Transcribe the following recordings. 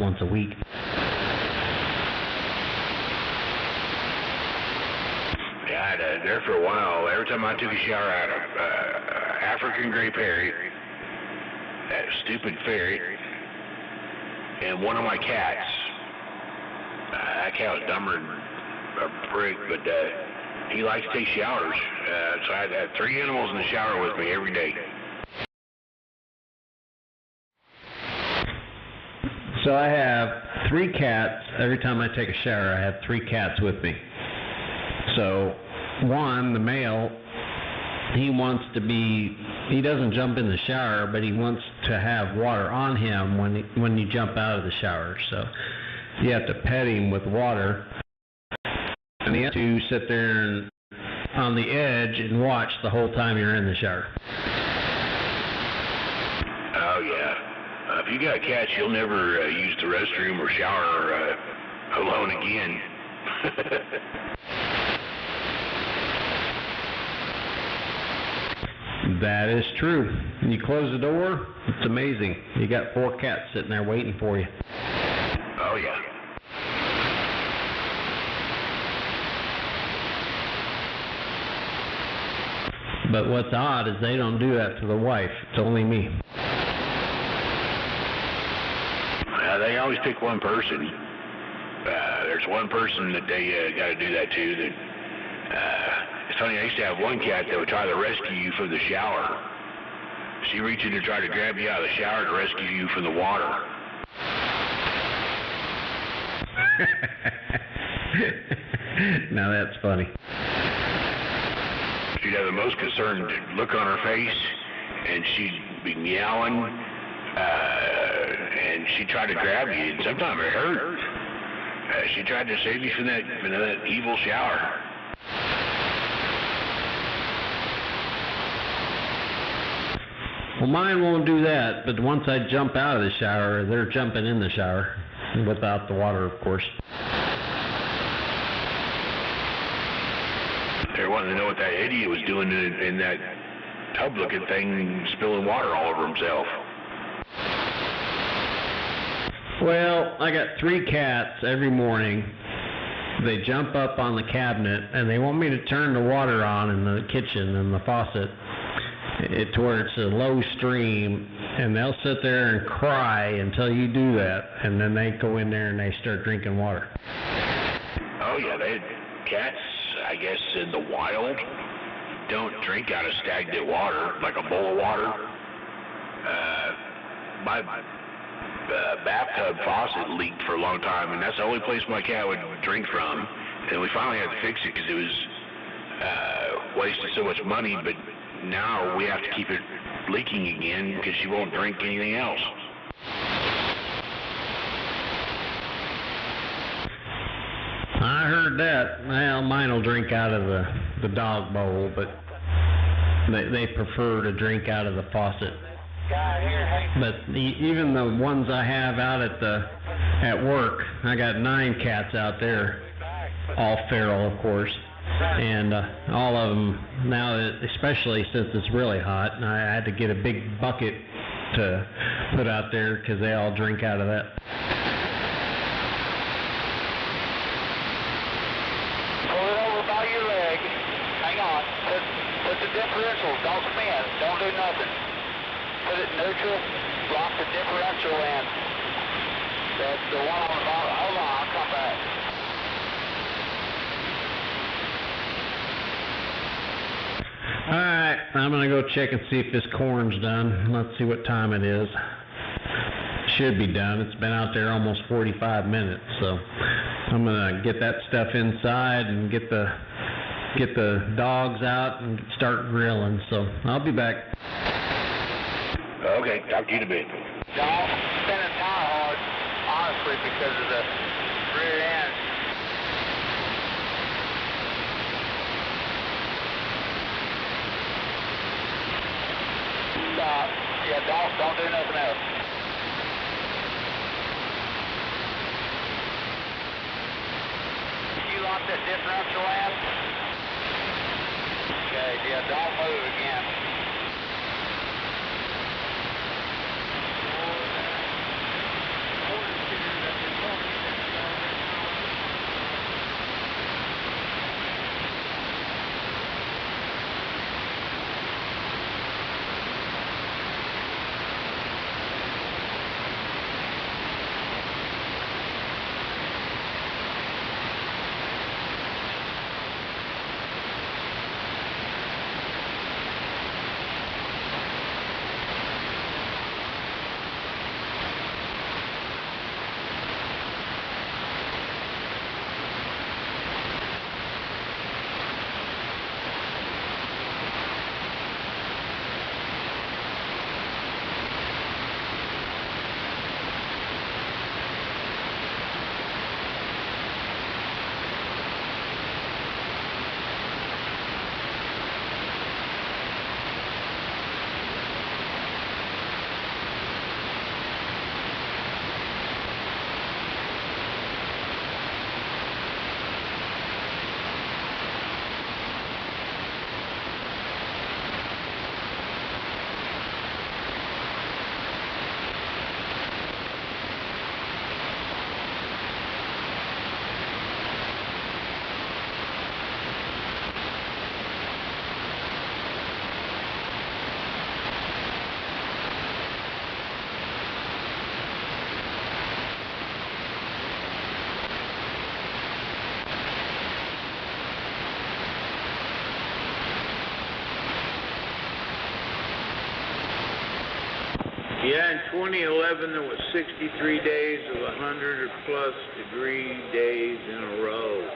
once a week. Yeah, I had there for a while. Every time I took a shower out of African gray parrot, that stupid ferret, and one of my cats. That cat was dumber than a brick, but he likes to take showers. So I had 3 animals in the shower with me every day. So I have 3 cats. Every time I take a shower, I have 3 cats with me. So one, the male, he doesn't jump in the shower, but he wants to have water on him when you jump out of the shower. So you have to pet him with water, and you have to sit there on the edge and watch the whole time you're in the shower. Oh yeah. If you got cats, you'll never use the restroom or shower alone again. That is true. When you close the door, it's amazing. You got 4 cats sitting there waiting for you. Oh yeah. But what's odd is they don't do that to the wife. It's only me. They always pick one person. There's one person that they got to do that to. That it's funny. I used to have one cat that would try to rescue you from the shower. She reached in to try to grab you out of the shower to rescue you from the water. Now that's funny. She'd have the most concerned look on her face, and she'd be meowing. And she tried to grab you, and sometimes it hurt. She tried to save you from that evil shower. Well, mine won't do that, but once I jump out of the shower, they're jumping in the shower, without the water, of course. They're wanting to know what that idiot was doing in that tub-looking thing, spilling water all over himself. Well, I got 3 cats every morning. They jump up on the cabinet, and they want me to turn the water on in the kitchen and the faucet to where it's a low stream, and they'll sit there and cry until you do that, and then they go in there and they start drinking water. Oh yeah, cats, I guess, in the wild don't drink out of stagnant water, like a bowl of water. My bathtub faucet leaked for a long time, and that's the only place my cat would drink from. And we finally had to fix it because it was wasting so much money, but now we have to keep it leaking again because she won't drink anything else. I heard that. Well, mine will drink out of the dog bowl, but they prefer to drink out of the faucet. But even the ones I have out at work, I got 9 cats out there, all feral, of course, and all of them now, especially since it's really hot, and I had to get a big bucket to put out there because they all drink out of that. Pull it over by your leg. Hang on. Put the differential. Don't spin. Don't do nothing. Put it neutral, lock the differential in. That's the one on the bottom. Hold on, I'll come back. Alright, I'm going to go check and see if this corn's done. Let's see what time it is. Should be done. It's been out there almost 45 minutes, so I'm going to get that stuff inside and get the dogs out and start grilling. So I'll be back. Okay, talk to you in a bit. Don't spin it tire hard, honestly, because of the rear end. Stop. Yeah, don't do nothing else. You lock that differential in? Okay, yeah, don't move again. Yeah, in 2011 there was 63 days of 100 or plus degree days in a row.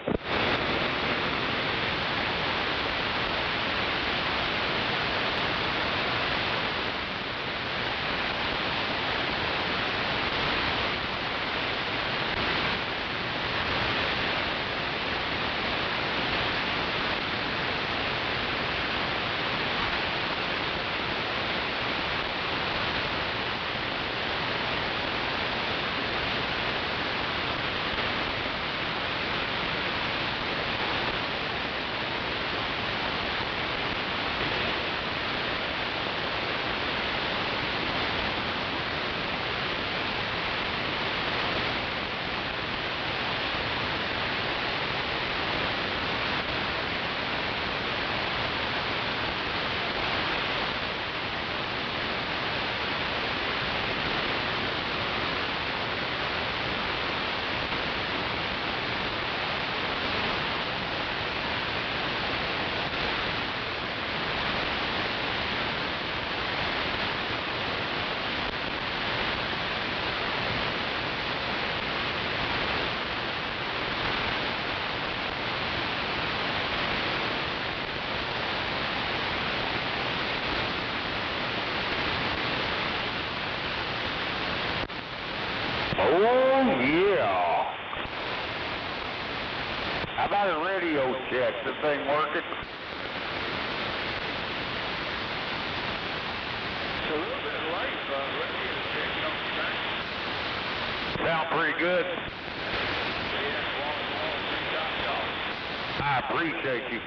Oh, yeah. How about a radio check? This thing working? It's a little bit late, but radio check don't think. Sound pretty good. Yeah, I appreciate you.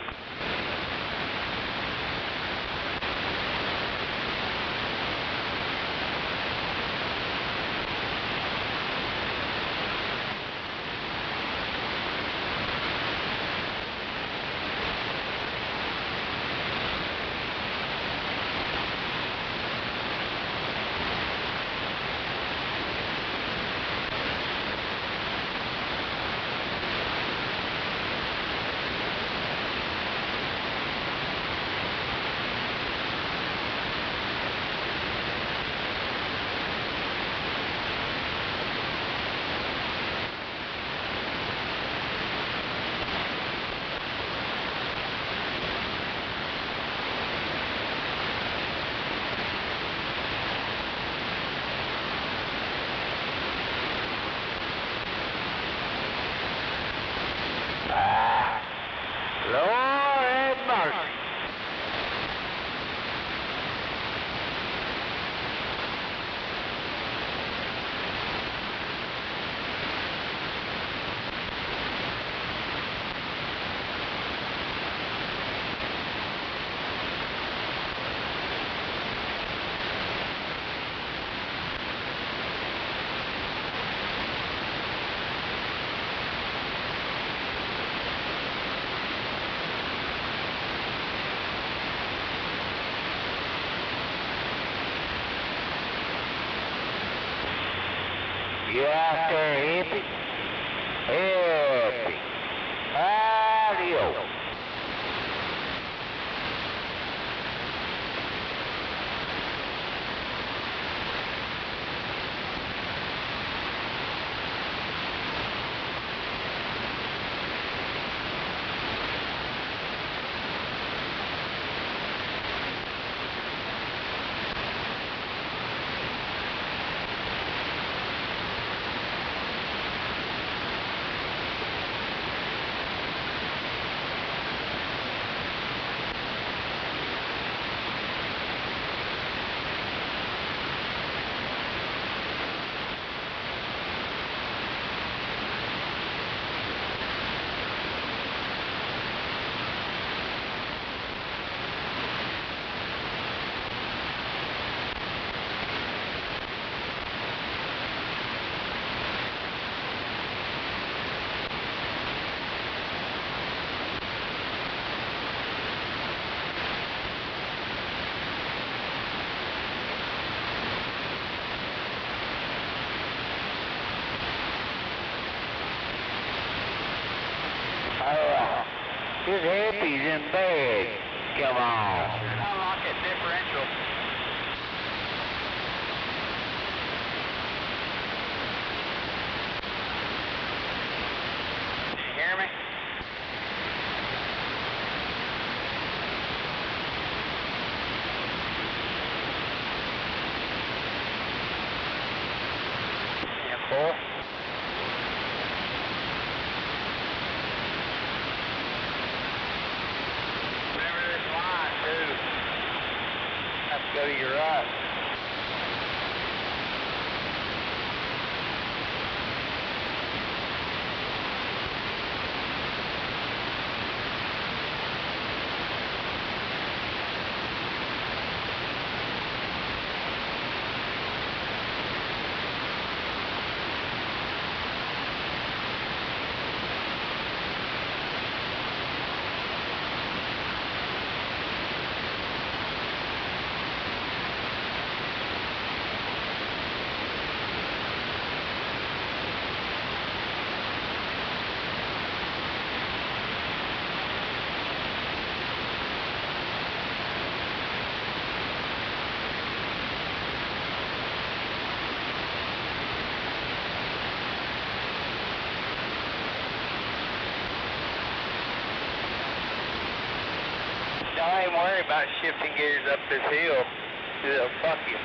Lord have mercy. You out there, hippie? Hippie. Adios. His hippie's in bed. Come on. Unlock that differential. Go to your right. I ain't worried about shifting gears up this hill. It'll fuck you.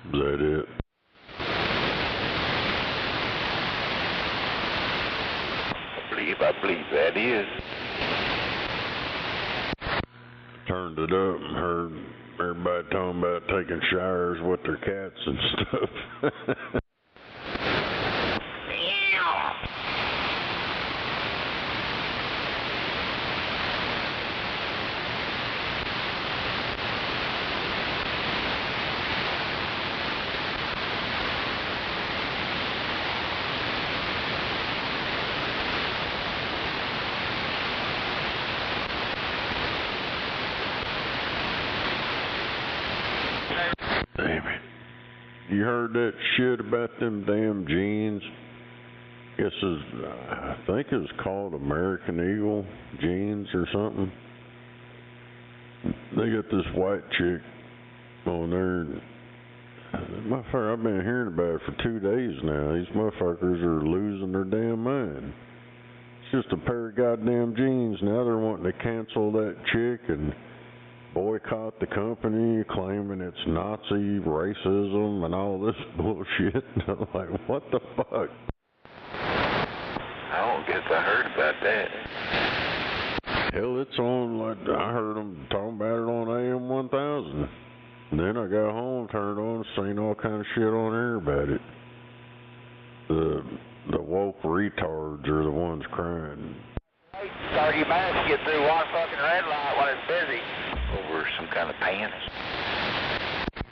Is that it? I believe that is. Turned it up and heard everybody talking about taking showers with their cats and stuff. Damn it. You heard that shit about them damn jeans? I think it's called American Eagle jeans or something. They got this white chick on there. Motherfucker, I've been hearing about it for 2 days now. These motherfuckers are losing their damn mind. It's just a pair of goddamn jeans. Now they're wanting to cancel that chick and boycott the company, claiming it's Nazi racism and all this bullshit. I'm like, what the fuck? I don't guess I heard about that. Hell, it's on, like, I heard them talking about it on AM 1000. Then I got home, turned on, seen all kind of shit on there about it. The woke retards are the ones crying. 30 minutes to get through one fucking red light when it's busy. Over some kind of pants.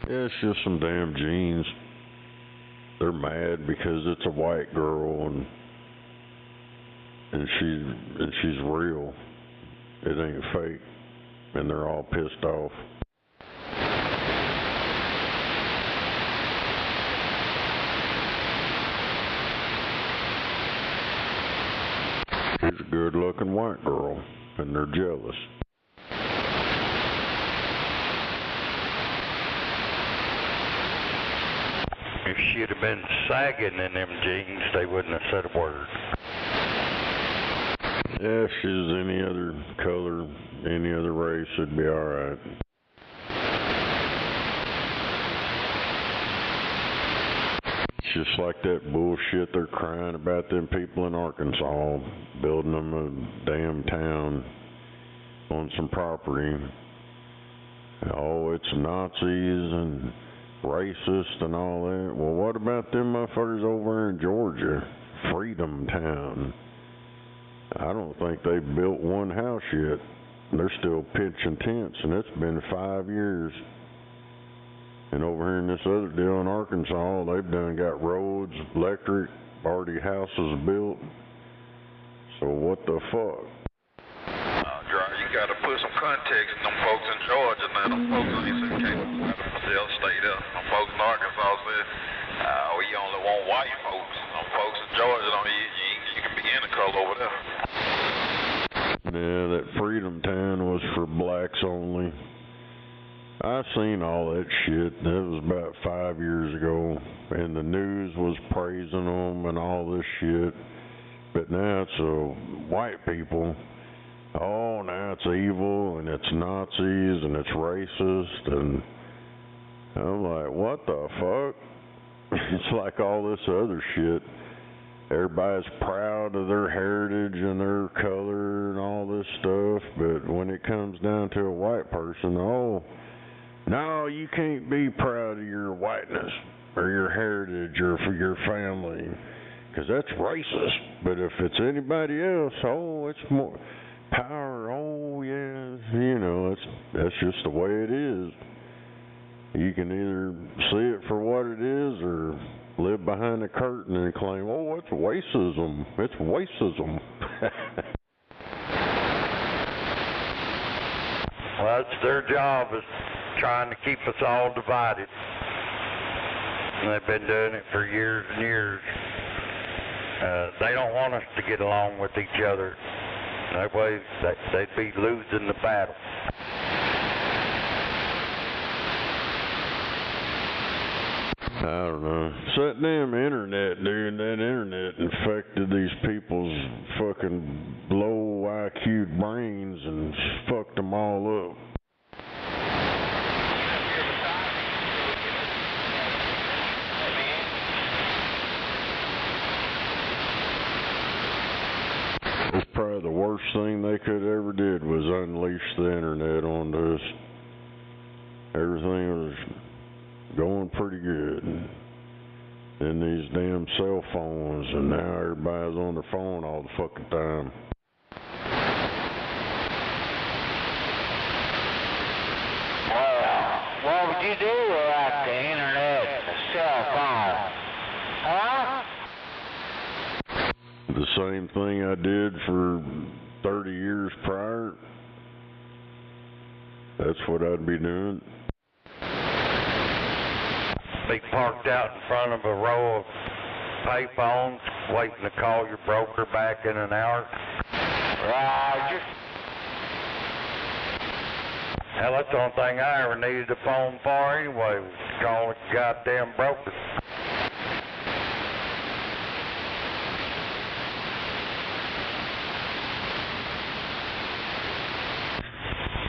Yeah, it's just some damn jeans. They're mad because it's a white girl and she's real. It ain't fake. And they're all pissed off. She's a good-looking white girl, and they're jealous. If she'd have been sagging in them jeans, they wouldn't have said a word. Yeah, if she was any other color, any other race, it'd be alright. It's just like that bullshit they're crying about them people in Arkansas building them a damn town on some property. Oh, it's Nazis and racist and all that. Well, what about them motherfuckers over in Georgia? Freedom Town. I don't think they've built one house yet. They're still pitching tents, and it's been 5 years. And over here in this other deal in Arkansas, they've done got roads, electric, already houses built. So what the fuck? You gotta put some context in them folks in Georgia now. Them folks ain't said they'll stay there. Them folks in Arkansas said, we only want white folks. Them folks in Georgia you can be any color over there. Yeah, that Freedom Town was for blacks only. I seen all that shit. That was about 5 years ago, and the news was praising them and all this shit. But now it's white people oh, now it's evil and it's Nazis and it's racist, and I'm like, what the fuck? It's like all this other shit. Everybody's proud of their heritage and their color and all this stuff, but when it comes down to a white person, oh, no, you can't be proud of your whiteness or your heritage or for your family, because that's racist. But if it's anybody else, oh, it's more power, oh, yeah, you know, that's just the way it is. You can either see it for what it is or live behind the curtain and claim, oh, it's racism. It's racism. Well, it's their job is trying to keep us all divided. And they've been doing it for years and years. They don't want us to get along with each other. That way, they'd be losing the battle. I don't know. It's that damn internet, dude. That internet infected these people's fucking low IQ brains and fucked them all up. It's probably the worst thing they could ever did was unleash the internet onto us. Everything was going pretty good. And these damn cell phones, and now everybody's on their phone all the fucking time. Well, what would you do without the internet and the cell phone? Huh? The same thing I did for 30 years prior. That's what I'd be doing. Be parked out in front of a row of payphones, waiting to call your broker back in an hour. Roger. Hell, that's the only thing I ever needed a phone for anyway, was to call a goddamn broker.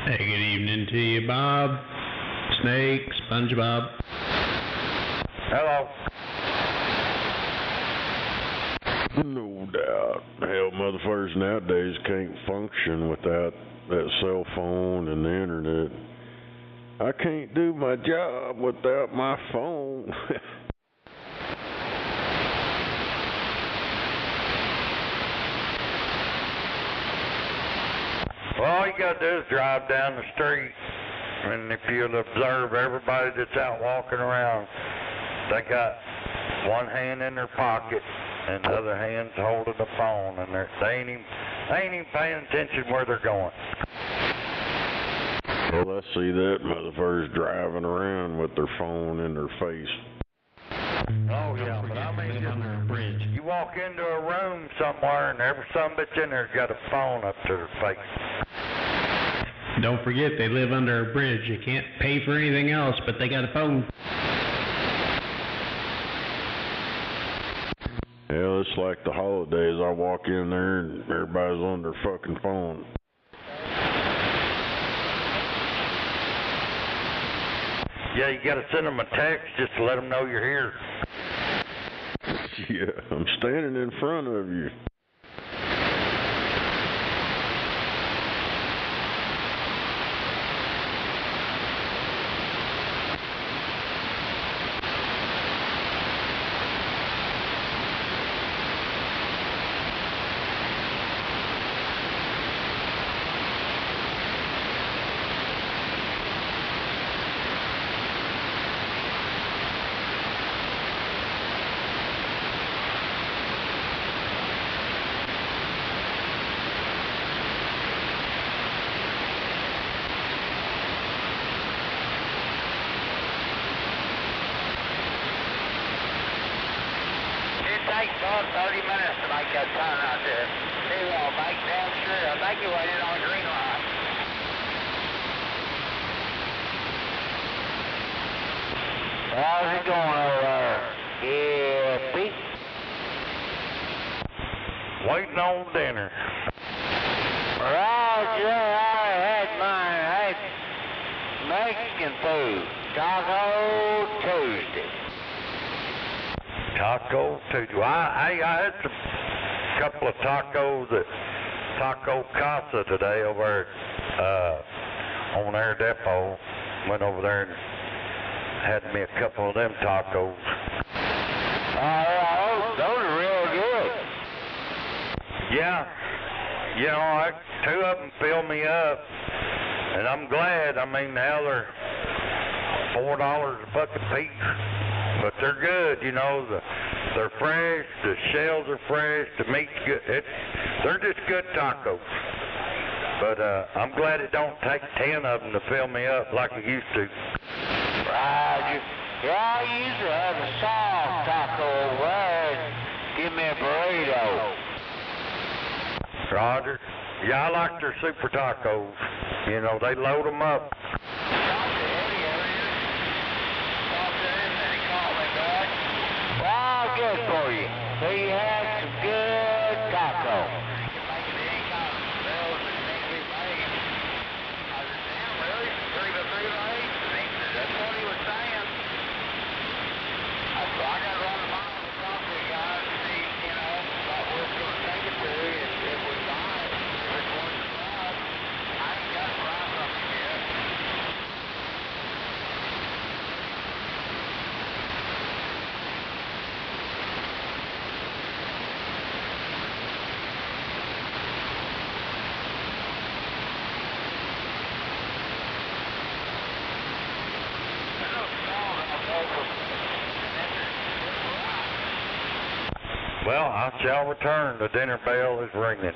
Hey, good evening to you, Bob, Snake, SpongeBob. Hello. No doubt. Hell, motherfuckers nowadays can't function without that cell phone and the internet. I can't do my job without my phone. Well, all you gotta do is drive down the street, and if you'll observe everybody that's out walking around, they got one hand in their pocket and the other hand's holding the phone, and they ain't even paying attention where they're going. Well, I see that motherfuckers driving around with their phone in their face. Oh yeah, but I mean, under a bridge. you walk into a room somewhere and every sumbitch in there's got a phone up to their face. Don't forget, they live under a bridge. You can't pay for anything else, but they got a phone. Hell, it's like the holidays. I walk in there and everybody's on their fucking phone. Yeah, you gotta send them a text just to let them know you're here. Yeah, I'm standing in front of you. Takes about 30 minutes to make that turn out there. See, well, make damn sure. I think you went in on a green line. How's it going over there? Yeah, Pete? Waiting on dinner. Right. today I had Mexican food. Taco Tuesday. Taco Tuesday. Well, I had a couple of tacos at Taco Casa today over on Air Depot. Went over there and had me a couple of them tacos. Those are real good. Yeah, you know, two of them filled me up, and I'm glad. I mean, now they're $4 a bucket apiece, but they're good. You know, they're fresh. The shells are fresh. The meat's good. They're just good tacos. But I'm glad it don't take 10 of them to fill me up like it used to. Roger. Yeah, I usually have a soft taco over there and give me a burrito. Roger. Yeah, I like their super tacos. You know, they load them up. Well, good for you. So you had some good taco. Well, I shall return. The dinner bell is ringing.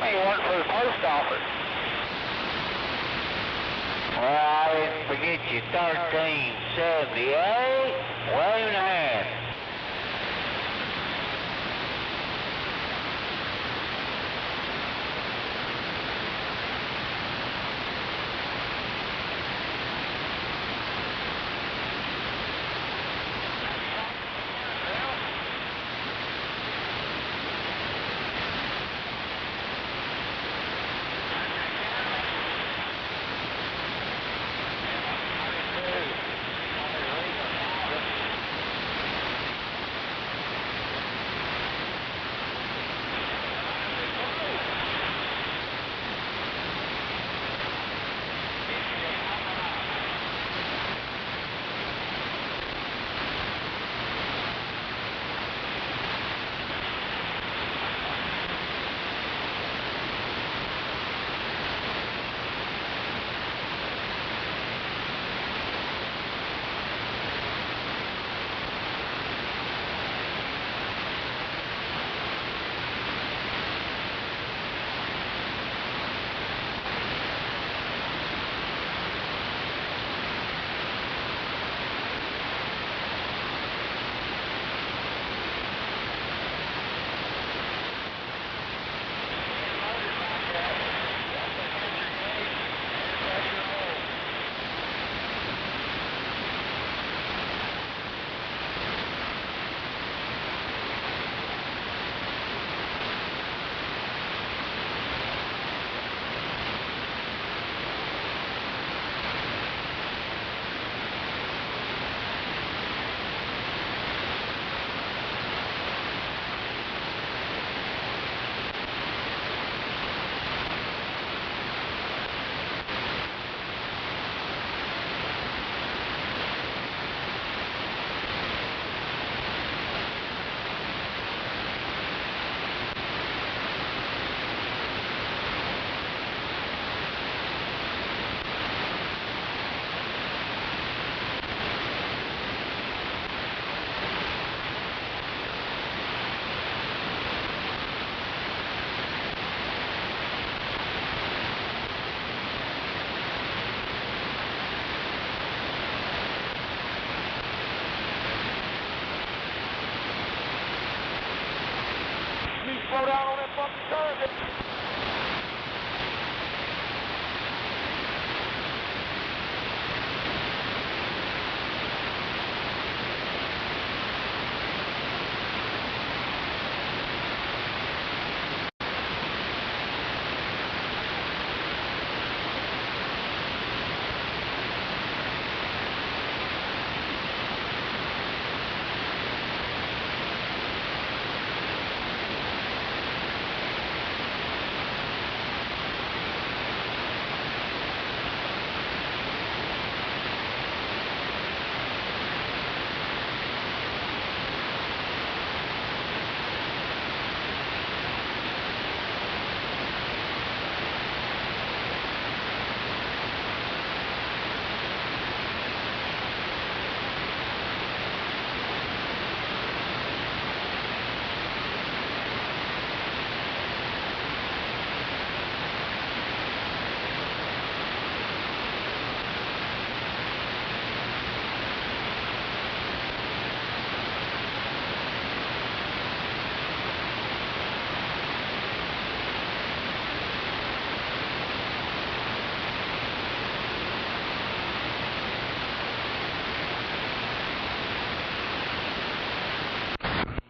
You work for the post office. Well, I didn't forget you. 1378, wave and a half. slow down on that fucking curve.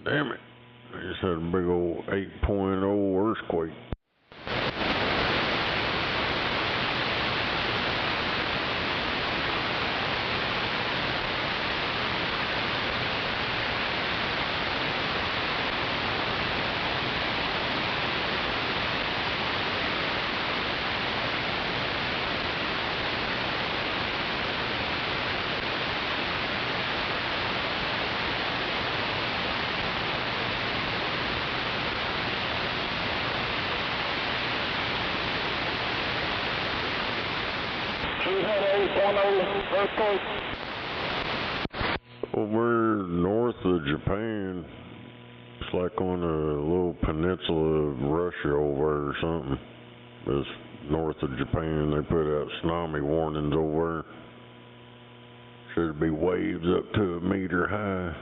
Damn it. I just had a big old 8.0 earthquake. Over north of Japan, it's like on a little peninsula of Russia over or something. It's north of Japan. They put out tsunami warnings over there. Should be waves up to a meter high.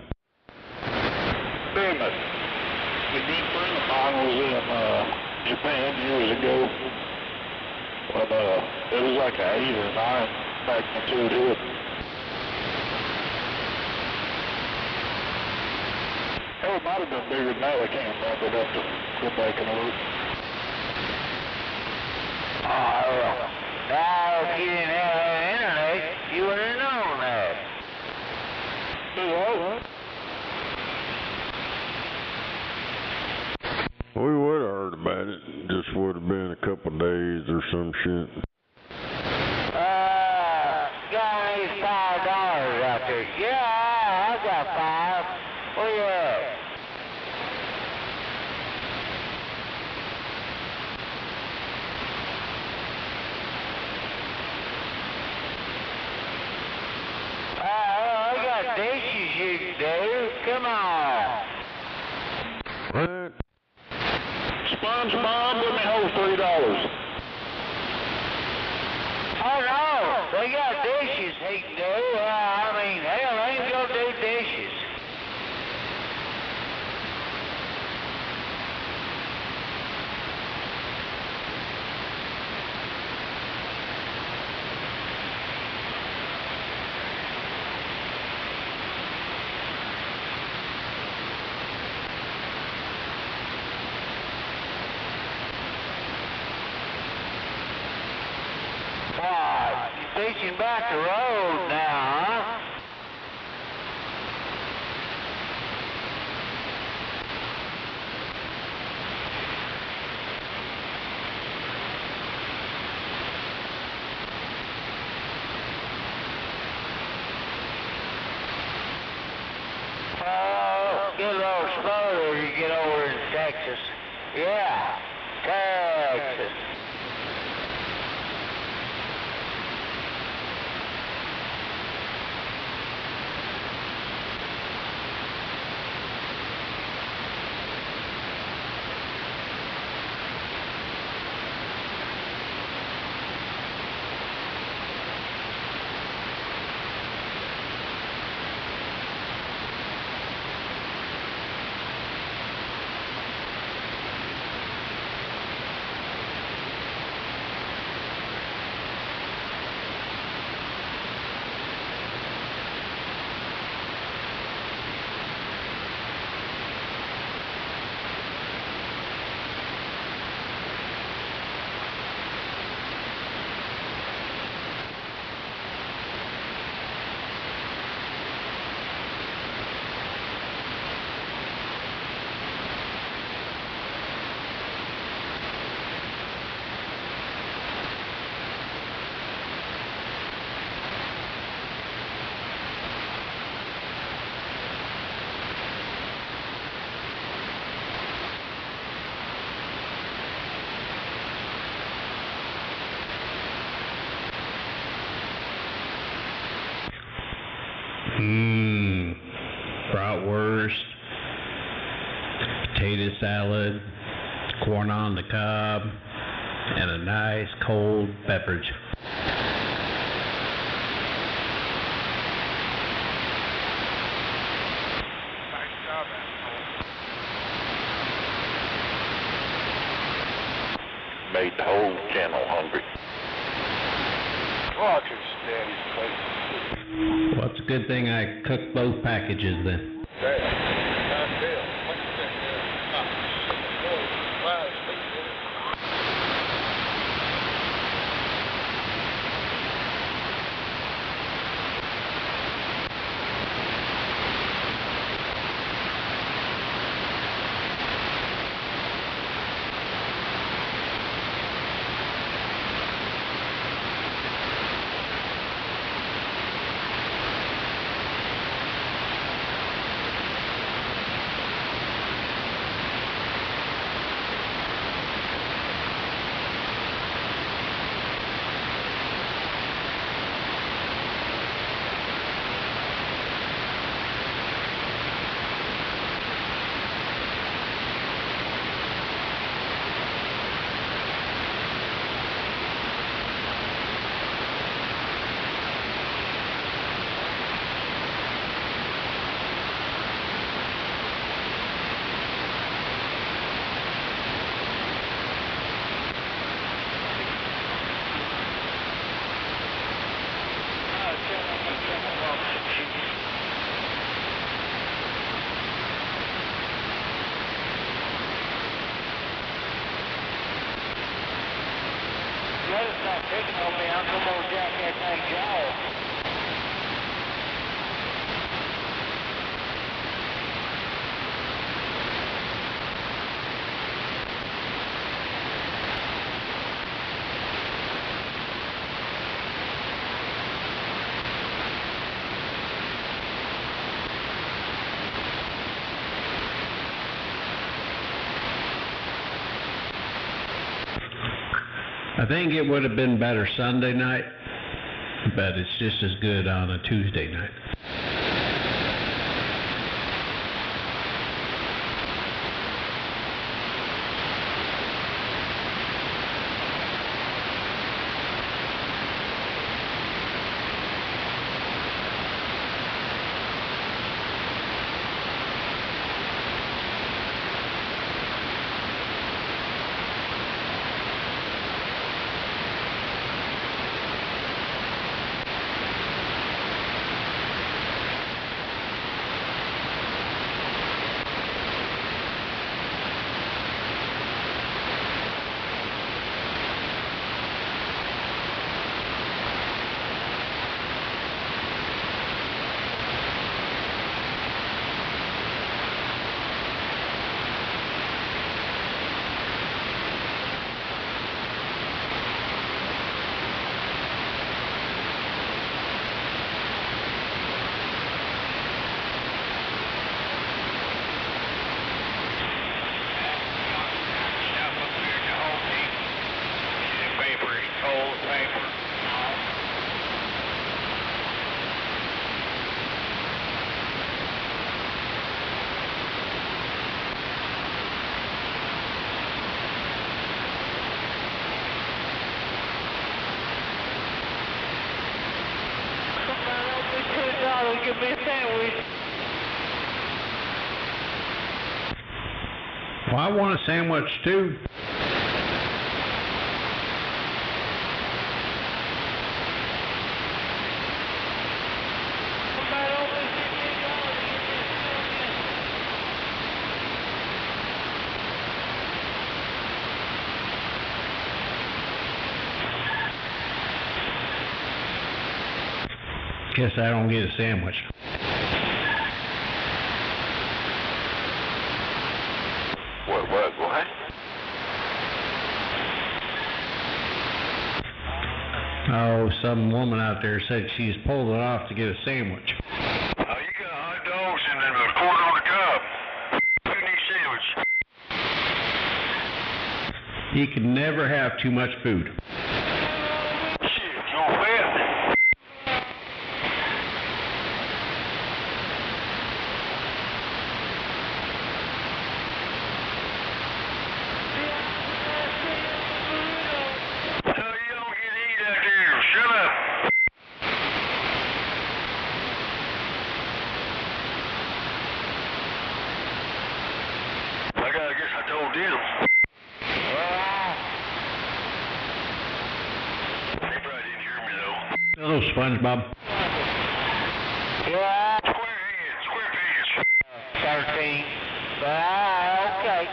Damn it. A good friend of mine was in Japan years ago. When it was like an 8 or 9 magnitude hit. Hell, it might have been bigger than that. I can't remember. I'd have to go back and look. Now, if you didn't have that internet, you wouldn't have known that. We would have heard about it. Just would have been a couple days or some shit. Got me $5 out there. Yeah, I got 5. Where you at? I got dishes you can do. Come on. What? SpongeBob, let me hold $3. Oh no, they got dishes he can do. I mean, hell, they can go do dishes. What? You're teaching back the road now, huh? Oh, get a little slower as you get over in Texas. Yeah, Texas. Bratwurst, potato salad, corn on the cob, and a nice cold beverage. Nice job, asshole. Made the whole channel hungry. Watch your daddy's place. Well, it's a good thing I cooked both packages then. Stop picking on me, I'm gonna jack that thing jaw. I think it would have been better Sunday night, but it's just as good on a Tuesday night. Give me a sandwich. Well, I want a sandwich too. Guess I don't get a sandwich. What? Oh, some woman out there said she's pulled it off to get a sandwich. You got hot dogs and then a corn on the cob. You need sandwich. You can never have too much food. Shit, you're fat. Hello, SpongeBob. Yeah. Square pegs. 13. Okay.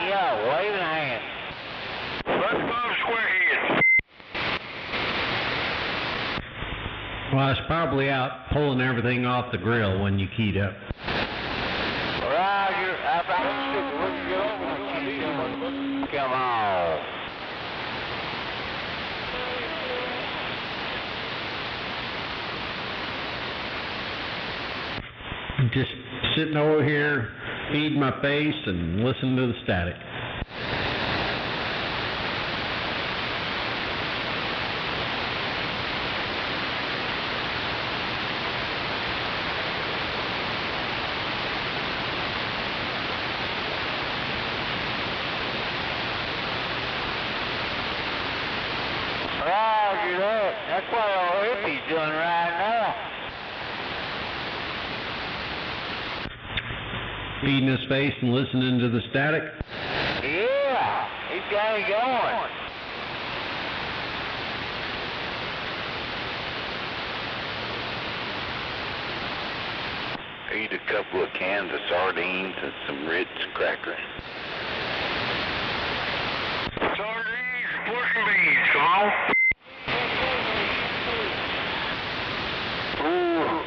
Yeah, waving a hand. SpongeBob squarehead. Well, I was probably out pulling everything off the grill when you keyed up. Roger. Come on. I'm just sitting over here, feeding my face and listening to the static. Roger that. That's what old hippie's doing right now. Feeding his face and listening to the static. Yeah, he's got it going. I eat a couple of cans of sardines and some Ritz crackers. Sardines, pork and beans, come on. Ooh,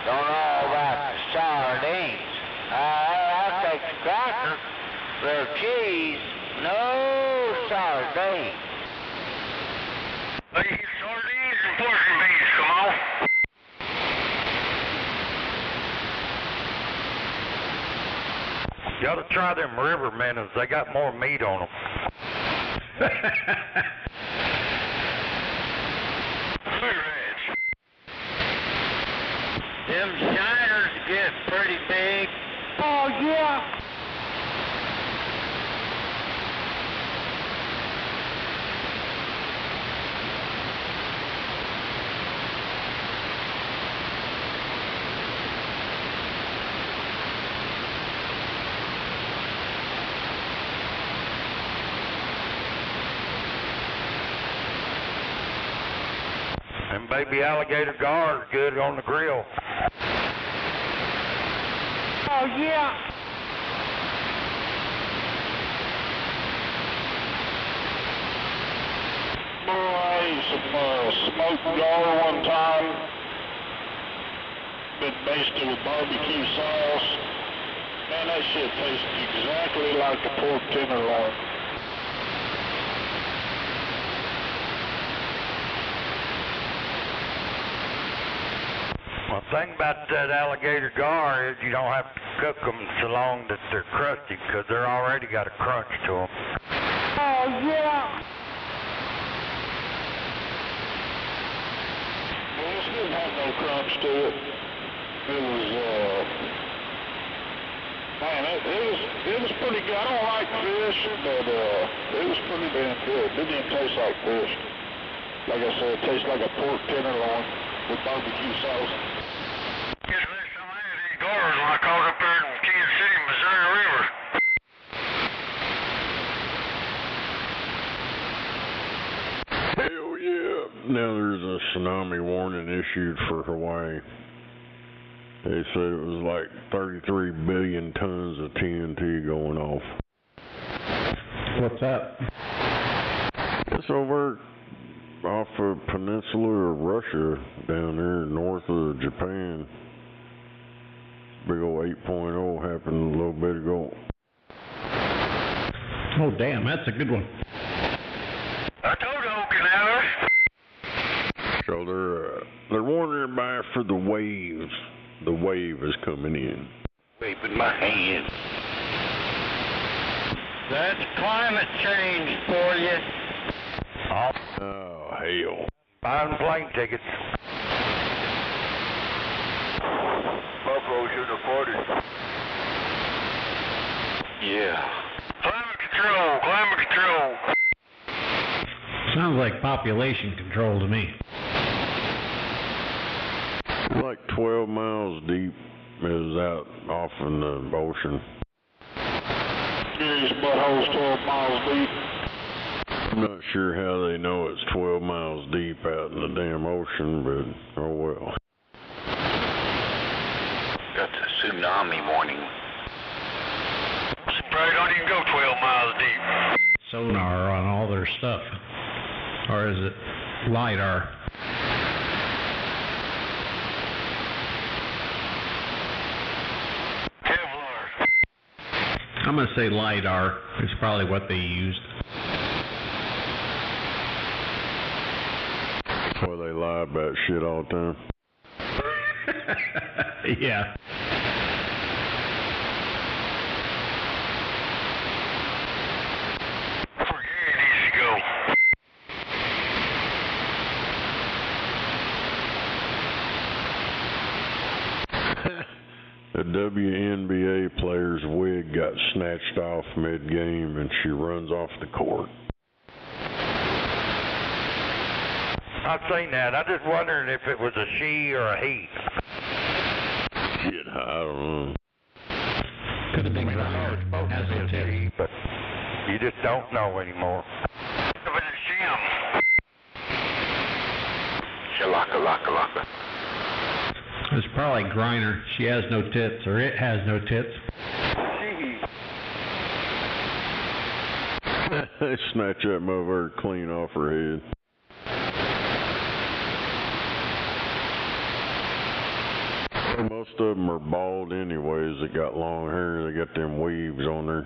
don't know about the sardines. I'll take the crackers, little cheese, no sardines. I eat sardines and pork and beans, come on. You ought to try them river minnows. They got more meat on them. Them shiners get pretty big. Oh, yeah. And baby alligator gar is good on the grill. Oh, yeah. Boy, I ate some smoked gar one time. Been basted with barbecue sauce. Man, that shit tastes exactly like a pork tenderloin. Well, the thing about that alligator gar is you don't have to cook them so long that they're crusty, because they're already got a crunch to them. Oh, yeah. Well, this didn't have no crunch to it. It was, man, it was pretty good. I don't like fish, but it was pretty damn good. It didn't even taste like fish. Like I said, it tastes like a pork tenderloin with barbecue sauce. Just let some of these gars when I caught up there in Kansas City, Missouri River. Hell yeah. Now there's a tsunami warning issued for Hawaii. They said it was like 33 billion tons of TNT going off. What's up? It's over off of Peninsula of Russia down there north of Japan. Big old 8.0 happened a little bit ago. Oh, damn, that's a good one. I told you, Okinawa. So they're warning everybody for the waves. The wave is coming in. Waving my hand. That's climate change for you. Oh, hell. Buying plane tickets. Buffalo should have reported. Yeah. Climate control. Sounds like population control to me. It's like 12 miles deep. It was out off in the ocean. These buttholes 12 miles deep. I'm not sure how they know it's 12 miles deep out in the damn ocean, but oh well. That's a tsunami warning. Probably don't even go 12 miles deep. Sonar on all their stuff. Or is it LiDAR? Kevlar. I'm going to say LiDAR is probably what they used. Well, they lie about shit all the time. Yeah. A WNBA player's wig got snatched off mid-game and she runs off the court. I've seen that. I just wondered if it was a she or a he. Shit, I don't know. Could have been I know it's supposed to be a she, but you just don't know anymore. If it's a shim. Shalaka. It's probably Griner. She has no tits, or it has no tits. They snatch that motherfucker clean off her head. Most of them are bald anyways. They got long hair. They got them weaves on there.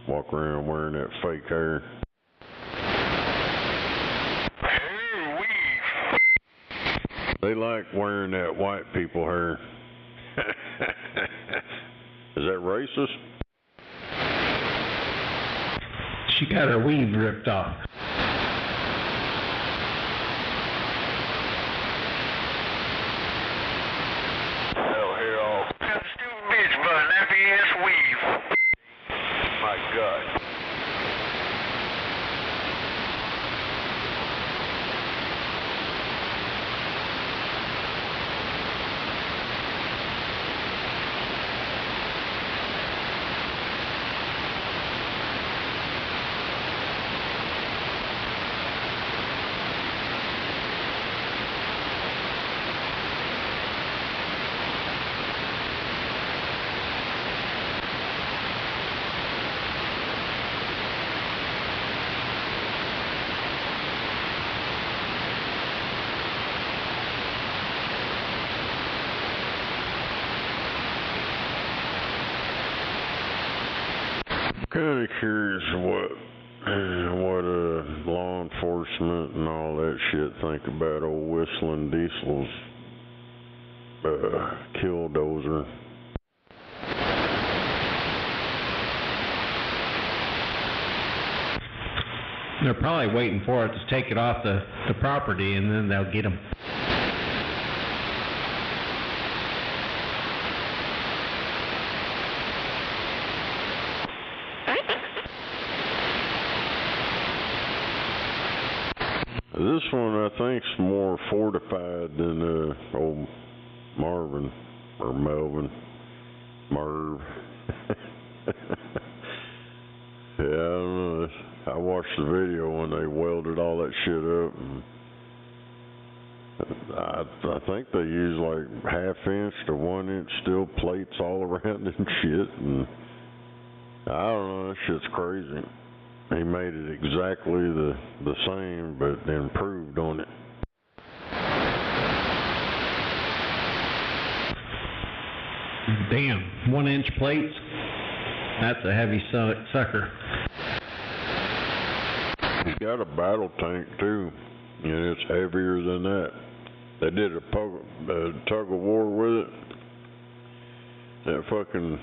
Walk around wearing that fake hair. They like wearing that white people hair. Is that racist? She got her weave ripped off. Oh, hell. That stupid bitch by an nappy-ass weave. My God. Kind of curious what law enforcement and all that shit think about old Whistling Diesel's killdozer. They're probably waiting for it to take it off the property, and then they'll get them. This one, I think, is more fortified than old Marvin, or Melvin, Merv. Yeah, I don't know. I watched the video when they welded all that shit up. And I think they use like 1/2 inch to 1 inch steel plates all around and shit. And I don't know, that shit's crazy. He made it exactly the same, but improved on it. Damn, 1 inch plates? That's a heavy sucker. He's got a battle tank too, and it's heavier than that. They did a tug of war with it. That fucking,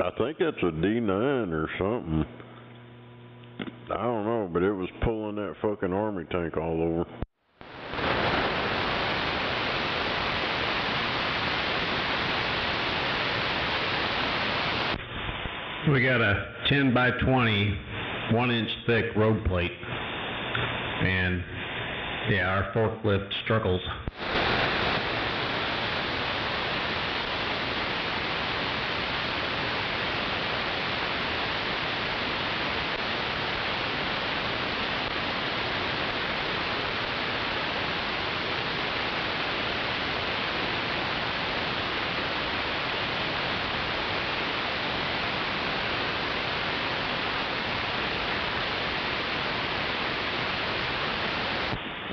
I think that's a D9 or something. I don't know, but it was pulling that fucking army tank all over. We got a 10 by 20, 1 inch thick road plate. And yeah, our forklift struggles.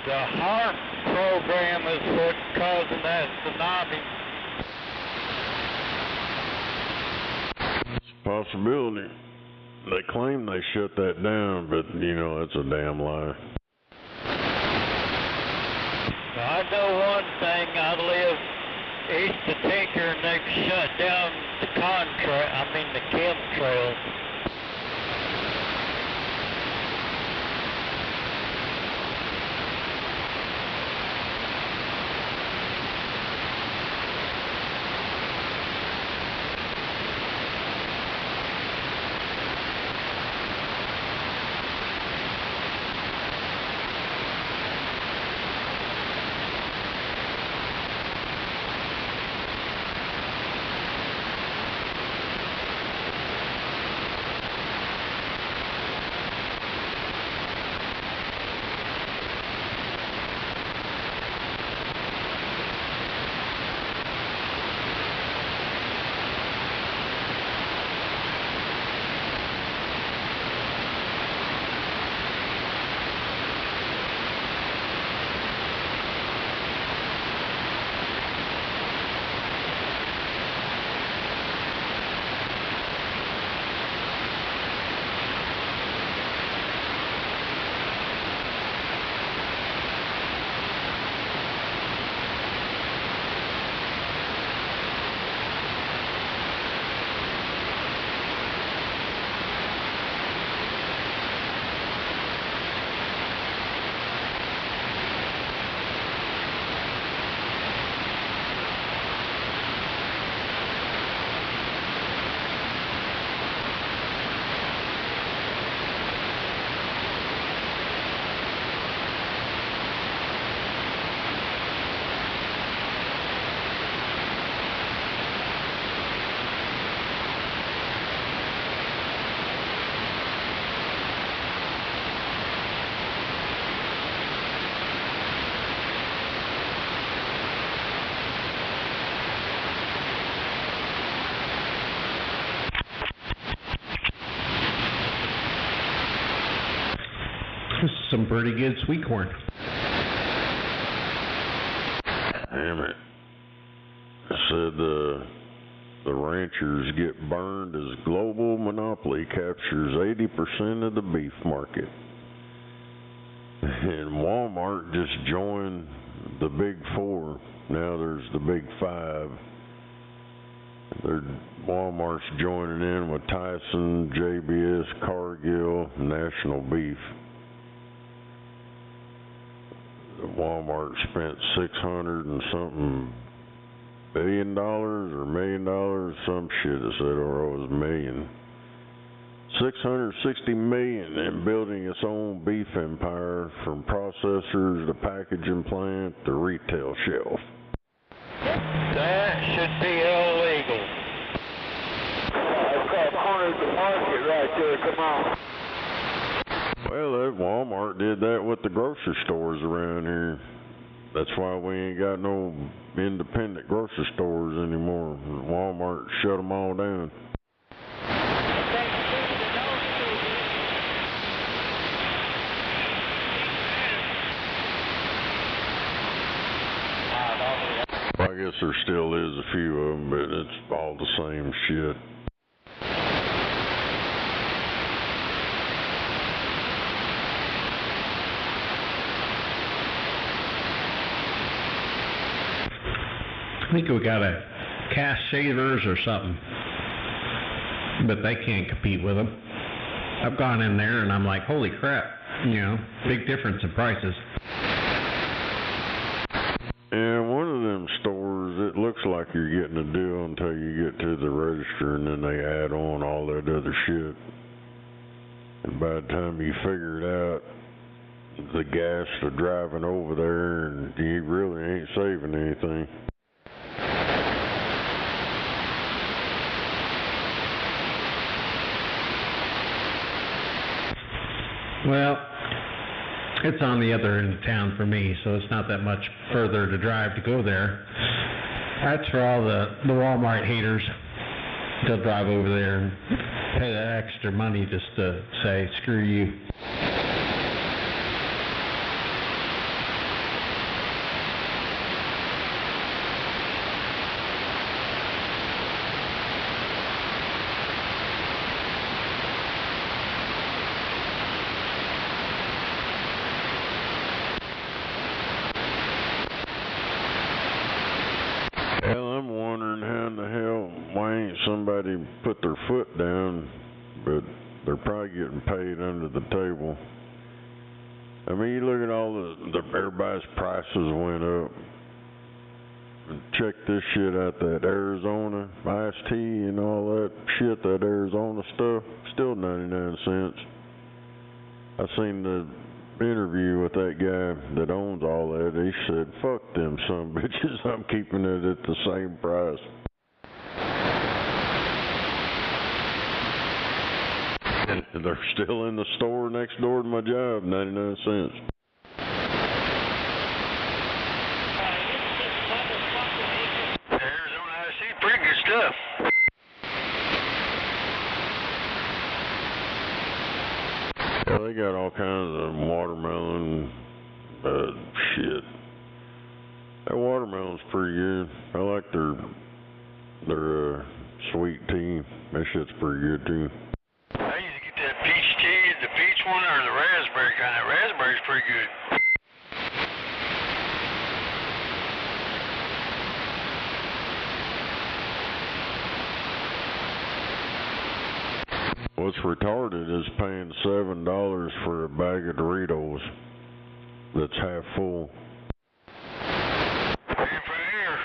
The HARP program is what's causing that tsunami. It's a possibility. They claim they shut that down, but, you know, that's a damn lie. I know one thing. I live east of Tinker, and they've shut down the the chemtrails. Some pretty good sweet corn. Damn it. Said the ranchers get burned as global monopoly captures 80% of the beef market. And Walmart just joined the big four. Now there's the big five. Walmart's joining in with Tyson, JBS, Cargill, National Beef. Walmart spent $600 and something billion or $1 million, some shit that said it was $1 $660 million in building its own beef empire, from processors to packaging plant to retail shelf. That should be illegal. That's got cornered the market right there, come on. Well, that Walmart did that with the grocery stores around here. That's why we ain't got no independent grocery stores anymore. Walmart shut them all down. I guess there still is a few of them, but it's all the same shit. I think we got a Cash Shavers or something, but they can't compete with them. I've gone in there and I'm like, holy crap, big difference in prices. And one of them stores, it looks like you're getting a deal until you get to the register, and then they add on all that other shit. And by the time you figure it out, the gas for driving over there, and you really ain't saving anything. Well, it's on the other end of town for me, so it's not that much further to drive to go there. That's for all the Walmart haters. They'll drive over there and pay that extra money just to say, screw you. nobody put their foot down, but they're probably getting paid under the table. I mean, you look at all everybody's prices went up. And check this shit out, that Arizona iced tea and all that shit, that Arizona stuff, still 99 cents. I seen the interview with that guy that owns all that. He said, fuck them son bitches, I'm keeping it at the same price. And they're still in the store next door to my job, 99 cents. Arizona iced tea, pretty good stuff. Yeah, they got all kinds of watermelon, shit. That watermelon's pretty good. I like their sweet tea. That shit's pretty good too. I used to get that peach tea, the peach one, or the raspberry kind. That raspberry's pretty good. What's retarded is paying $7 for a bag of Doritos that's half full. Paying for the air.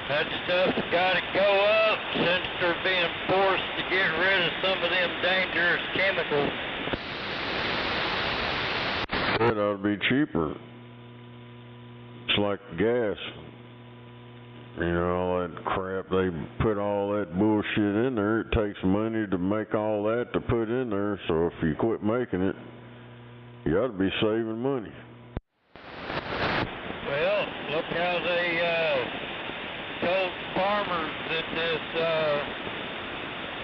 That stuff's got to go up since they're being forced to get rid of some of them dangerous chemicals. It ought to be cheaper. It's like gas. You know, all that crap, they put all that bullshit in there. It takes money to make all that to put in there, so if you quit making it, you ought to be saving money. Well, look how they told farmers that this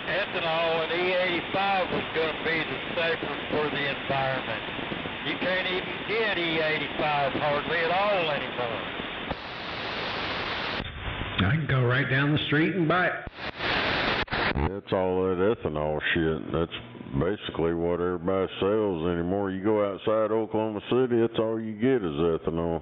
ethanol and E85 was going to be the safer for the environment. You can't even get E85 hardly at all anymore. I can go right down the street and buy it. That's all that ethanol shit. That's basically what everybody sells anymore. You go outside Oklahoma City, that's all you get is ethanol.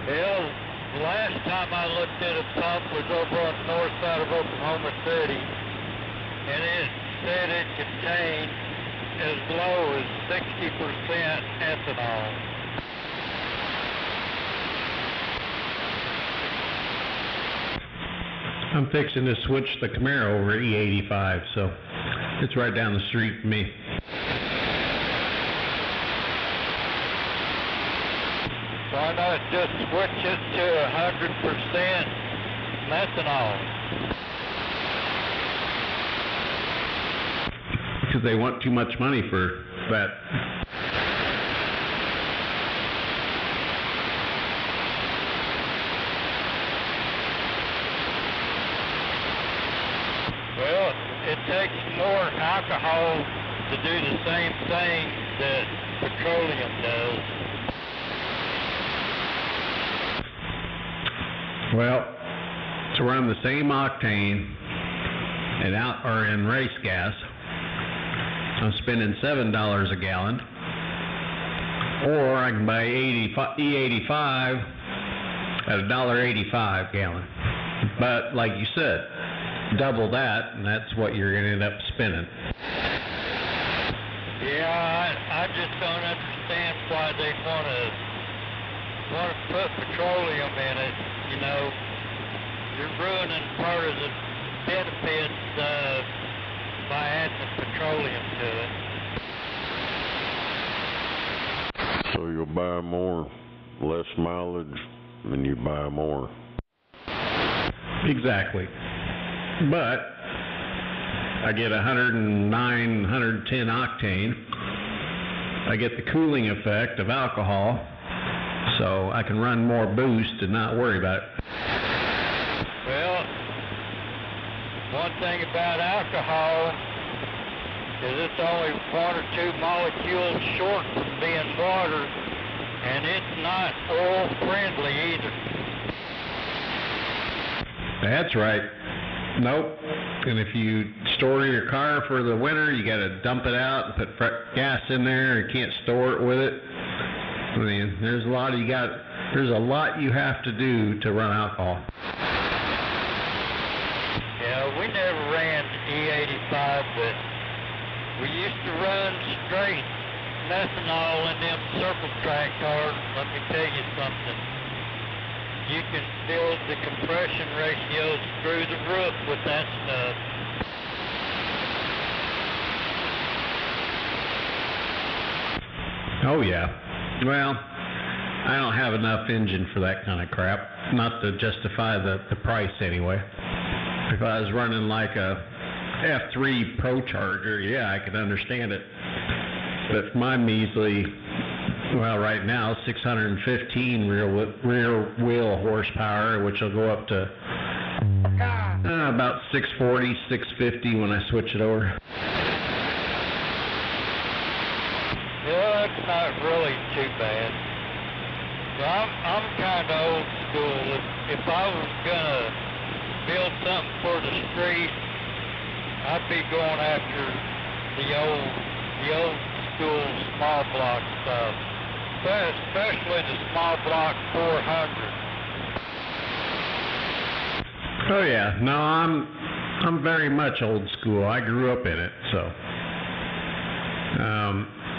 Well, the last time I looked at a pump was over on the north side of Oklahoma City, and it said it contained as low as 60% ethanol. I'm fixing to switch the Camaro over to E85, so it's right down the street from me. Why not just switch it to 100% methanol? Because they want too much money for that. Well, it takes more alcohol to do the same thing that petroleum does. Well, to run the same octane in race gas, I'm spending $7 a gallon, or I can buy E85 at $1.85 a gallon. But like you said, double that, and that's what you're going to end up spending. Yeah, I just don't understand why they want to put petroleum in it. You know, you're ruining part of the benefits by adding petroleum to it. So you'll buy more, less mileage, and you buy more. Exactly. But I get 109, 110 octane. I get the cooling effect of alcohol, so I can run more boost and not worry about it. Well, one thing about alcohol is it's only 1 or 2 molecules short from being water, and it's not oil friendly either. That's right. Nope. And if you store your car for the winter, you got to dump it out and put gas in there. You can't store it with it. I mean, there's a lot you have to do to run alcohol. Yeah, we never ran E85, but we used to run straight methanol in them circle track cars. Let me tell you something. You can build the compression ratios through the roof with that stuff. Oh, yeah. Well, I don't have enough engine for that kind of crap. Not to justify the price anyway. If I was running like a F3 Pro Charger, yeah, I could understand it. But for my measly, well, right now, 615 rear wheel horsepower, which will go up to about 640, 650 when I switch it over. Yeah, it's not really too bad. So I'm kind of old school. If I was gonna build something for the street, I'd be going after the old school small block stuff, especially the small block 400. Oh yeah, no, I'm very much old school. I grew up in it, so.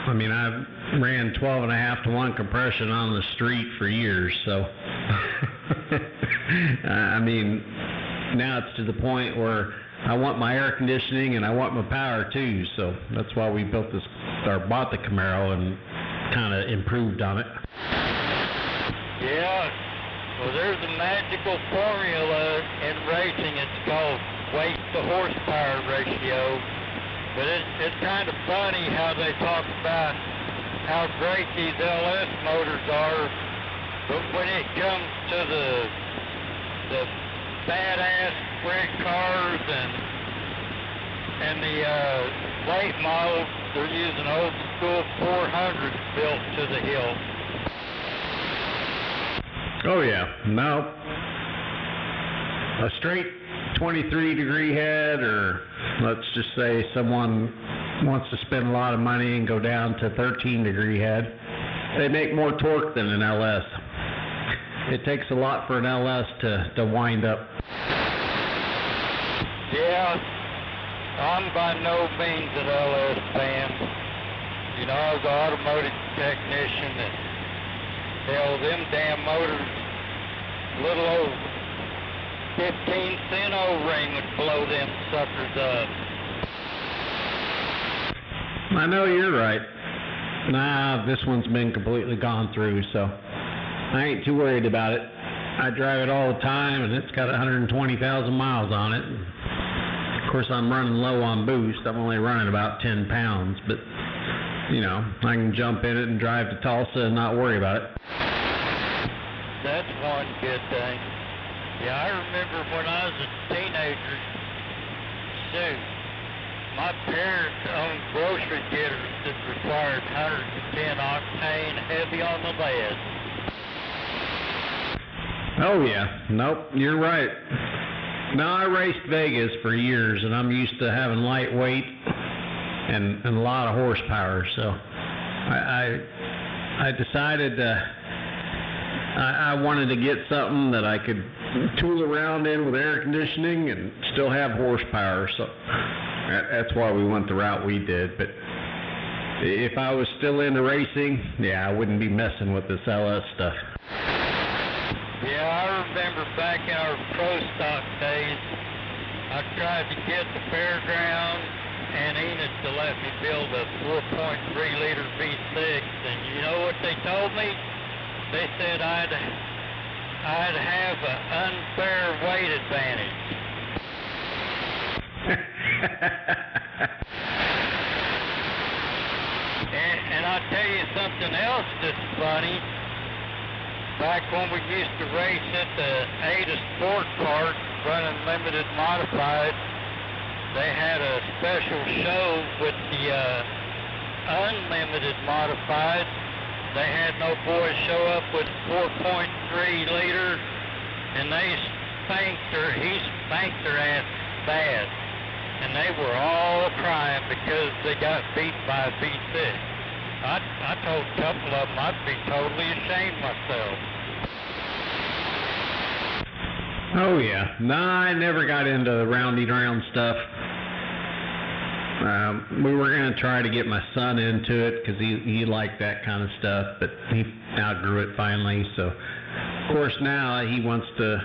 I mean, I've ran 12.5-to-1 compression on the street for years, so. I mean, now it's to the point where I want my air conditioning and I want my power too, so that's why we bought the Camaro and kind of improved on it. Yeah, well, there's a magical formula in racing. It's called weight to horsepower ratio. But it's kind of funny how they talk about how great these LS motors are, but when it comes to the badass sprint cars and the late models, they're using old school 400s built to the hill. Oh yeah, no. A straight 23-degree head, or let's just say someone wants to spend a lot of money and go down to 13-degree head, they make more torque than an LS. It takes a lot for an LS to wind up. Yeah, I'm by no means an LS fan. You know, I was an automotive technician, and hell, them damn motors, little old 15-cent O-ring would blow them suckers up. I know you're right. Nah, this one's been completely gone through, so I ain't too worried about it. I drive it all the time, and it's got 120,000 miles on it. Of course, I'm running low on boost. I'm only running about 10 pounds, but, you know, I can jump in it and drive to Tulsa and not worry about it. That's one good thing. Yeah, I remember when I was a teenager, shoot, my parents owned grocery getters that required 110 octane heavy on the lead. Oh yeah, nope, you're right. Now I raced Vegas for years, and I'm used to having lightweight and a lot of horsepower, so I decided I wanted to get something that I could tool around in with air conditioning and still have horsepower, so that's why we went the route we did. But if I was still into racing, yeah, I wouldn't be messing with this LS stuff. Yeah, I remember back in our pro stock days, I tried to get the fairground and Enid to let me build a 4.3-liter V6, and you know what they told me? They said I'd have an unfair weight advantage. and I'll tell you something else that's funny. Back when we used to race at the Ada Sport Park, running limited modified, they had a special show with the unlimited modified. They had no boys show up with 4.3 liter, and they he spanked their ass bad. And they were all crying because they got beat by a V6. I told a couple of them I'd be totally ashamed myself. Oh yeah, no, I never got into the roundy round stuff. We were going to try to get my son into it because he liked that kind of stuff, but he outgrew it finally. So, of course, now he wants to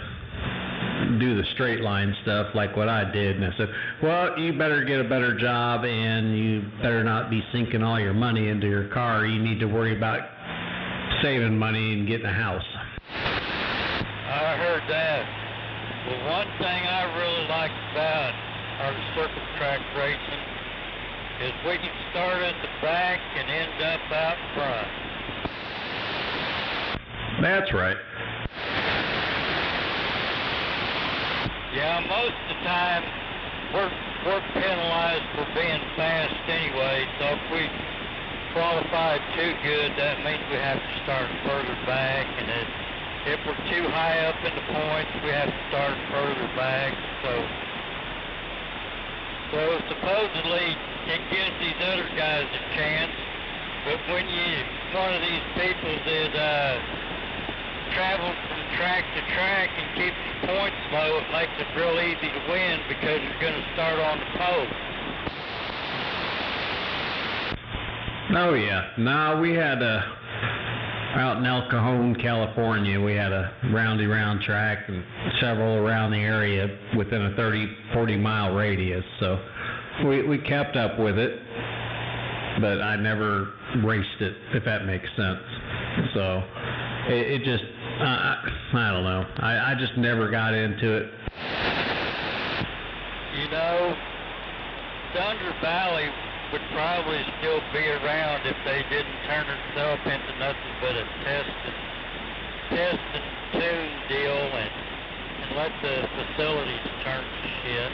do the straight line stuff like what I did. And I said, well, you better get a better job and you better not be sinking all your money into your car. You need to worry about saving money and getting a house. I heard that. Well, one thing I really like about our circuit track racing is we can start at the back and end up out front. That's right. Yeah, most of the time we're penalized for being fast anyway, so if we qualify too good, that means we have to start further back, and if we're too high up in the points, we have to start further back. So supposedly it gives these other guys a chance, but when one of these people that travels from track to track and keeps the points low, it makes it real easy to win because you're going to start on the pole. Oh yeah, no, we had out in El Cajon, California, we had a roundy round track and several around the area within a 30-40 mile radius, so we kept up with it, but I never raced it, if that makes sense. So it just, I don't know, I just never got into it. You know, Thunder Valley would probably still be around if they didn't turn itself into nothing but a test and tune deal and let the facilities turn to shit.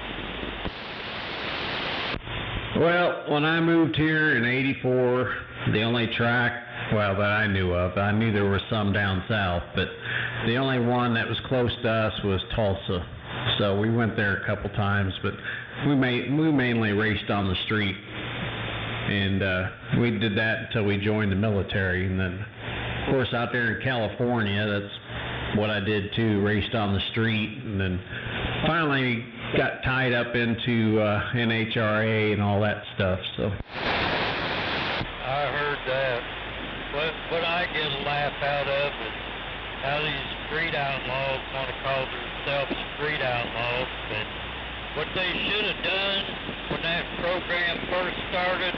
Well, when I moved here in '84, the only track, well, that I knew of, I knew there was some down south, but the only one that was close to us was Tulsa. So we went there a couple times, but we mainly raced on the street. And we did that until we joined the military. And then, of course, out there in California, that's what I did too, raced on the street. And then finally got tied up into NHRA and all that stuff. So I heard that. What I get a laugh out of is how these street outlaws want to call themselves street outlaws. But what they should have done when that program first started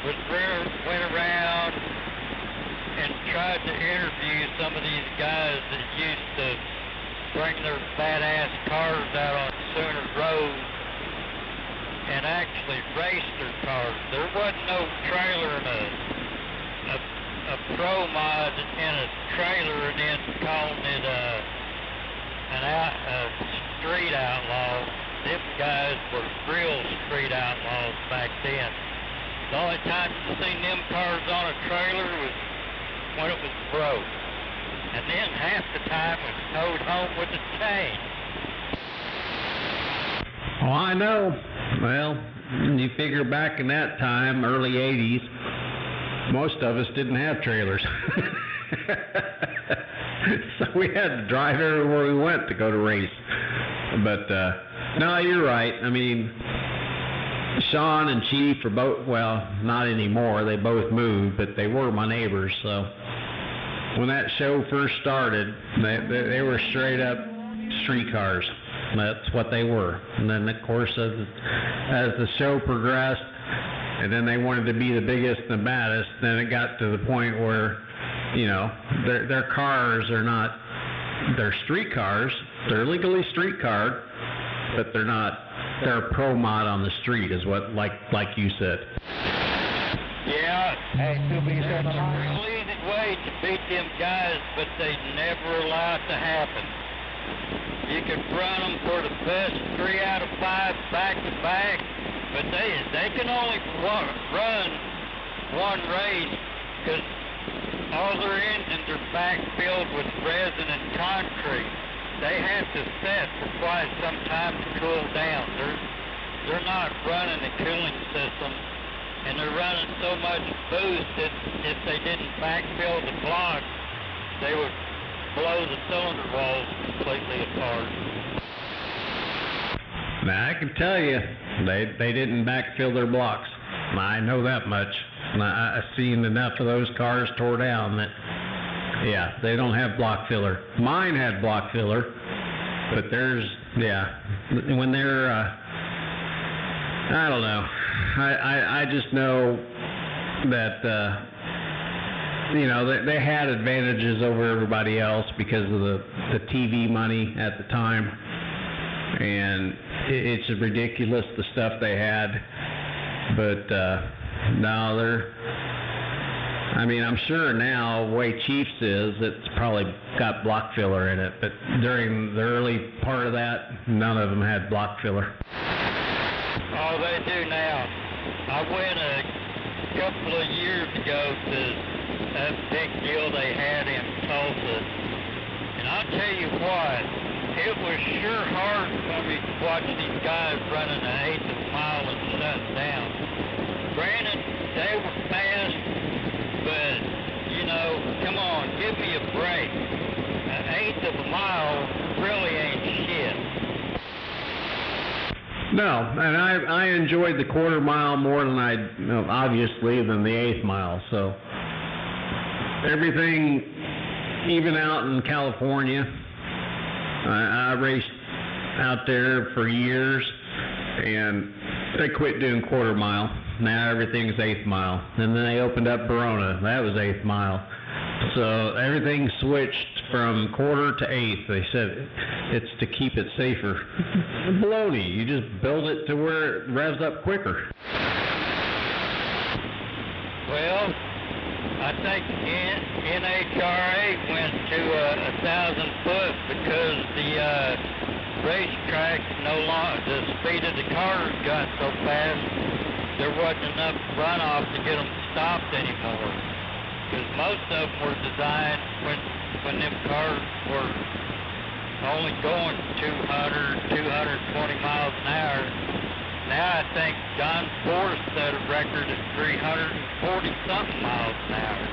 was went around and tried to interview some of these guys that used to bring their badass cars out on Sooner Road and actually race their cars. There wasn't no trailer in a pro mod in a trailer and then calling it a street outlaw. Them guys were real street outlaws back then. The only time you seen them cars on a trailer was when it was broke. And then half the time it was towed home with a chain. Oh, I know. Well, you figure back in that time, early 80s, most of us didn't have trailers. So we had to drive everywhere we went to go to race. But, no, you're right. I mean, Sean and Chief are both, well, not anymore. They both moved, but they were my neighbors. So when that show first started, they were straight up street cars. That's what they were. And then, of course, as the show progressed, and then they wanted to be the biggest and the baddest, then it got to the point where, you know, their cars are not, they're street cars. They're legally street card, but they're not, they're a pro mod on the street is what, like you said. Yeah, there's a real easy way to beat them guys, but they never allow it to happen. You could run them for the best 3 out of 5 back to back, but they can only run one race because all their engines are back filled with resin and concrete. they have to set for quite some time to cool down. They're not running a cooling system, and they're running so much boost that if they didn't backfill the block, they would blow the cylinder walls completely apart. Now I can tell you, they didn't backfill their blocks. I know that much. I've seen enough of those cars tore down that, yeah, they don't have block filler. Mine had block filler, but theirs, yeah, when they're, I don't know. I just know that, you know, they had advantages over everybody else because of the TV money at the time, and it's ridiculous the stuff they had, but no, I mean, I'm sure now, the way Chiefs is, it's probably got block filler in it, but during the early part of that, none of them had block filler. Oh, they do now. I went a couple of years ago to that big deal they had in Tulsa, and I'll tell you what, it was sure hard for me to watch these guys running an eighth of a mile and shutting down. Granted, they were fast, but, you know, come on, give me a break. An eighth of a mile really ain't shit. No, and I enjoyed the quarter mile more than obviously, than the eighth mile, so everything, even out in California, I raced out there for years, and they quit doing quarter mile. Now everything's eighth mile. And then they opened up Verona. That was eighth mile. So everything switched from quarter to eighth. They said it's to keep it safer. Baloney. You just build it to where it revs up quicker. Well, I think NHRA went to 1,000 foot because the racetrack the speed of the cars got so fast, there wasn't enough runoff to get them stopped anymore. Because most of them were designed when them cars were only going 200, 220 miles an hour. Now I think John Forrest set a record at 340-something miles an hour.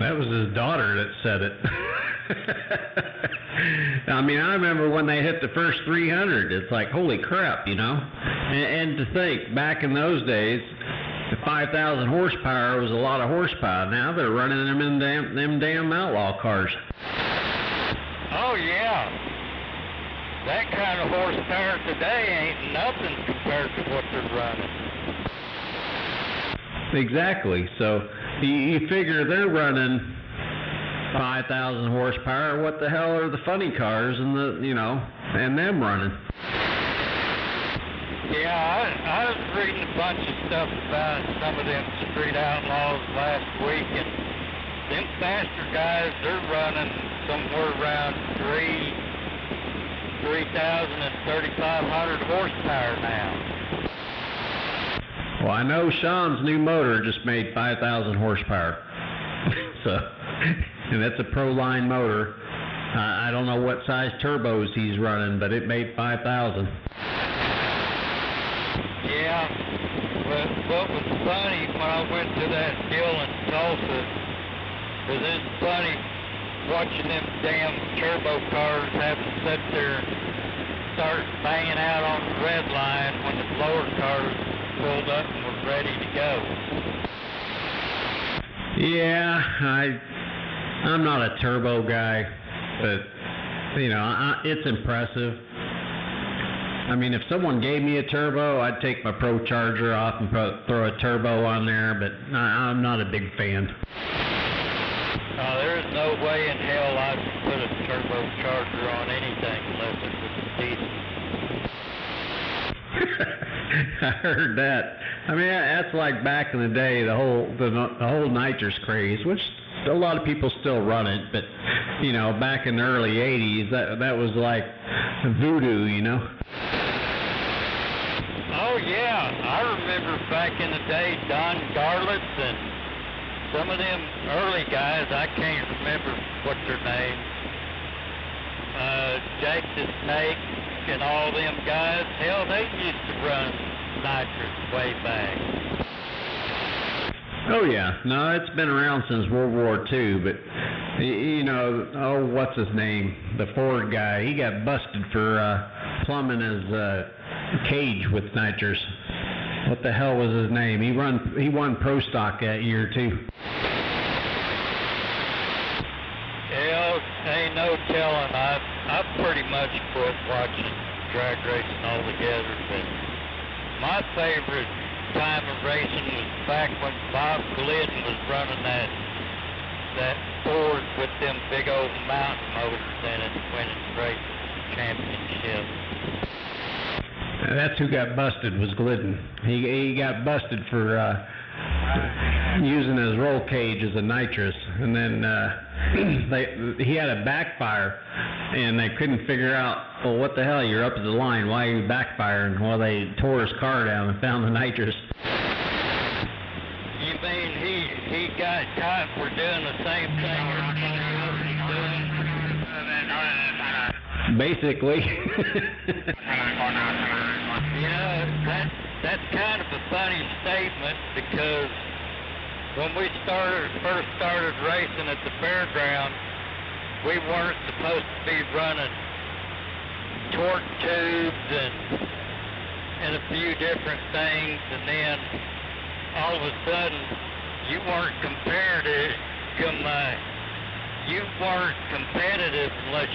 That was his daughter that said it. I mean, I remember when they hit the first 300, it's like, holy crap, you know? And to think, back in those days, the 5,000 horsepower was a lot of horsepower. Now they're running them in them damn outlaw cars. Oh, yeah. That kind of horsepower today ain't nothing compared to what they're running. Exactly. So you figure they're running 5,000 horsepower. What the hell are the funny cars and and them running? Yeah, I was reading a bunch of stuff about some of them street outlaws last week, and them faster guys, they're running somewhere around 3,000 and 3,500 horsepower now. Well, I know Sean's new motor just made 5,000 horsepower. And that's a Pro-Line motor. I don't know what size turbos he's running, but it made 5,000. Yeah, but what was funny when I went to that deal in Tulsa, was it's funny watching them damn turbo cars have to sit there and start banging out on the red line when the blower cars pulled up and were ready to go. Yeah, I'm not a turbo guy, but, it's impressive. I mean, if someone gave me a turbo, I'd take my Pro Charger off and throw a turbo on there, but I'm not a big fan. There's no way in hell I'd put a turbo charger on anything unless it was decent. I heard that. I mean, that's like back in the day, the whole nitrous craze, which a lot of people still run it, but back in the early '80s, that was like voodoo, Oh yeah, I remember back in the day, Don Garlitz and some of them early guys, I can't remember what their names, Jake the Snake and all them guys, hell, they used to run nitrous way back. Oh yeah, no, it's been around since World War II, but you know, oh, what's his name? The Ford guy, he got busted for plumbing his cage with nitrous. What the hell was his name? He won Pro Stock that year too. Hell, ain't no telling. I pretty much quit watching drag racing altogether, but my favorite time of racing was back when Bob Glidden was running that Ford with them big old mountain motors in it, winning race championship. That's who got busted, was Glidden. He got busted for using his roll cage as a nitrous, and then he had a backfire, and they couldn't figure out, well, what the hell, you're up at the line, why are you backfiring? Well, they tore his car down and found the nitrous. You mean he got caught for doing the same thing everybody else is doing? Basically. You know, that's kind of a funny statement, because when we first started racing at the fairground, we weren't supposed to be running torque tubes and a few different things, and then all of a sudden you weren't competitive unless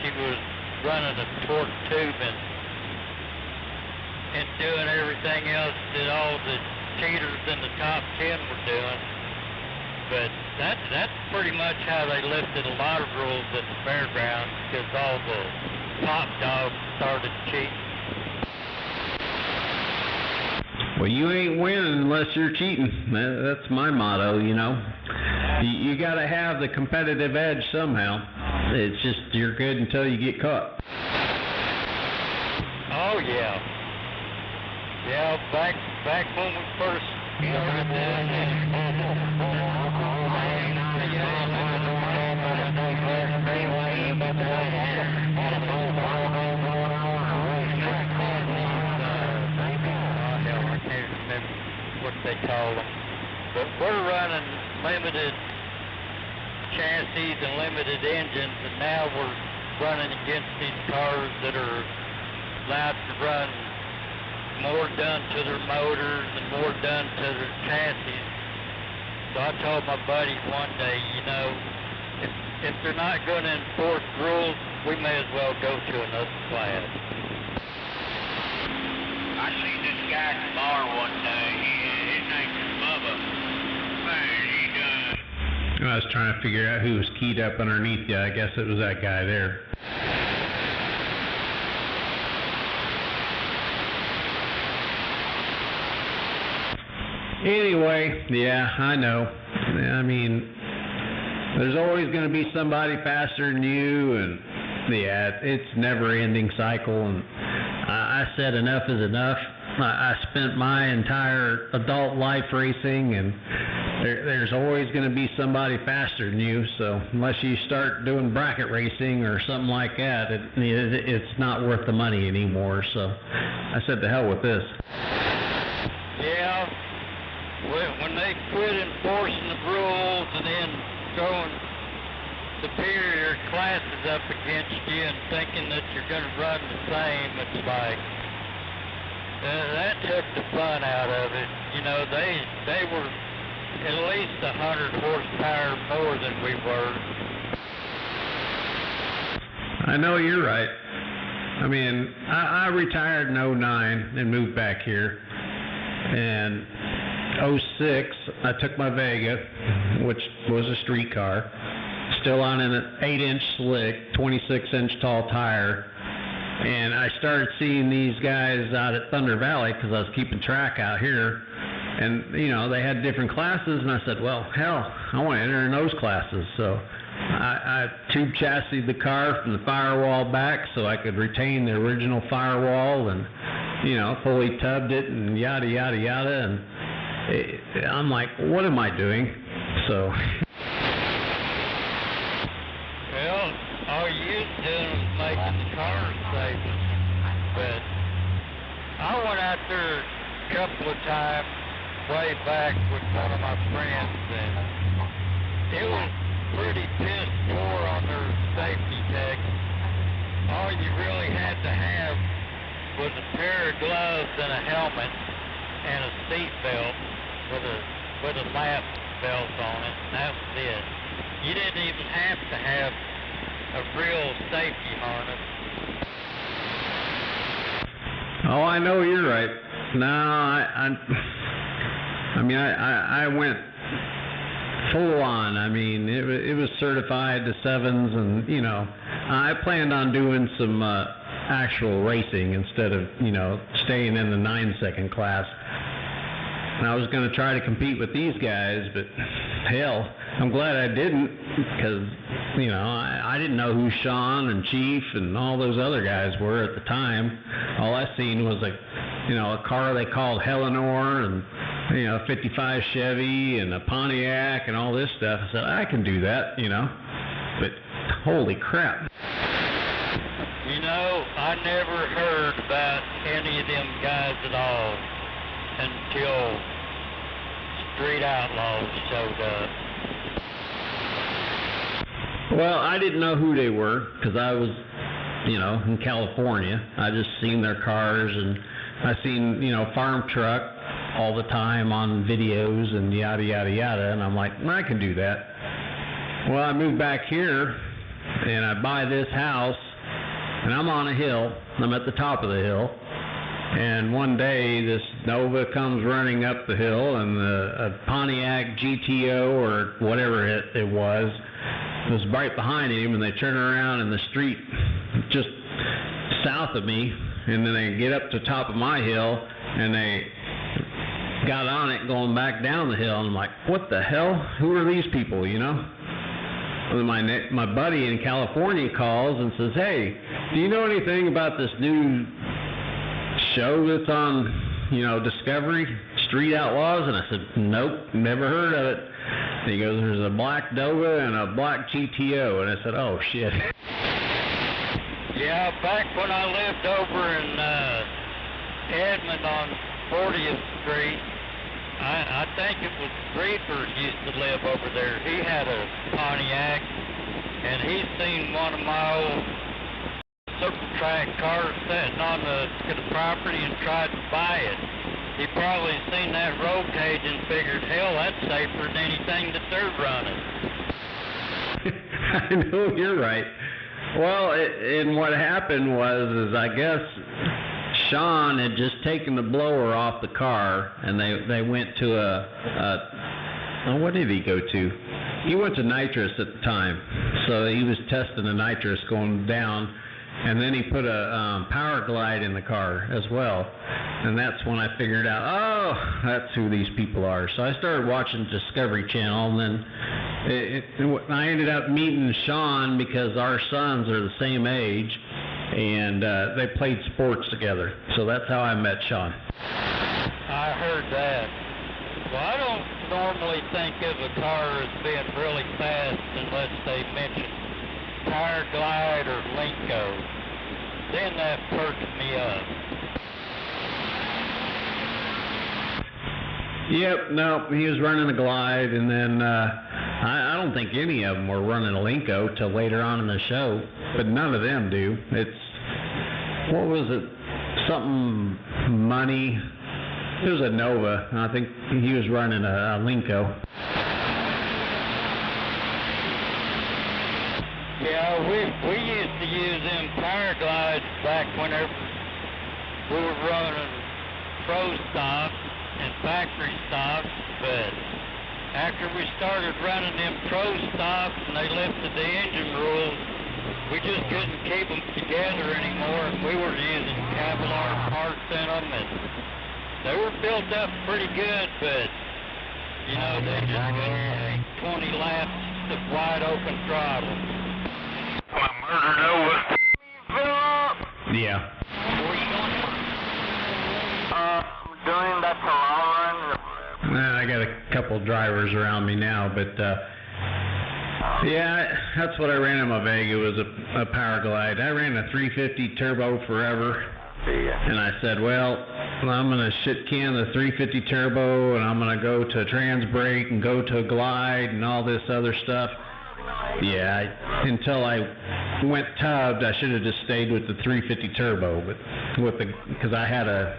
you was running a torque tube and doing everything else that all the cheaters in the top 10 were doing. But that's pretty much how they lifted a lot of rules at the fairgrounds, because all the top dogs started cheating. Well, you ain't winning unless you're cheating. That's my motto, you know. You got to have the competitive edge somehow. It's just you're good until you get caught. Oh yeah. Yeah, back when we first started what they call them. But we're running limited chassis and limited engines, and now we're running against these cars that are allowed to run more done to their motors and more done to their chassis. So I told my buddy one day, you know, if they're not going to enforce rules, we may as well go to another class. I seen this guy at the bar one day. His name's Bubba. Man, he done. I was trying to figure out who was keyed up underneath you. I guess it was that guy there. Anyway, yeah, I know. I mean, there's always going to be somebody faster than you, and yeah, it's never-ending cycle. And I said enough is enough. I spent my entire adult life racing, and there's always going to be somebody faster than you. So unless you start doing bracket racing or something like that, it's not worth the money anymore. So I said, to hell with this. Yeah. When they quit enforcing the rules and then throwing superior classes up against you and thinking that you're going to run the same, it's like, that took the fun out of it. You know, they were at least 100 horsepower more than we were. I know you're right. I mean, I retired in 09 and moved back here. And 06, I took my Vega, which was a street car, still on an 8-inch slick, 26-inch tall tire, and I started seeing these guys out at Thunder Valley because I was keeping track out here, and, you know, they had different classes, and I said, well, hell, I want to enter in those classes, so I tube chassised the car from the firewall back so I could retain the original firewall, and, you know, fully tubbed it, and yada, yada, yada, and I'm like, what am I doing? So. Well, all you was doing was making the cars safer. But I went out there a couple of times way back with one of my friends, and it was pretty piss poor on their safety tech. All you really had to have was a pair of gloves and a helmet and a seat belt with a lap belt on it, and that was it. You didn't even have to have a real safety harness. Oh, I know you're right. No, I went full on. I mean, it was certified to 7s, and you know, I planned on doing some actual racing instead of, you know, staying in the 9-second class. And I was going to try to compete with these guys, but hell, I'm glad I didn't, because, you know, I didn't know who Sean and Chief and all those other guys were at the time. All I seen was a car they called Eleanor, and, you know, 55 Chevy and a Pontiac and all this stuff. I said, I can do that, you know, but holy crap. You know, I never heard about any of them guys at all until Street Outlaws showed up. Well, I didn't know who they were because I was, you know, in California. I just seen their cars, and I seen, you know, farm truck all the time on videos and yada, yada, yada, and I'm like, I can do that. Well, I moved back here, and I buy this house, and I'm on a hill. I'm at the top of the hill, and one day this Nova comes running up the hill, and a Pontiac GTO or whatever it was right behind him, and they turn around in the street just south of me, and then they get up to the top of my hill, and they got on it going back down the hill, and I'm like, what the hell? Who are these people, you know? And my buddy in California calls and says, hey, do you know anything about this new show that's on, you know, Discovery, Street Outlaws? And I said, nope, never heard of it. And he goes, there's a black Nova and a black GTO. And I said, oh, shit. Yeah, back when I lived over in Edmond on 40th Street, I think it was Reaper used to live over there. He had a Pontiac, and he's seen one of my old super track cars sitting on the property and tried to buy it. He probably seen that roll cage and figured, hell, that's safer than anything that they're running. I know you're right. Well, and what happened was I guess Sean had just taken the blower off the car, and they went to what did he go to? He went to nitrous at the time, so he was testing the nitrous going down, and then he put a power glide in the car as well, and that's when I figured out, oh, that's who these people are. So I started watching Discovery Channel, and then I ended up meeting Sean because our sons are the same age, and they played sports together. So that's how I met Sean. I heard that. Well, I don't normally think of a car as being really fast unless they mention Power Glide or Linko. Then that perks me up. Yep, no, he was running a Glide, and then I don't think any of them were running a Linko till later on in the show, but none of them do. What was it? Something money. It was a Nova, and I think he was running a Linko. Yeah, we used to use them Power Glides back whenever we were running pro stops and factory stops, but after we started running them pro stops and they lifted the engine rules, we just couldn't keep them together anymore, and we were using Kevlar parts in them, and they were built up pretty good, but, you know, they just couldn't take 20 laps of wide open throttle. My murder Nova. Yeah. Where you going from? Doing that Corolla. I got a couple drivers around me now, but Yeah, that's what I ran in my Vega, was a Power Glide. I ran a 350 turbo forever. And I said, well, I'm going to shit can the 350 turbo, and I'm going to go to a trans brake and go to a glide and all this other stuff. Yeah, until I went tubbed, I should have just stayed with the 350 turbo, but because I had a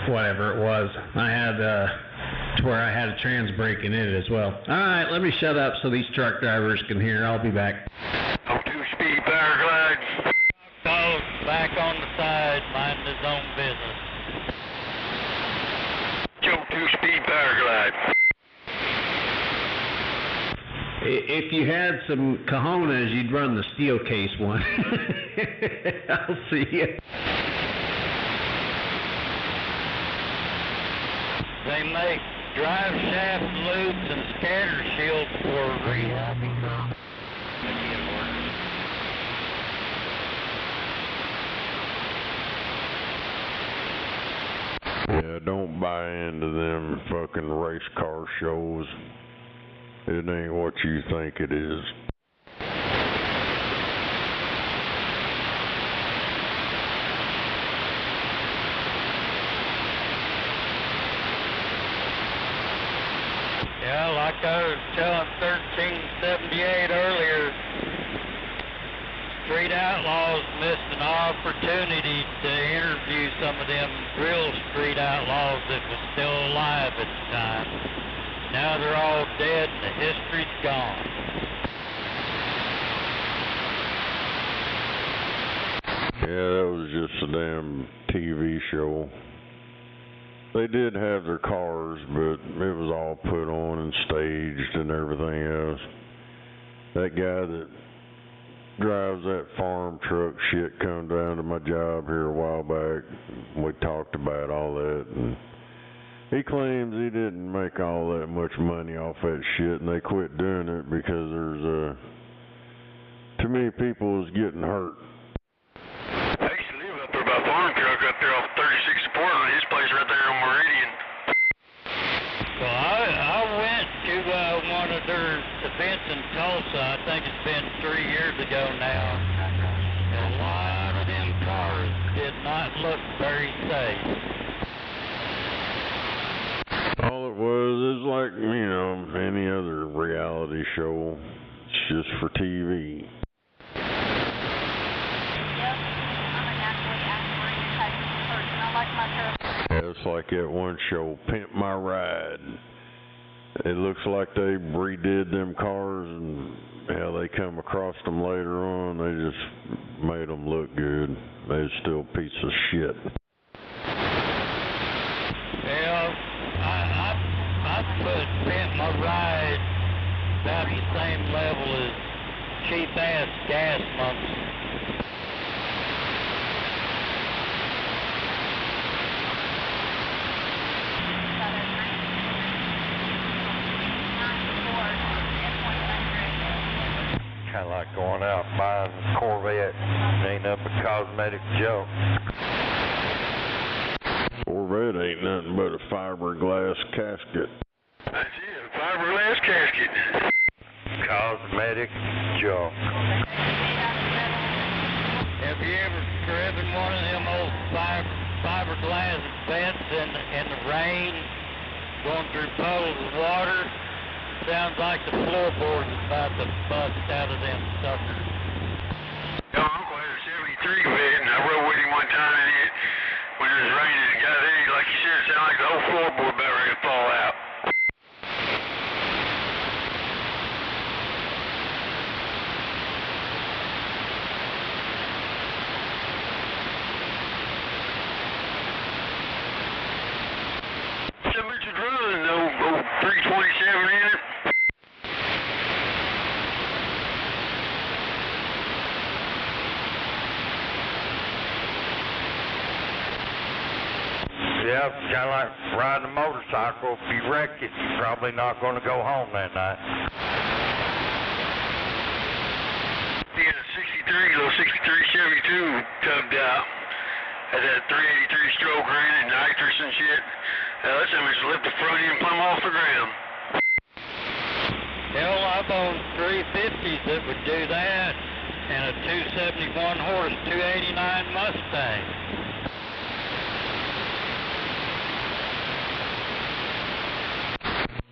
whatever it was, I had to where I had a trans brake in it as well. All right, let me shut up so these truck drivers can hear. I'll be back. 2-speed Power Glide. Dog back on the side, minding his own business. Joe 2-speed Power Glide. If you had some cojones, you'd run the steel case one. I'll see you. They make drive shaft loops and scatter shields for rehabbing. Yeah, don't buy into them fucking race car shows. It ain't what you think it is. Yeah, like I was telling 1378 earlier, Street Outlaws missed an opportunity to interview some of them real street outlaws that was still alive at the time. Now they're all dead and the history's gone. Yeah, that was just a damn TV show. They did have their cars, but it was all put on and staged and everything else. That guy that drives that farm truck shit come down to my job here a while back. We talked about all that, and he claims he didn't make all that much money off that shit, and they quit doing it because there's too many people was getting hurt. I used to live up there by farm truck up there off 36th Portland. His place right there on Meridian. Well, I went to one of their events in Tulsa. I think it's been 3 years ago now. A lot of them cars did not look very safe. All it was is like, you know, any other reality show. It's just for TV. Yeah, it's like that one show, Pimp My Ride. It looks like they redid them cars, and how they come across them later on, they just made them look good. They're still a piece of shit. Well, I put Pimp My Ride about the same level as cheap-ass gas monks. Kind of like going out and buying a Corvette. Ain't nothing but cosmetic junk. Corvette ain't nothing but a fiberglass casket. That's it, a fiberglass casket. Cosmetic junk. Have you ever driven one of them old fiberglass vents in the rain, going through puddles of water? Sounds like the floorboards is about to bust out of them suckers. No, Uncle had a 73 vet, and I rode with him one time, and when it was raining, it got there, like you said, it sounded like the whole floorboard about ready to fall out. So much is running, though, 327 in it. Yeah, kind of like riding a motorcycle. If you wreck it, you're probably not going to go home that night. Being a 63, little 63 72 tubbed out. Had that 383 stroke in it, nitrous and shit. That image lift the front end plumb off the ground. Hell, I've owned 350s that would do that, and a 271 horse 289 Mustang.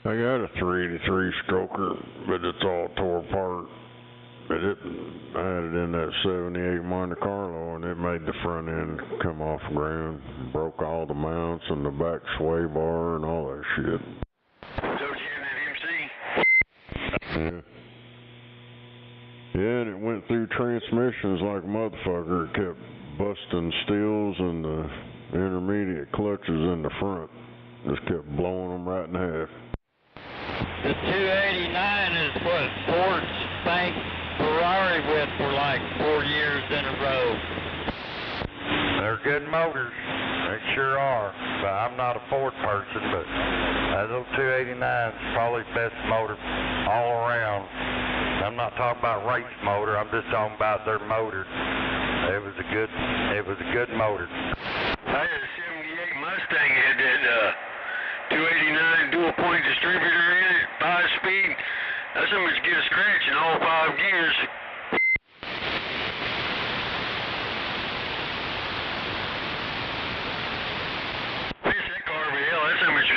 I got a 383 stroker, but it's all tore apart. But I had it in that 78 Monte Carlo, and it made the front end come off the ground. Broke all the mounts and the back sway bar and all that shit. So you had that MC? Yeah. Yeah, and it went through transmissions like a motherfucker. It kept busting steels and the intermediate clutches in the front. Just kept blowing them right in half. The 289 is what Ford spanked Ferrari with for like 4 years in a row. They're good motors. They sure are. But I'm not a Ford person, but that little 289 is probably the best motor all around. I'm not talking about race motor. I'm just talking about their motor. It was a good motor. I had a 78 Mustang. It had that 289 dual point distributor in it, 5-speed. That's how much get a scratch in all 5 gears. Fish that car, but hell, that's how much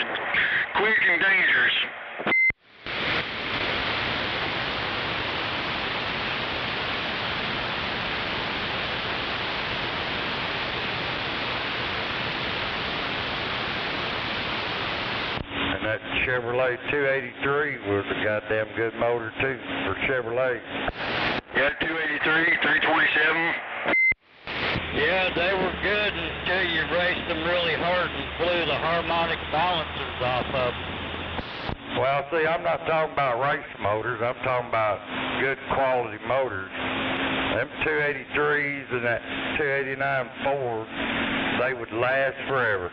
quick and dangerous. That Chevrolet 283 was a goddamn good motor too for Chevrolet. Yeah, 283, 327. Yeah, they were good until you raced them really hard and blew the harmonic balancers off of them. Well, see, I'm not talking about race motors. I'm talking about good quality motors. Them 283s and that 289 Ford, they would last forever.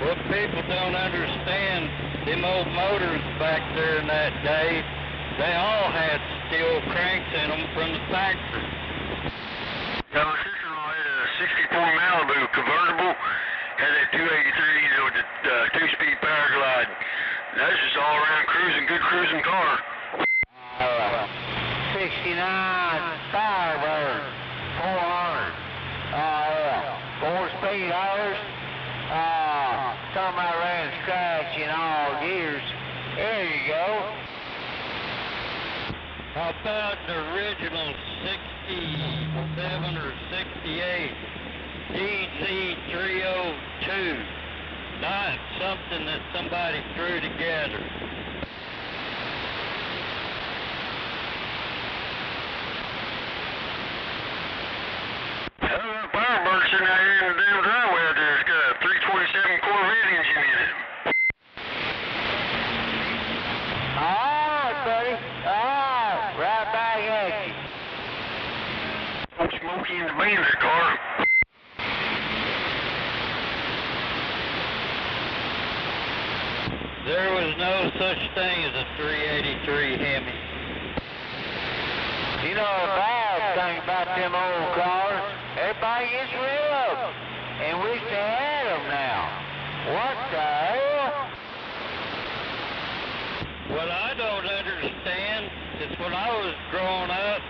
What people don't understand, them old motors back there in that day, they all had steel cranks in them from the factory. Yeah, my sister-in-law had a 64 Malibu convertible, had that 283, with the 2-speed power glide. That's just all around cruising, good cruising car. 69 Firebird 400. 4-speed hours. Talking about ran scratch in all gears. There you go. How about the original 67 or 68 DC302? Not something that somebody threw together. Firebird sitting out here in the damn driveway out there. It's got a 327 Corvette engine in it. Alright, buddy. Alright, right back at you. Old Smokey in the Bandit car. There was no such thing as a 383 Hemi. You know a bad thing about them old cars? Everybody gets rid of them and wish they had them now. What the hell? What I don't understand is when I was growing up,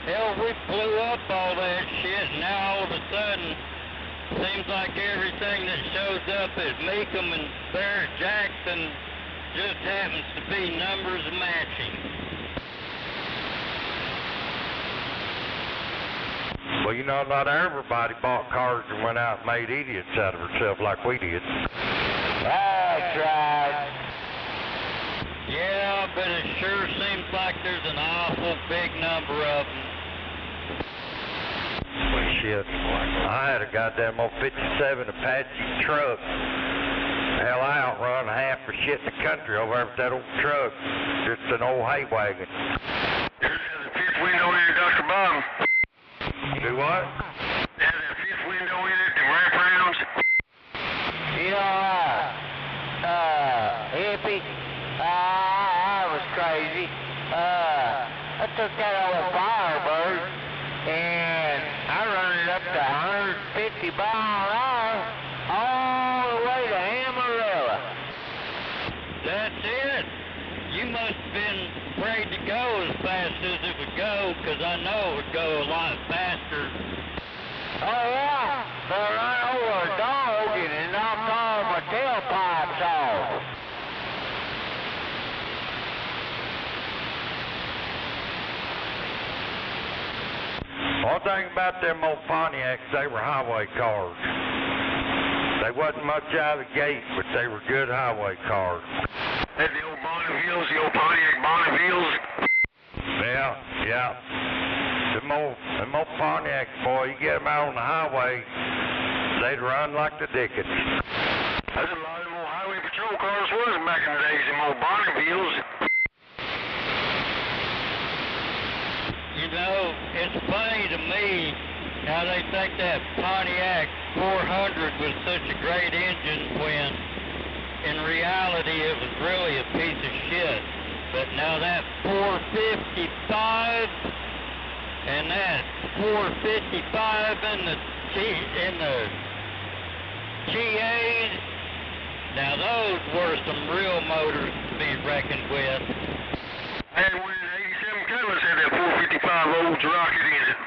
hell, we blew up all that shit, and now all of a sudden, seems like everything that shows up at Meekum and Barrett Jackson just happens to be numbers matching. Well, you know, not everybody bought cars and went out and made idiots out of herself like we did. That's right. Yeah, but it sure seems like there's an awful big number of them. Well, shit. I had a goddamn old 57 Apache truck. Hell, I outrun half the shit in the country over there with that old truck. Just an old hay wagon. There's the fifth window in it, Dr. Bob. Do what? Has that fifth window in it, the wraparounds. You know, hippie, I was crazy. I took that old Firebird and I run it up to 150 miles an hour all the way to because I know it would go a lot faster. Oh yeah, they run over a dog and it knocked all my tailpipes off. One thing about them old Pontiacs, they were highway cars. They wasn't much out of the gate, but they were good highway cars. That's the old Bonnevilles, the old Pontiac Bonnevilles. Yeah. Them old Pontiacs, boy, you get them out on the highway, they'd run like the dickens. That's a lot of them old highway patrol cars was back in the days, them old Bonnevilles. You know, it's funny to me how they think that Pontiac 400 was such a great engine when in reality it was really a piece of shit. But now that 455 and that 455 in the TAs, now those were some real motors to be reckoned with. Hey, when 87 Cutlass had that 455 old rocket engine.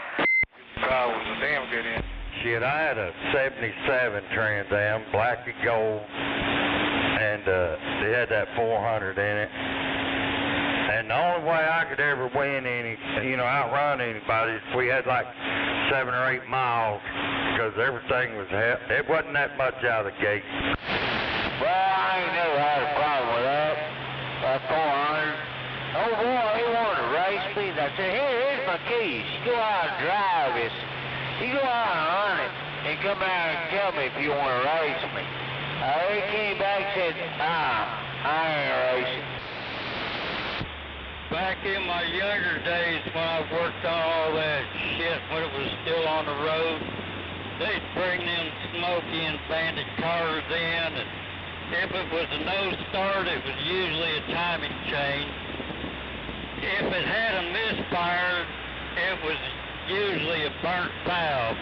Was a damn good engine. Shit, I had a 77 Trans Am, black and gold, and they had that 400 in it. And the only way I could ever win outrun anybody is if we had like 7 or 8 miles, because everything was, it wasn't that much out of the gate. Well, I ain't never had a problem with that. That 400. Oh boy, he wanted to race me. I said, here's my keys. You go out and drive this. You go out and run it, and come out and tell me if you want to race me. He came back and said, I ain't racing. Back in my younger days when I worked on all that shit when it was still on the road, they'd bring them smoky and bandit cars in, and if it was a no start, it was usually a timing chain. If it had a misfire, it was usually a burnt valve.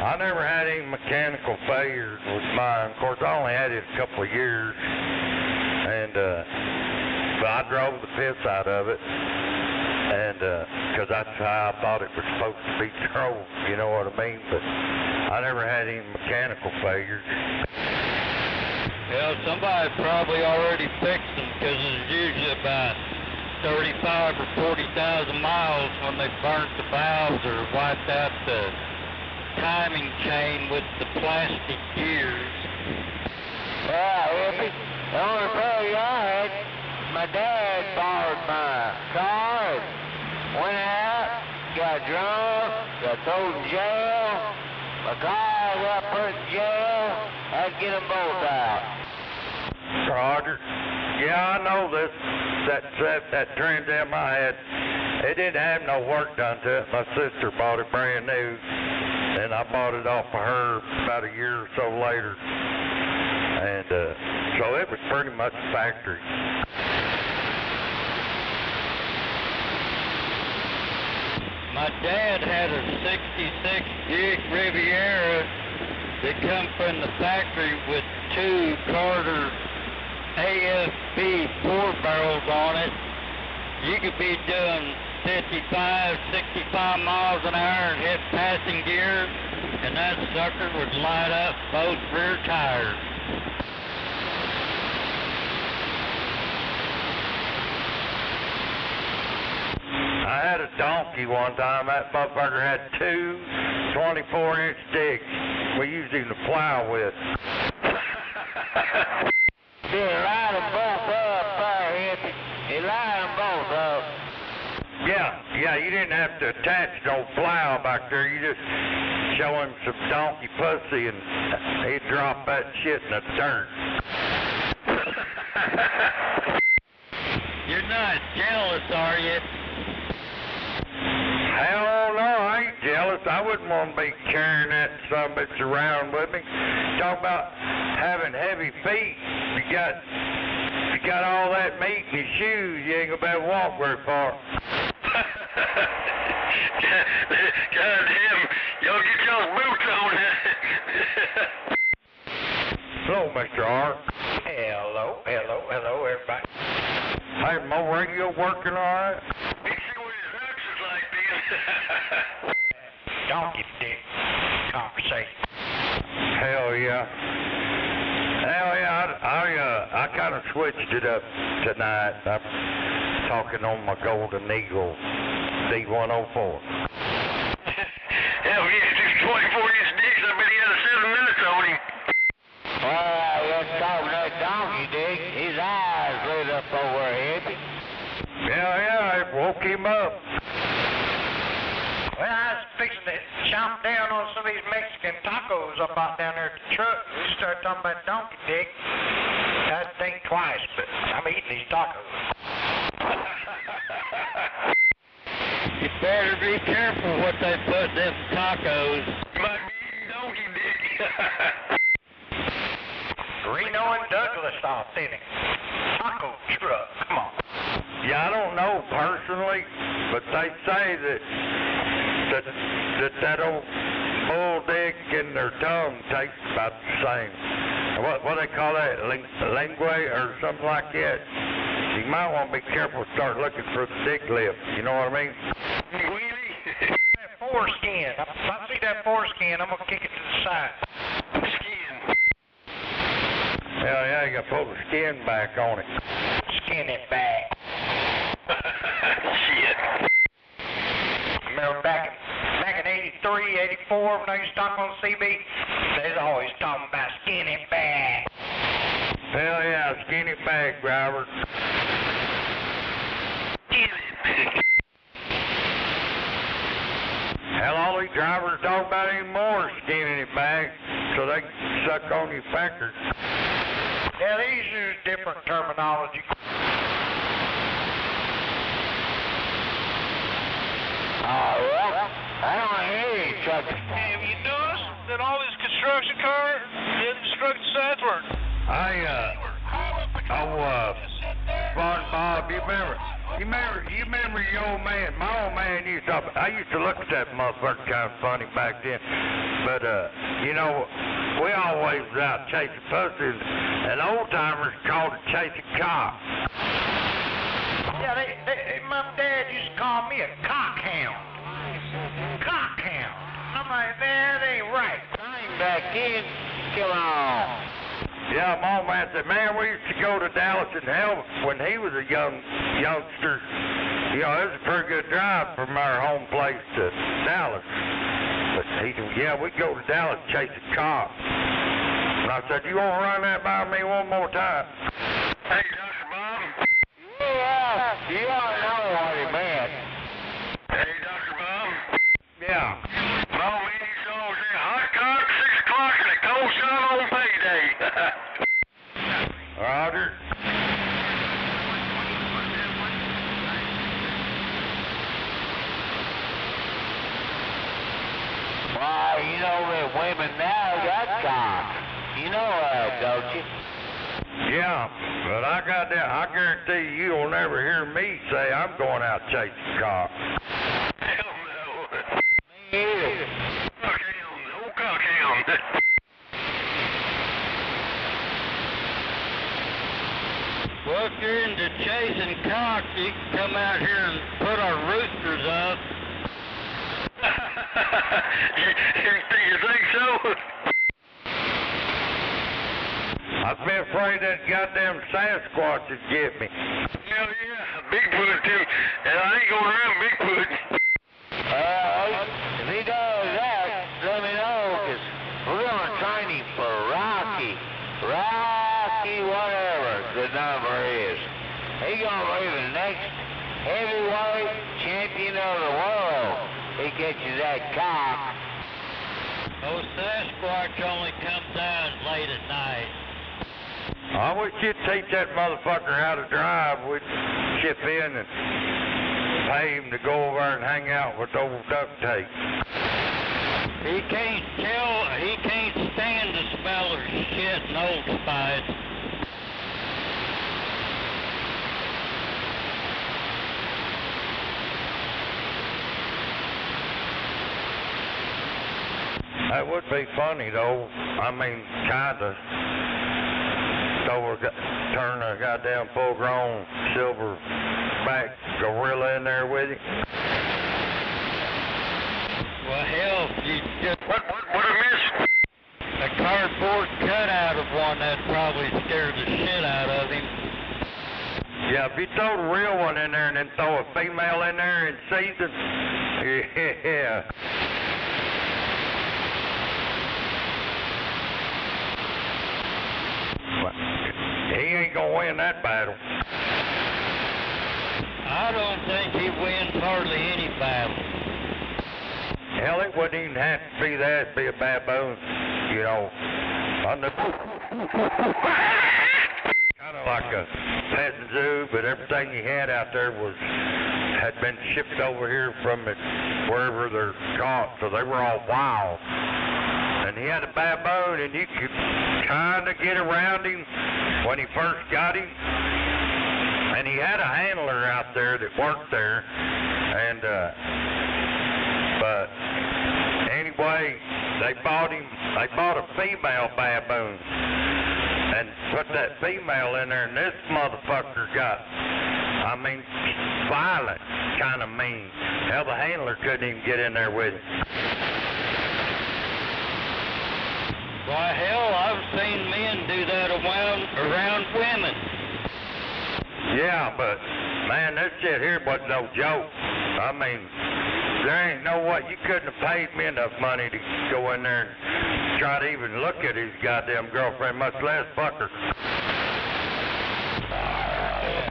I never had any mechanical failures with mine. Of course, I only had it a couple of years, and but I drove the piss out of it, and because that's how I thought it was supposed to be drove, you know what I mean? But I never had any mechanical failures. Well, somebody probably already fixed them because it's usually about 35 or 40,000 miles when they burnt the valves or wiped out the timing chain with the plastic gears. Well, Hippie, the only failure I had, my dad borrowed my car and went out, got drunk, got thrown in jail. My car got put in jail. I had to get them both out. Roger. Yeah, I know this. That Trans Am I had, it didn't have no work done to it. My sister bought it brand new, and I bought it off of her about a year or so later. And so it was pretty much factory. My dad had a 66 Buick Riviera that come from the factory with 2 Carter AFB 4 barrels on it. You could be doing 55, 65 miles an hour and hit passing gear, and that sucker would light up both rear tires. I had a donkey one time. That motherfucker had 2 24-inch dicks we used him to plow with. He light them both up, Hippie. He light them both up. Yeah, you didn't have to attach no plow back there. You just show him some donkey pussy and he'd drop that shit in the dirt. You're not jealous, are you? Hell no, I ain't jealous. I wouldn't want to be carrying that sumbitch around with me. Talk about having heavy feet. You got all that meat in your shoes, you ain't gonna be able to walk very far. God damn, y'all get y'all's boots on. Hello, Mr. R. Hello, everybody. Hey, my radio working all right? Big C with his conversation. Hell yeah. I kind of switched it up tonight. I'm talking on my Golden Eagle D104. Hell yeah, these 24-inch dicks, I bet he had 7 minutes on him. Well, let's talk that donkey, Dick. His eyes lit up over here. Yeah, it woke him up. Well, I was fixing to chomp down on some of these Mexican tacos up out down there at the truck. We started talking about donkey dick. I had to think twice, but I'm eating these tacos. You better be careful what they put in them tacos. Might be eating donkey dick. Reno and Douglas authentic. Taco truck, come on. Yeah, I don't know personally, but they say that old bull dick and their tongue tastes about the same. What they call that, lingue or something like that? You might want to be careful, start looking for the dick lip, you know what I mean? Wheelie. That foreskin, if I see that foreskin, I'm going to kick it to the side. Skin. Hell yeah, you got to pull the skin back on it. Skin it back. Shit. Remember back in 83, 84, when I used to talk on CB, they was always talking about skin it back. Hell yeah, skin it back, driver. Hell, all these drivers talk about anymore is skinning it back so they can suck on your fingers. Yeah, these use different terminology. Well, I don't hear you, Chuck. Have you noticed that all these construction cars in construction sites were... Bob, you remember your old man, my old man used to, I used to look at that motherfucker kind of funny back then, but, you know, we always was out chasing pussies, and old-timers called it chasing cops. Yeah, my dad used to call me a cockhound. Cockhound. I'm like, that ain't right. Time back in. Come on. Yeah, my old man said, man, we used to go to Dallas and hell, when he was a youngster, you know, it was a pretty good drive from our home place to Dallas. But he said, yeah, we'd go to Dallas chasing cops. And I said, you want to run that by me one more time? Hey, Dr. Bob. Yeah, you don't know what he meant. Hey, Dr. Bob. Yeah. My old man used to always say, hot cock, 6 o'clock, and a cold shot on payday. Roger. Why, you know that women now got cocks. You know that, don't you? Yeah, but I guarantee you'll never hear me say I'm going out chasing cops. Hell no. Me either. Cockhound, old cockhound. Well, if you're into chasing cocks, you can come out here and put our roosters up. You think so? I've been afraid that goddamn Sasquatch would get me. Hell yeah, Bigfoot too. And I ain't going around Bigfoot. If he does that, let me know, because we're going to train him for Rocky whatever the number is. He's going to be the next heavyweight champion of the world. He catches that cock. Oh, Sasquatch only comes out late at night. I wish you'd teach that motherfucker how to drive. We'd chip in and pay him to go over and hang out with old duct tape. He can't stand the smell of shit and Old Spice. That would be funny though. I mean, kinda. Turn a goddamn full-grown silverback gorilla in there with you. Well, hell, you just What I missed? a cardboard cutout of one that probably scared the shit out of him. Yeah, if you throw the real one in there and then throw a female in there in season, yeah. He ain't gonna win that battle. I don't think he wins hardly any battle. Hell, it wouldn't even have to be that. It'd be a baboon, you know, on the kind of like a petting zoo, but everything he had out there had been shipped over here from wherever they're caught, so they were all wild. And he had a baboon, and you could kind of get around him when he first got him. And he had a handler out there that worked there, and but anyway, they bought a female baboon and put that female in there, and this motherfucker got, I mean, violent, kind of mean. Hell, the handler couldn't even get in there with him. Why, hell, I've seen men do that around women. Yeah, but man, this shit here wasn't no joke. I mean, there ain't no way, you couldn't have paid me enough money to go in there and try to even look at his goddamn girlfriend, much less fuck her.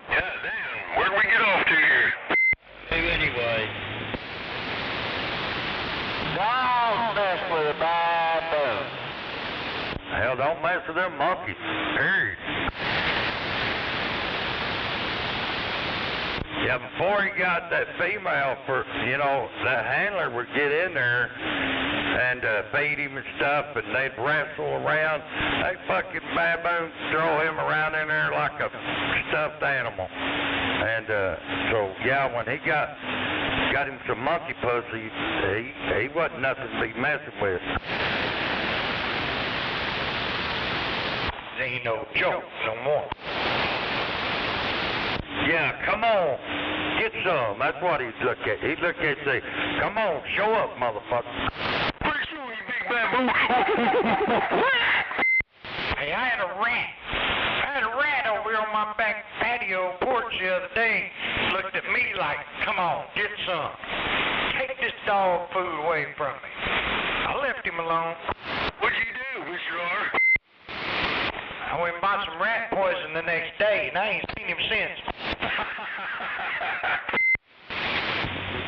God damn, where'd we get off to here? Anyway. Don't mess with a baboon. Hell, don't mess with them monkeys, period. Yeah, before he got that female, you know, that handler would get in there and feed him and stuff, and they'd wrestle around. They fucking baboons throw him around in there like a stuffed animal. And so, yeah, when he got him some monkey pussy, he wasn't nothing to be messing with. It ain't no joke no more. Yeah, come on, get some. That's what he'd look at. He'd look at and say, come on, show up, motherfucker. Pretty sure you big bamboo. Hey, I had a rat over here on my back patio porch the other day. Looked at me like, come on, get some. Take this dog food away from me. I left him alone. What'd you do, Mr. R? I went and bought some rat poison the next day, and I ain't seen him since.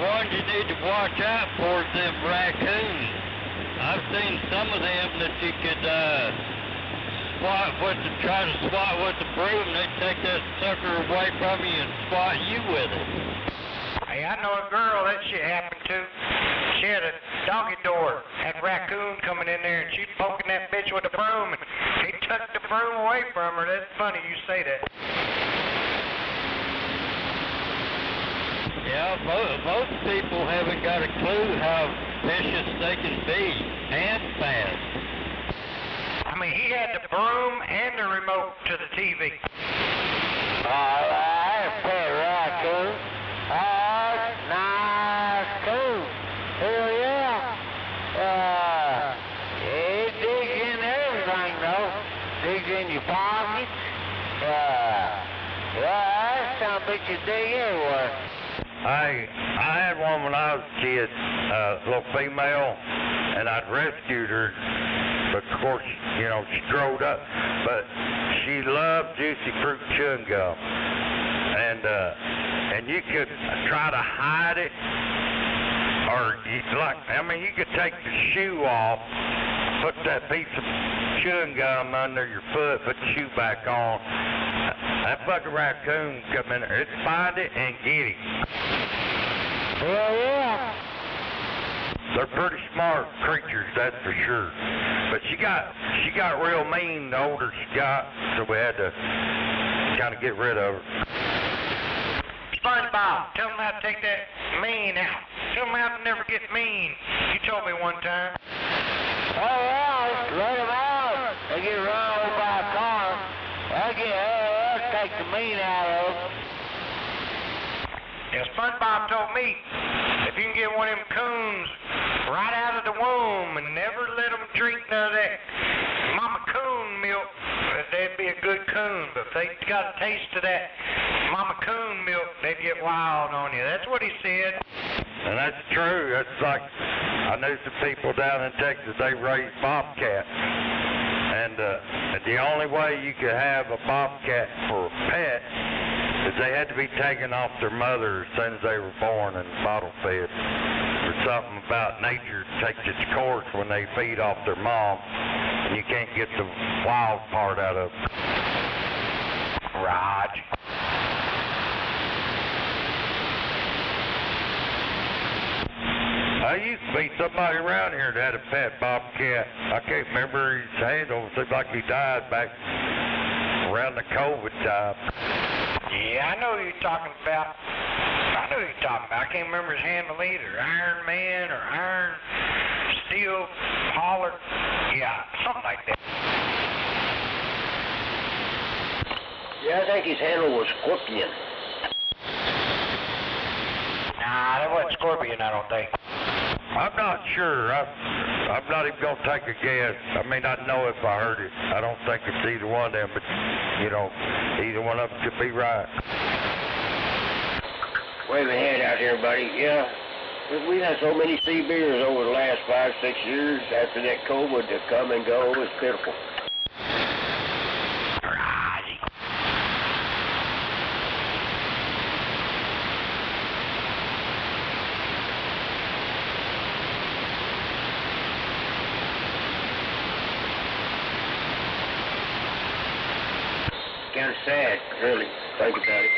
One you need to watch out for is them raccoons. I've seen some of them that you could try to swat with the broom. They take that sucker away from you and swat you with it. Hey, I know a girl that shit happened to. She had a doggy door, had raccoon coming in there, and she's poking that bitch with a broom, and he took the broom away from her. That's funny you say that. Yeah, most people haven't got a clue how vicious they can be, and fast. I mean, he had the broom and the remote to the TV. Alright, pet raccoon. Nice coon. Hell yeah. It digs in everything though. Digs in your pockets. Yeah, that son of a bitch is dig everywhere. I had one when I was a kid, a little female, and I'd rescued her, but of course, you know, she growed up, but she loved juicy fruit chewing gum, and you could try to hide it, or you could take the shoe off, put that piece of chewing gum under your foot, put the shoe back on. That fucking raccoon come in there, it'd find it and get it. Hell yeah. They're pretty smart creatures, that's for sure. But she got real mean the older she got, so we had to kind of get rid of her. SpongeBob, tell him how to take that mean out. Tell him how to never get mean. You told me one time. Alright, let him out. They get run over by a car. Let's take the mean out of them. Yeah, SpongeBob told me if you can get one of them coons right out of the womb and never let them drink none of that Mama Coon milk. They'd be a good coon, but if they got a taste of that Mama Coon milk, they'd get wild on you. That's what he said. And that's true. That's like, I knew some people down in Texas, they raise bobcats. And the only way you could have a bobcat for a pet is they had to be taken off their mother as soon as they were born and bottle fed. There's something about nature takes its course when they feed off their mom, and you can't get the wild part out of it. Raj. I used to be somebody around here that had a pet bobcat. I can't remember his handle. It seems like he died back around the COVID time. Yeah, I know who you're talking about. I can't remember his handle either. Iron Man or Iron Steel Pollard. Yeah, something like that. Yeah, I think his handle was Scorpion. Nah, that wasn't Scorpion, I don't think. I'm not sure. I'm not even going to take a guess. I may not know if I heard it. I don't think it's either one of them, but, you know, either one of them could be right. Wave ahead out here, buddy. Yeah, we've had so many sea bears over the last 5-6 years after that COVID to come and go. It was pitiful. Kind of sad, really, think about it.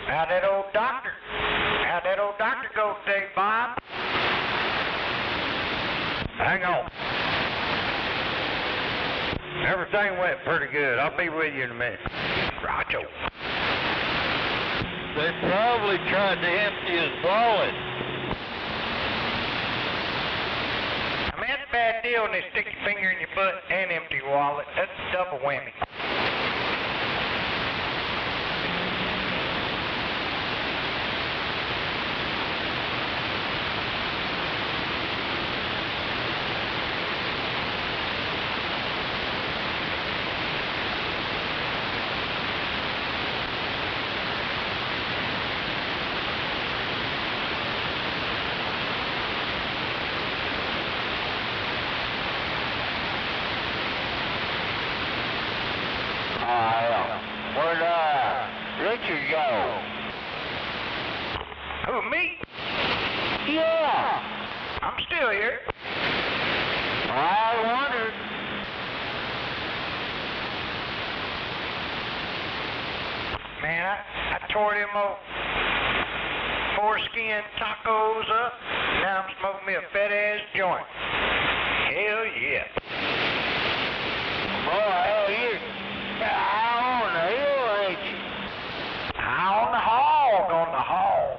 How'd that old doctor go today, Bob? Hang on. Everything went pretty good. I'll be with you in a minute. Roger. They probably tried to empty his wallet. I mean, that's a bad deal when they stick your finger in your butt and empty your wallet. That's a double whammy. Where'd Richard go? Who, me? Yeah. I'm still here. I wondered. Man, I tore them old foreskin tacos up. Now I'm smoking me a fat-ass joint. Hell yeah. Boy, hell, you're high on the hill, ain't you? High on the hog, on the hog.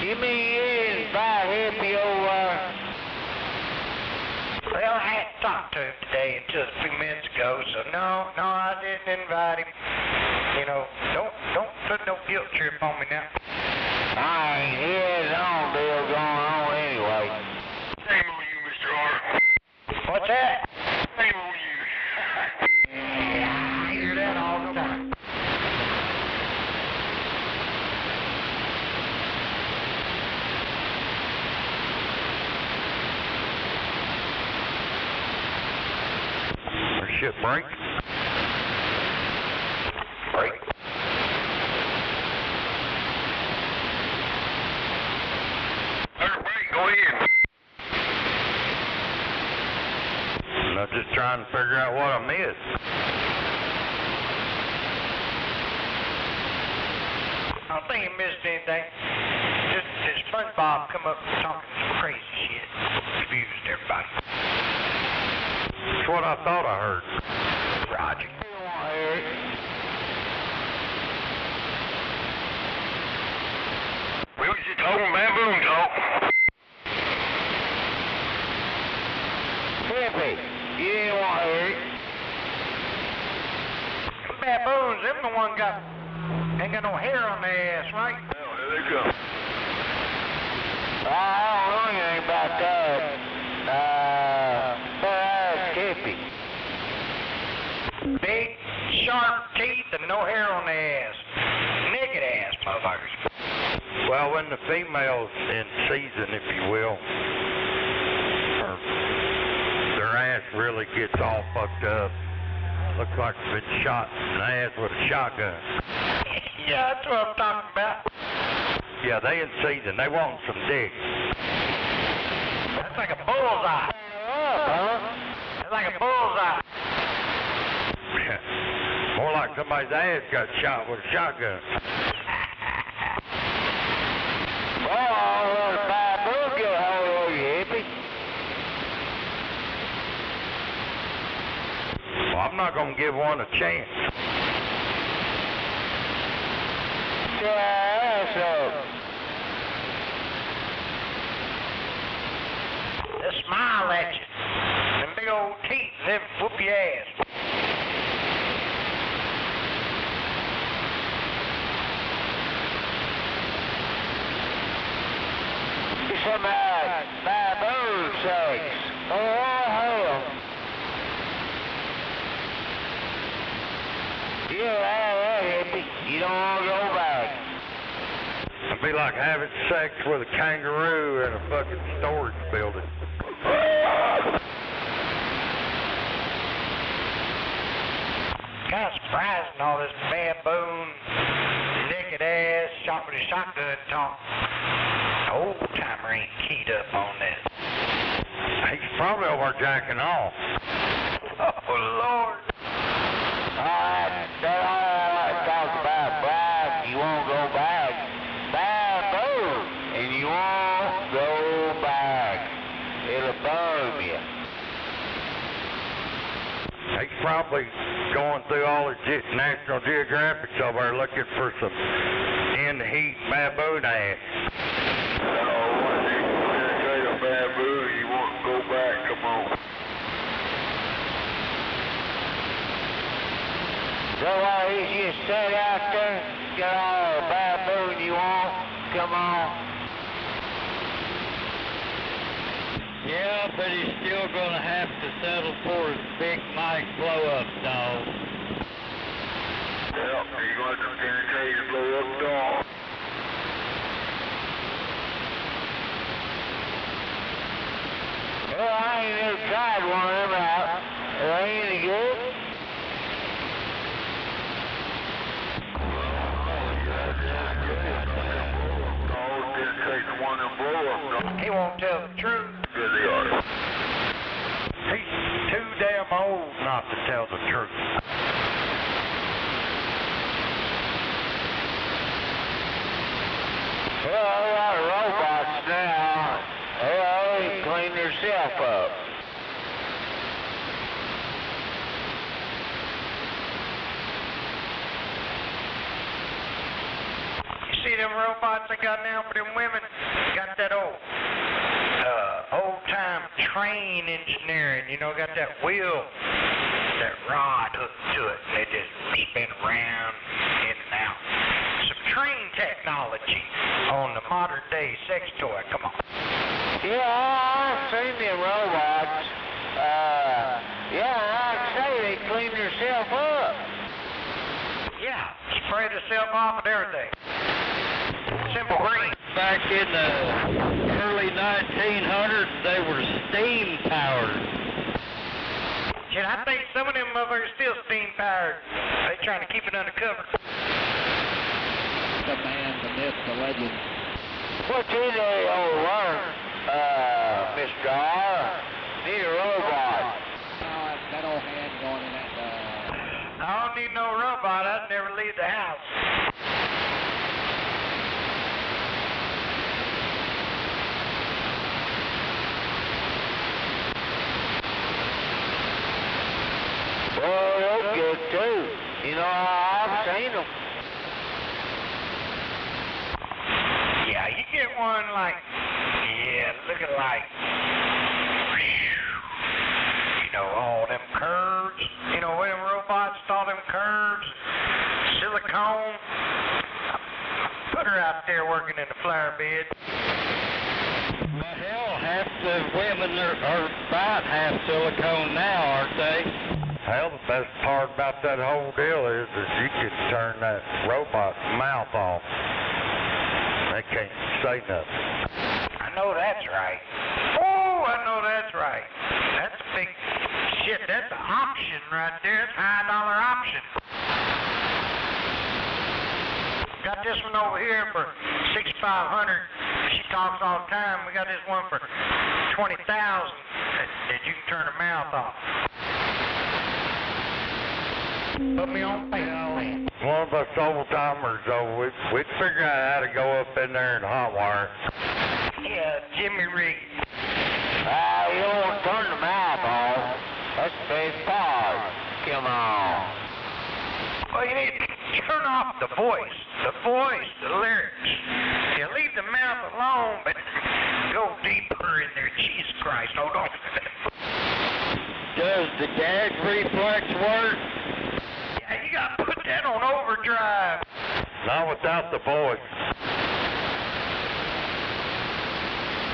You mean you didn't invite Hippie over? Well, I hadn't talked to him today until a few minutes ago, so no, I didn't invite him. You know, don't put no guilt trip on me now. Alright, he has his own deal going on anyway. Shame on you, Mr. R. What's that? Shame on you. shit break? Break. Everybody, go ahead. I'm just trying to figure out what I missed. I don't think you missed anything. Just SpongeBob come up talking some crazy shit. Confused everybody. That's what I thought I heard. Roger. We was just talking baboon talk. Hippie, you didn't want to hear it. Them baboons, them the one ain't got no hair on their ass, right? Well, here they come. I don't know anything about that. Hippie. Big, sharp teeth and no hair on their ass. Naked ass, motherfuckers. Well, when the female's in season, if you will, their ass really gets all fucked up. Looks like it's been shot in the ass with a shotgun. Yeah, that's what I'm talking about. Yeah, they in season. They want some dick. That's like a bullseye. That's like a bullseye. More like somebody's ass got shot with a shotgun. Oh, the baboon get a hold of you, hippie. Well, I'm not going to give one a chance. They'll smile at you. Them big old teeth, they whoop your ass. Some baboon sakes. Oh, hell. Yeah, hippie. You don't want to go back. It'd be like having sex with a kangaroo in a fucking storage building. Kind of surprising all this baboon, naked ass, shot with a shotgun talk. Old timer ain't keyed up on this. He's probably over jacking off. Oh, Lord. That's all I talk about, Brad. You won't go back. Baboon, and you won't go back. It'll burn you. He's probably going through all the National Geographics over there looking for some in the heat baboon ass. Baboon, you want to go back? Come on. So he's just sat out there, got all the baboon you want. Come on. Yeah, but he's still gonna have to settle for his big mic blow-up dog. Yep, you're going to guarantee you blow up dog. Well, I ain't never tried one of them out. Are they any good? He won't tell the truth. Yeah, they are. He's too damn old not to tell the truth. Well, a lot of robots now. They clean themselves up. You see them robots they got now for them women? Got that old-time train engineering, you know, got that wheel, that rod hooked to it, and they just spin around, in and out. Some train technology on the modern-day sex toy, come on. Yeah, I've seen them robots. Yeah, like I say, they clean themselves up. Yeah, spray themselves off and everything. Simple green. Back in the early 1900s, they were steam powered. Shit, I think some of them motherfuckers still steam powered. They trying to keep it undercover. The man, the myth, the legend. What's in there, old worm? Mr. R? Need a robot. That old hand going in that, I don't need no robot. I'd never leave the house. Well, they're good too. You know, I've seen them. Yeah, you get one like, yeah, looking like, you know, all them curves. You know, when them robots all them curves, silicone. Put her out there working in the flower bed. Well, hell, half the women are about half silicone now, aren't they? Hell, the best part about that whole deal is you can turn that robot's mouth off. They can't say nothing. I know that's right. Oh, I know that's right. That's a big shit. That's an option right there. It's a $1 option. Got this one over here for $6,500. She talks all the time. We got this one for $20,000 that you can turn her mouth off. Put me on Facebook. One of us old timers, though, we'd figure out how to go up in there and hotwire. Yeah, Jimmy Reed. You don't want to turn the mouth off. That's the best part. Come on. Well, you need to turn off the voice, the lyrics. You leave the mouth alone, but go deeper in there. Jesus Christ, hold on. Does the gag reflex work? Yeah, you got to put that on overdrive. Not without the voice.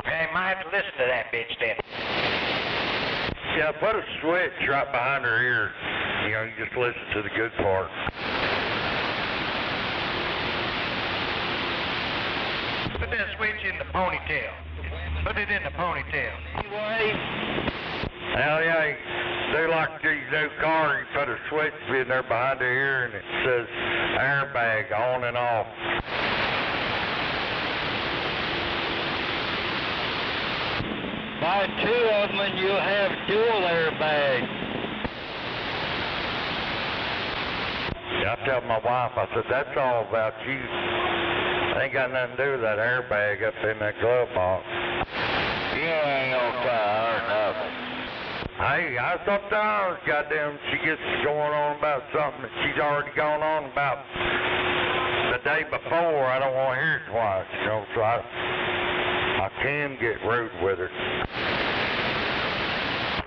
Hey, might have to listen to that bitch then. Yeah, put a switch right behind her ear. You know, you just listen to the good part. Put that switch in the ponytail. Put it in the ponytail. Hell yeah, they like these new cars, you put a switch in there behind the ear and it says airbag on and off. Buy 2 of them and you'll have dual airbags. Yeah, I tell my wife, I said, that's all about you. Ain't got nothing to do with that airbag up in that glove box. You ain't gonna tell her nothing. Hey, I sometimes, goddamn, she gets going on about something that she's already gone on about the day before. I don't want to hear it twice, you know, so I can get rude with her.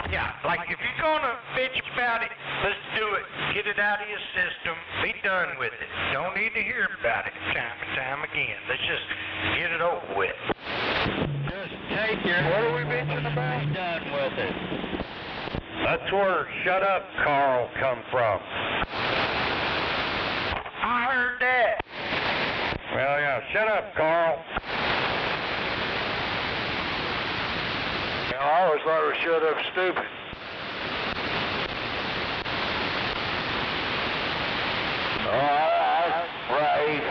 Yeah, like if you're gonna bitch about it, let's do it. Get it out of your system. Be done with it. Don't need to hear about it time and time again. Let's just get it over with. Just take your... What are we bitching about? Be done with it. That's where shut up Carl come from. I heard that. Well, yeah, shut up, Carl. I always thought it was shut up stupid. Alright, right.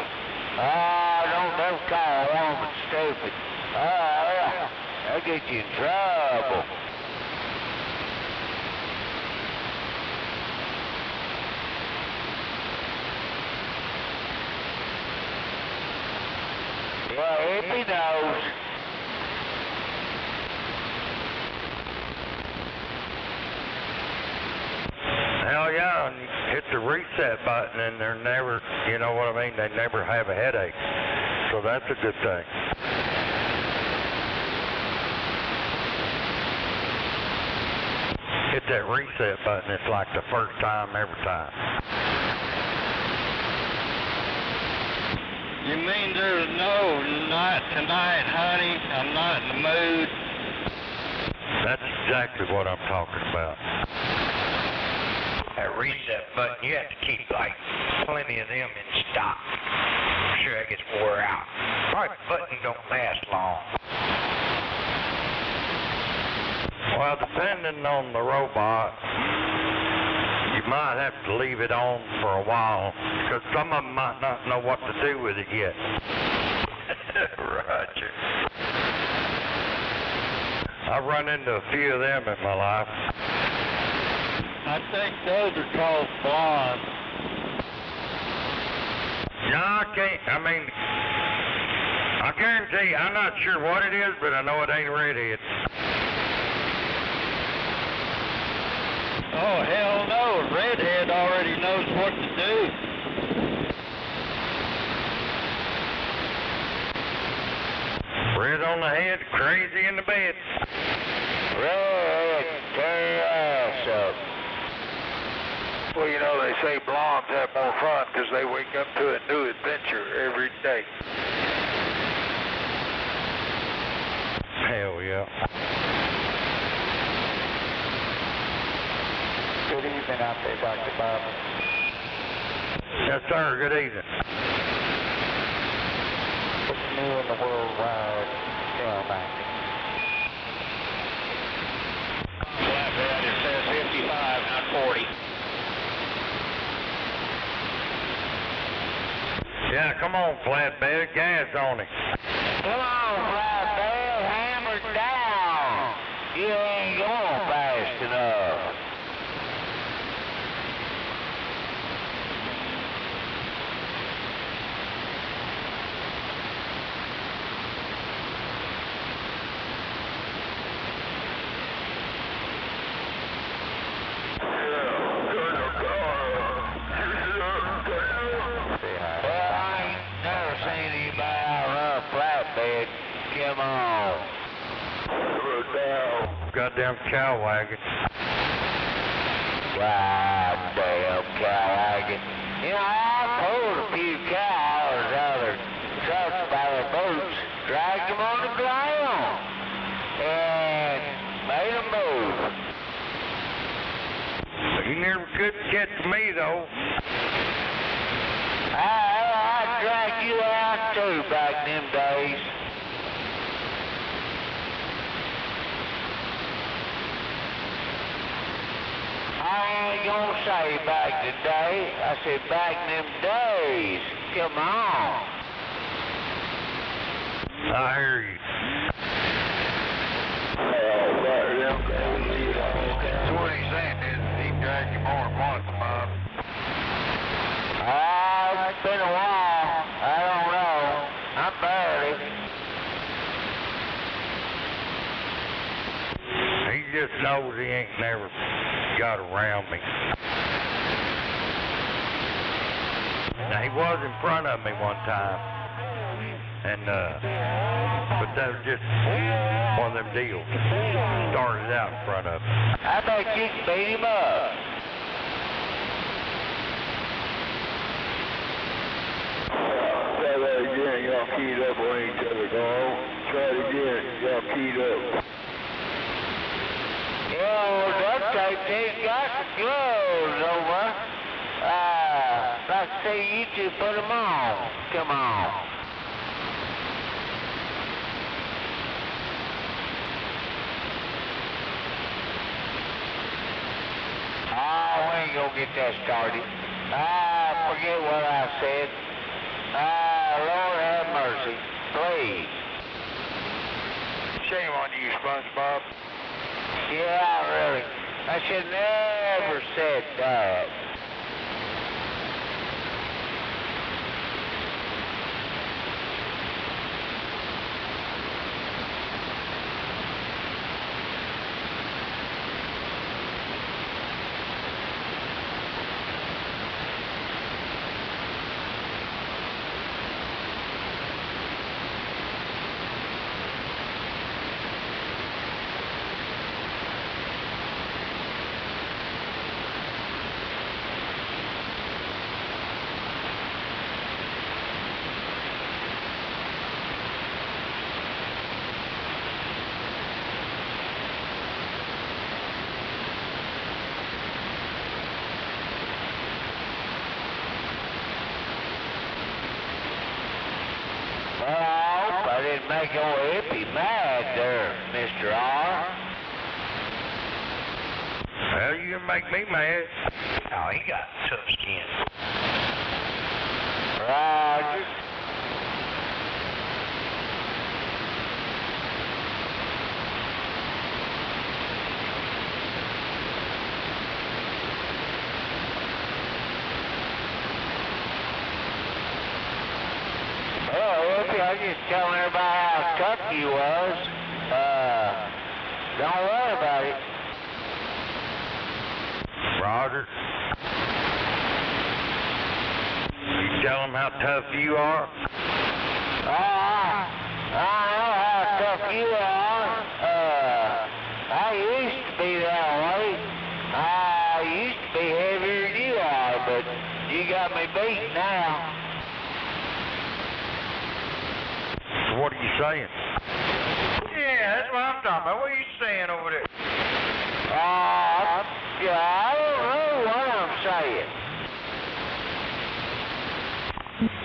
Don't never call a woman stupid. That'll get you in trouble. Yeah, if he knows. Hell yeah, and you hit the reset button and they're never, you know what I mean, they never have a headache. So that's a good thing. Hit that reset button, it's like the first time every time. You mean there's no not tonight, honey? I'm not in the mood. That's exactly what I'm talking about. That reset button, you have to keep like plenty of them in stock. I'm sure that gets wore out. Probably the button don't last long. Well, depending on the robot, you might have to leave it on for a while, because some of them might not know what to do with it yet. Roger. I've run into a few of them in my life. I think those are called blondes. No, I guarantee you, I'm not sure what it is, but I know it ain't redhead. Oh, hell no. A redhead already knows what to do. Red on the head, crazy in the bed. Red, turn your ass up. Well, you know, they say blondes have more fun because they wake up to a new adventure every day. Hell yeah. Good evening out there, Dr. Bob. Yes, sir. Good evening. What's new in the worldwide mailbacking? Flatbed, it says 55, not 40. Yeah, come on, flatbed. Gas on it. Come on, flatbed, hammer down. You ain't going fast enough. Come on. Goddamn cow wagon. Goddamn cow wagon. You know, I pulled a few cows out of their trucks by their boots, dragged them on the ground, and made them move. You never could catch me, though. I dragged you out, too, back in them days. I ain't gonna say back today. I said back in them days. Come on. I hear you. 20 cents he dragged you more than once, Bob. It's been a while. I don't know. I'm barely. He just knows he ain't never got around me. Now, he was in front of me one time, and but that was just one of them deals. Started out in front of me. I bet you can beat him up. Try that again, y'all keyed up on each other, dog. Try it again, y'all keyed up. Duct tape, they've got the gloves over. Like I say, you two put them on. Come on. We ain't gonna get that started. Forget what I said. Lord have mercy. Please. Shame on you, SpongeBob. Yeah, really. I should never said that. Well, I hope I didn't make old hippie mad there, Mr. R. you make me mad. Oh, he got tough skin. Roger. I was just telling everybody how tough you was. Don't worry about it. Roger. You tell them how tough you are? I know how tough you are. I used to be that way. I used to be heavier than you are, but you got me beat now. What are you saying? Yeah, that's what I'm talking about. What are you saying over there? I don't know what I'm saying.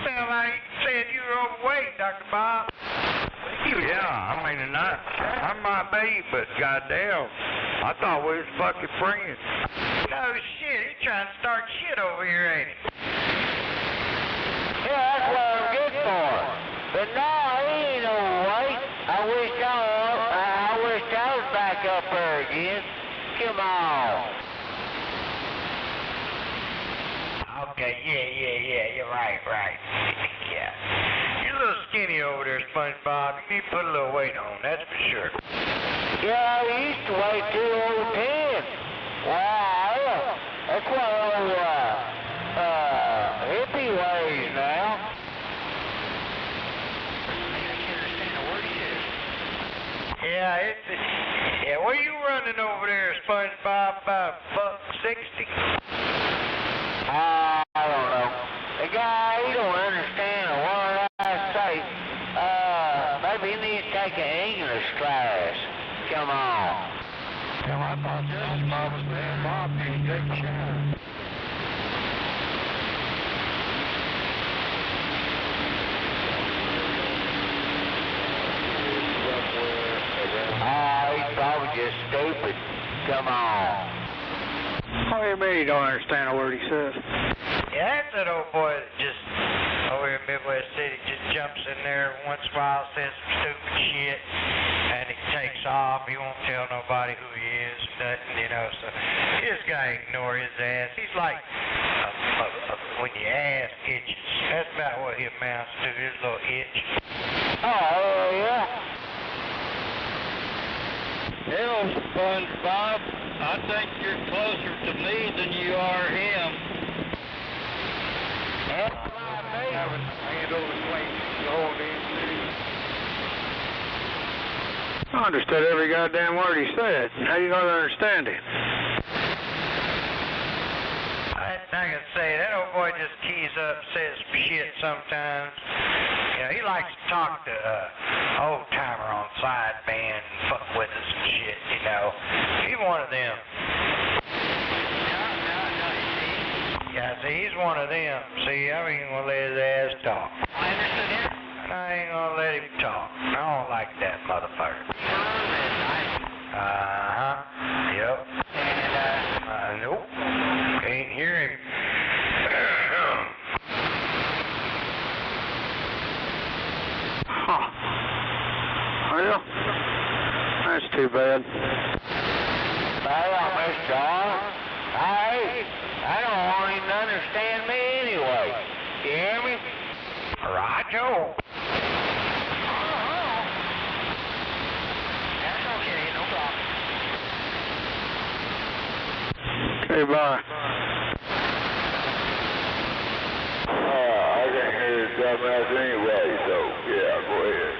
Sound like you said you were overweight, Dr. Bob. Yeah, I mean, I might be, but goddamn, I thought we was fucking friends. No shit, he's trying to start shit over here, ain't he? Yeah, that's what I'm good for. But no, he ain't overweight. I wish I was back up there again. Come on. Okay, yeah, you're right. Yeah. You're a little skinny over there, SpongeBob. You need to put a little weight on, that's for sure. Yeah, I used to weigh 210. Wow, that's what old hippie weighs now. Yeah, what are you running over there, SpongeBob? About $1.60? I don't know. The guy, he don't understand a word I say. Maybe he needs to take an English class. Come on. Well, I thought this Bob was man. Bob needs to take a shower. He's probably just stupid. Come on. What do you mean you don't understand a word he says? Yeah, that's that old boy that just, over here in Midwest City, just jumps in there once in a while, says some stupid shit, and he takes off. He won't tell nobody who he is or nothing, you know, so you just gotta ignore his ass. He's like, when your ass itches. That's about what he amounts to, his little itch. Oh, yeah. Hell, SpongeBob, I think you're closer to me than you are him. Haven't handled the claims the whole damn city. I understood every goddamn word he said. How you gonna understand it? I can say that old boy just keys up, says some shit sometimes. You know, he likes to talk to old timer on sideband and fuck with us and shit, you know. He's one of them. Yeah, see, he's one of them. See, I ain't gonna let his ass talk. I understood him. I ain't gonna let him talk. I don't like that motherfucker. Yep. And, nope. Can't hear him. Huh. Well, that's too bad. Well, Mr. Arnold, I don't want him to understand me anyway. You hear me? Roger. That's okay, no problem. Okay, bye. I can hear his dumbass anyway, so yeah, go ahead.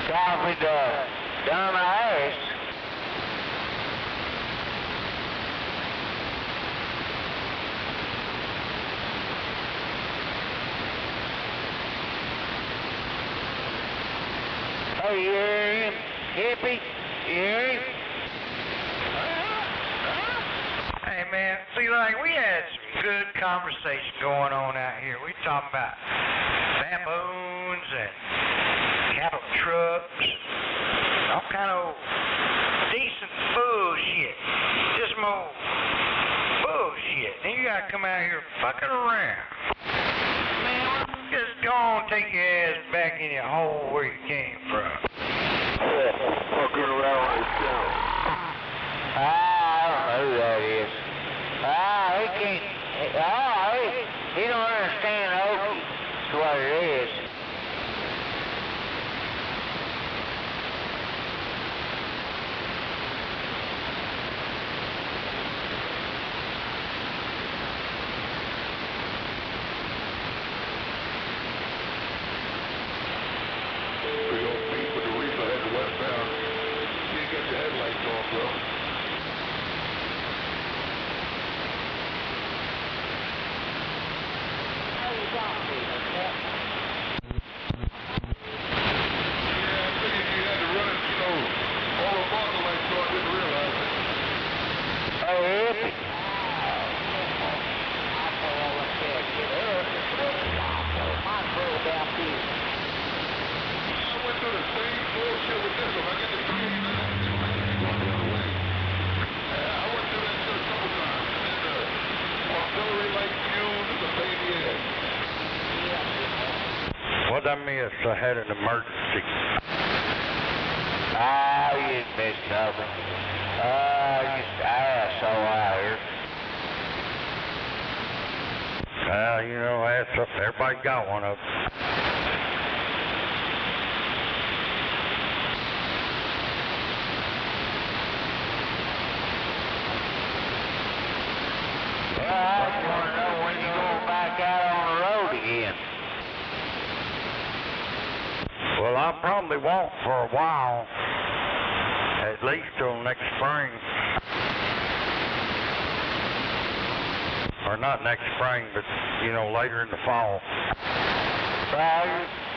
Copy the dumbass. Oh, you hear him? Hippie? You hear him? Hey, man, see, like, we had some good conversation going on out here. We talking about baboons and cattle trucks, all kind of decent bullshit. Just more bullshit. Then you gotta come out here fucking around. Man, just go on, take your ass back in your hole where you came from. Fucking around myself. I don't know who that is. He can't. He don't understand Okie. That's what it is. What I missed? I had an emergency. You missed something. Just asshole out here. Well, you know, everybody got one of them. Well, I just want to know when you're going back out on the road again. Well, I probably won't for a while. At least till next spring. Or not next spring, but, you know, later in the fall. Well,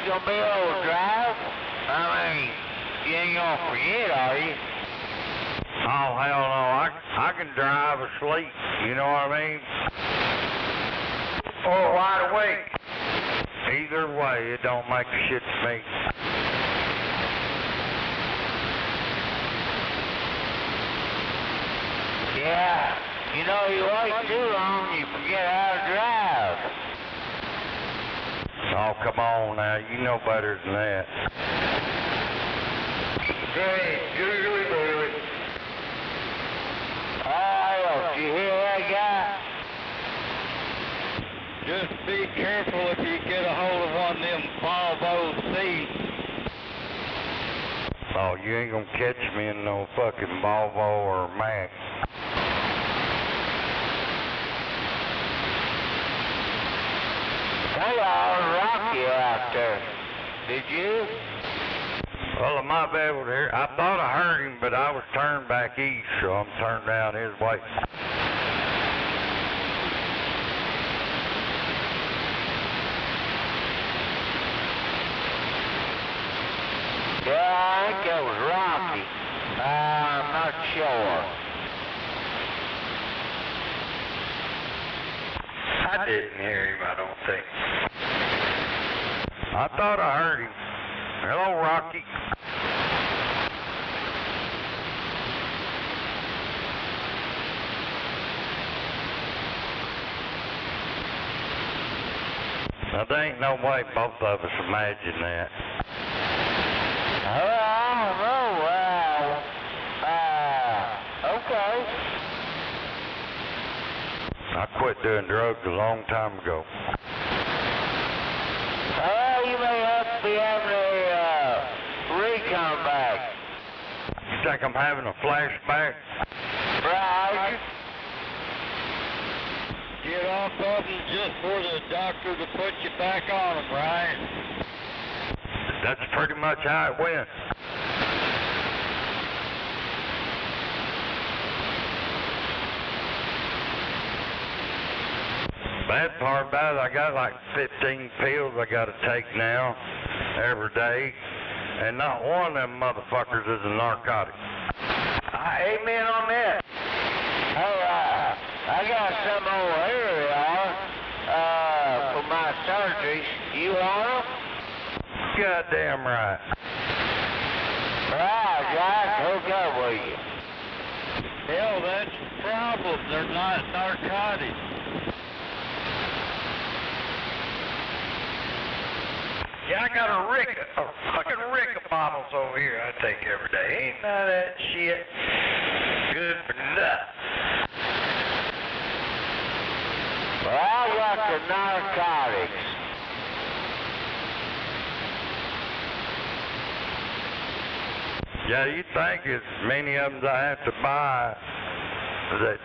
you gonna be able to drive? I mean, you ain't gonna forget, are you? Oh, hell no. I can drive asleep, you know what I mean? Or wide awake. Either way, it don't make a shit to me. Yeah, you know, you wait too long, you forget how to drive. Oh, come on now. You know better than that. Hey, googly baby. Oh, did you hear that guy? Just be careful if you get a hold of one of them Volvo seats. Oh, you ain't gonna catch me in no fucking Volvo or Mac. They all rock you out there. Did you? Well, I might be able to hear. I thought I heard him, but I was turned back east, so I'm turned down his way. Yeah, I think that was Rocky. I'm not sure. I didn't hear him, I don't think. I thought I heard him. Hello, Rocky. Now, there ain't no way both of us imagined that. I don't know. Okay. I quit doing drugs a long time ago. You may have to be having a recon back. You think I'm having a flashback? Right. Get off of them just for the doctor to put you back on them, right? That's pretty much how it went. Bad part about it, I got like 15 pills I gotta take now, every day, and not one of them motherfuckers is a narcotic. Amen on that. Hey, I got some over here, for my surgeries. You want them? Goddamn right. Right, guys, hook up with you. Hell, that's the problem. They're not narcotics. Yeah, I got a fucking rick of bottles over here I take every day. Ain't none of that shit good for nothing. Well, I got the narcotics. Yeah, you think as many of them as I have to buy, that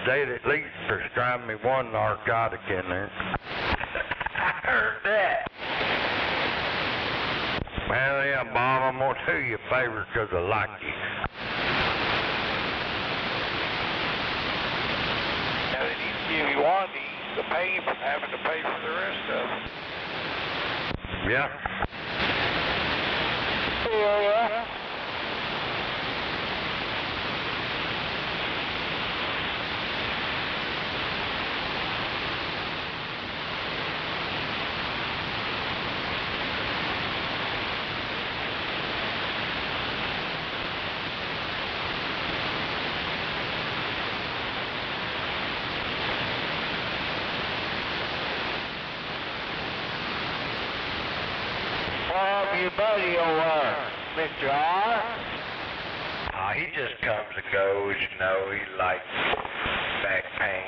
they'd at least prescribe me one narcotic in there. I heard that. Well, yeah, Bob, I'm gonna do you a favor 'cause I like you. Now, they need to give you one to ease the pain from having to pay for the rest of them. Yeah. Yeah. Your buddy over, Mr. R? Oh, he just comes and goes, you know. He likes back pain.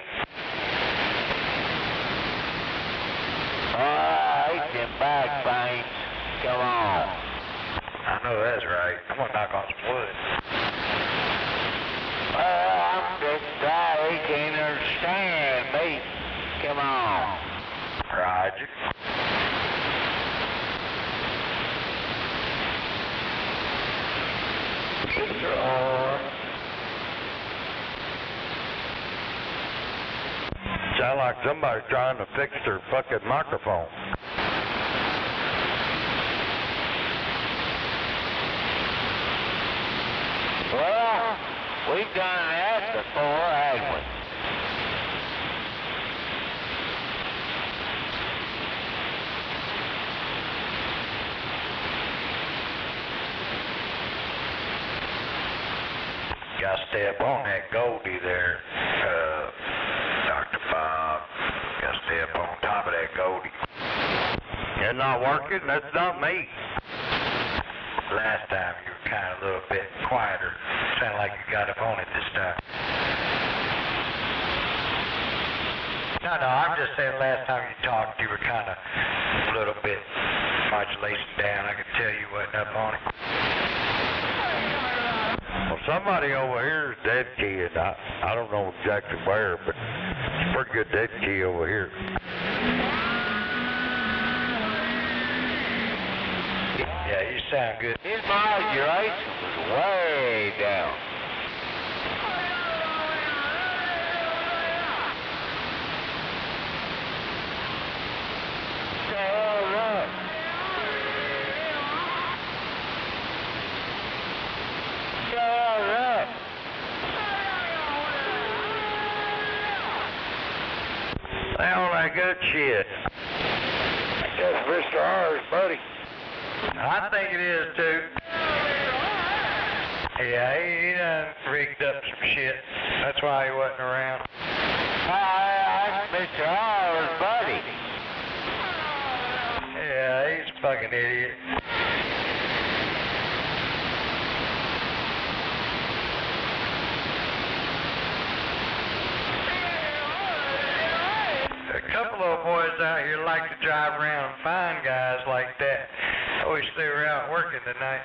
Alright, them back pains. Come on. I know that's right. I'm gonna knock on some wood. Well, I'm just tired. He can't understand me. Come on. Roger. Sound like somebody's trying to fix their fucking microphone. Well, we've done that before, haven't we? Gotta stay up on that Goldie there, Dr. Bob. Gotta stay up on top of that Goldie. It's not working? That's not me. Last time you were kind of a little bit quieter. Sounded like you got up on it this time. No, I'm just saying last time you talked, you were kind of a little bit modulation down. I could tell you wasn't up on it. Well, somebody over here is dead keyed. I don't know exactly where, but it's pretty good dead key over here. Yeah, you sound good. His modulation was way down. Shut up. Shut up. All that good shit. That's Mr. R's buddy. I think it is too. Yeah, he done rigged up some shit. That's why he wasn't around. That's Mr. R's buddy. Yeah, he's a fucking idiot. A couple of boys out here like to drive around and find guys like that. I wish they were out working tonight.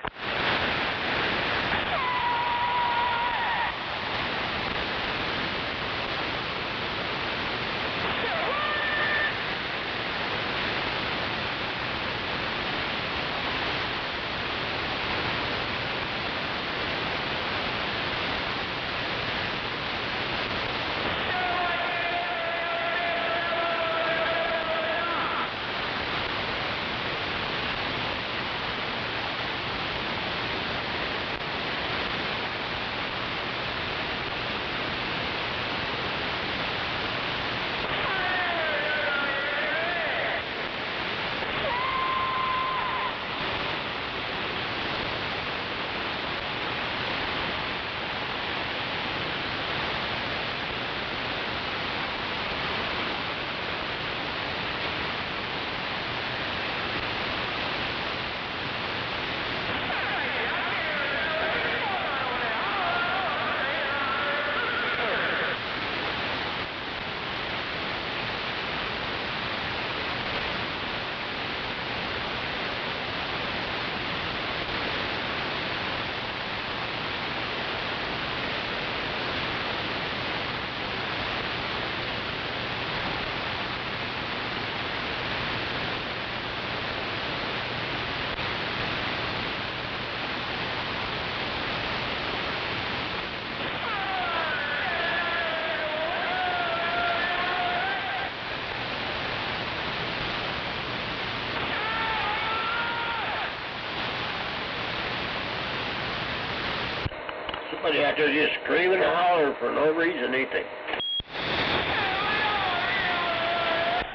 somebody out there just screaming and hollering for no reason, ain't they?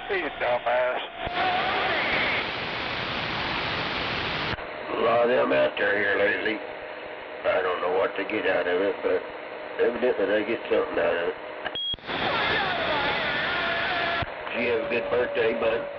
You dumbass. A lot of them out there here lately. I don't know what they get out of it, but evidently they get something out of it. Did you have a good birthday, bud?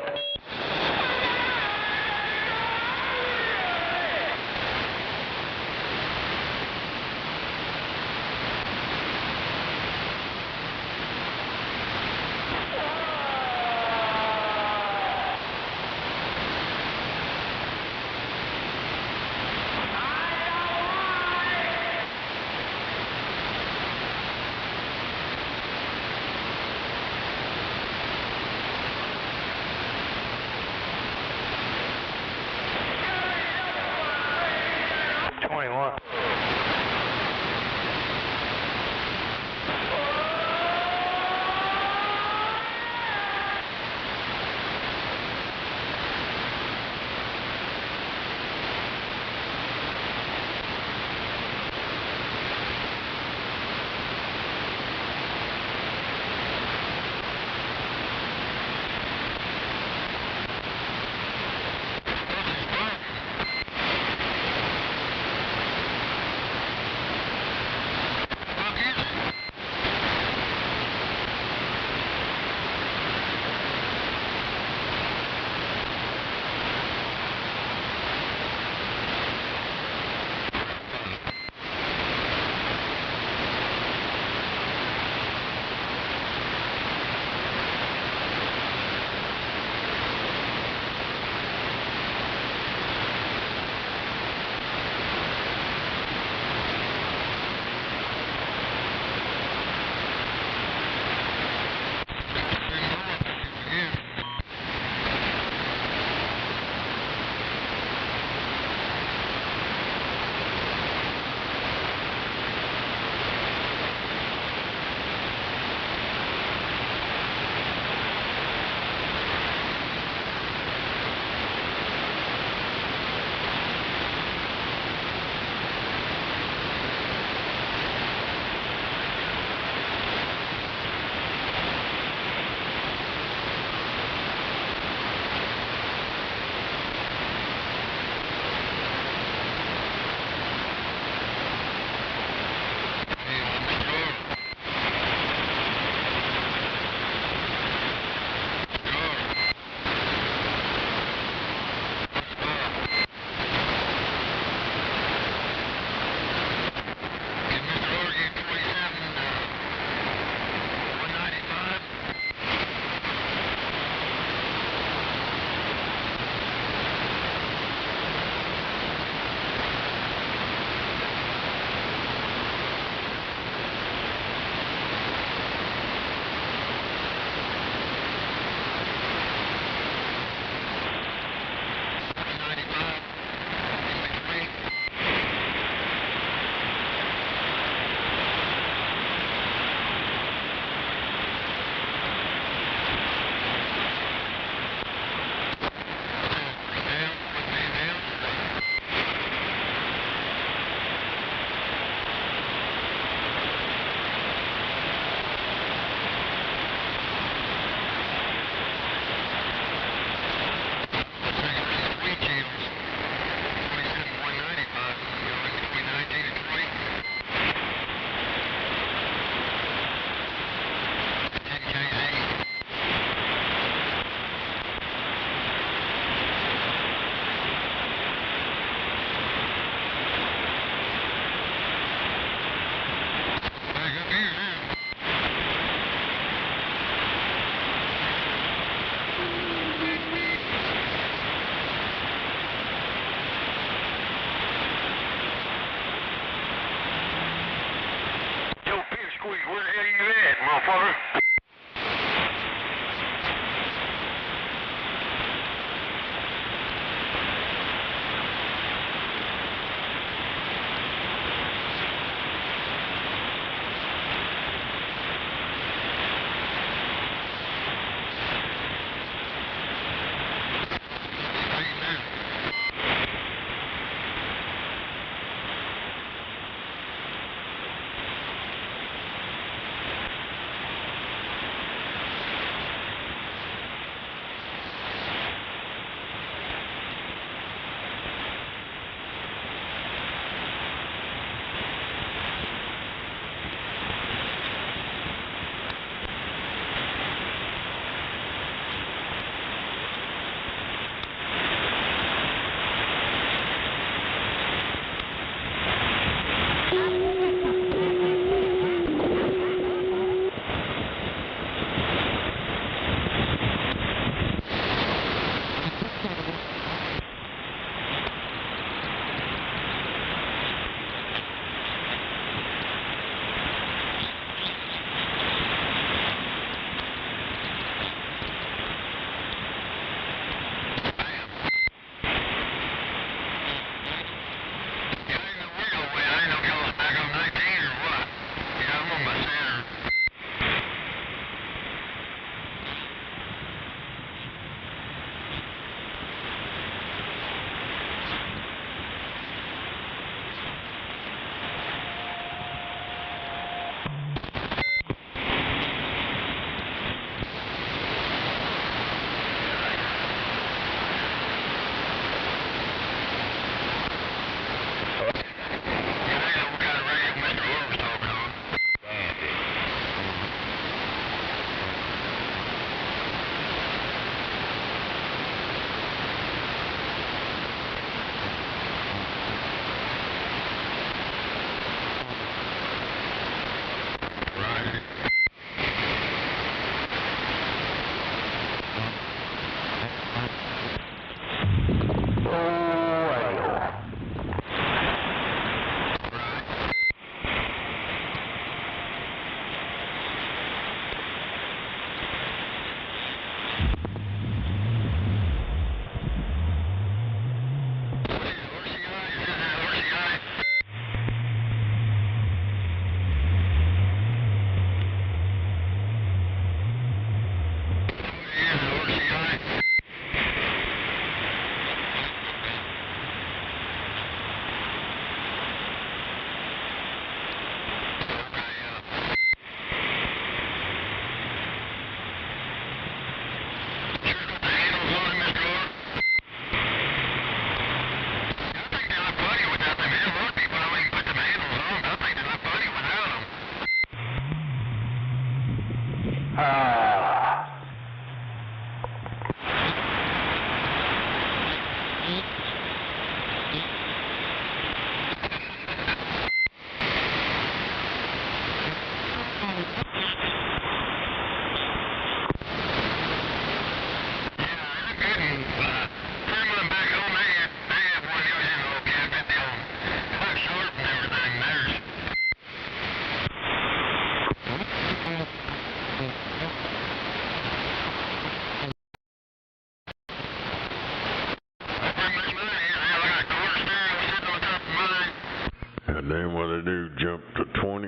Then what they do, jump to 20?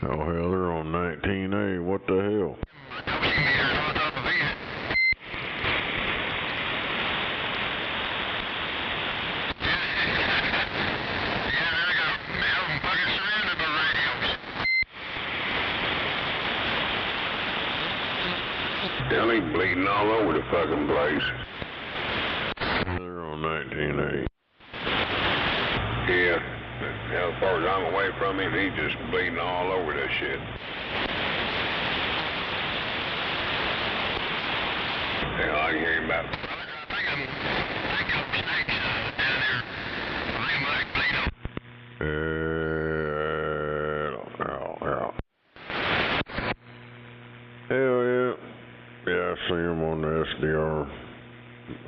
Oh hell, they're on 19A, what the hell? Hell, he's bleeding all over the fucking place. They're on 19A. Yeah, as far as I'm away from him, he's just bleeding all over that shit. Hell, I can hear him about. Hell yeah. Yeah, I see them on the SDR.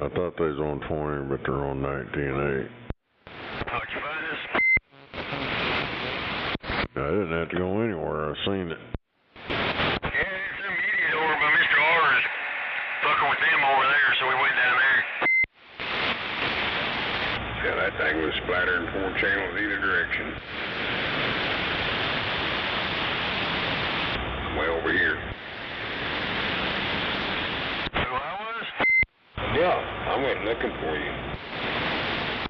I thought they was on 20, but they're on 19A. How'd you find this? I didn't have to go anywhere. I seen it. Yeah, there's some idiot over by Mr. R's fucking with them over there, so we went down there. Yeah, that thing was splattering 4 channels either direction. Way over here. Who I was? Yeah, I went looking for you.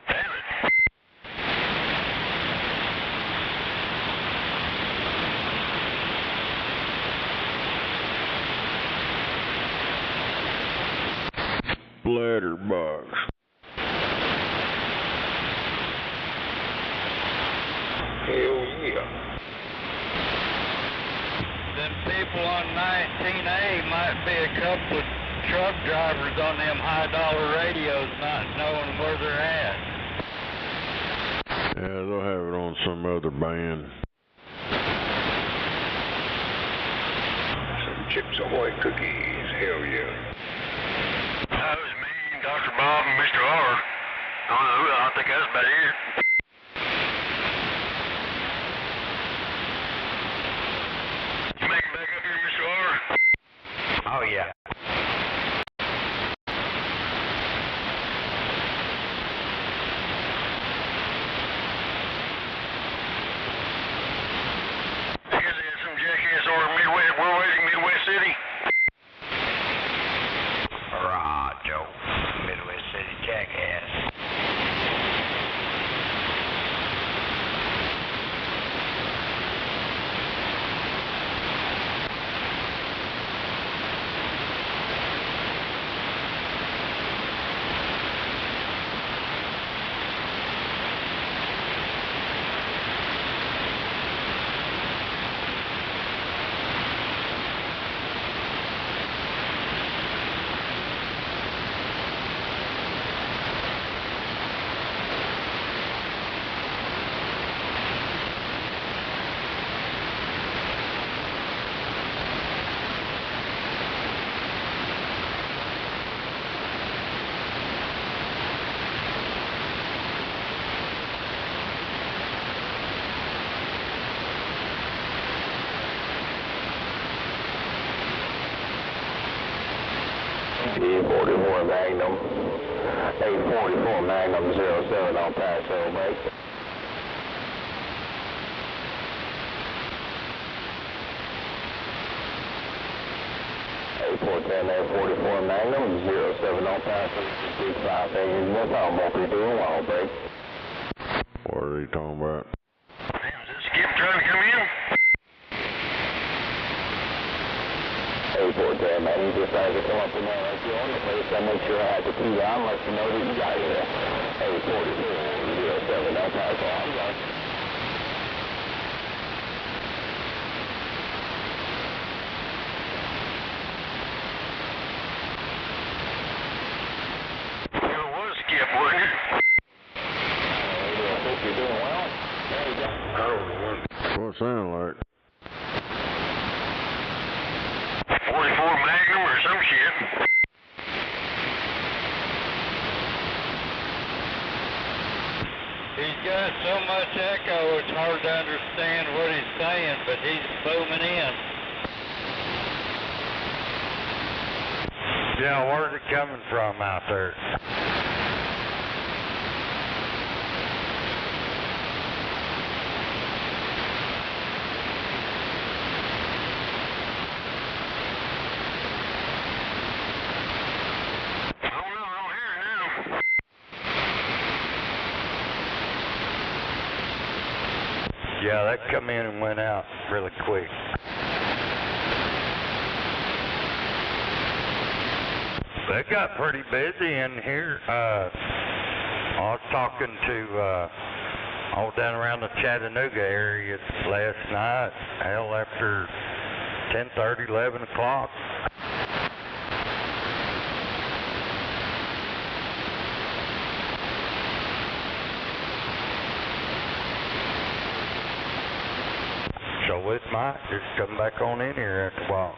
Damn it. Bladderbox. Hell yeah. Them people on 19A might be a couple of truck drivers on them high-dollar radios not knowing where they're at. Yeah, they'll have it on some other band. Some Chips Ahoy cookies. Hell yeah. That was me, Dr. Bob, and Mr. R. I don't know who, I think that's about it. You make it back up here, Mr. R? Oh, yeah. Here's some jackass over Midwest, we're waiting Midwest City. Hurrah, Joe. Midwest City jackass. E44 Magnum, 844 Magnum 07 on Paso, mate. A410 Magnum 07 on Paso, big 5 fingers, what's on multi-dual long break? What are they talking about? Damn, is this Skip trying to come in? 842, man, you just had to come up and let you on the place. I make sure I had the key on, let you know that you got here. 844-07, that's how it's on. It was Skip, wasn't it? I hope you're doing well. There you go. I don't know what. What it sound like? 44 Magnum or some shit. He's got so much echo it's hard to understand what he's saying, but he's booming in. Yeah, where's it coming from out there? Yeah, that come in and went out really quick. They got pretty busy in here. I was talking to all down around the Chattanooga area last night, hell, after 10:30, 11 o'clock. So it might just come back on in here after a while.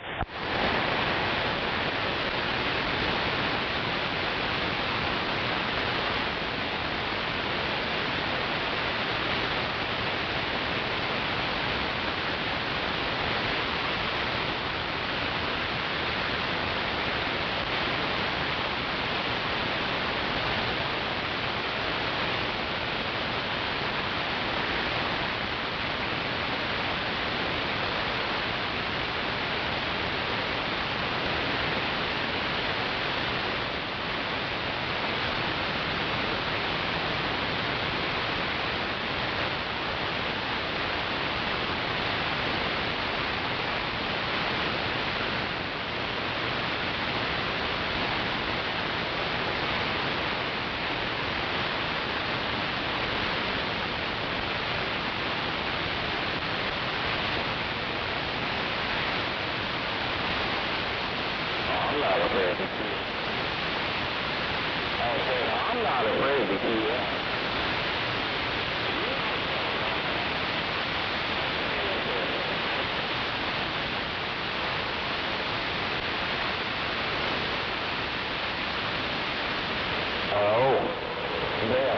I'm not afraid to do that. Oh, yeah.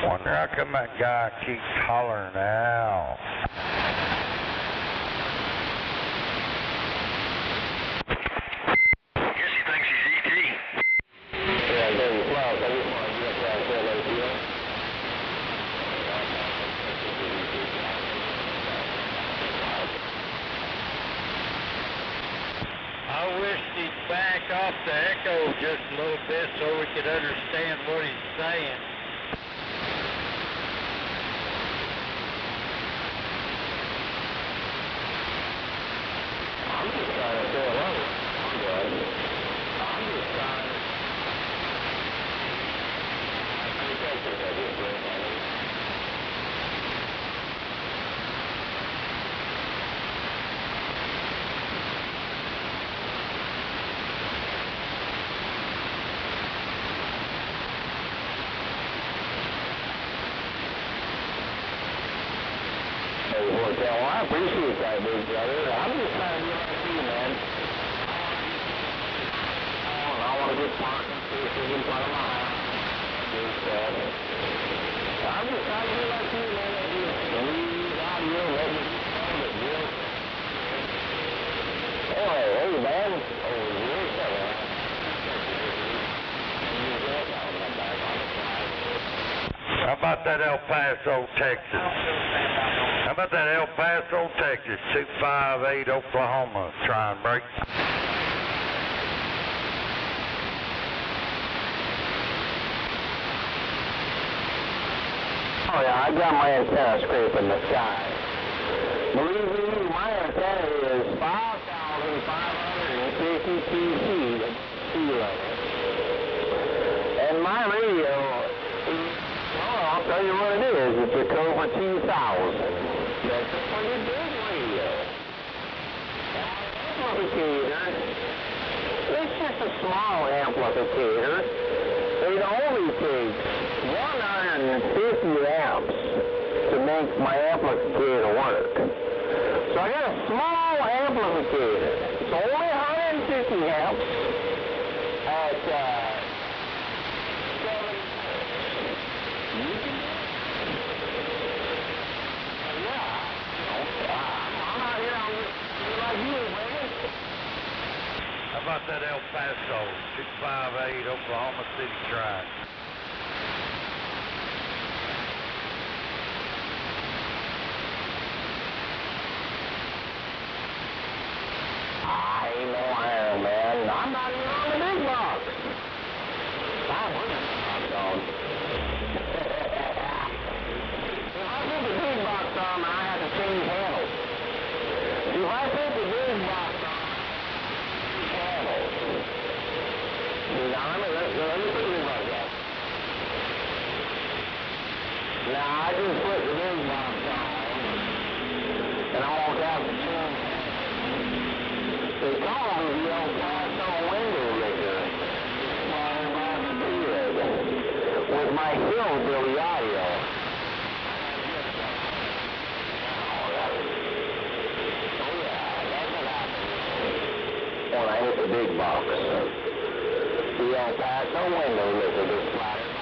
Wonder how come that guy keeps hollering out. Guess he thinks he's E.T. Yeah, very close. I just want to get that LAPO. I wish he'd back off the echo just a little bit so we could understand what he's saying. I'm just trying to fill it out. I'm good. I'm just trying to... I just bring that in. Well, I appreciate that, big brother. I'm just trying to get like you, man. I want to get parking spaces in front of my house. I'm just trying to get like you, man. Leave audio, let me know that you're... Hey, man. Oh, you're sorry. How about that El Paso, Texas? How about that El Paso, Texas, 258 Oklahoma, try and break? Oh yeah, I got my antenna scraping the sky. Believe me, my antenna is 5,552 feet of sea level. And my radio is, well, I'll tell you what it is. It's a Cobra 2000. That's a pretty big radio. And my amplificator, it's just a small amplificator. It only takes 150 amps to make my amplificator work. So I got a small amplificator. It's only 150 amps at 7 volts. You can do it. Yeah, I'm out here, I'm just like you. 258 Oklahoma City track. I ain't no iron man. I'm not even on the big box. I'm with the big box on. If I put the big box on, I have to change handles. If I put the big box on, handles. Now let me put the big box on. Now I just put the big box on, and I won't have to change. They call me the old Paso window licker. With my hillbilly audio. Oh yeah, that's what happens when I hit the big box. The old Paso window licker just flattened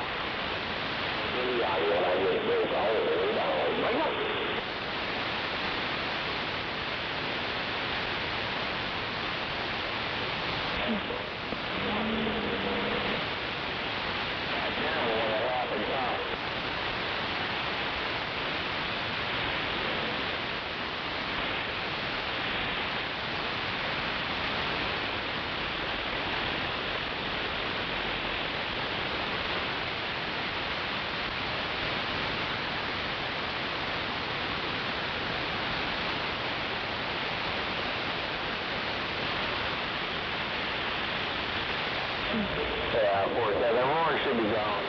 the audio and I just broke the whole thing down. Bring up. Yeah, of course. The warranty should be gone.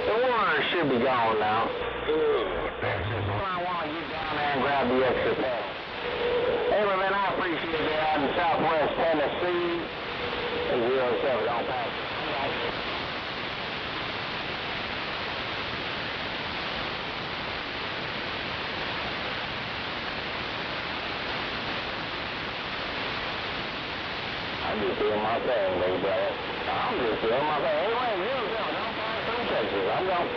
The warranty should be gone now. I want to get down there and grab the extra pedal. Hey, man, I appreciate that out in Southwest Tennessee. 07, don't pass. I'm just doing my thing, big brother. I'm just doing my thing. Anyway, don't pass through Texas. I'm going.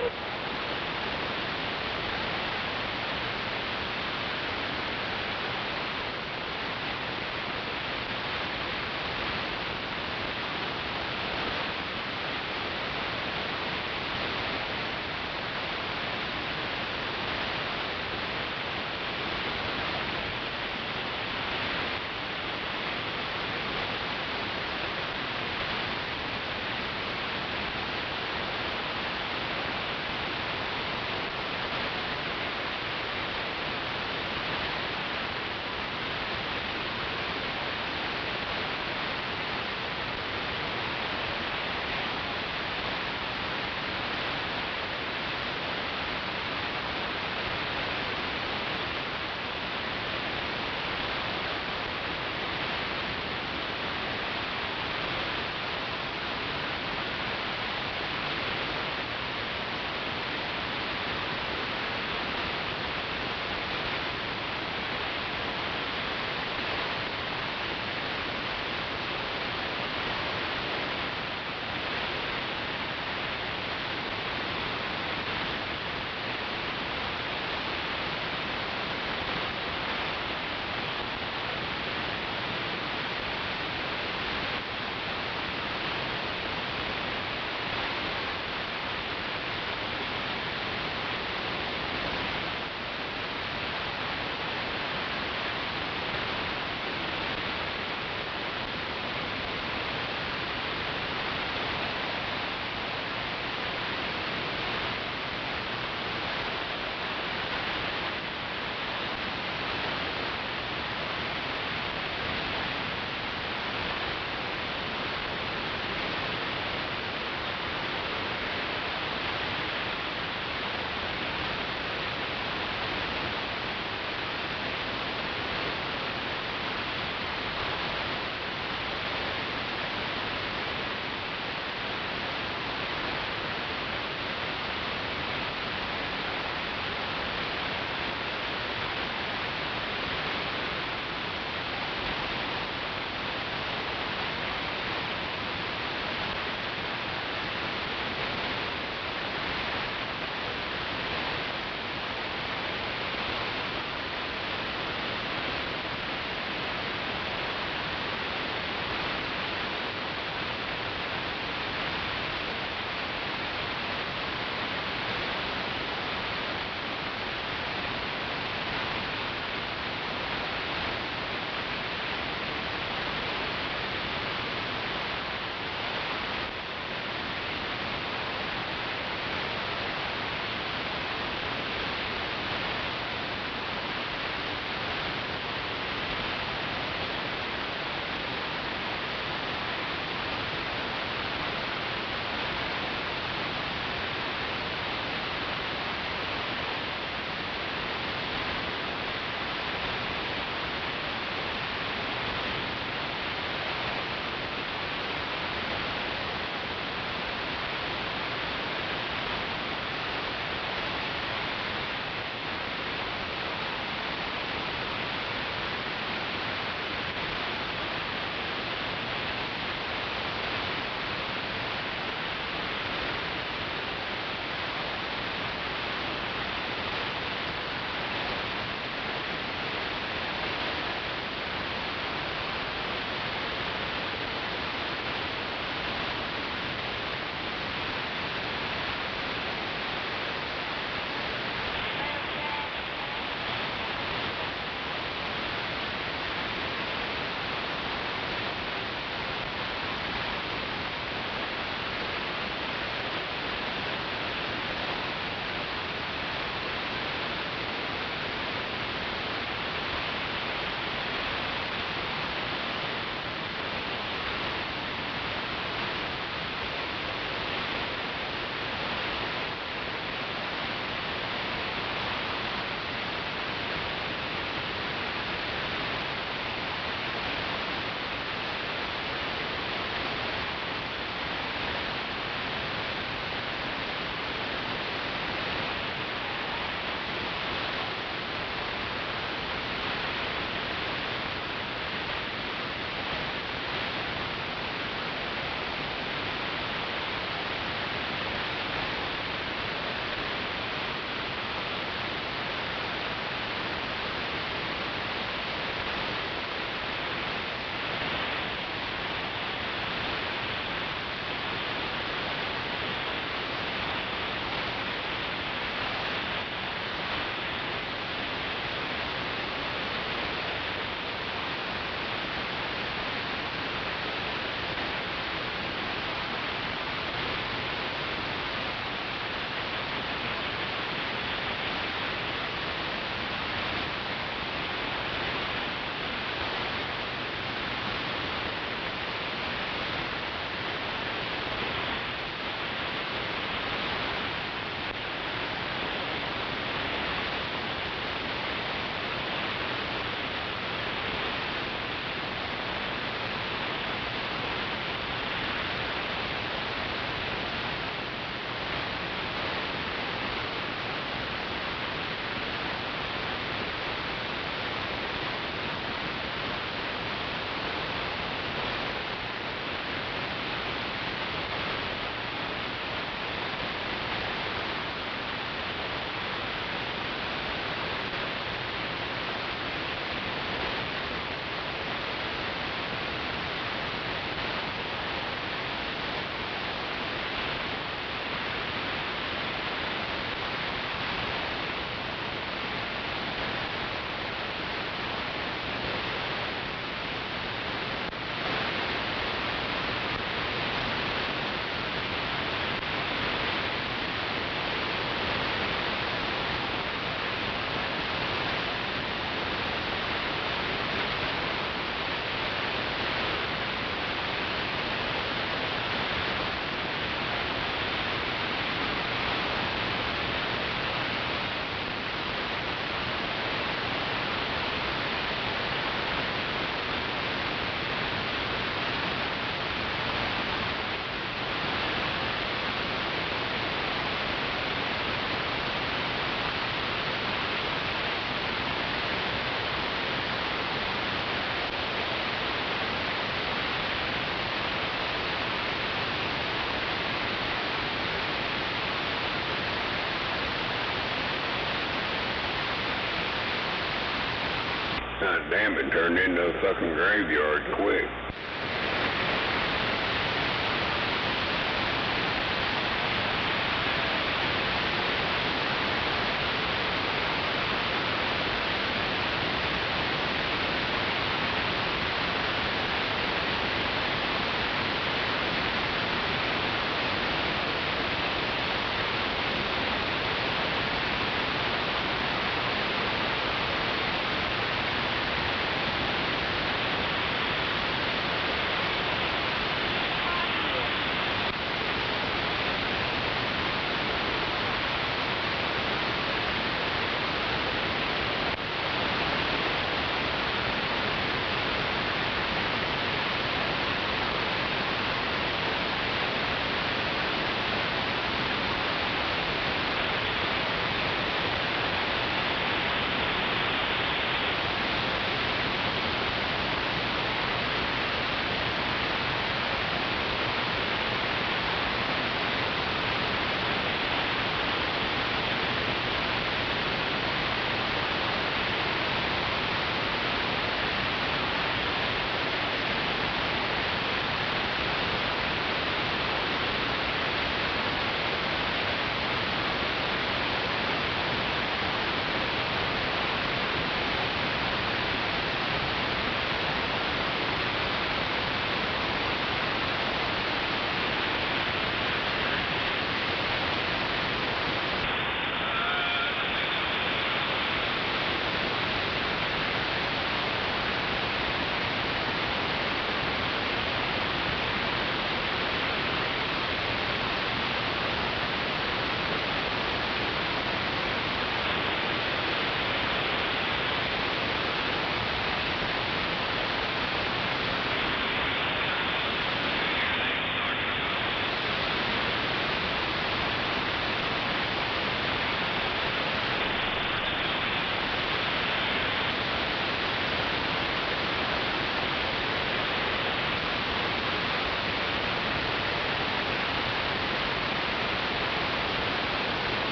God damn, it turned into a fucking graveyard quick.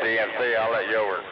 DMC, I'll let you over.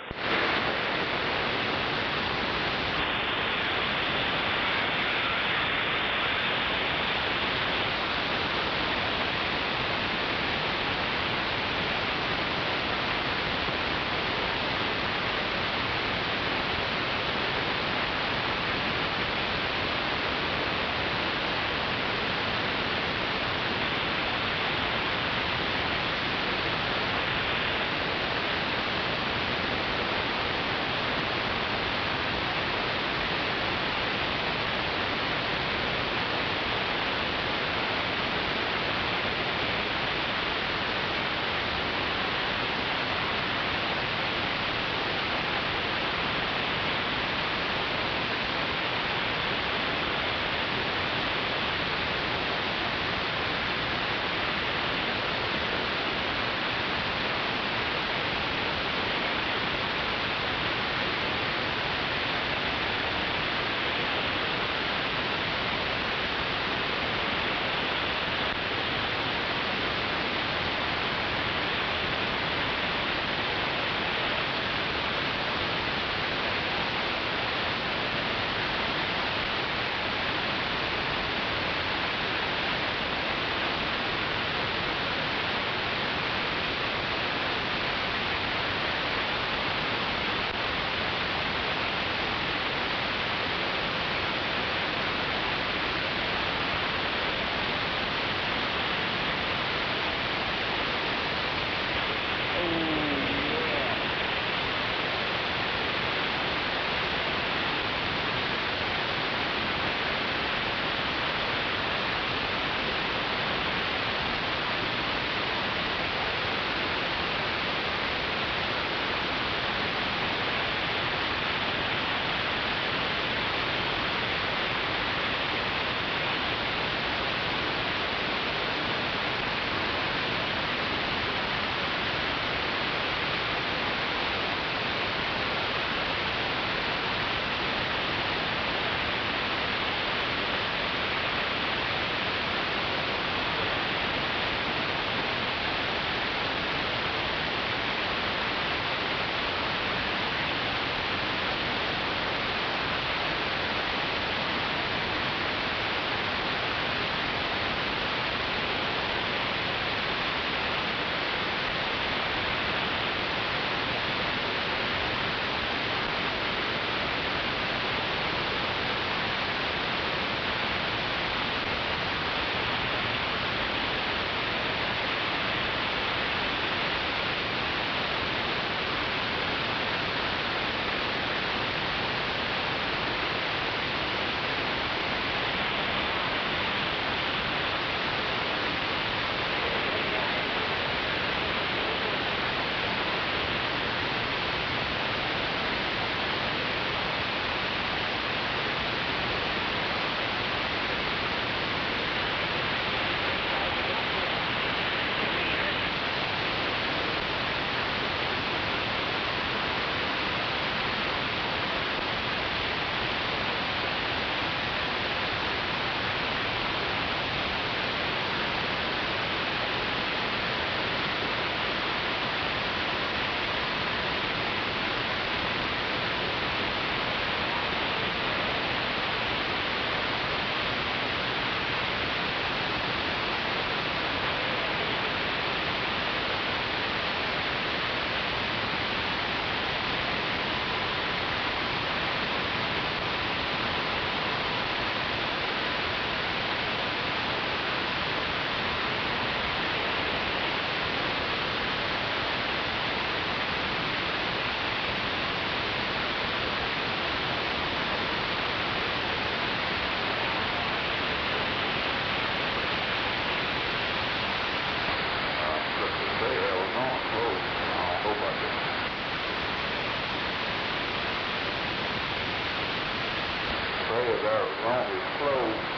that was wrong with clothes.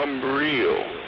I'm real.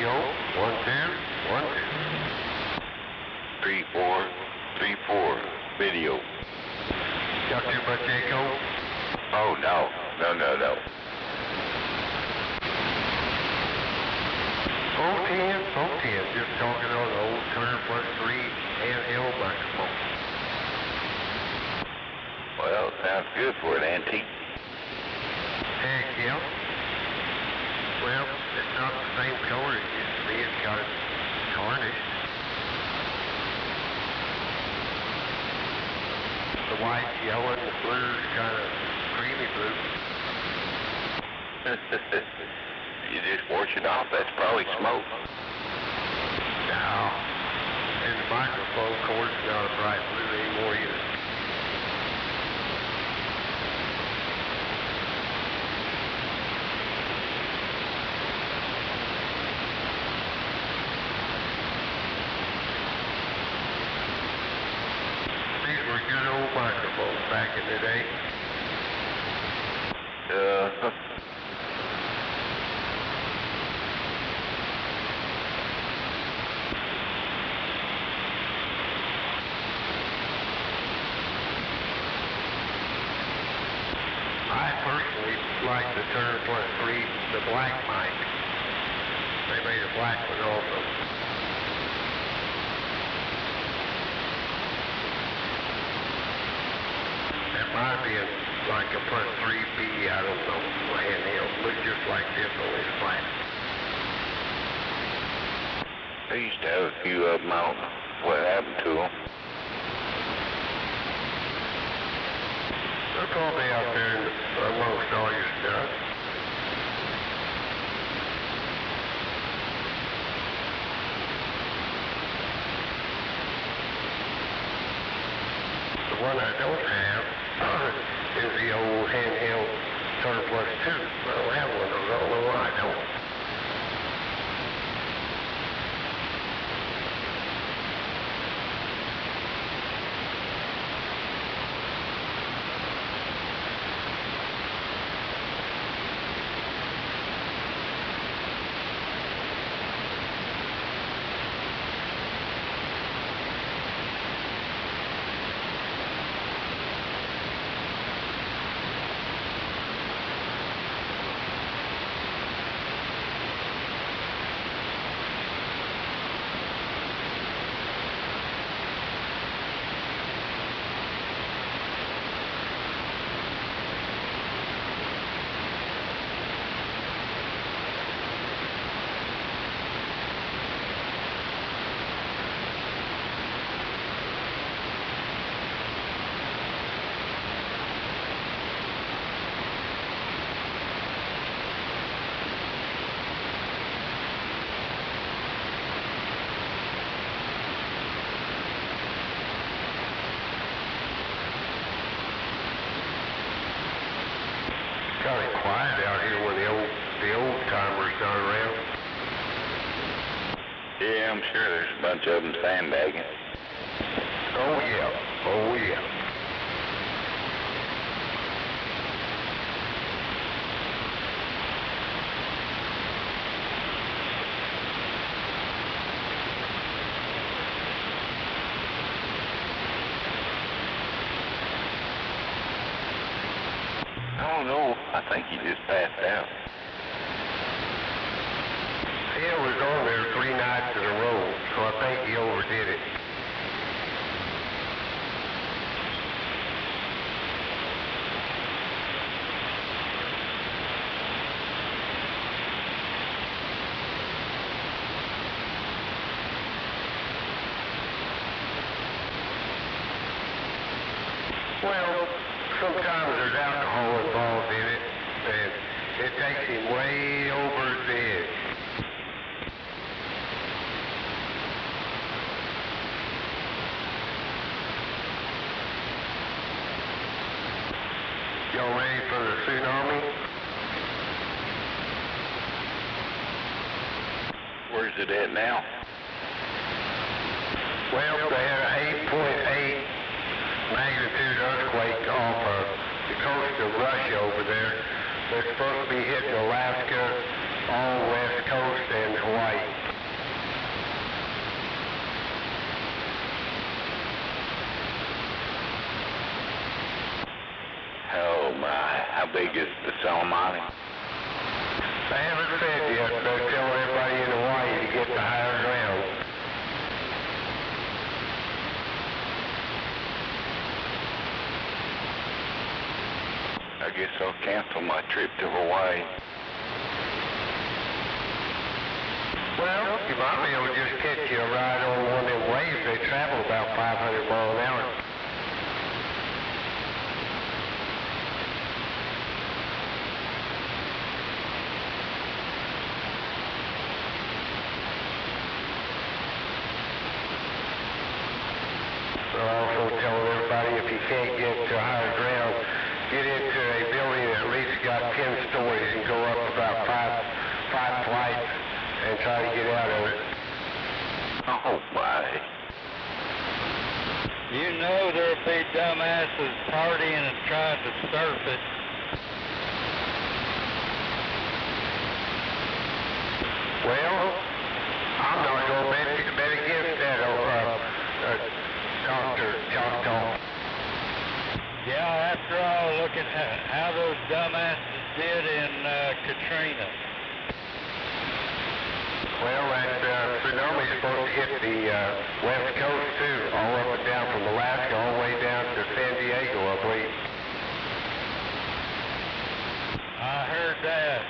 radio, 1212. 3434, video. Got too much echo? Oh, no. No. 410, just talking on the old Turner Plus 3 handheld microphone. Well, sounds good for an antique. Heck yeah. Well, it's not the same color it used to be. It's got it tarnished. The white's yellow and the blue's kind of creamy blue. You just wash it off, that's probably smoke. No. And the microphone cord's not a bright blue anymore either. These were good old microphones back in the day. I personally like the Turner Plus 3, the black mic. They made a black one also. That might be like a Plus 3B, I don't know, handheld. Looks just like this, only it's black. I used to have a few of them out. What happened to them? They're probably out there amongst all your stuff. The one I don't have is the old handheld Turner Plus 2. I don't have one of those. I don't know why I don't. Kind of quiet out here when the old timers not around. Yeah, I'm sure there's a bunch of them sandbagging. Oh yeah. I don't know. I think he just passed out. He was on there 3 nights in a row, so I think he overdid it. Well, sometimes there's alcohol involved in it, and it takes him way over the edge. Y'all ready for the tsunami? Where's it at now? Well, they had an 8.8 magnitude earthquake off the coast of Russia over there. They're supposed to be hitting Alaska, all west coast, and Hawaii. How big is the Salamani? I haven't said yet, but they're telling everybody in Hawaii to get to higher ground. I guess I'll cancel my trip to Hawaii. Well, you might be able to just catch you a ride on one of them waves. They travel about 500 miles an hour. They're also telling everybody if you can't get to higher ground, get into a building that at least got 10 stories and go up about five flights and try to get out of it. Oh my. You know there'll be dumbasses partying and trying to surf it. Well, I'm not going to bet against that, Dr. Choctaw. Yeah, after all, look at how those dumbasses did in Katrina. Well, that tsunami's supposed to hit the west coast too, all up and down from Alaska, all the way down to San Diego, I believe. I heard that.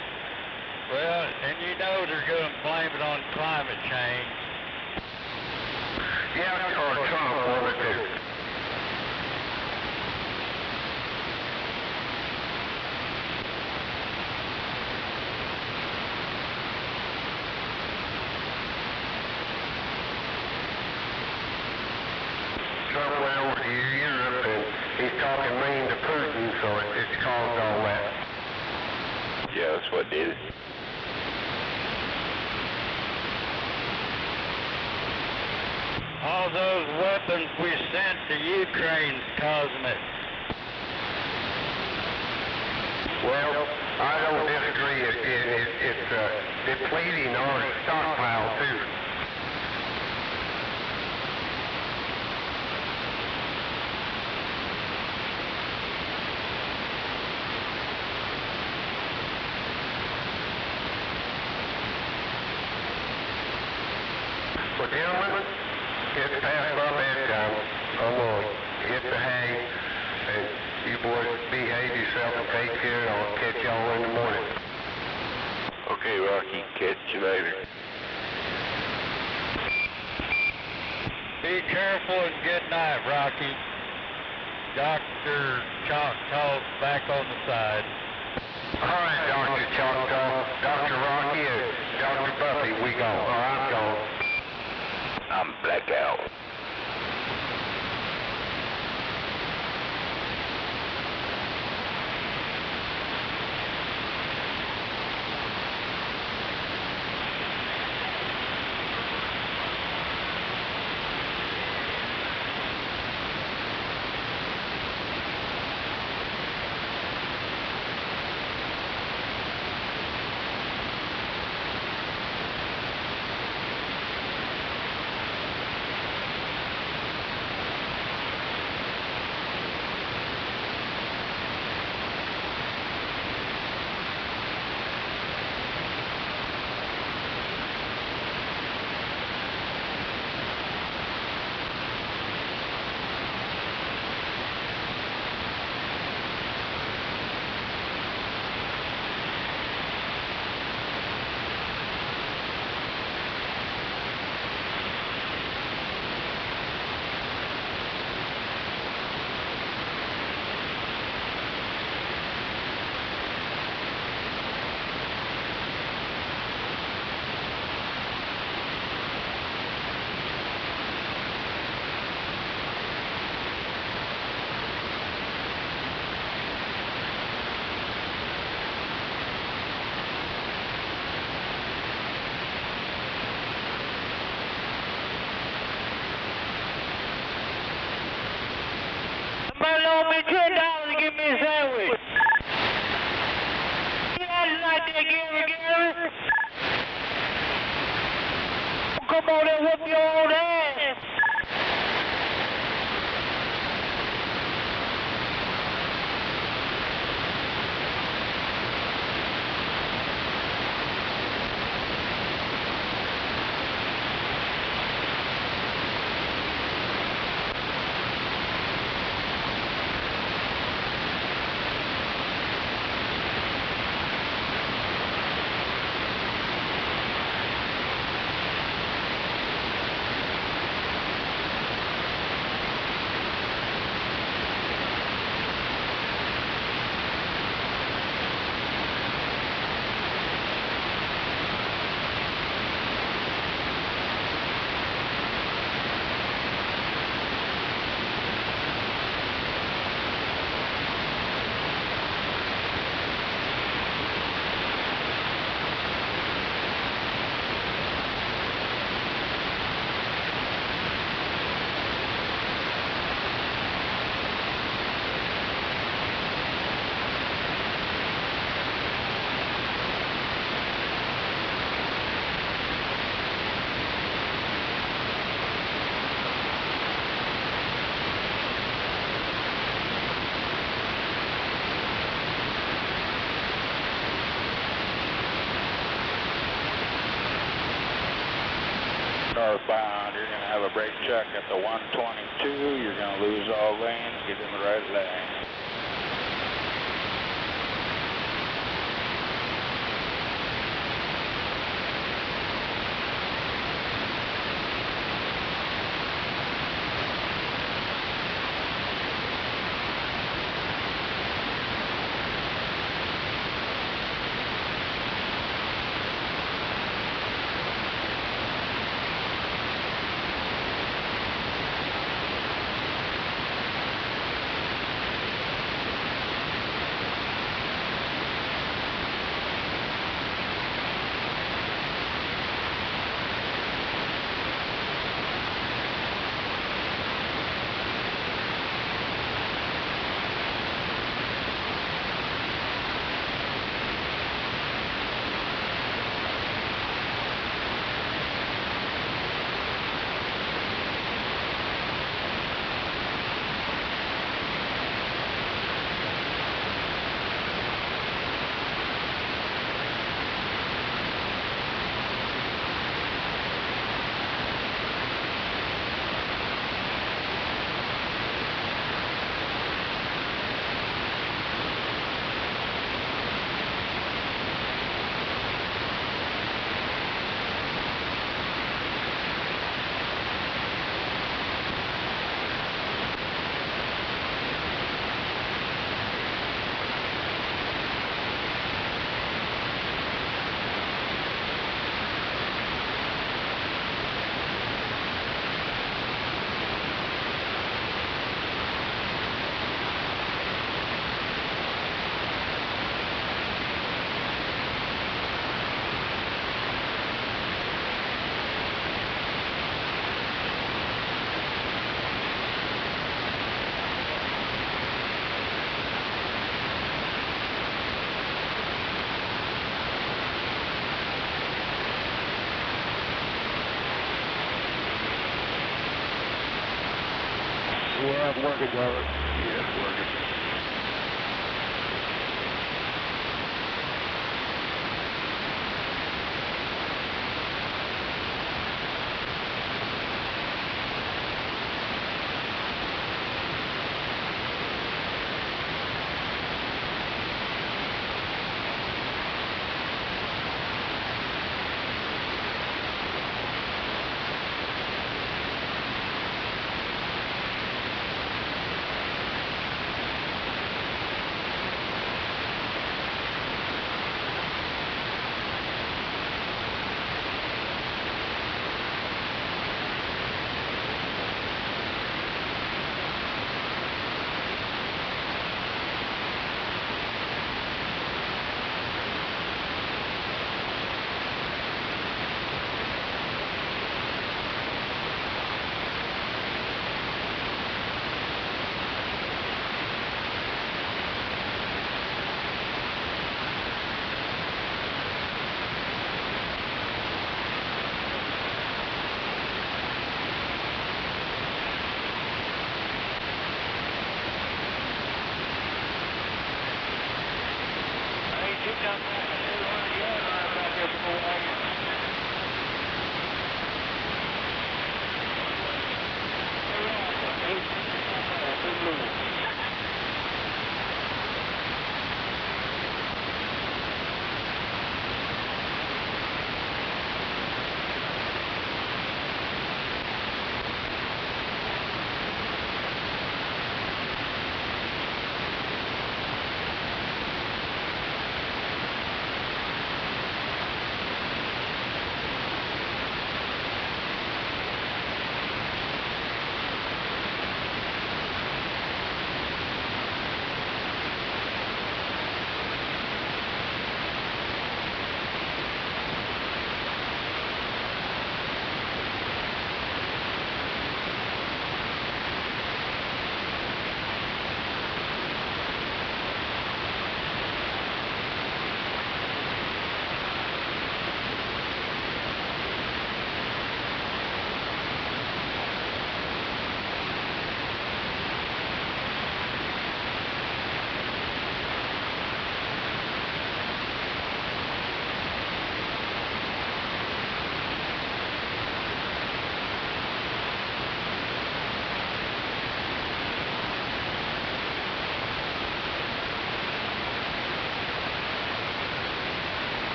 Well, and you know they're going to blame it on climate change. Yeah, or Trump wanted to. Trump went over to Europe and he's talking mean to Putin, so it's caused all that. Yeah, that's what did it. All those weapons we sent to Ukraine's causing it. Well, I don't disagree. It's depleting our stockpile too. So gentlemen, it's past my bedtime. I'm going to hit the hay, and you boys behave yourself and take care. I'll catch y'all in the morning. Okay, Rocky, catch you later. Be careful and good night, Rocky. Dr. Choctaw's back on the side. All right, Dr. Choctaw, Dr. Rocky, and Dr. Buffy, we gone. Or I'm gone. I'm blackout. Somebody loan me $10 to give me a sandwich. You guys like that, Gary? Come on and whoop your own ass. northbound. You're going to have a brake check at the 122. You're going to lose all lanes. Get in the right lane. We're out working, driver. Yeah, working.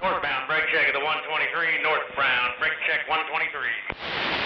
Northbound, brake check at the 123, northbound, brake check 123.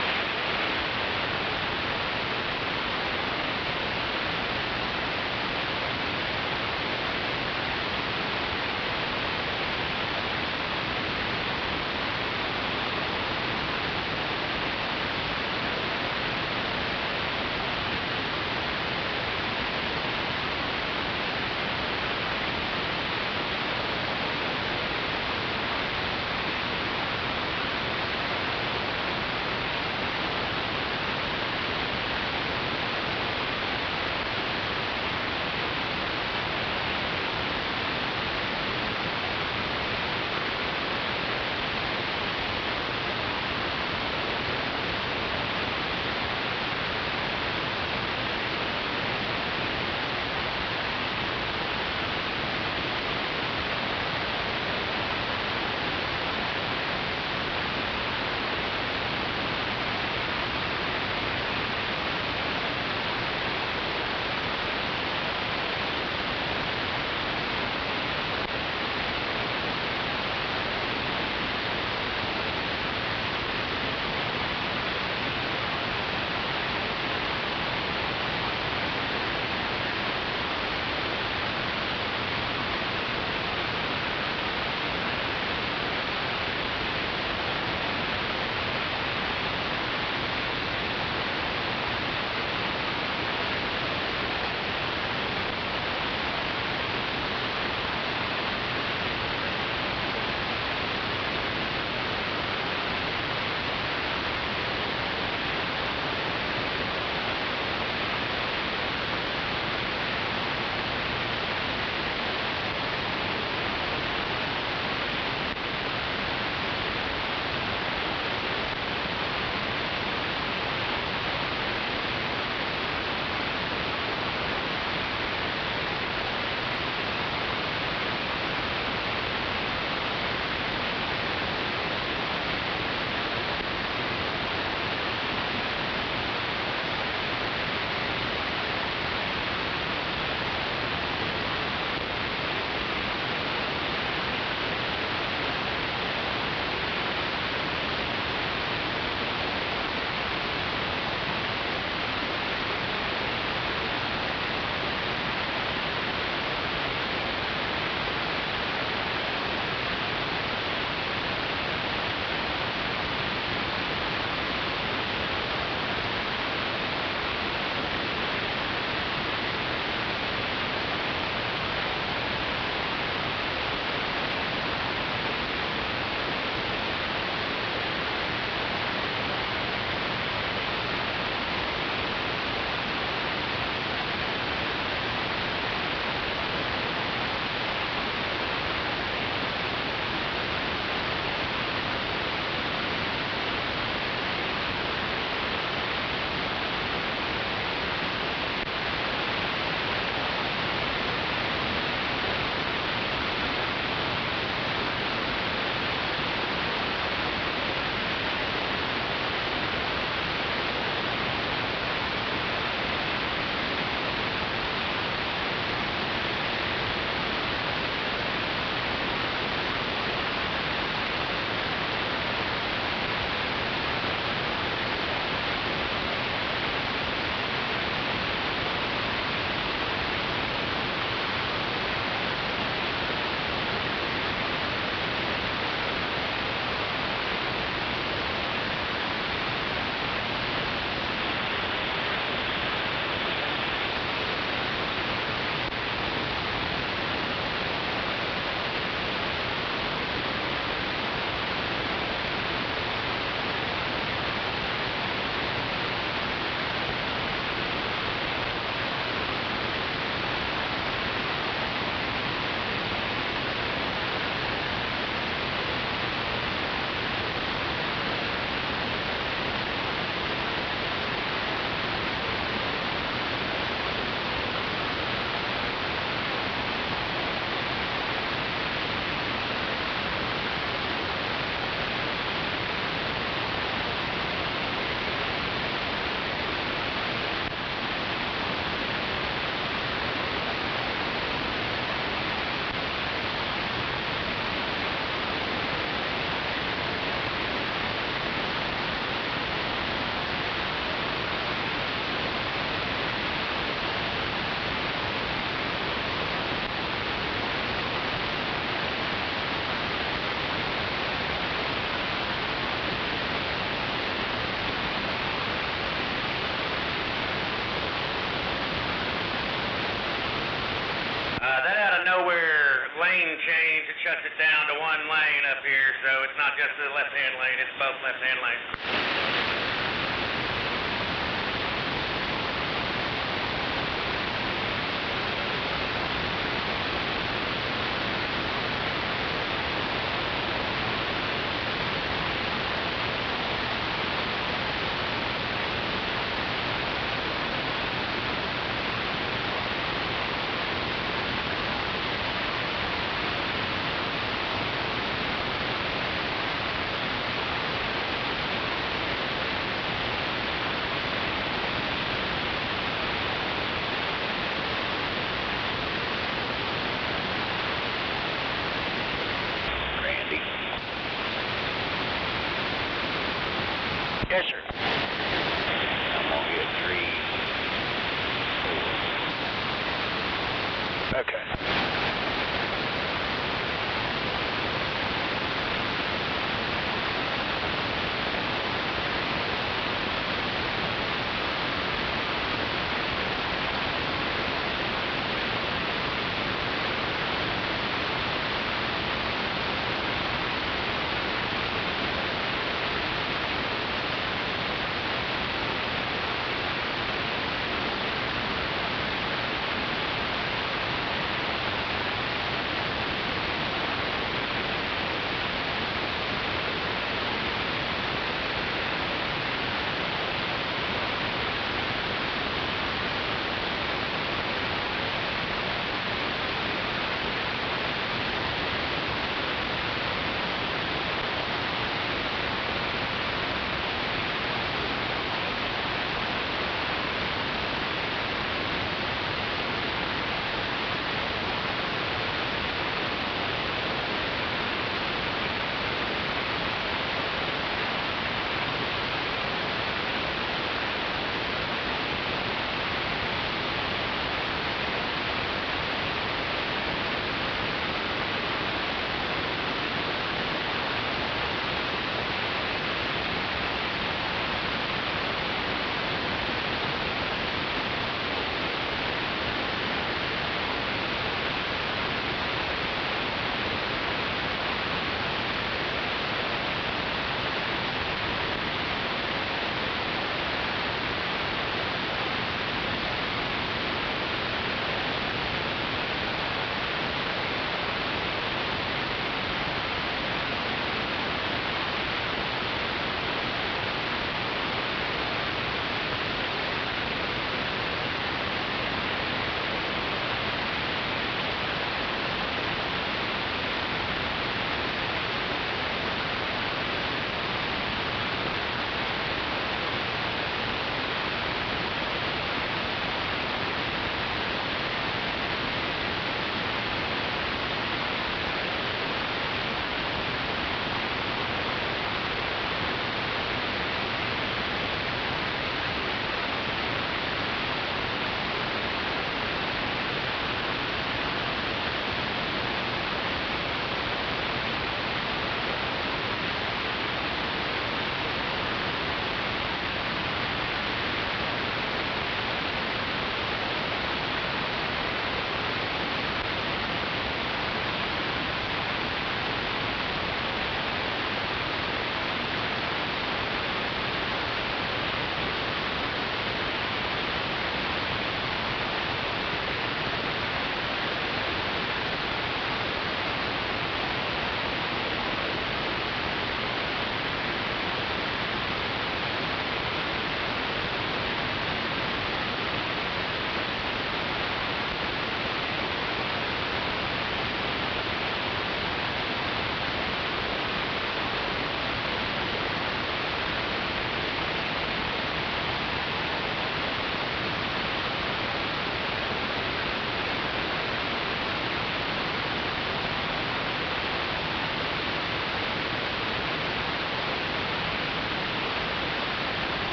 lane change, it shuts it down to one lane up here, so it's not just the left-hand lane, it's both left-hand lanes.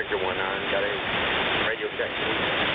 Vector 19, got a radio check, please.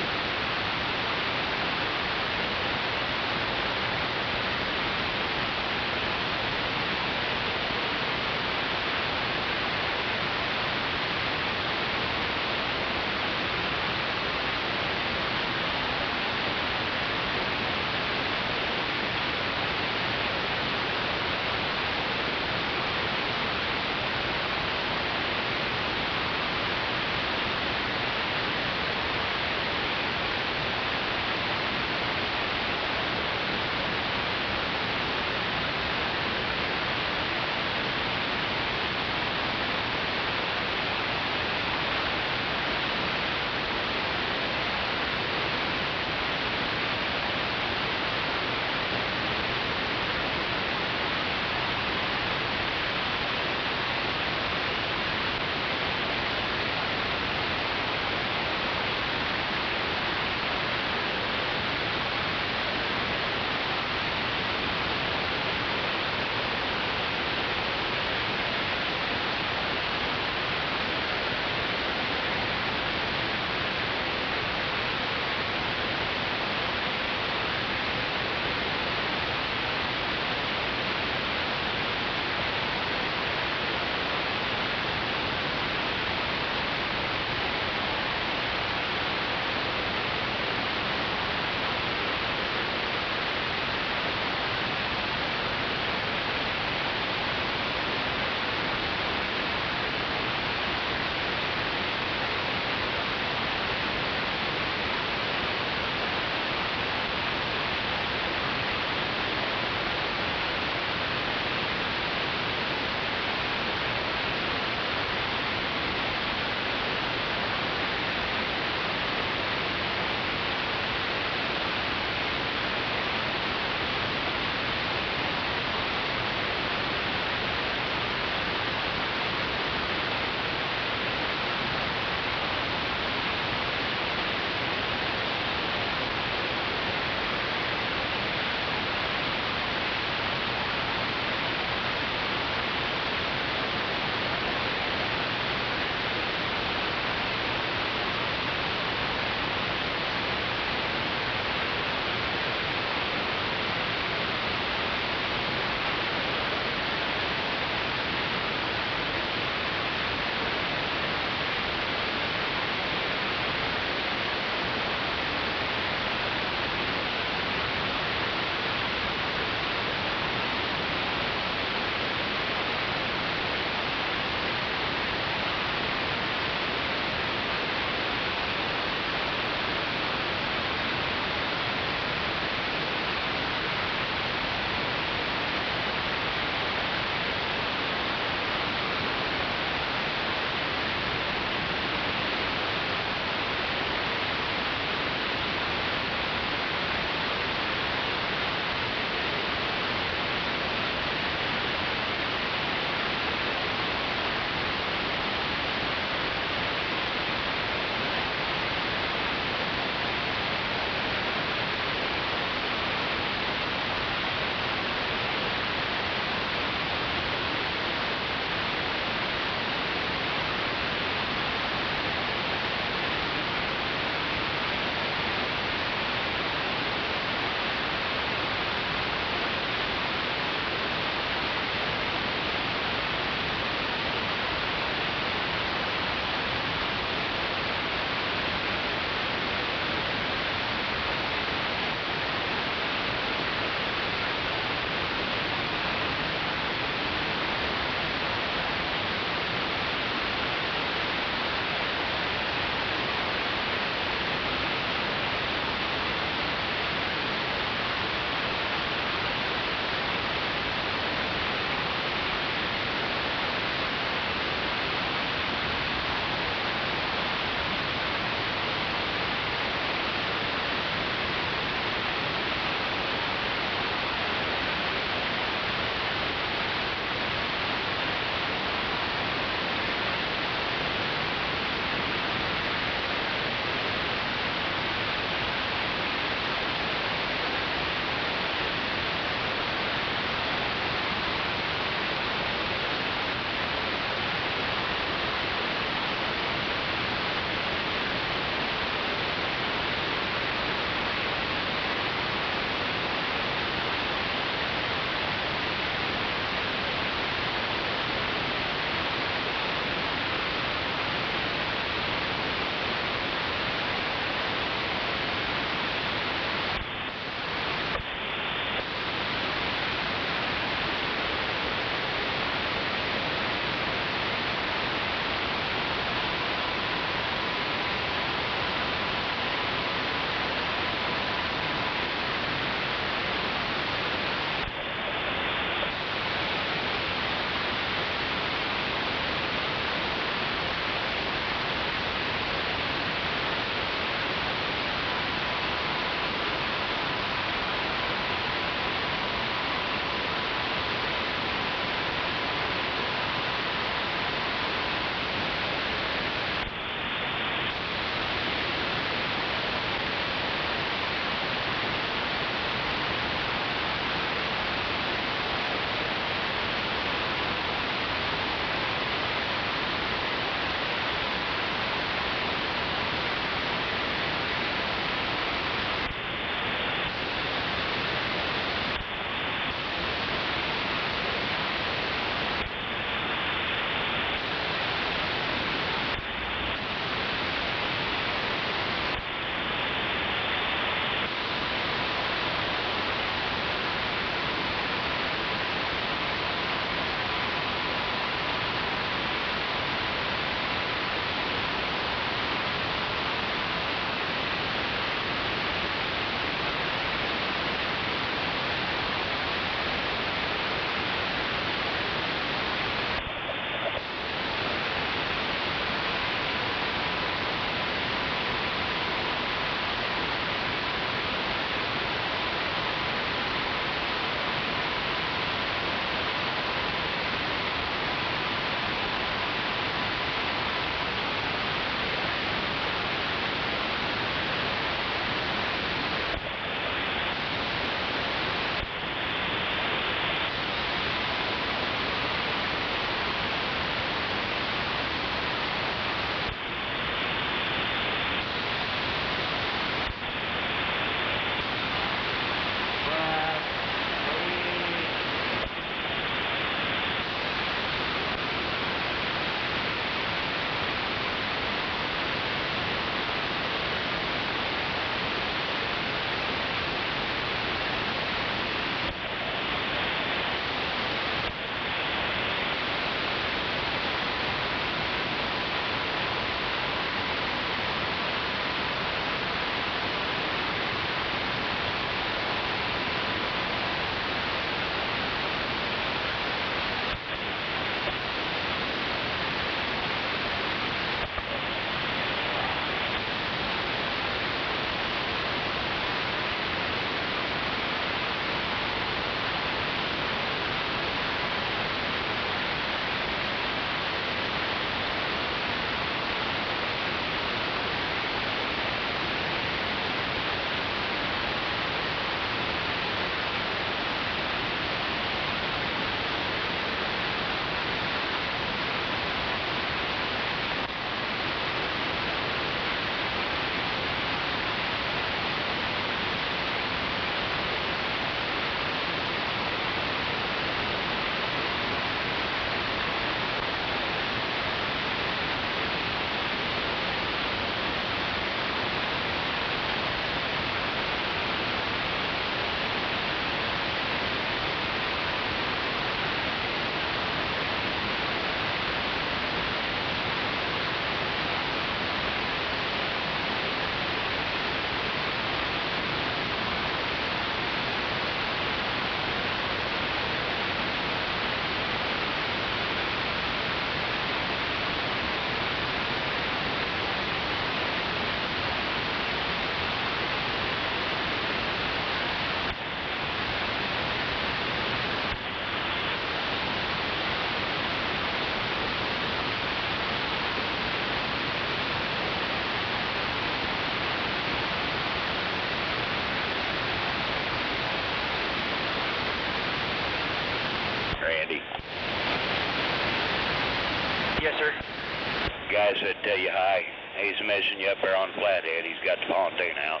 messing you up there on Flathead. He's got the pontoon out.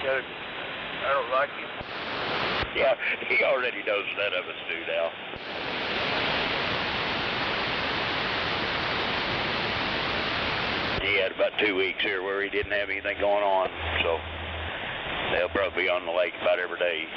I don't like it. Yeah, he already knows none of us do now. He had about 2 weeks here where he didn't have anything going on, so they'll probably be on the lake about every day.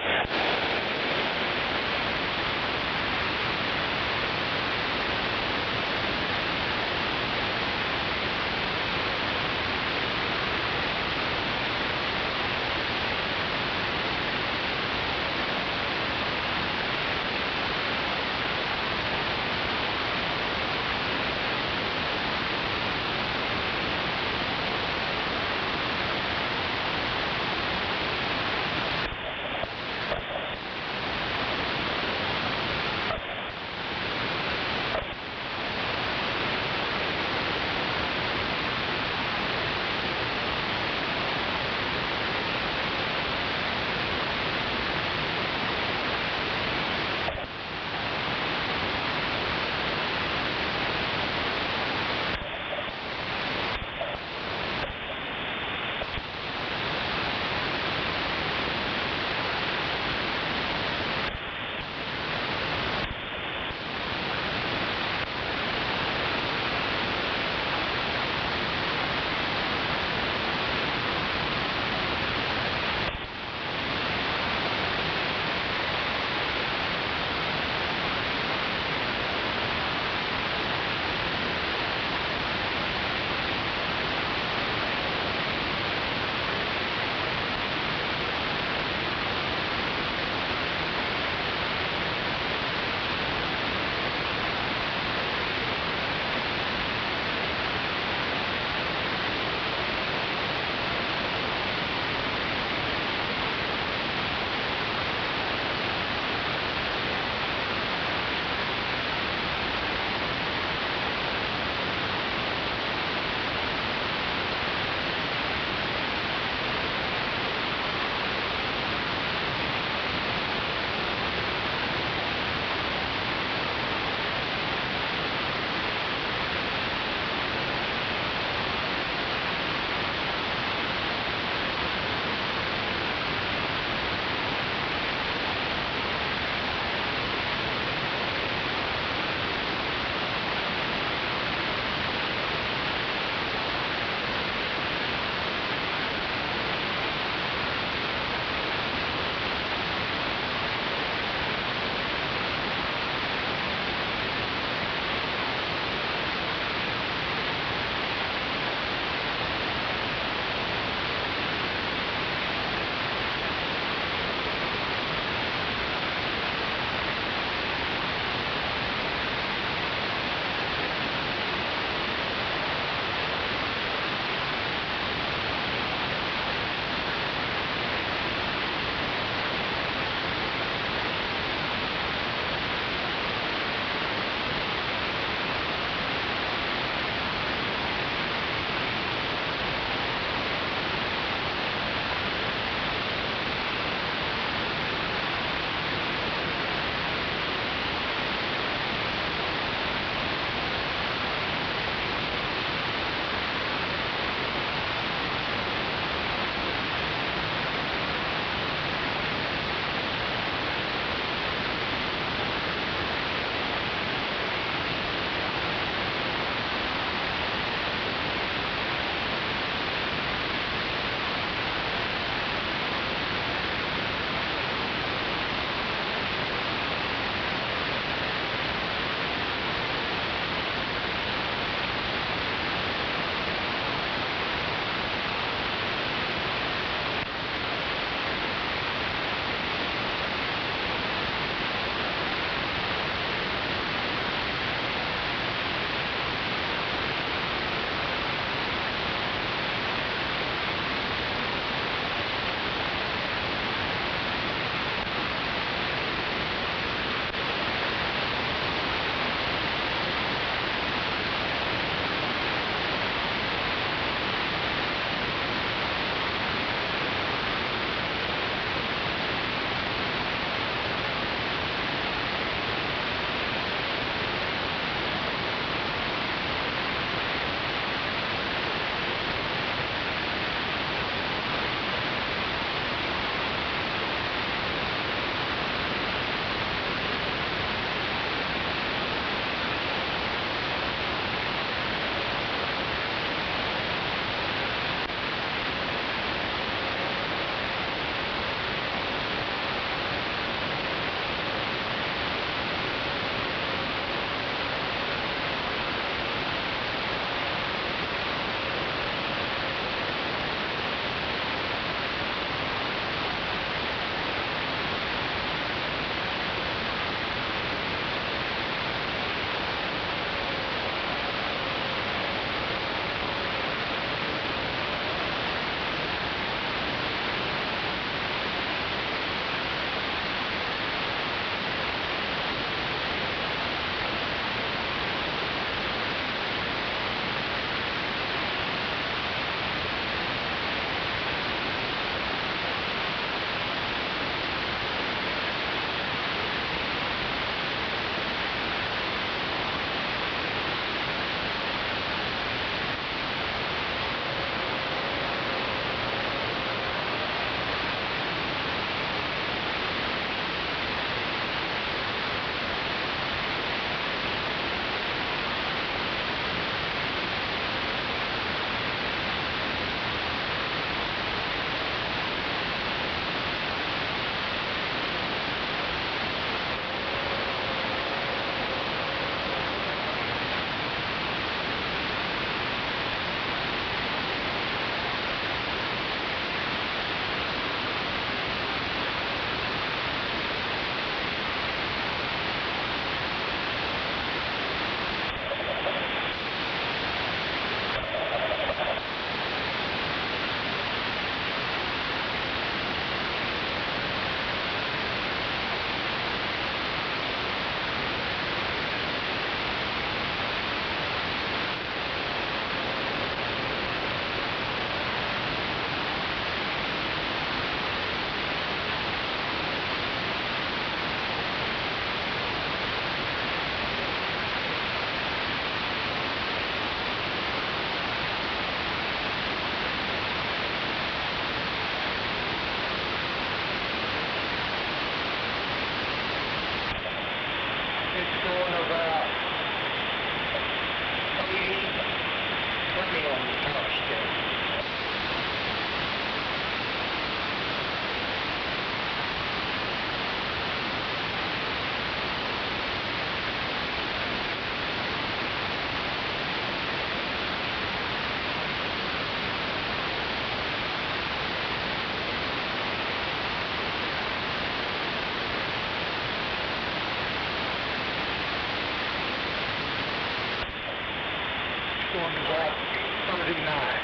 Thursday night.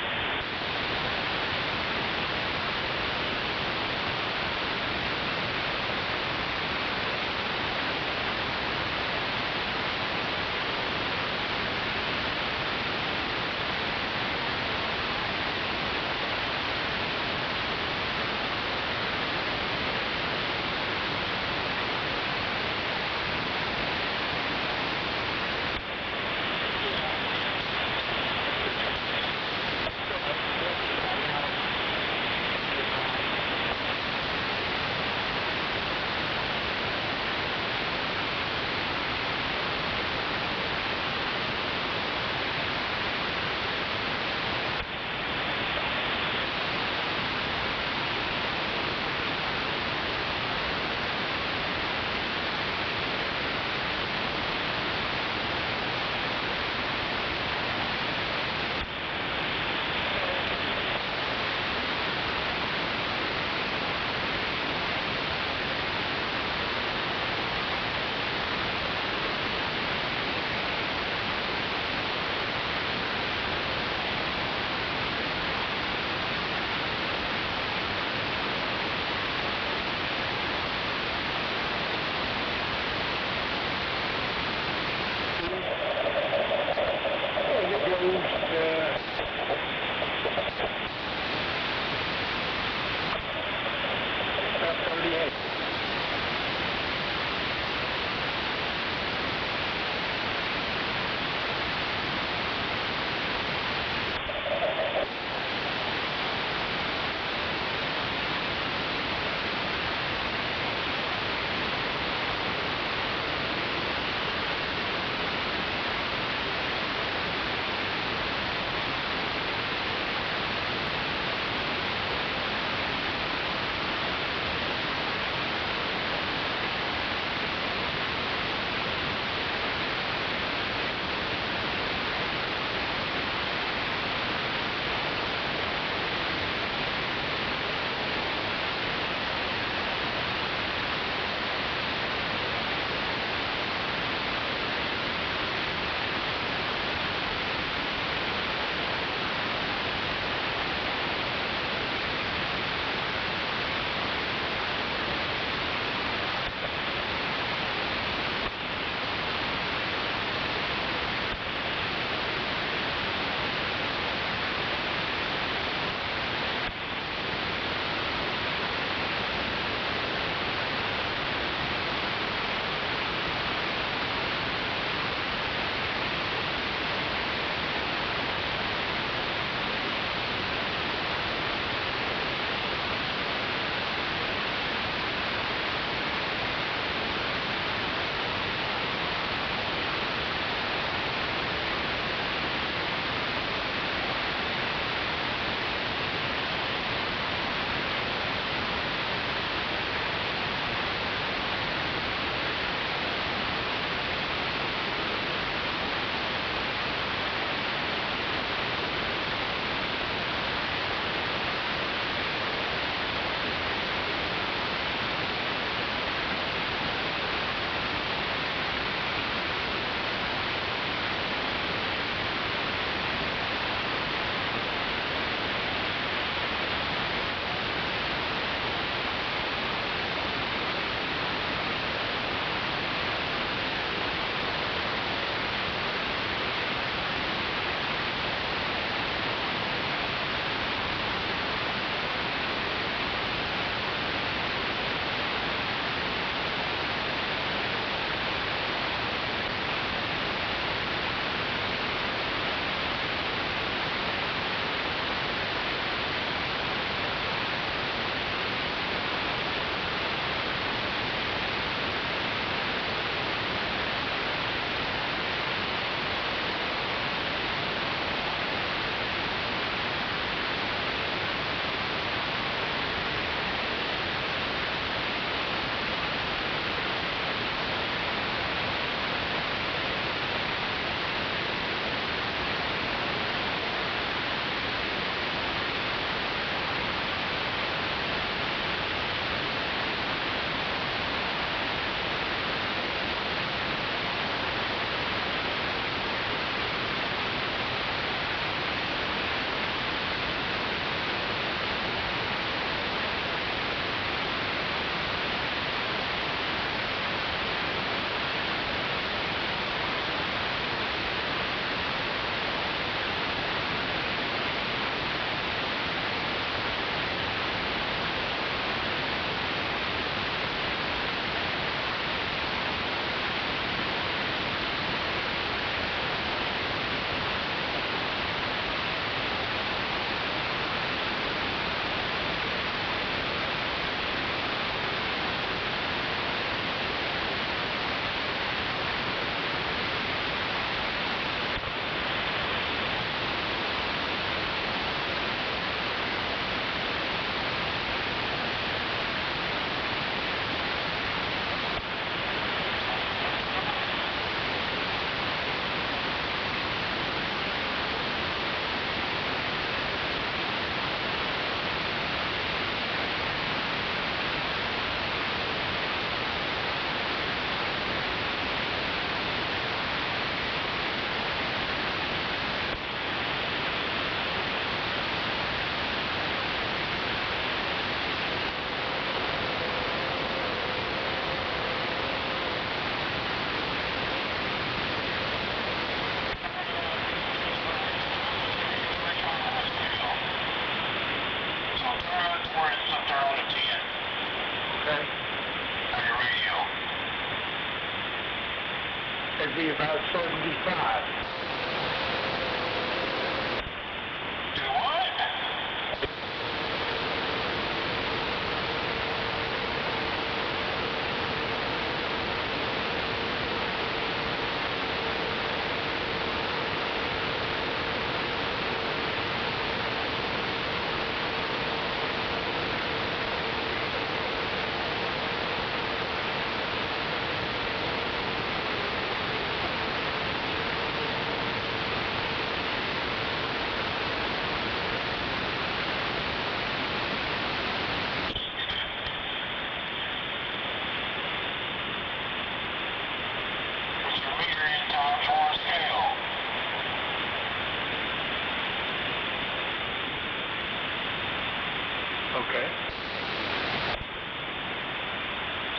Okay.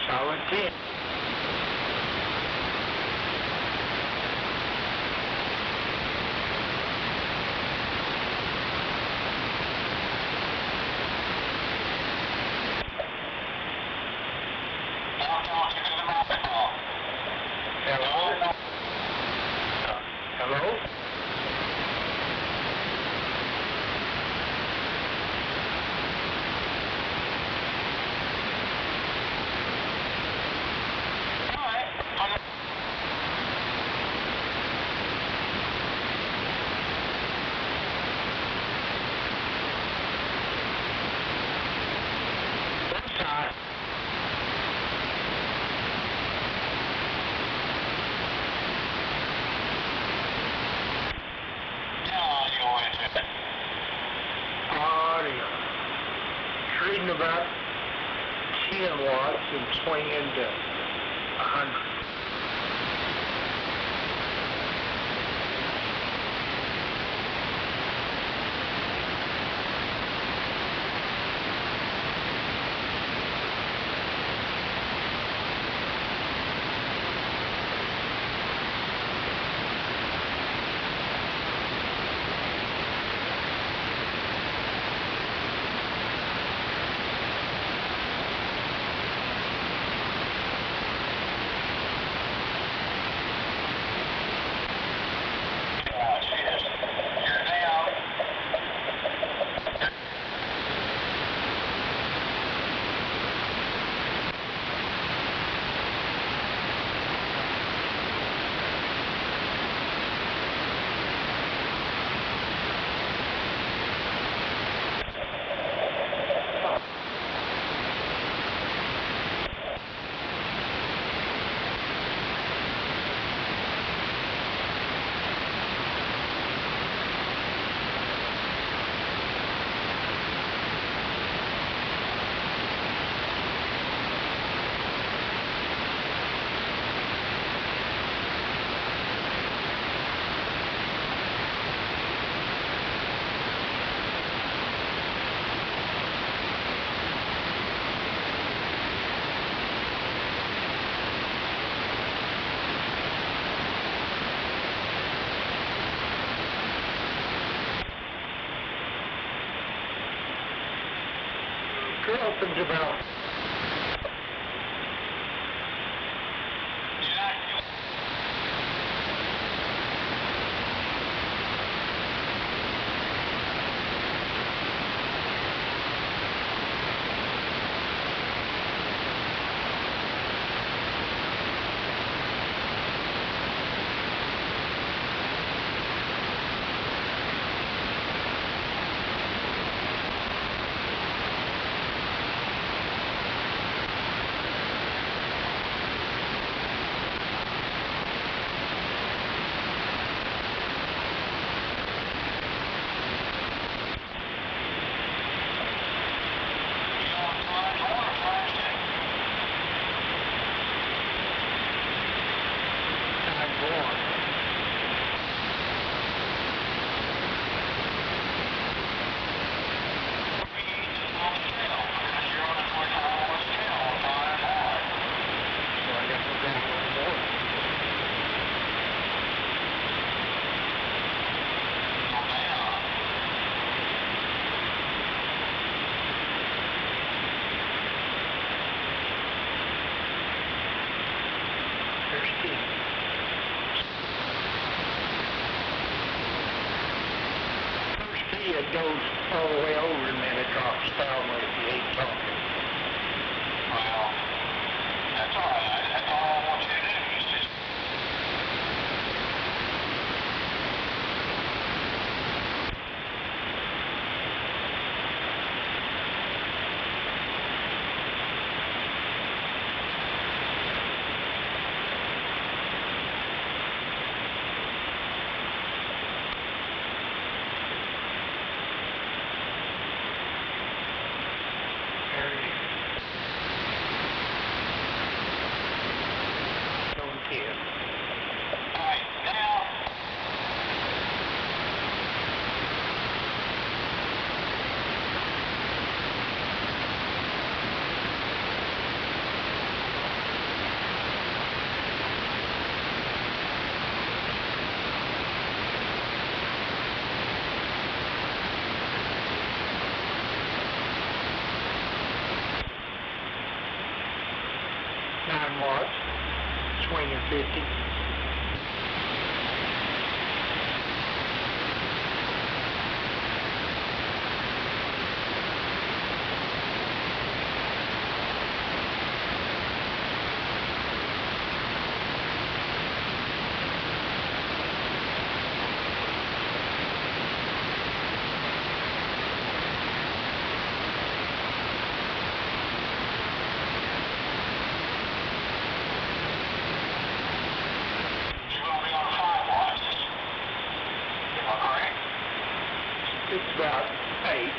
Solid 10. Hello? Hello? Reading about 10 watts and swinging to 100. Dropping to about it goes all the way over and then it drops down when you ain't talking. Well, that's all right. That's all I want you to do. Is just watts, 20 or 50. It's about 8.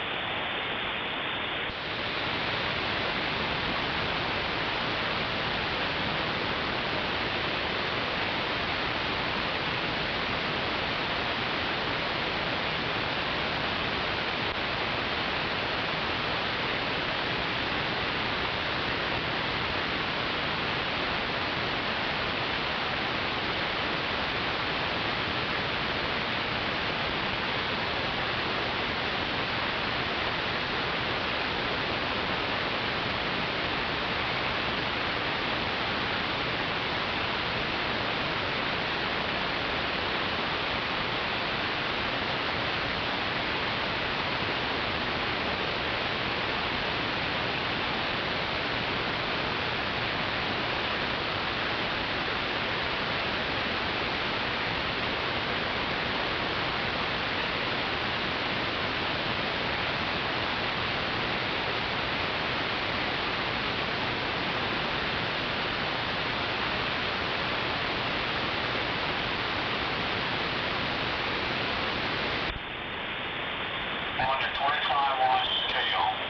On your 25 watt scale.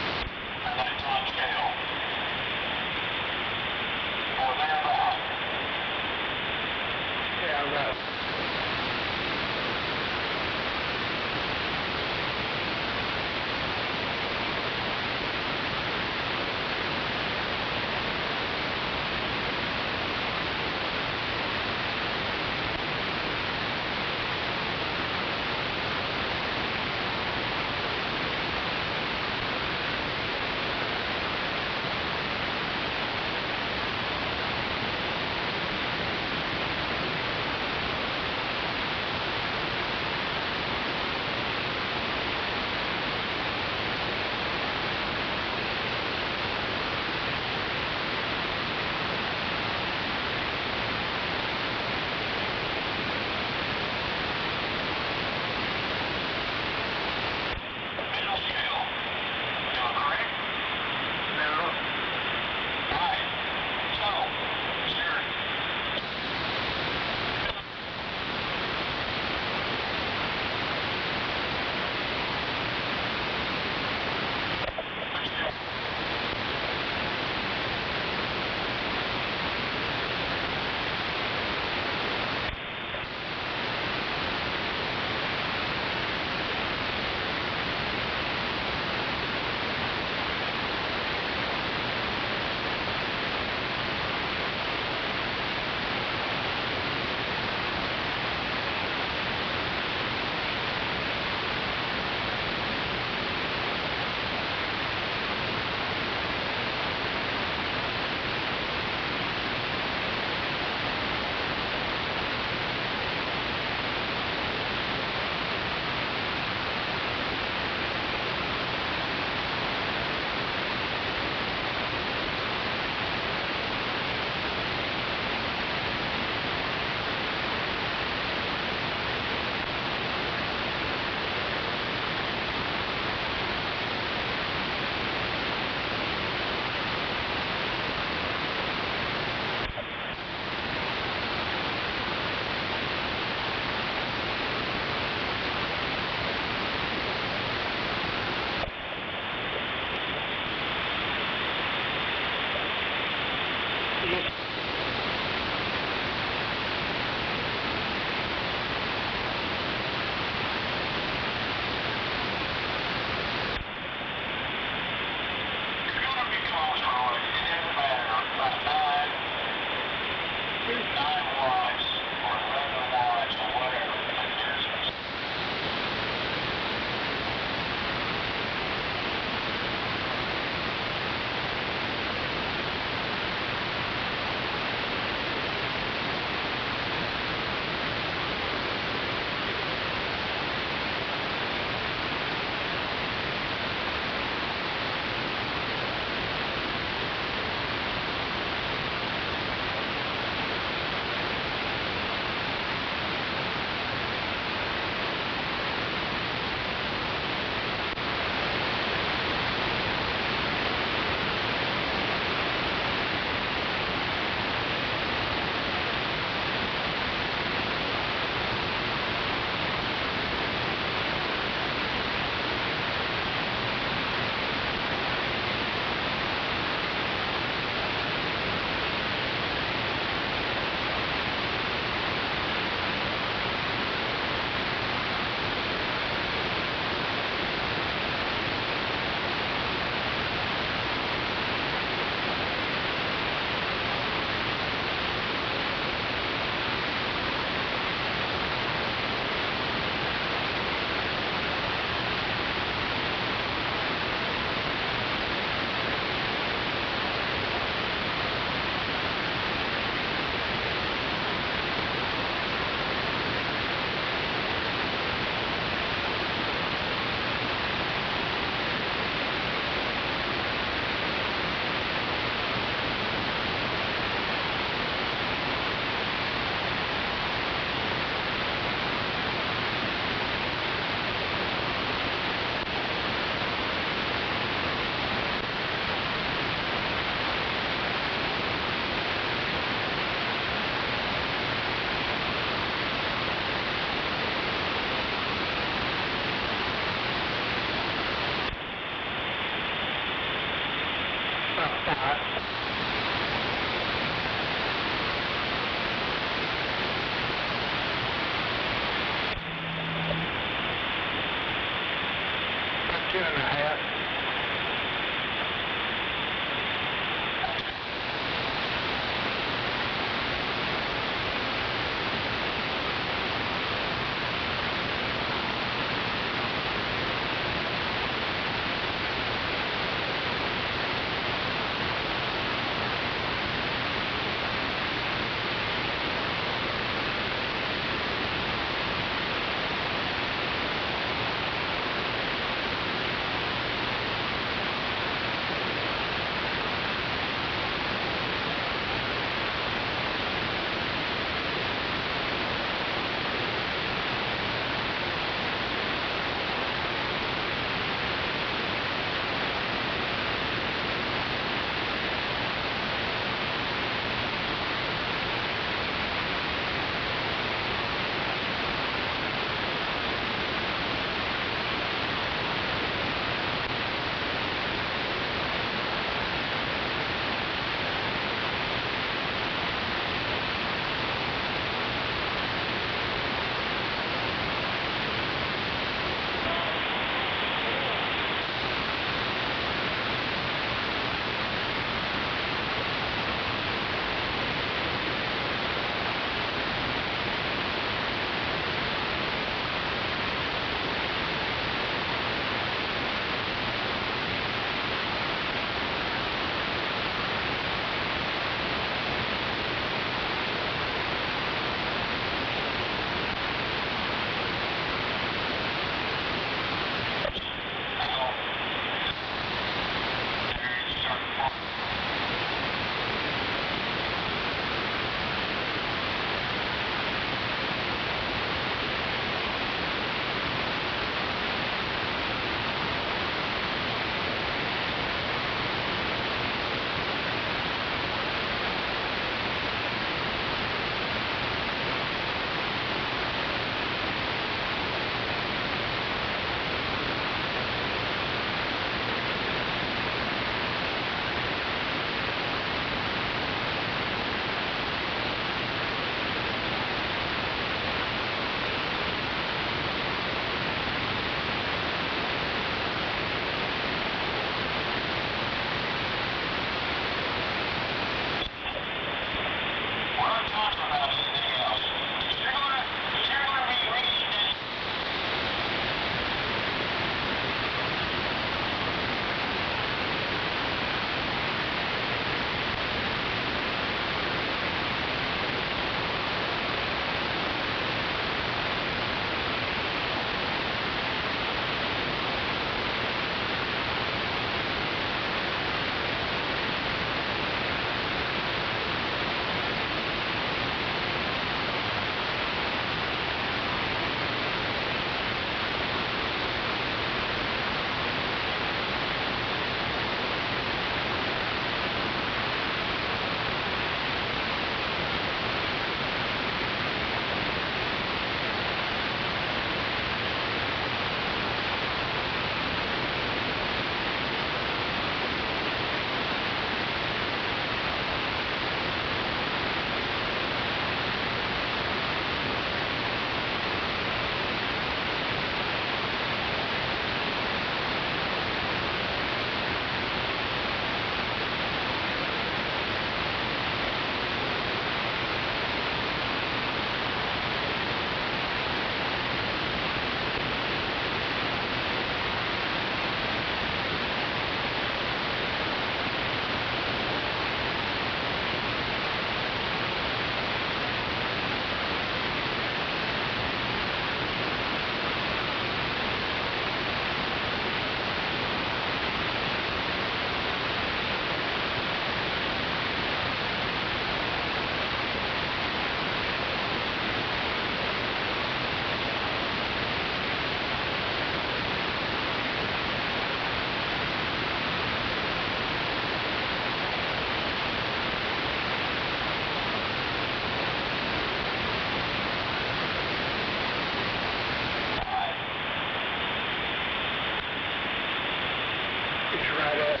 It's right up.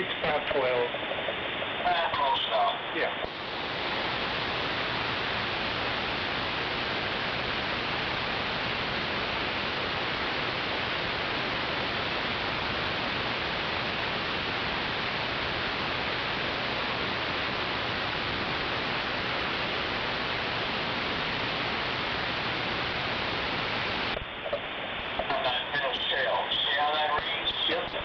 It's about 12. Close enough. Yeah. See how that reads? Yep.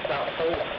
About 4.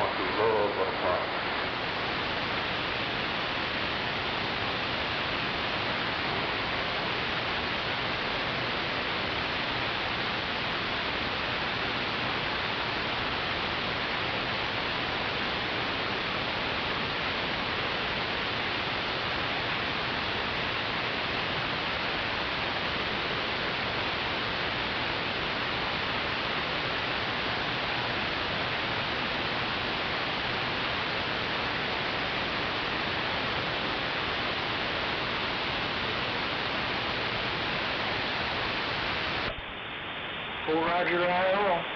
want to love a partner. Full Roger, IO.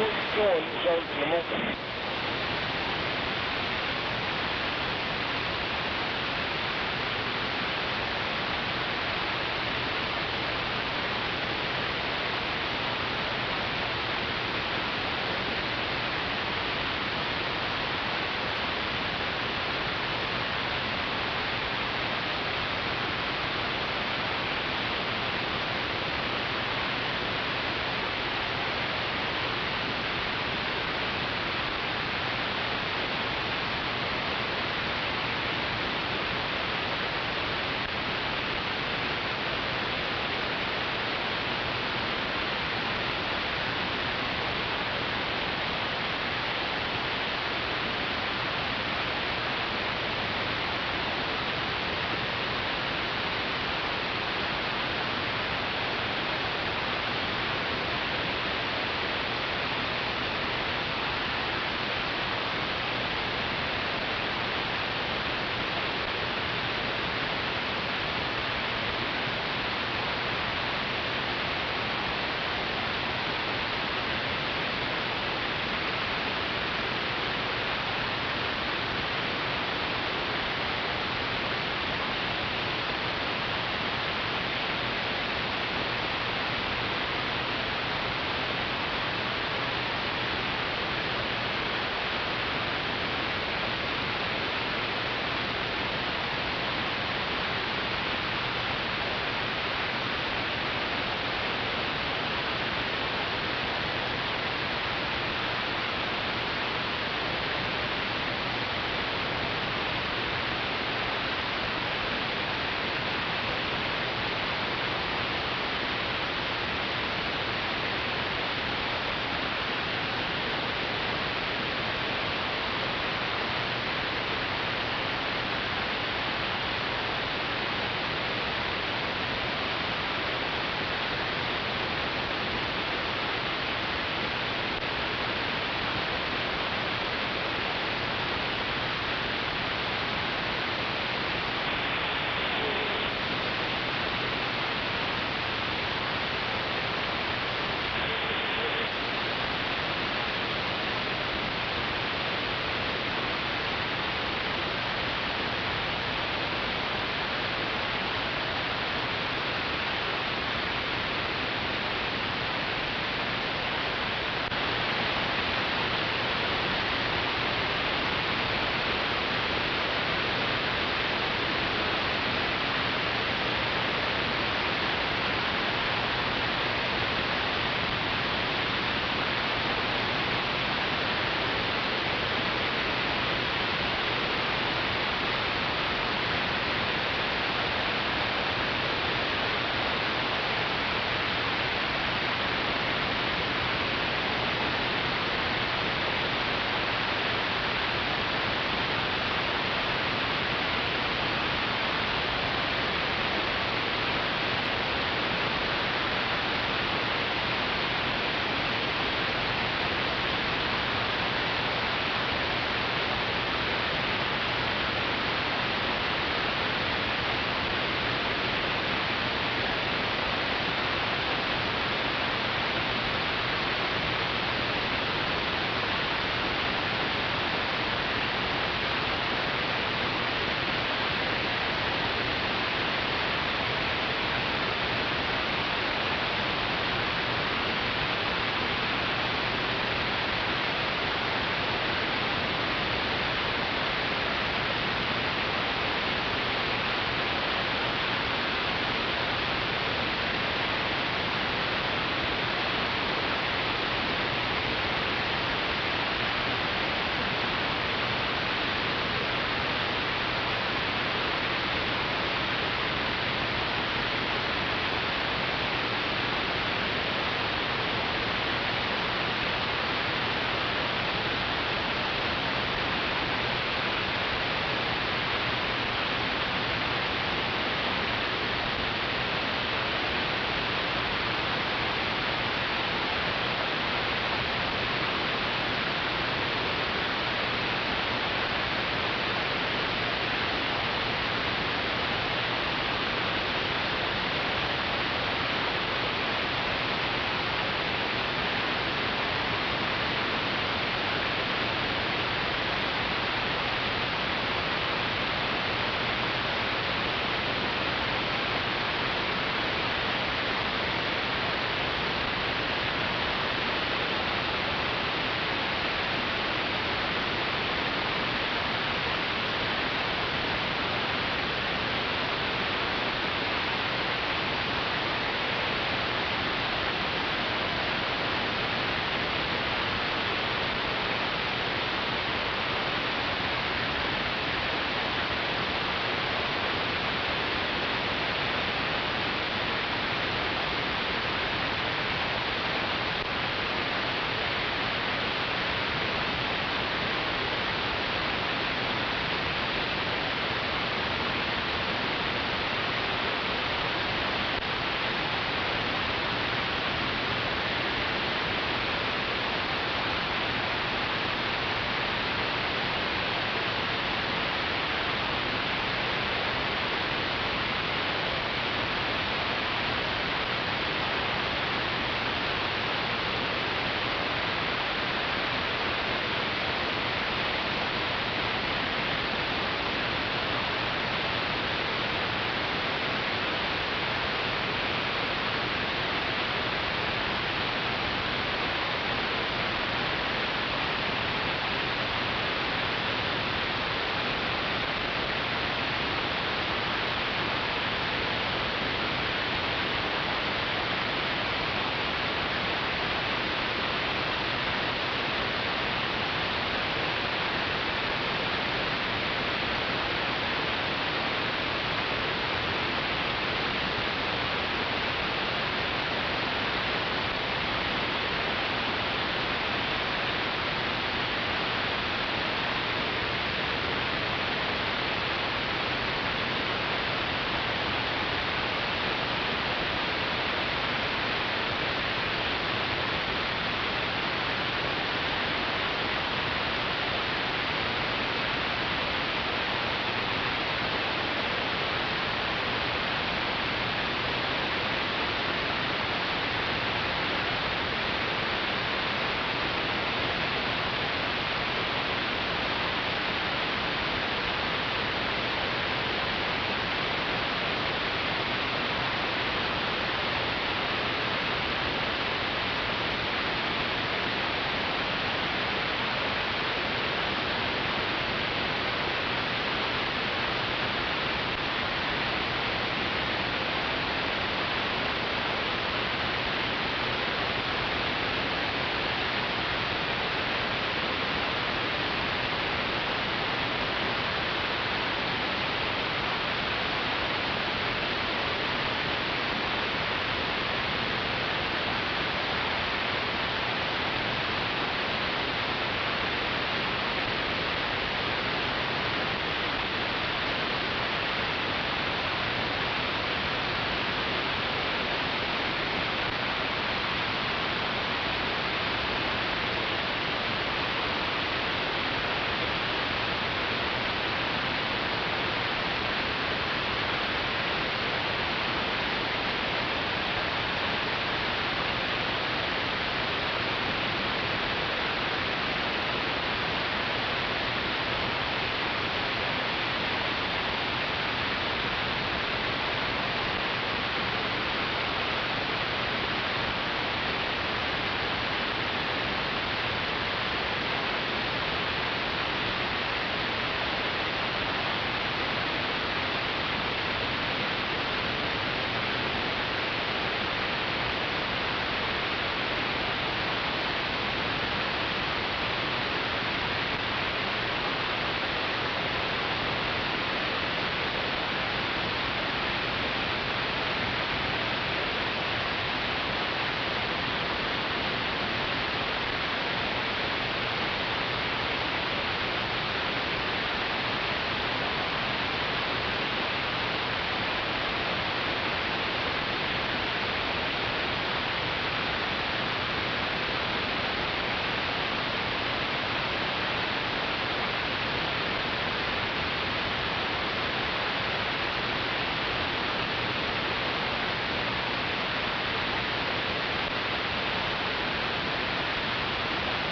going to start in the morning.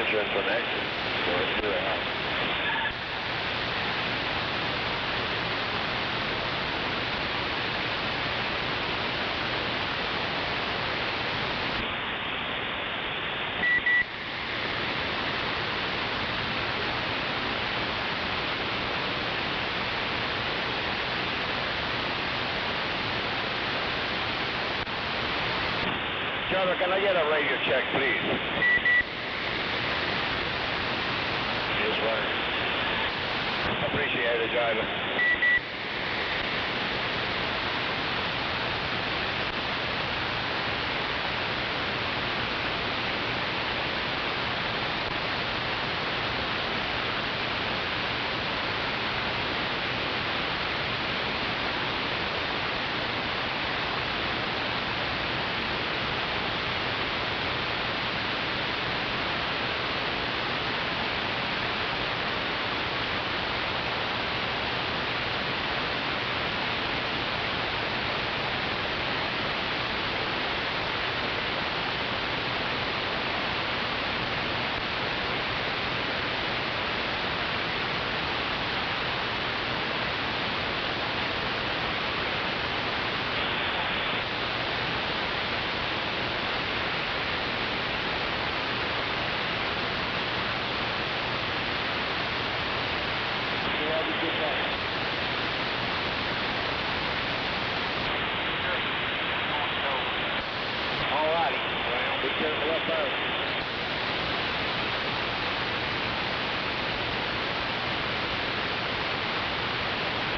insurance on accident, so it's really high. Driver, can I get a radio check, please? Yes, sir. Appreciate it, driver.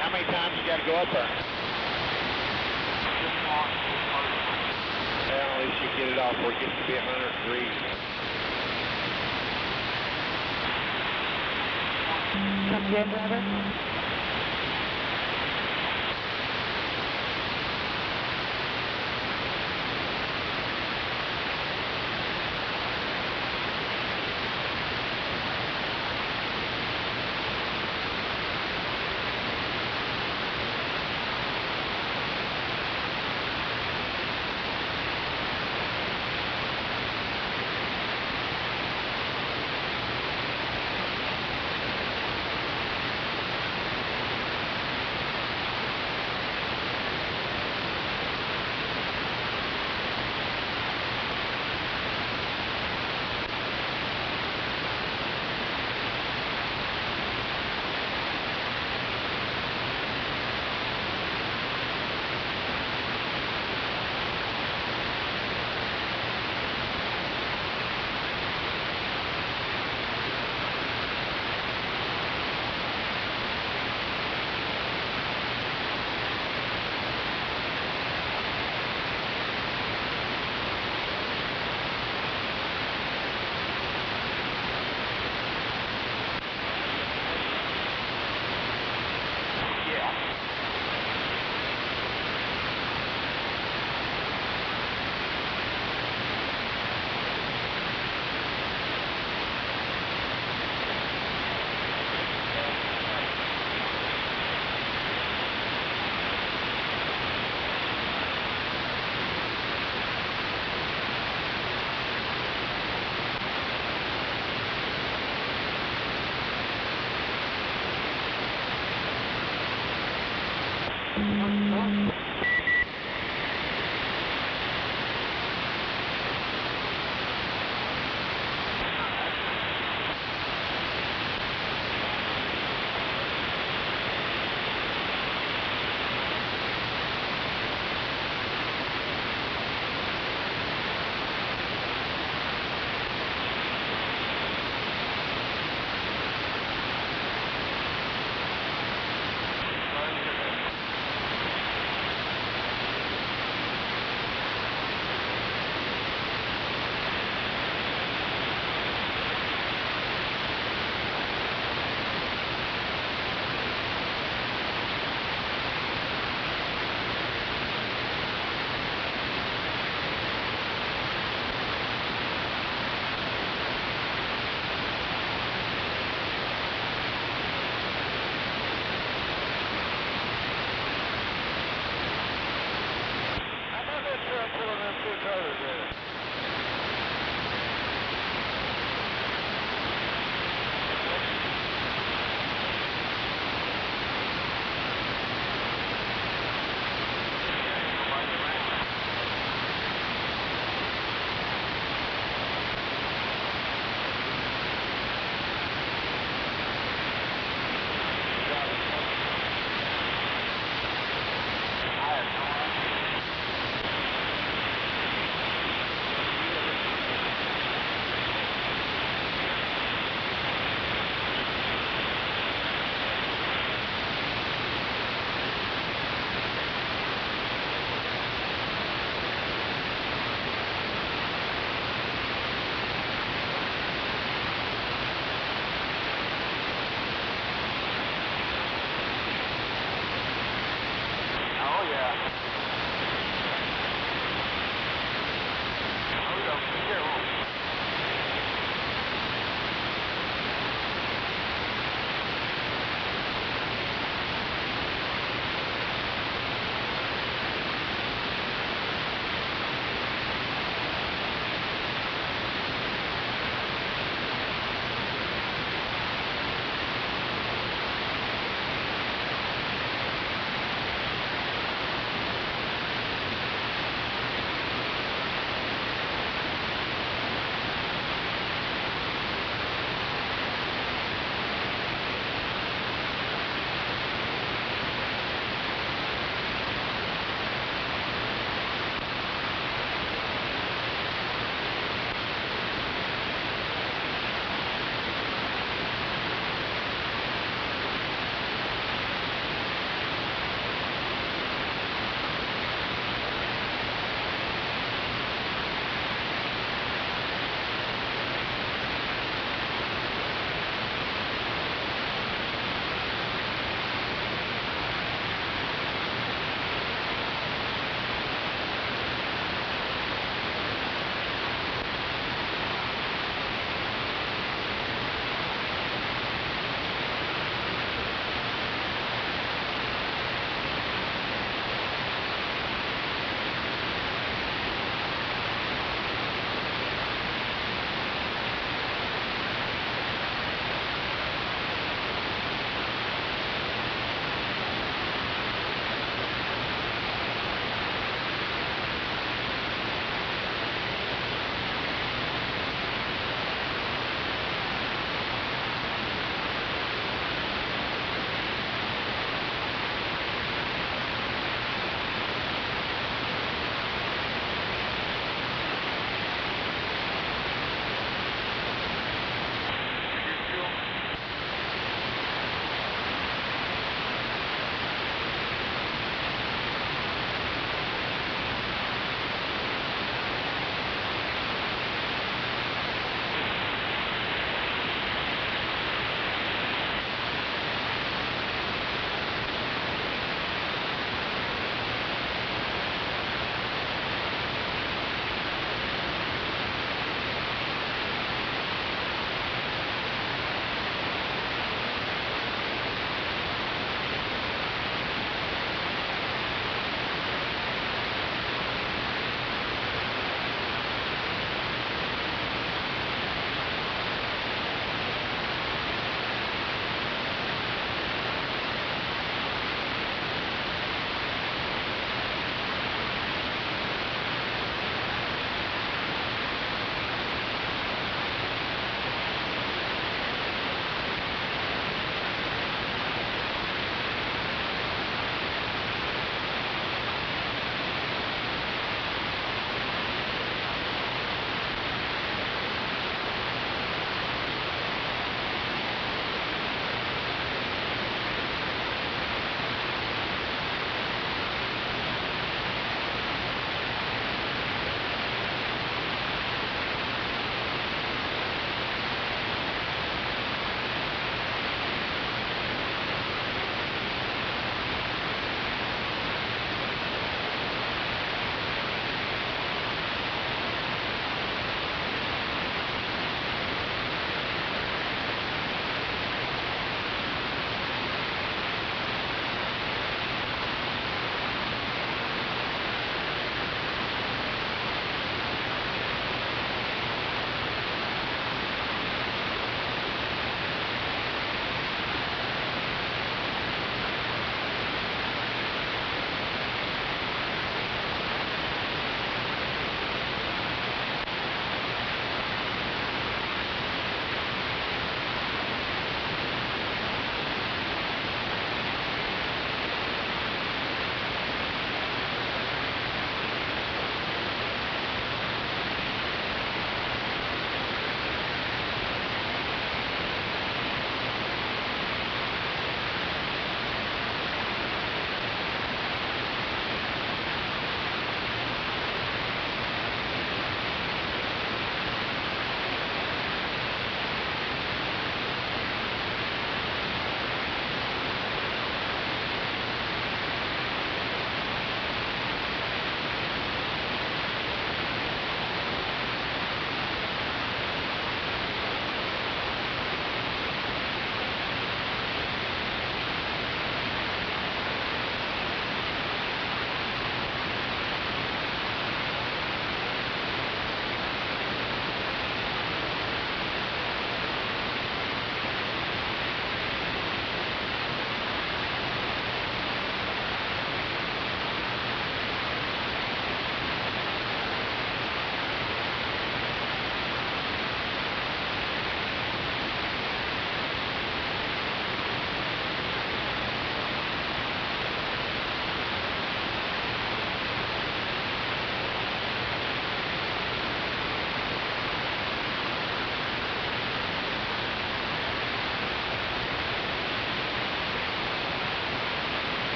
How many times you got to go up there? Well, at least you get it off where it gets to be 100 degrees. Come again, driver?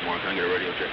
1, can I get a radio check?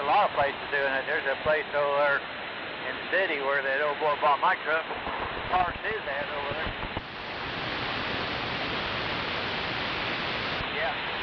a lot of places doing it. There's a place over there in the city where that old boy bought my truck, parked his ass over there. Yeah.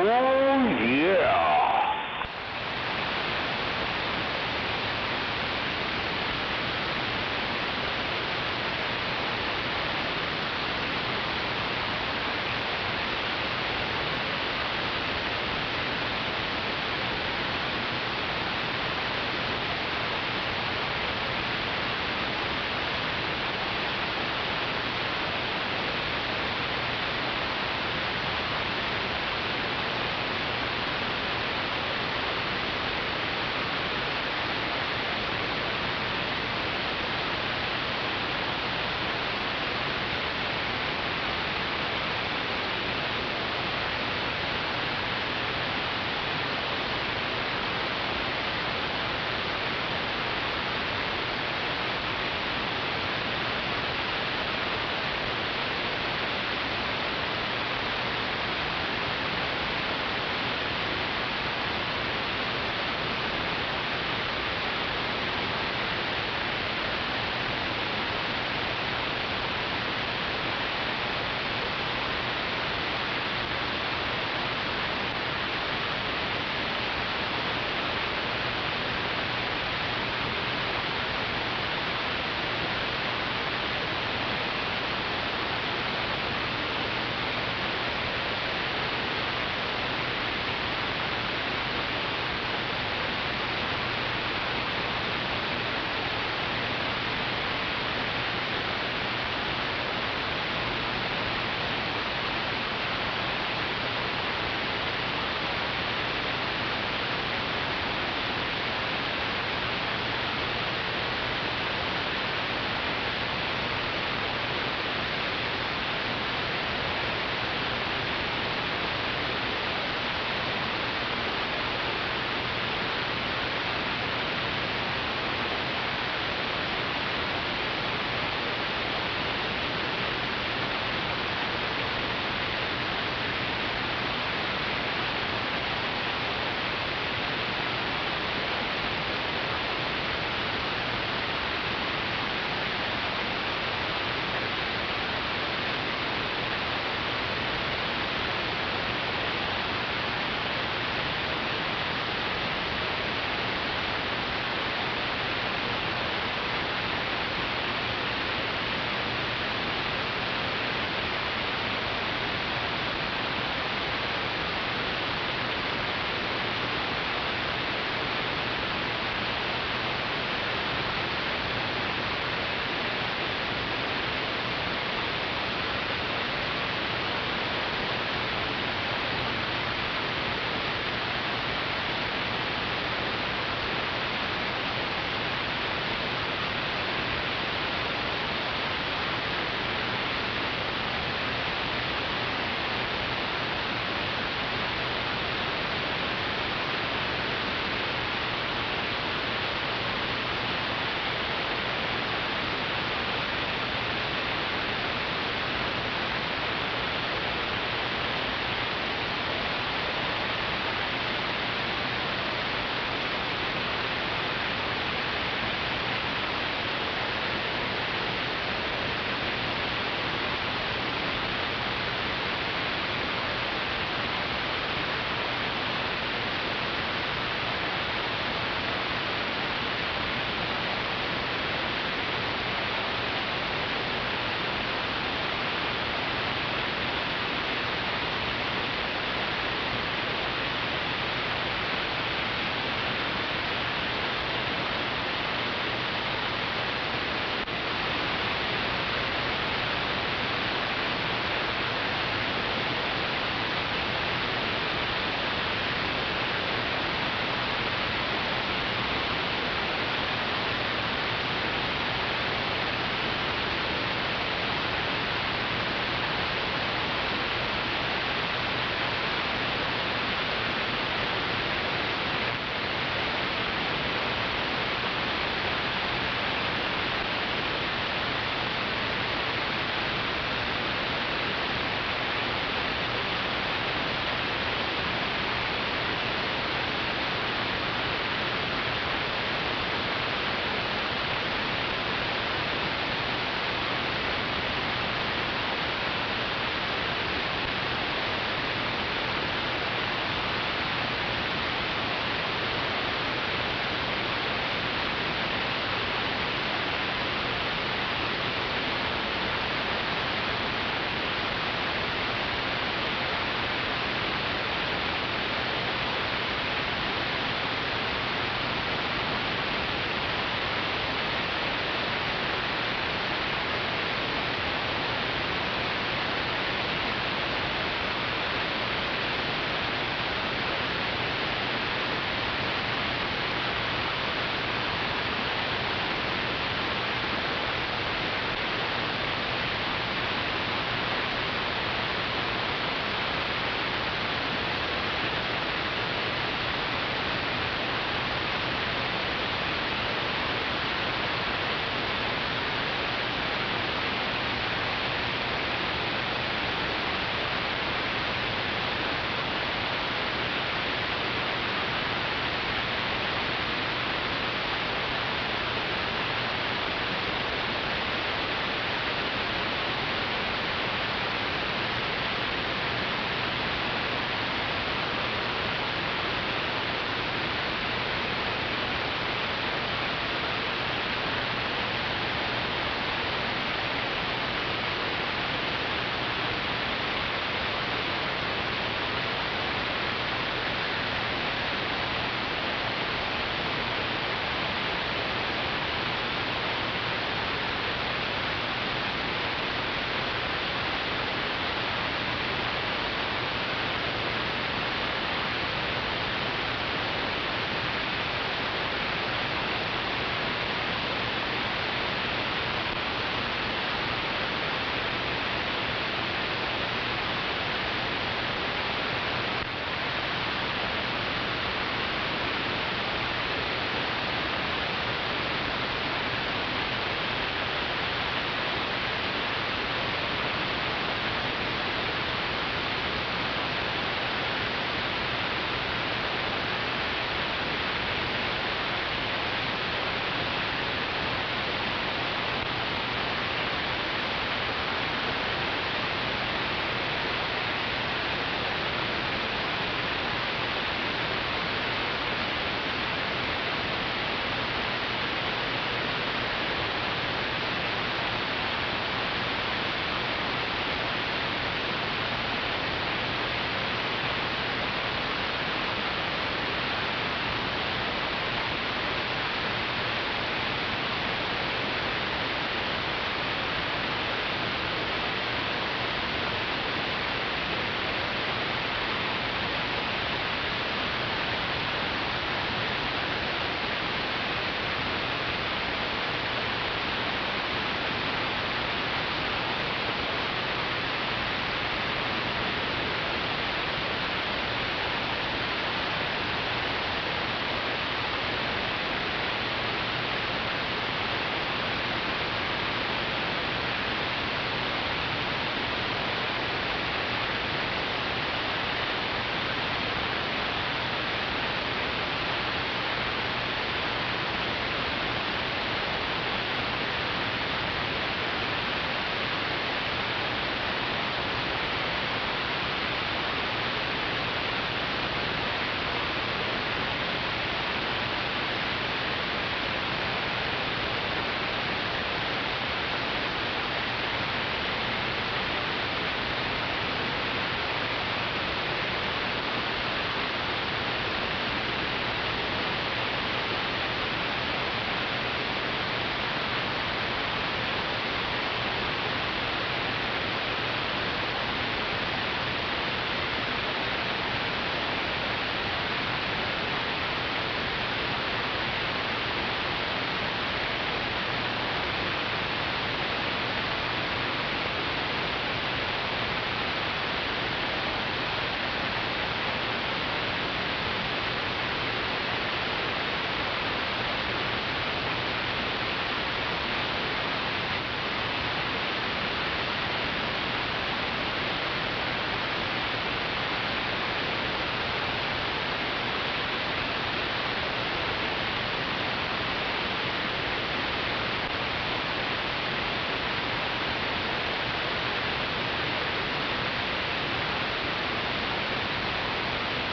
Oh, yeah.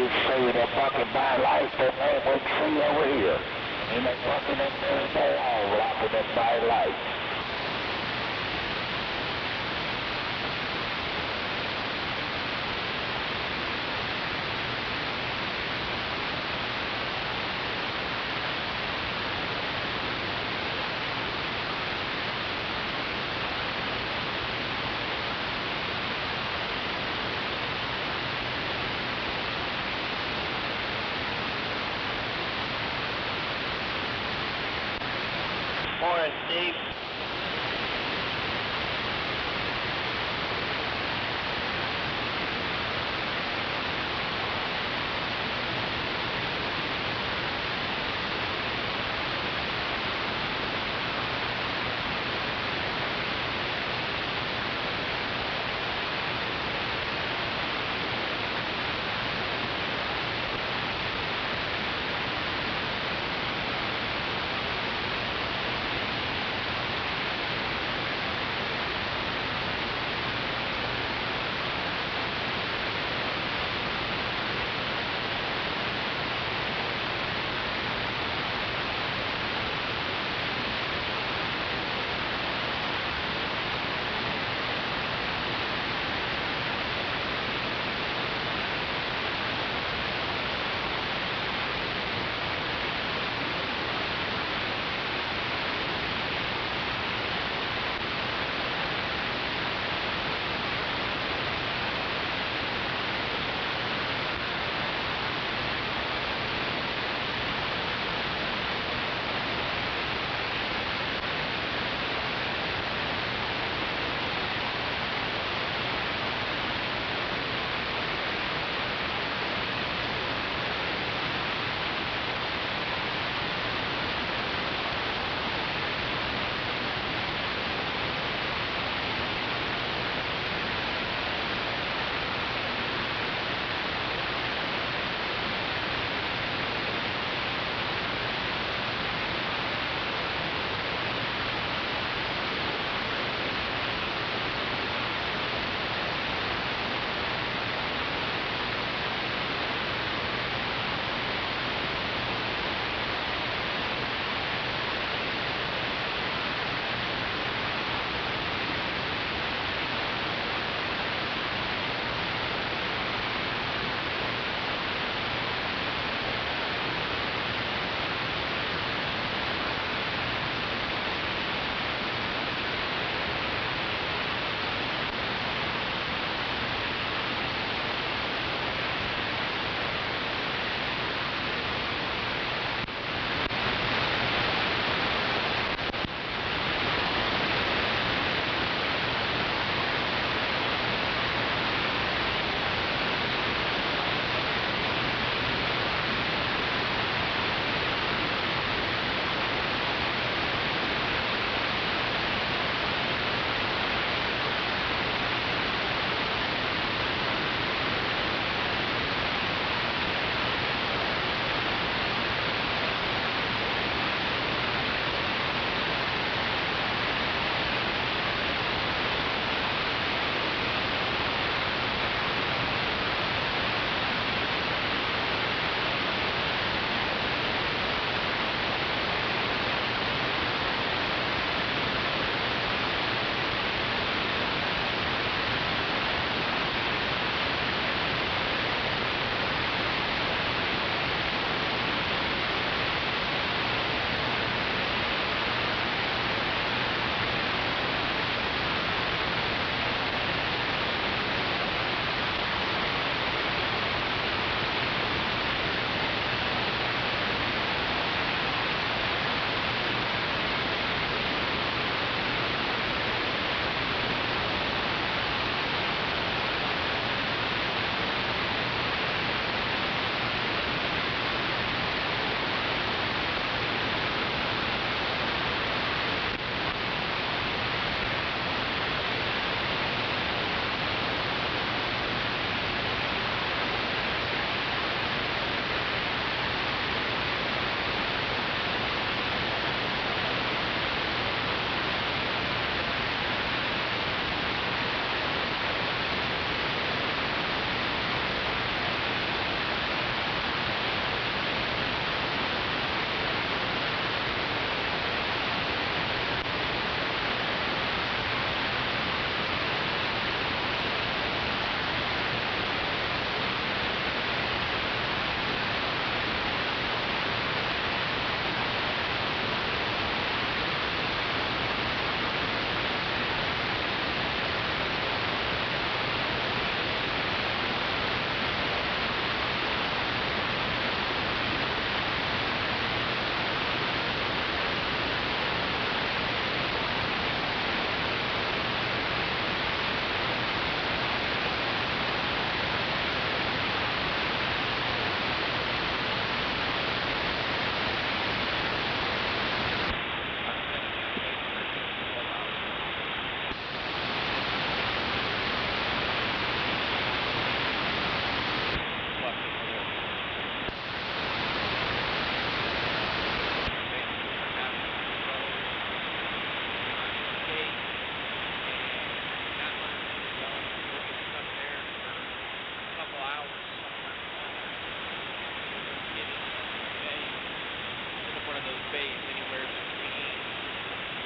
dudes see the fucking bright lights that they would see over here. And they fucking up there in the wall blocking them bright lights. Morning, Steve.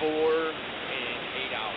4 in 8 hours.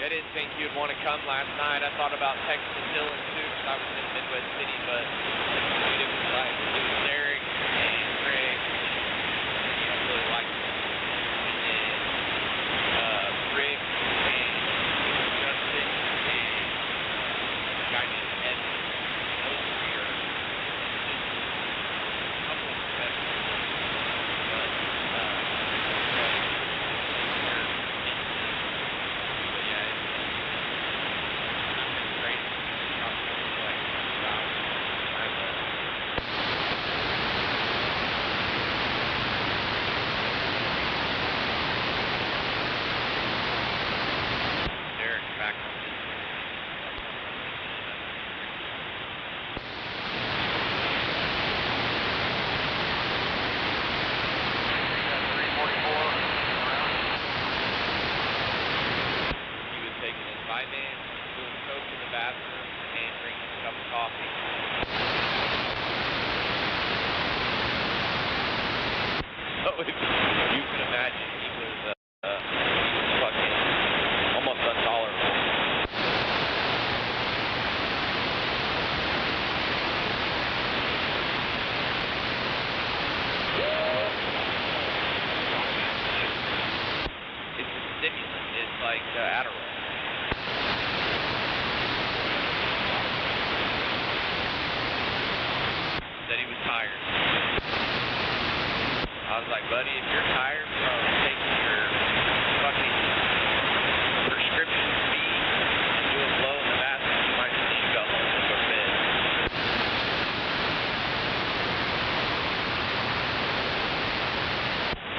I didn't think you'd want to come last night. I thought about texting Dylan too because I was in Midwest City, but it was Derek and Greg. You don't really like them. And Rick and Justin and a guy named Evan. Those three are a couple of the best. But you can imagine he was fucking almost intolerable. It's a stimulant. It's like Adderall. Said he was tired. I was like, buddy, if you're tired from taking your fucking prescription speed and doing blow in the bathroom, you might need to go home and go to bed.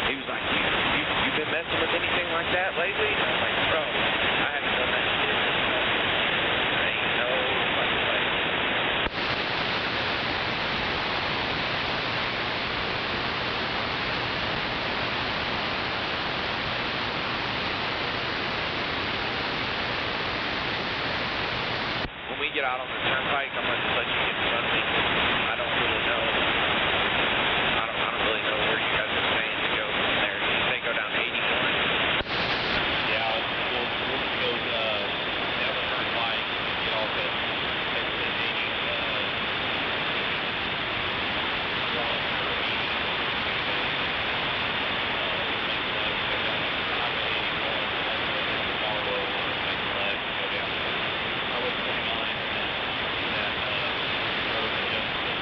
He was like, you been messing with anything like that lately? And I was like, bro, I haven't done that shit. There ain't no fucking way. When we get out on the turnpike, I'm going to let you get in front of me. I don't really know. I don't really know where you guys are saying to go from there. Did you say go down 81? Yeah, we'll go down the turnpike, get off at exit 80, wrong or 80, make a left, go down Highway 81 all the way to Marlow, make a left, go down Highway 29, and then that road in Jefferson.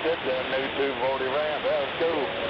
did that new 240 ramp. That was cool.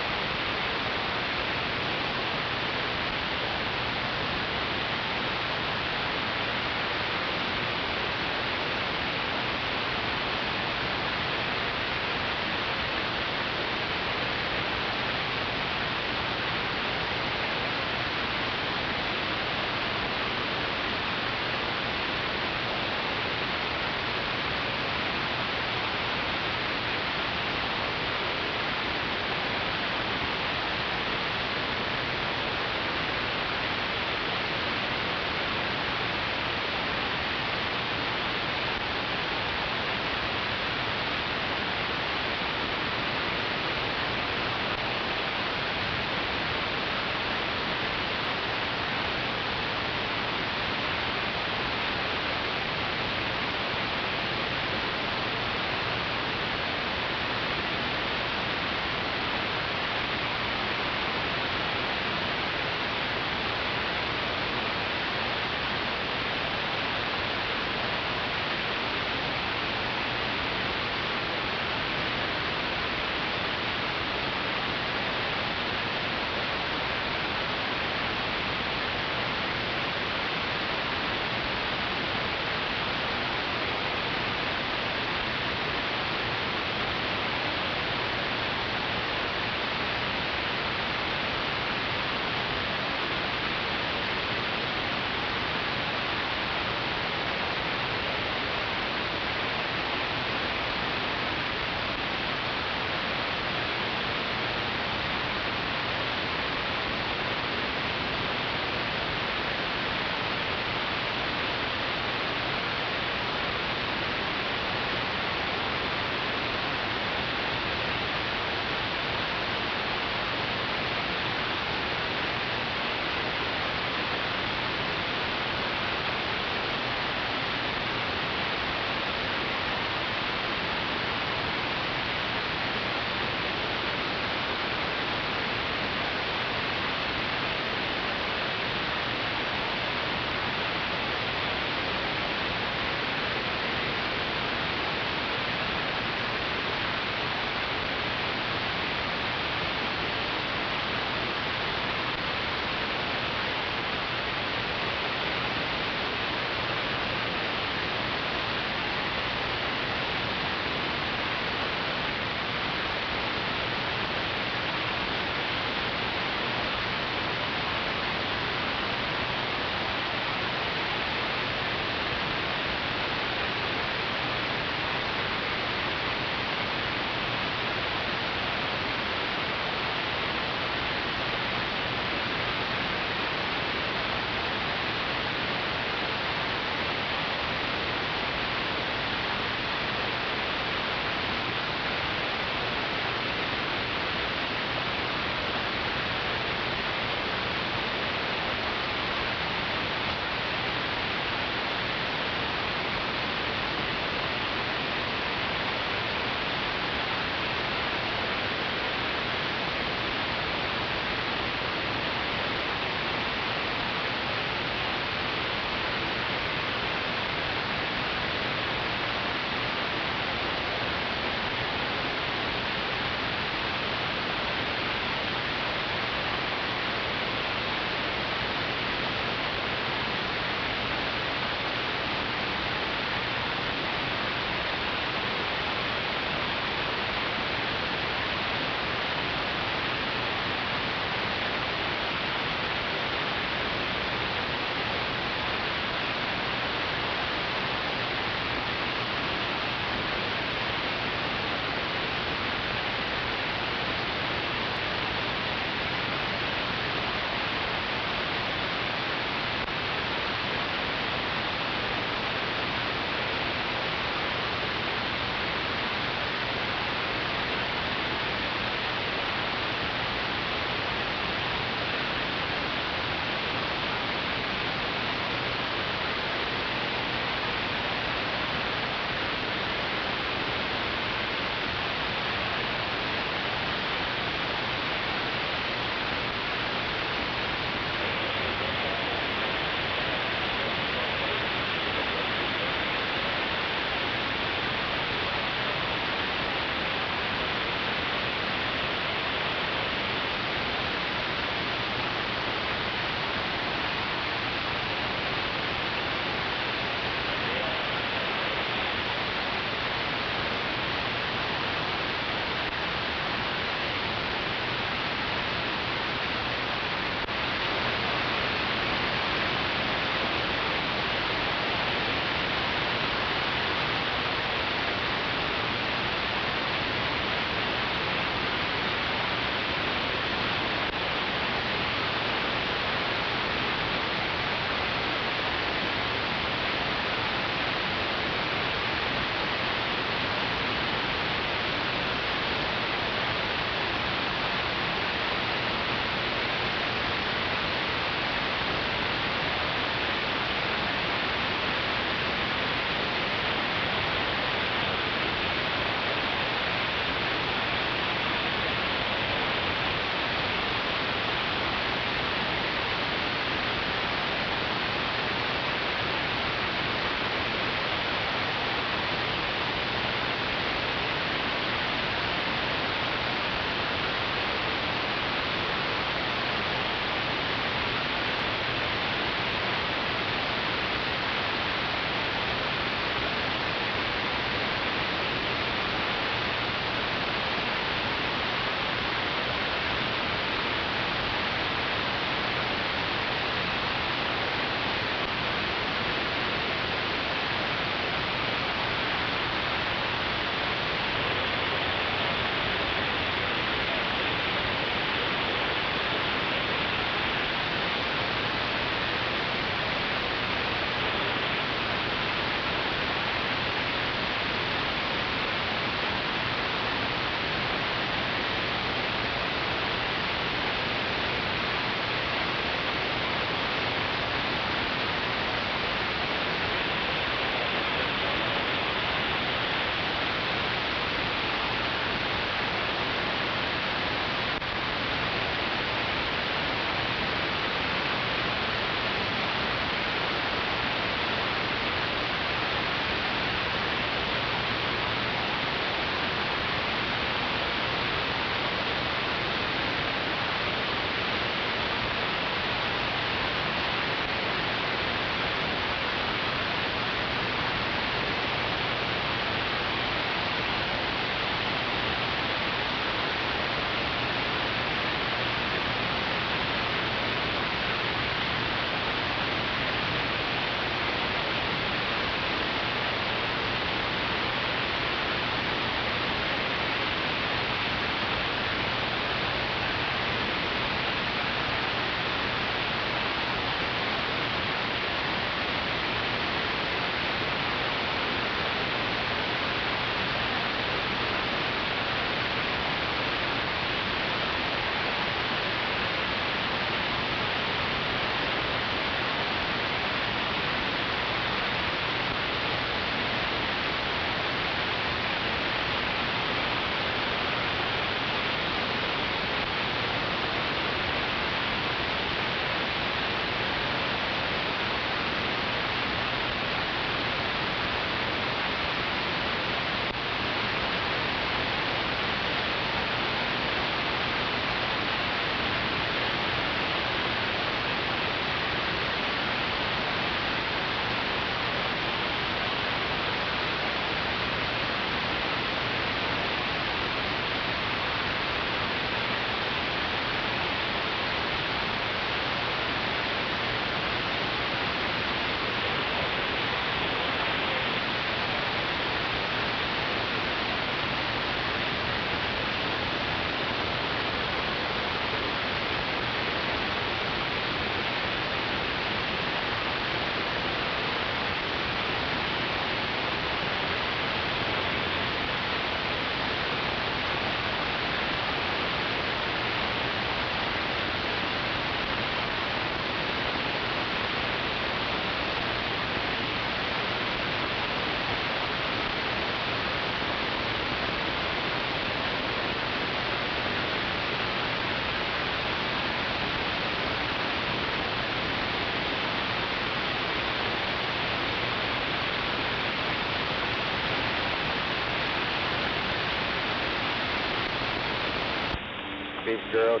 Fitzgerald,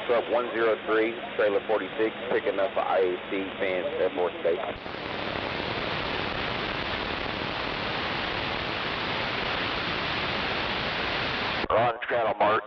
truck 103, trailer 46, picking up for IAC, Vance Air Force Base. Ron channel mark.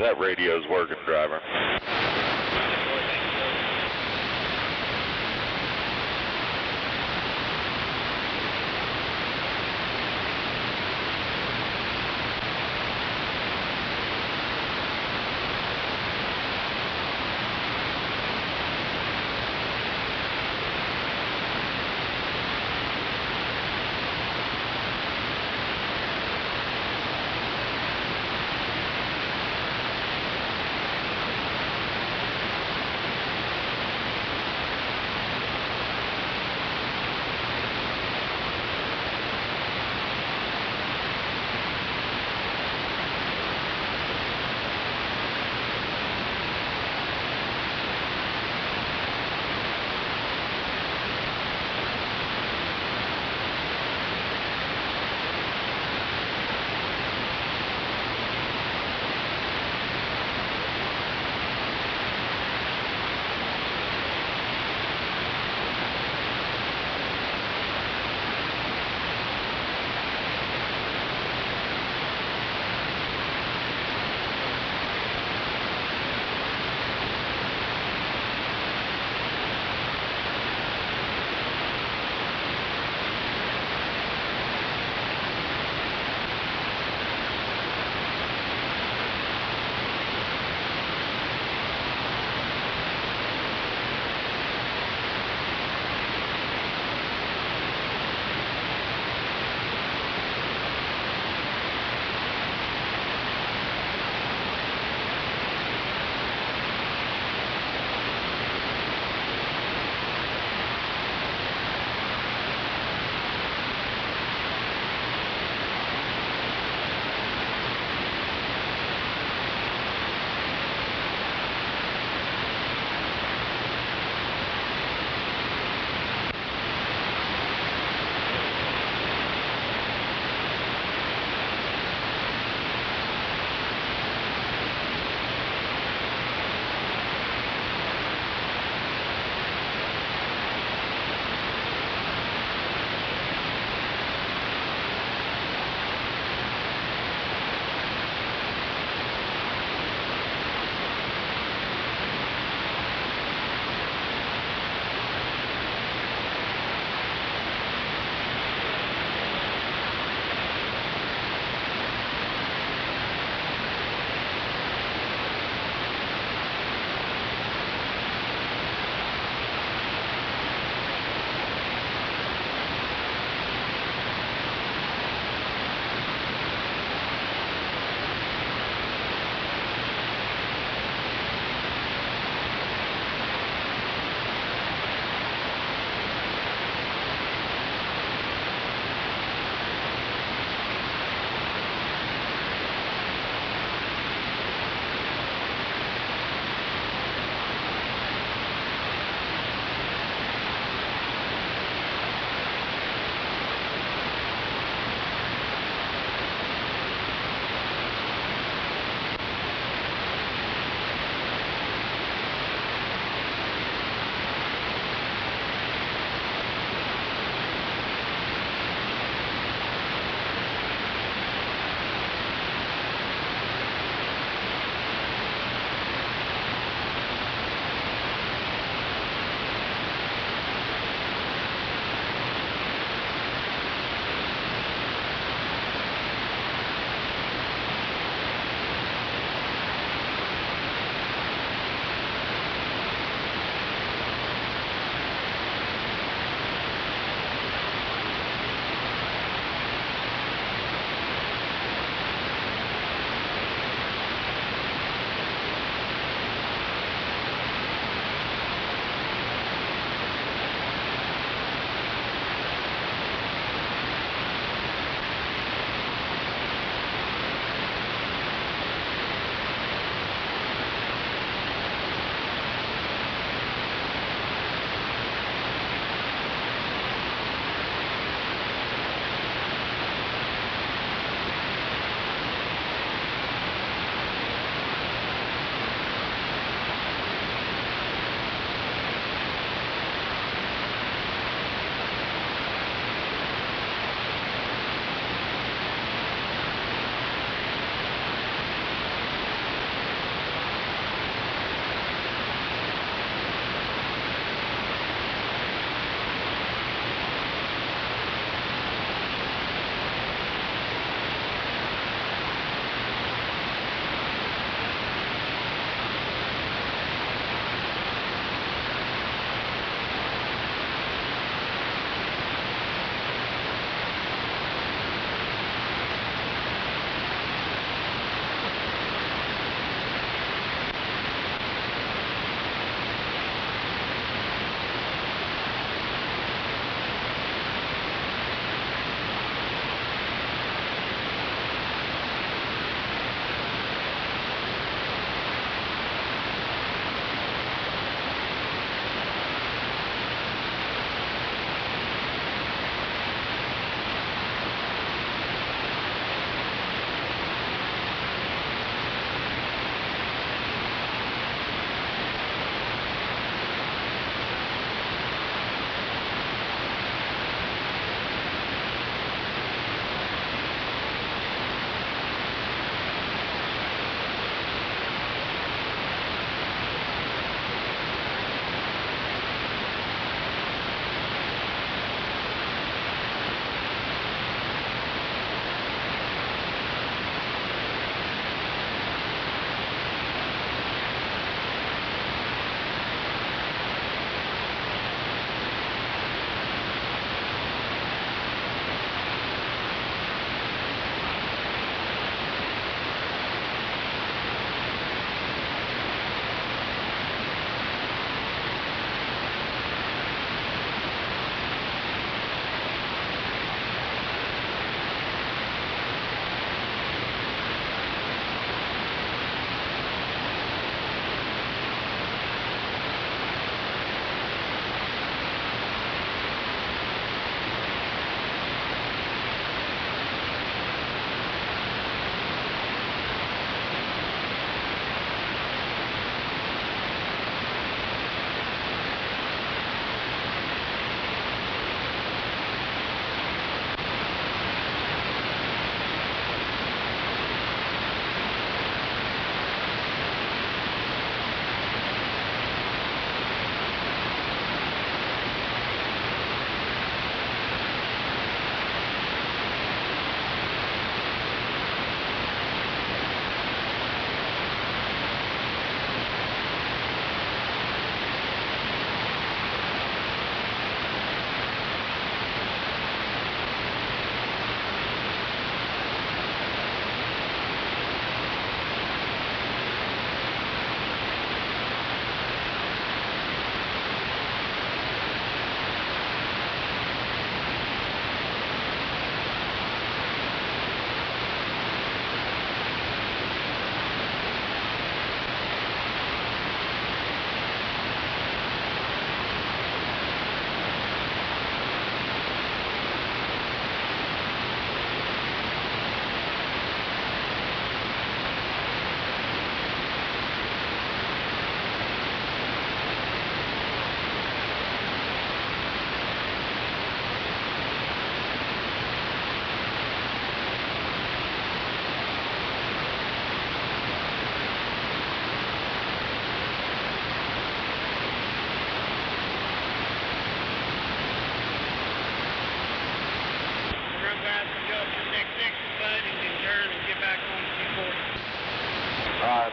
That radio's working, driver.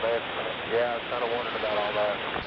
man. Yeah, I was kind of wondering about all that.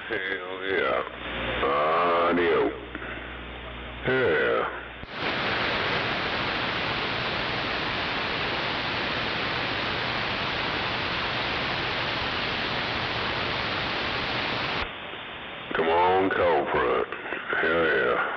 Hell yeah. Audio. Yeah. Come on, cold front. Hell yeah.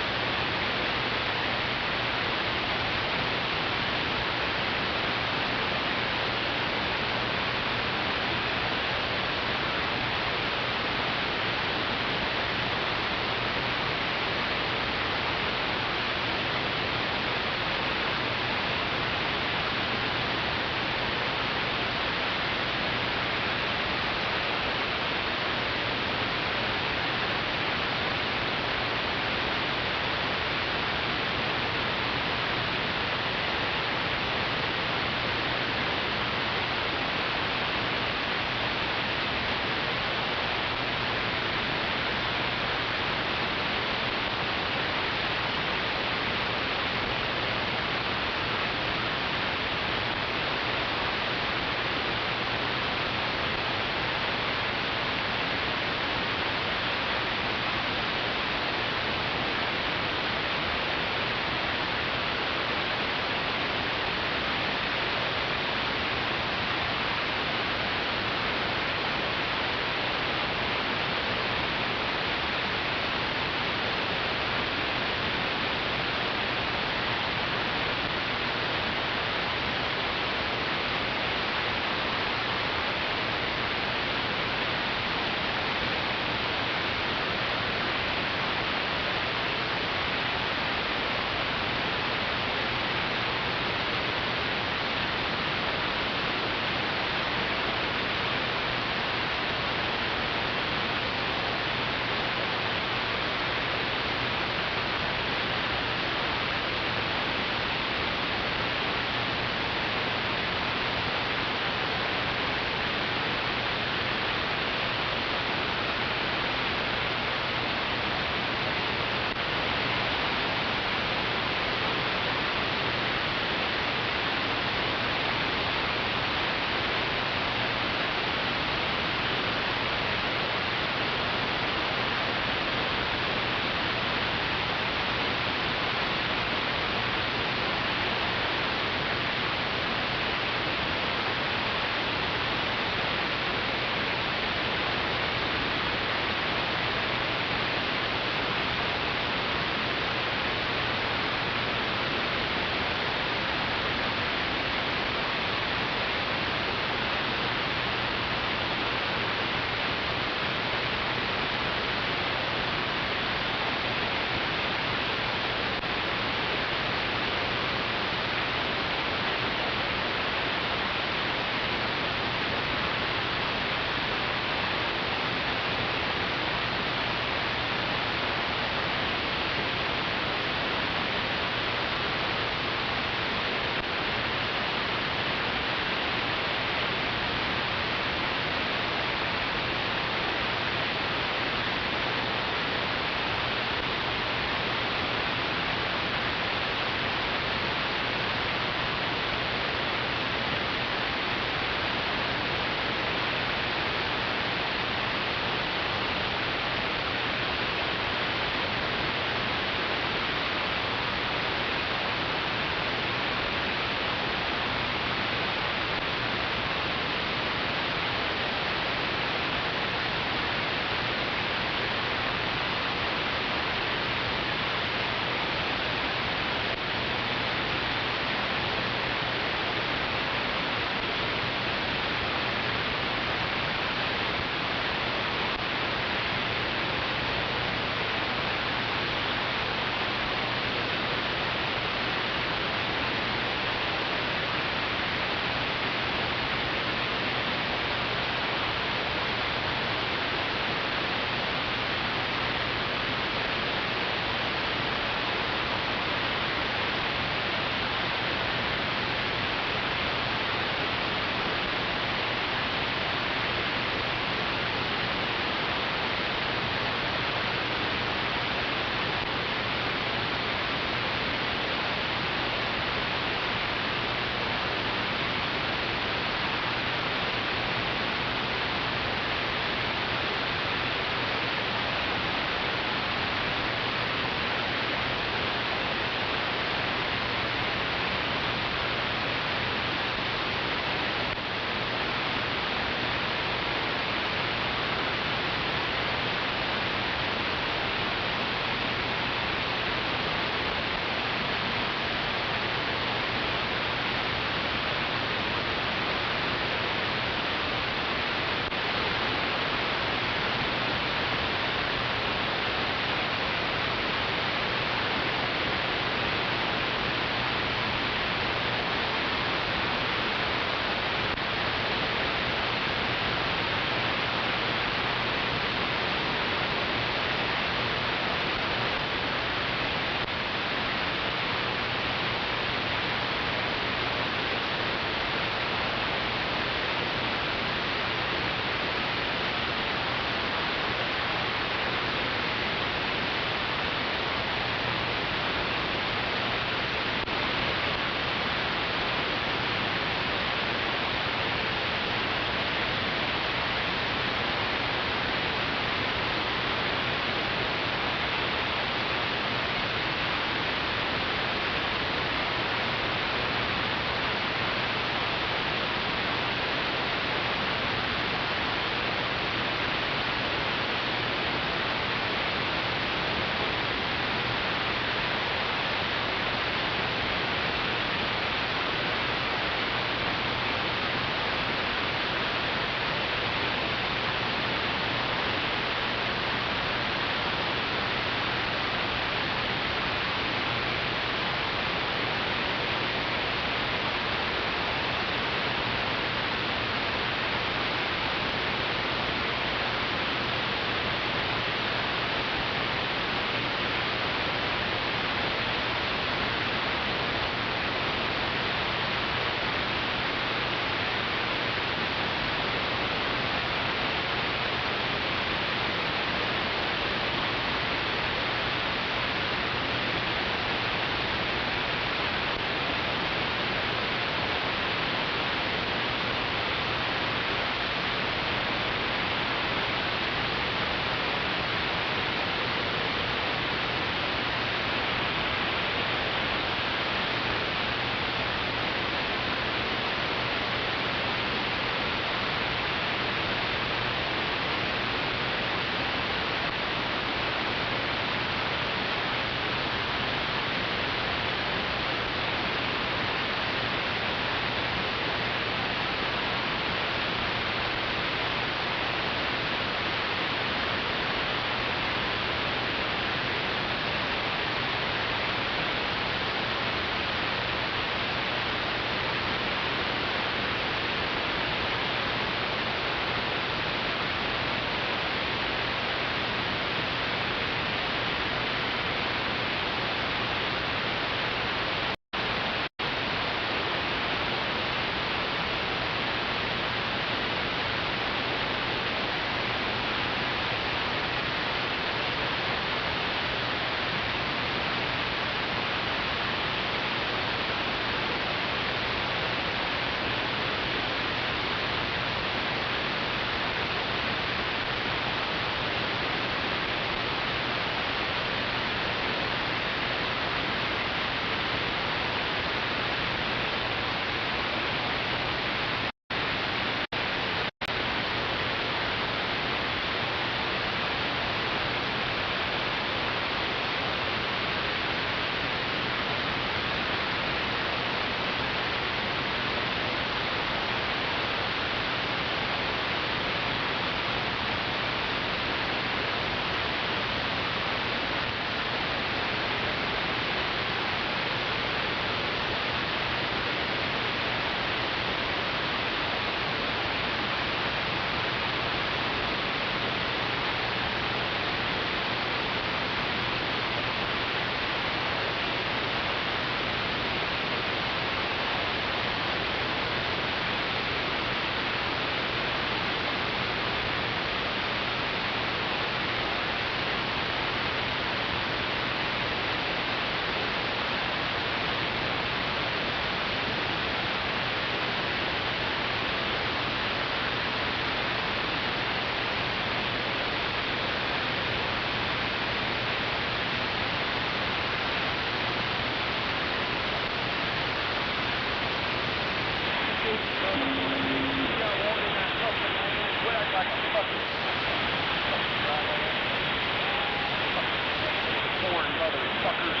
fuckers.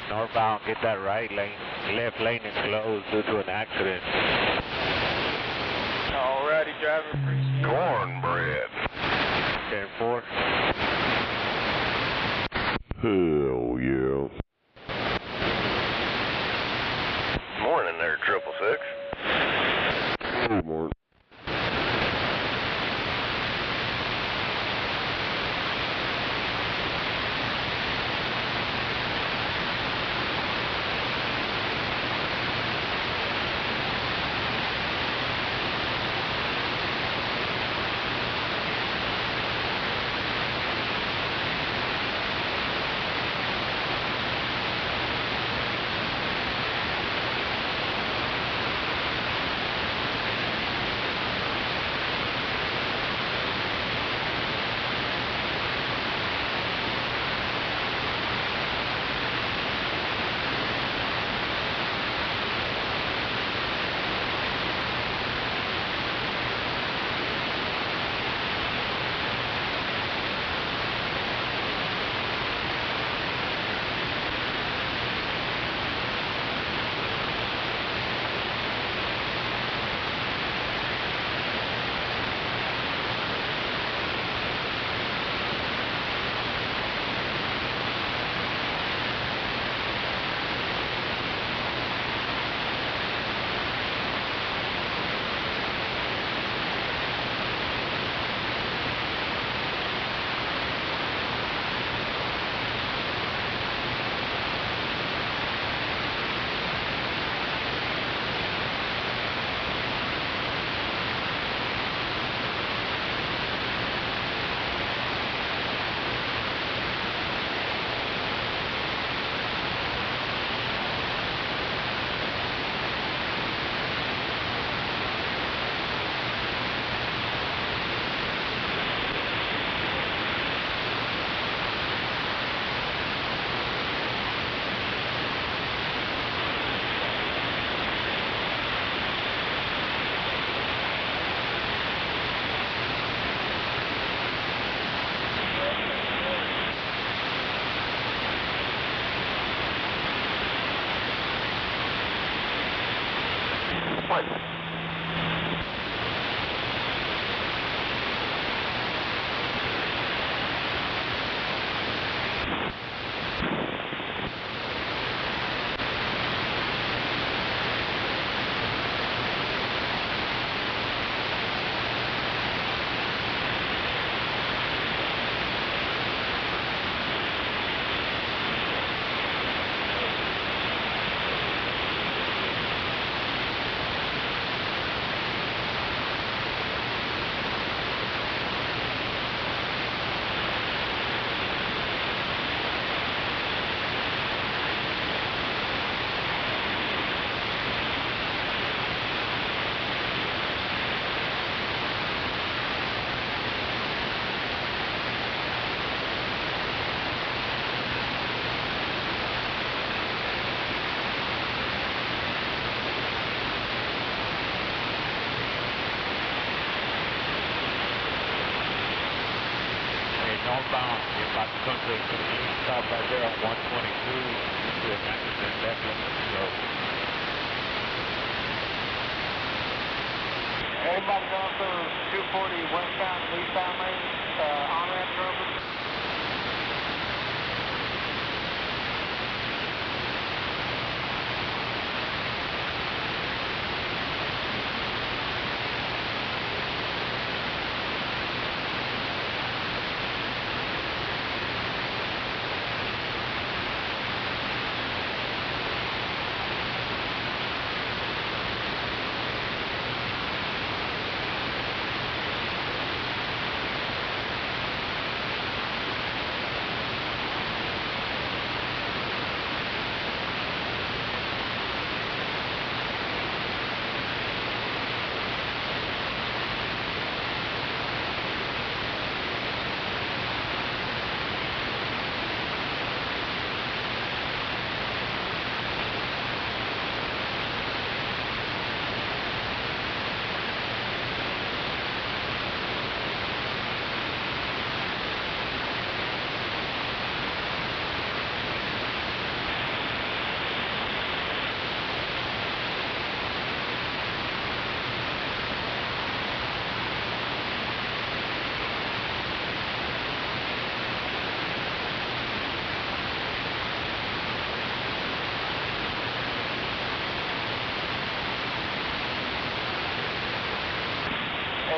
Northbound, get that right lane. Left lane is closed due to an accident. Alrighty, driver. Cornbread. 10-4. Hell yeah. Morning there, 666. Good morning. Northbound, you're about to come to a convenience stop right there on 122 due to an accident. Left lane is closed. Anybody going through 240 westbound and eastbound lanes, on-ramps are open?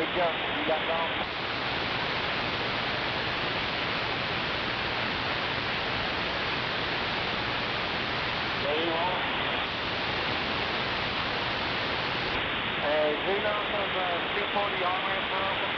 Good job. You got it on? There you are. Do you know if those 240 on-ramps are open?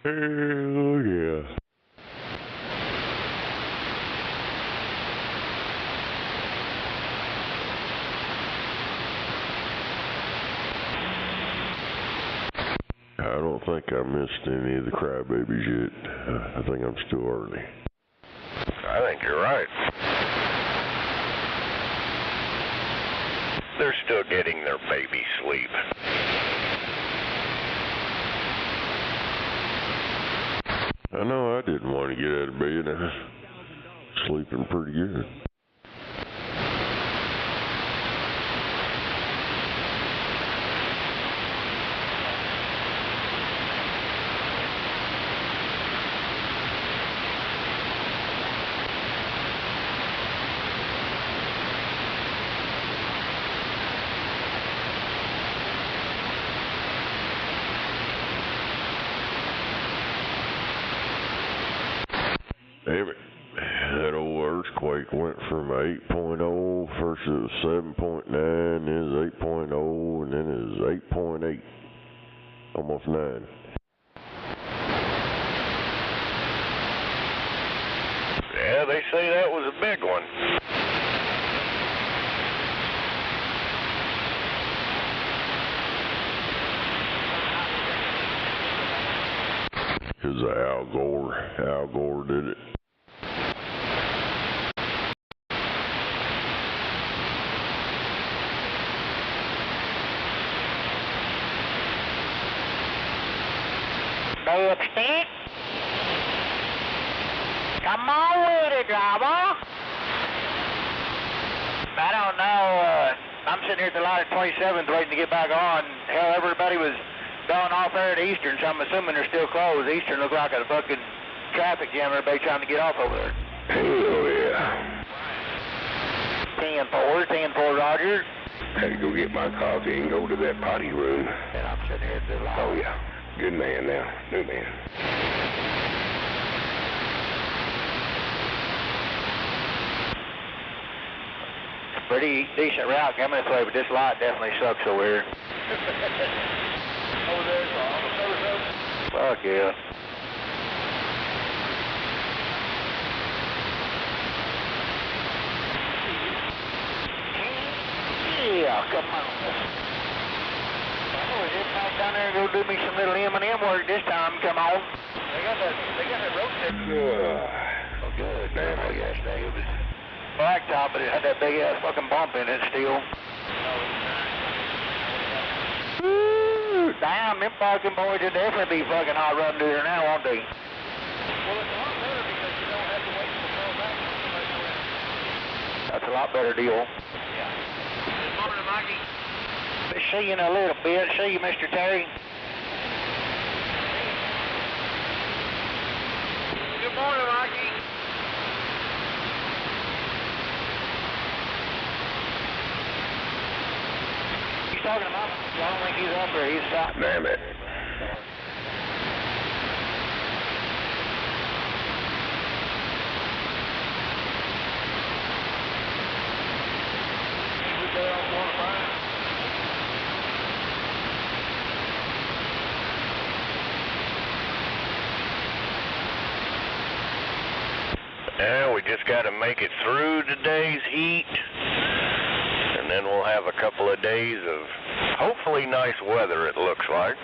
Hell yeah. I don't think I missed any of the crybabies yet. I think I'm still early. I think you're right. They're still getting their baby sleep. I know I didn't want to get out of bed. I was sleeping pretty good. Damn it. That old earthquake went from 8.0, first it was 7.9, then it was 8.0, and then it was 8.8. Almost 9. Yeah, they say that was a big one. It was Al Gore. Al Gore did it. Come on with it, driver. I don't know. I'm sitting here at the light at 27th waiting to get back on. Hell, everybody was going off there at Eastern, so I'm assuming they're still closed. Eastern looked like a fucking traffic jam. Everybody trying to get off over there. Hell yeah. 10-4, 10-4, Roger. Had to go get my coffee and go to that potty room. And I'm sitting here at the light. Oh, yeah. Good man now. New man. Pretty decent route coming this way, but this light definitely sucks over here. Over there, Fuck yeah. Yeah, come on. Oh, is it back down there and go do me some little M&M work this time? Come on. They got that road set. Oh, good. Man, oh, yes, it was blacktop, but it had that big ass fucking bump in it still. Woo! Damn, them fucking boys would definitely be fucking hot run through there now, won't they? Well, it's a lot better because you don't have to wait for the car back. That's a lot better deal. Yeah. Good morning, Mikey. See you in a little bit. See you, Mr. Terry. Good morning, Mikey. He's talking about, I don't think he's up there. He's south. Damn it. Yeah, we just got to make it through today's heat, and then we'll have a couple of days of hopefully nice weather, it looks like.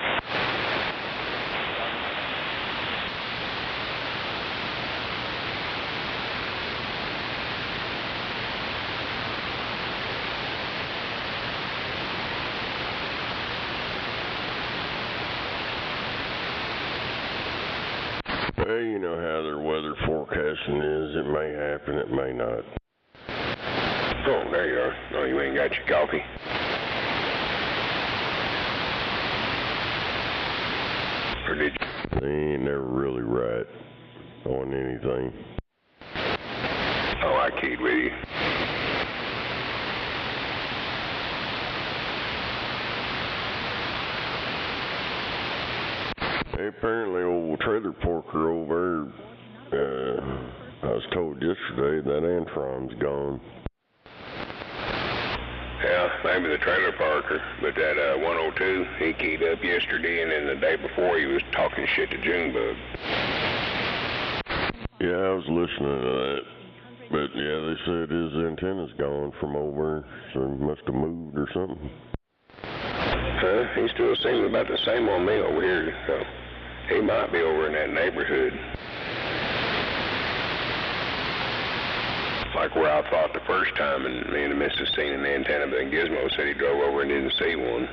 Well, you know how their weather forecasting is. It may happen, it may not. Oh, there you are. Oh, you ain't got your coffee. Or did you? They ain't never really right on anything. Oh, I keyed with you. Apparently, old trailer parker over there, I was told yesterday that Antron's gone. Yeah, maybe the trailer parker, but that 102, he keyed up yesterday, and then the day before he was talking shit to Junebug. Yeah, I was listening to that. But yeah, they said his antenna's gone from over, so he must have moved or something. He still seems about the same on me over here, so he might be over in that neighborhood. Like where I thought the first time, and me and the missus seen an antenna, but then Gizmo said he drove over and didn't see one.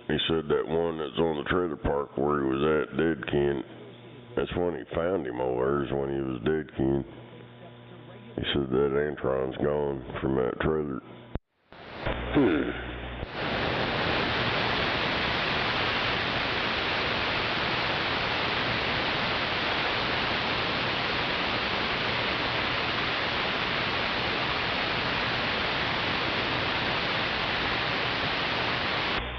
He said that one that's on the trailer park where he was at, Dead Ken, that's when he found him over, is when he was Dead Ken. He said that Antron's gone from that trailer.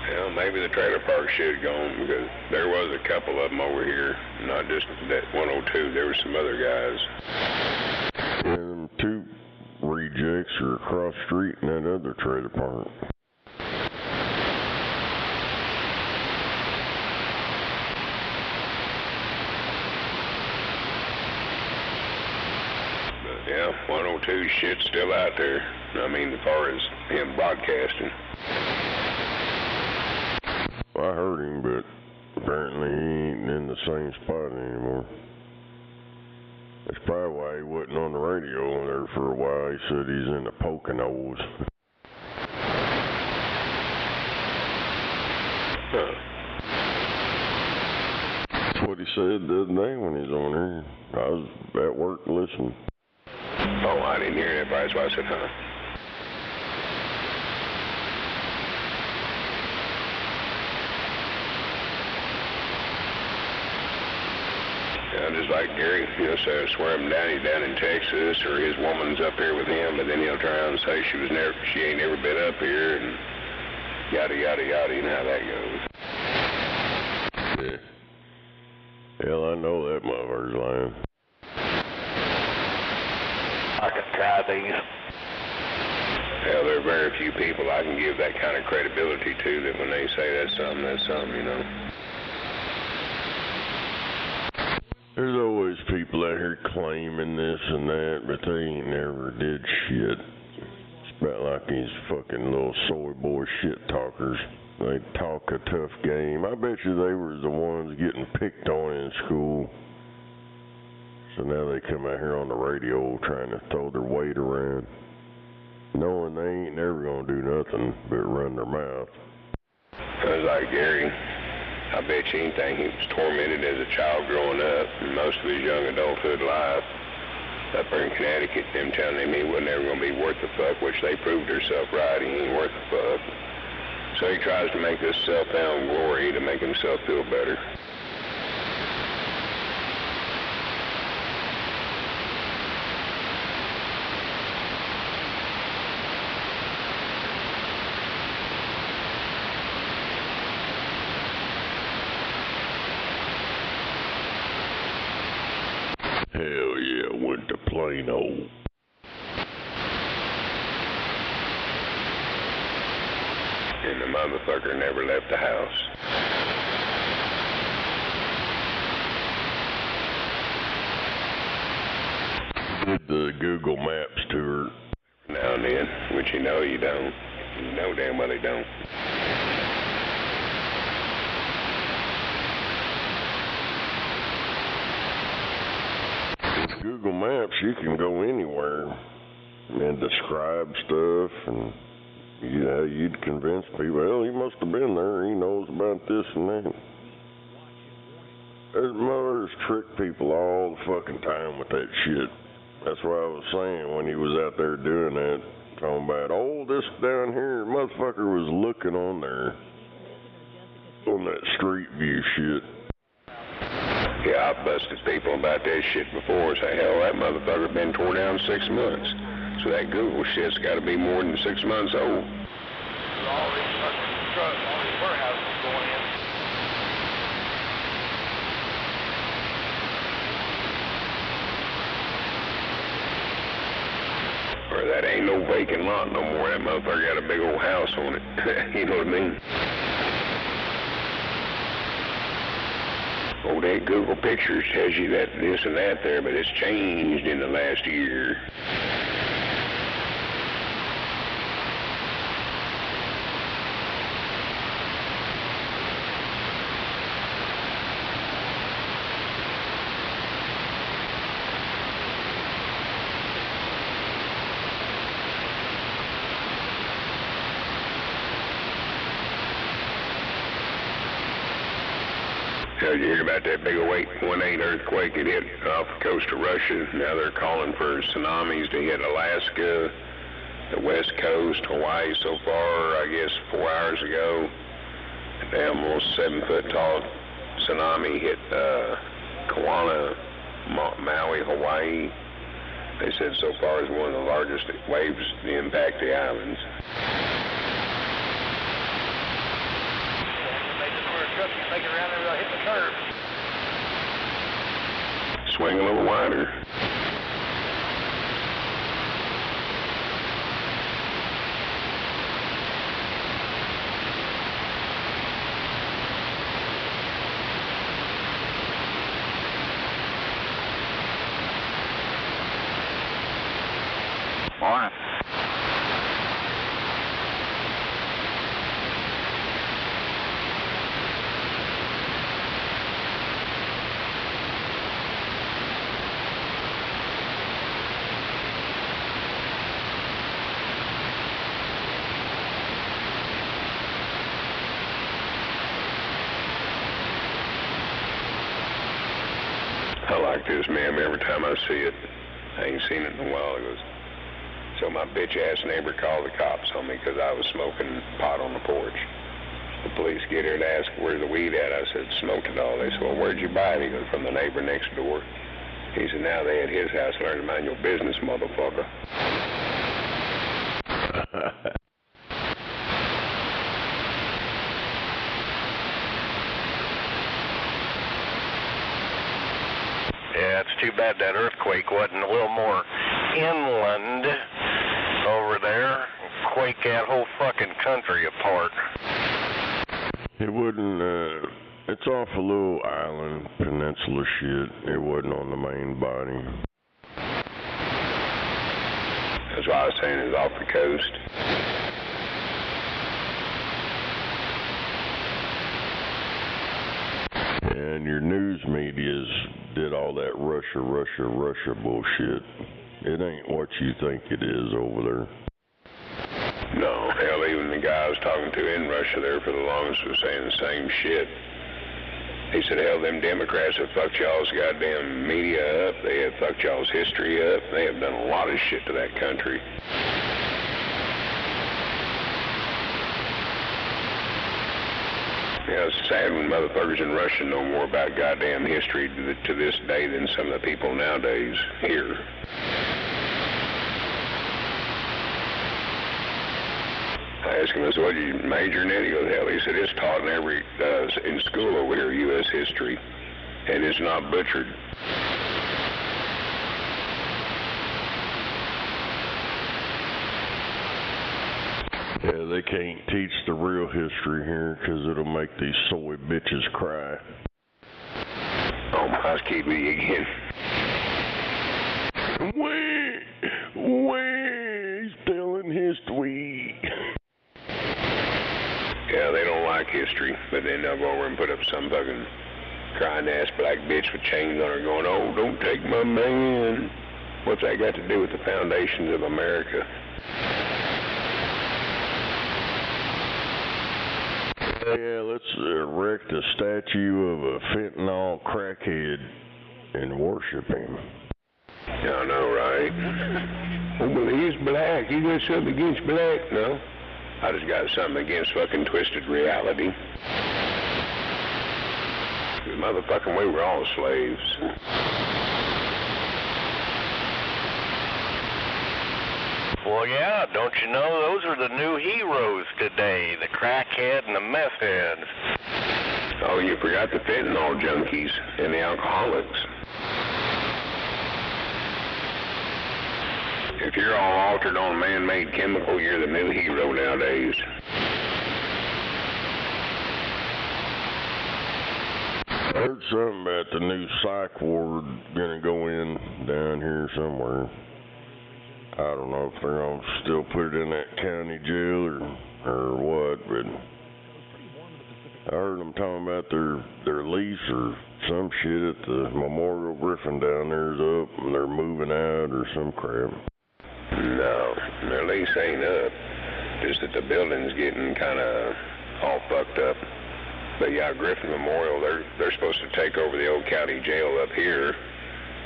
Well, maybe the trailer park should have gone, because there was a couple of them over here, not just that 102, there were some other guys. And two rejects are across the street in that other trailer park. But yeah, 102 shit's still out there. I mean, as far as him broadcasting. I heard him, but apparently he ain't in the same spot anymore. That's probably why he wasn't on the radio there for a while. He said he's in the Poconos. That's what he said the other day when he was on here. I was at work listening. Oh, I didn't hear that part. That's why I said, huh? Yeah, just like Gary, he'll say, swear him down, he's down in Texas, or his woman's up here with him, but then he'll turn around and say she ain't never been up here, and yada, yada, yada, you know how that goes. Yeah. Hell, I know that motherfucker's lying. I can try these. Hell, there are very few people I can give that kind of credibility to that when they say that's something, you know. There's always people out here claiming this and that, but they ain't never did shit. It's about like these fucking little soy boy shit talkers. They talk a tough game. I bet you they were the ones getting picked on in school. So now they come out here on the radio trying to throw their weight around, knowing they ain't never gonna do nothing but run their mouth. Sounds like Gary. I bet you anything he was tormented as a child growing up, and most of his young adulthood life up there in Connecticut, them telling him he wasn't ever gonna be worth a fuck, which they proved herself right, he ain't worth a fuck. So he tries to make this self-found glory to make himself feel better. Hell yeah, went to Plano. And the motherfucker never left the house. Did the Google Maps tour. Now and then, which you know you don't. You know damn well they don't. With Google Maps, you can go anywhere and describe stuff, and you know, you'd convince people, well, he must have been there, he knows about this and that. There's mothers trick people all the fucking time with that shit. That's what I was saying when he was out there doing that, talking about, oh, this down here, motherfucker was looking on there, on that street view shit. Yeah, I've busted people about that shit before. Say, hell, that motherfucker been tore down 6 months. So that Google shit's got to be more than 6 months old. All these fucking trucks, all these warehouses going in. Or that ain't no vacant lot no more. That motherfucker got a big old house on it. You know what I mean? Oh, that Google Pictures tells you that this and that there, but it's changed in the last year. Did you hear about that big 1.8 earthquake that hit off the coast of Russia? Now they're calling for tsunamis to hit Alaska, the west coast, Hawaii so far. I guess 4 hours ago, an almost 7-foot tall tsunami hit Kauai, Maui, Hawaii. They said so far it's one of the largest waves to impact the islands. Trucks make it around there without hitting the curb. Swing a little wider. Morning. smell like this, ma'am, every time I see it. I ain't seen it in a while. He goes, so my bitch-ass neighbor called the cops on me because I was smoking pot on the porch. The police get here and ask, where's the weed at? I said, smoked it all. They said, well, where'd you buy it? He goes, from the neighbor next door. He said, now they at his house. Learn to mind your business, motherfucker. Yeah, it's too bad that earthquake wasn't a little more inland over there. Quake that whole fucking country apart. It wouldn't, it's off a little island, peninsula shit. It wasn't on the main body. That's why I was saying it's off the coast. And your news medias did all that Russia bullshit. It ain't what you think it is over there. No, hell, even the guy I was talking to in Russia there for the longest was saying the same shit. He said, hell, them Democrats have fucked y'all's goddamn media up. They have fucked y'all's history up. They have done a lot of shit to that country. You know, it's sad when motherfuckers in Russia know more about goddamn history to this day than some of the people nowadays here. I asked him, I said, what did you major in it? He goes, hell, he said, it's taught in school over here, U.S. history, and it's not butchered. Yeah, they can't teach the real history here because it'll make these soy bitches cry. Oh, housekeeping again. He's telling history. Yeah, they don't like history, but then they'll go over and put up some fucking crying-ass black bitch with chains on her going, oh, don't take my man. What's that got to do with the foundations of America? Yeah, let's erect a statue of a fentanyl crackhead and worship him. I know, right? Oh, well, he's black. You got something against black? No. I just got something against fucking twisted reality. Motherfucking, we were all slaves. Well, yeah, don't you know, those are the new heroes today, the crackhead and the meth heads. Oh, you forgot the fentanyl junkies and the alcoholics. If you're all altered on a man-made chemical, you're the new hero nowadays. I heard something about the new psych ward gonna go in down here somewhere. I don't know if they're gonna still put it in that county jail or what, but I heard them talking about their lease or some shit at the Memorial Griffin down there's up and they're moving out or some crap. No, their lease ain't up. Just that the building's getting kind of all fucked up. But yeah, Griffin Memorial, they're supposed to take over the old county jail up here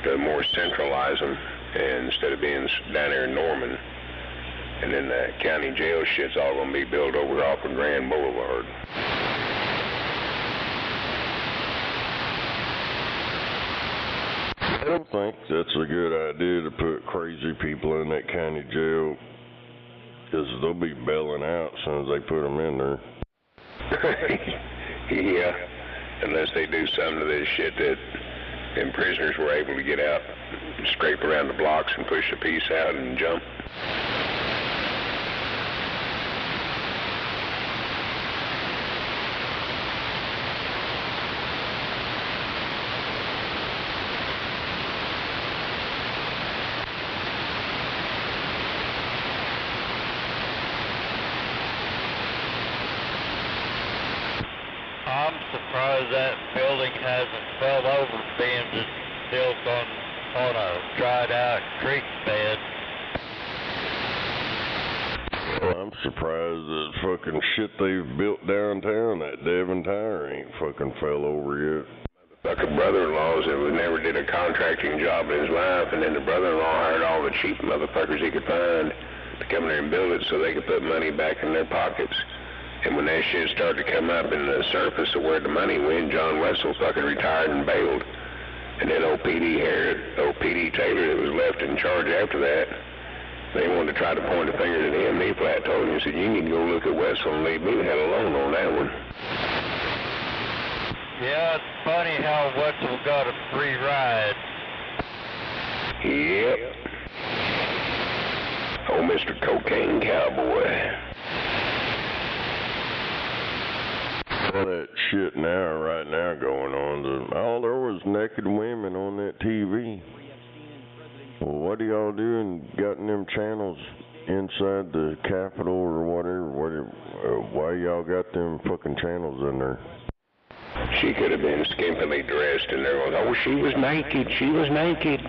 to more centralize them, and instead of being down there in Norman. And then the county jail shit's all going to be built over off of Grand Boulevard. I don't think that's a good idea to put crazy people in that county jail, because they'll be bailing out as soon as they put them in there. Yeah, unless they do something to this shit that them prisoners were able to get out and scrape around the blocks and push a piece out and jump. I'm surprised that building hasn't fell over, being it's built on a dried out creek bed. Well, I'm surprised that fucking shit they've built downtown, that Devon Tower, ain't fucking fell over yet. Fucking brother-in-laws that never did a contracting job in his life, and then the brother-in-law hired all the cheap motherfuckers he could find to come there and build it so they could put money back in their pockets. And when that shit started to come up in the surface of where the money went, John Wessel fucking retired and bailed. And then old P.D. Taylor that was left in charge after that, they wanted to try to point a finger to him, and he flat told him, he said, you need to go look at Wessel and leave me the hell alone on that one. Yeah, it's funny how Wessel got a free ride. Yep. Oh, Mr. Cocaine Cowboy. All that shit right now going on. All there was naked women on that TV. Well, what are y'all doing? Got them channels inside the Capitol or whatever? Why y'all got them fucking channels in there? She could have been skimpily dressed, and they're going, oh, she was naked, she was naked.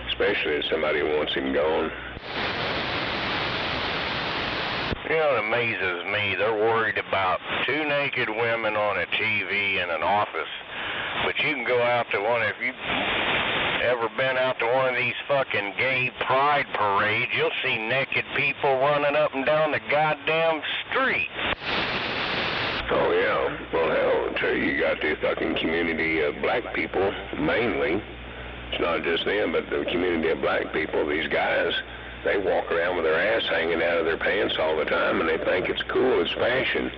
Especially if somebody wants him gone. You know what amazes me? They're worried about two naked women on a TV in an office. But you can go out to one, if you've ever been out to one of these fucking gay pride parades, you'll see naked people running up and down the goddamn street. Oh, yeah. Well, hell, until you got the fucking community of black people, mainly. It's not just them, but the community of black people, these guys, they walk around with their ass hanging out of their pants all the time, and they think it's cool, it's fashion.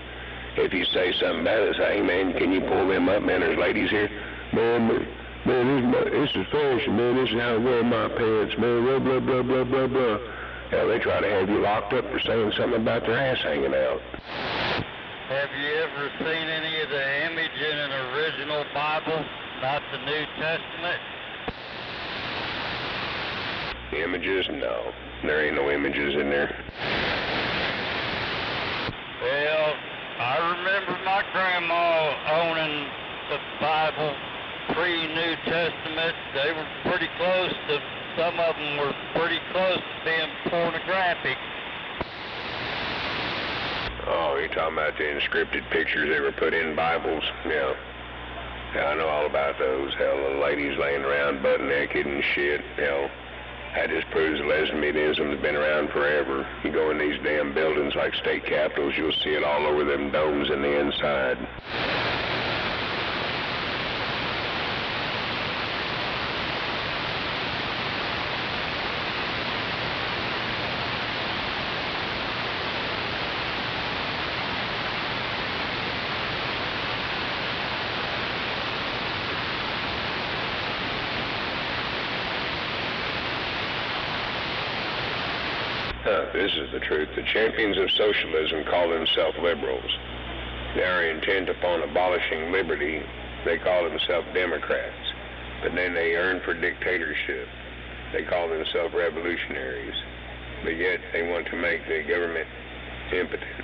If you say something about it, say, hey, man, can you pull them up, man, there's ladies here. Man, this is fashion, man, this is how I wear my pants, man, blah, blah, blah, blah, blah, blah. Hell, they try to have you locked up for saying something about their ass hanging out. Have you ever seen any of the image in an original Bible, not the New Testament? Images? No. There ain't no images in there. Well, I remember my grandma owning the Bible pre-New Testament. They were pretty close to, some of them were pretty close to being pornographic. Oh, you're talking about the inscripted pictures they were put in Bibles? Yeah. Yeah, I know all about those. Hell, the ladies laying around butt naked and shit. Hell, that just proves lesbianism's been around forever. You go in these damn buildings like state capitals, you'll see it all over them domes in the inside. This is the truth. The champions of socialism call themselves liberals. They are intent upon abolishing liberty. They call themselves Democrats. But then they yearn for dictatorship. They call themselves revolutionaries. But yet they want to make the government impotent.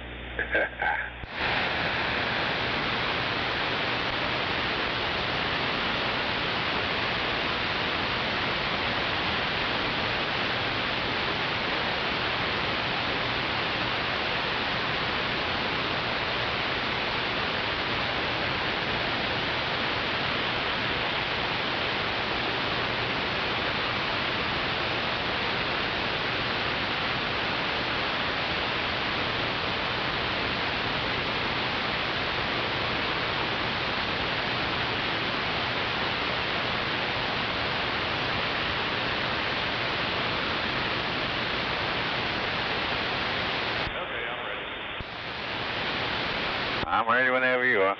I'm ready whenever you are.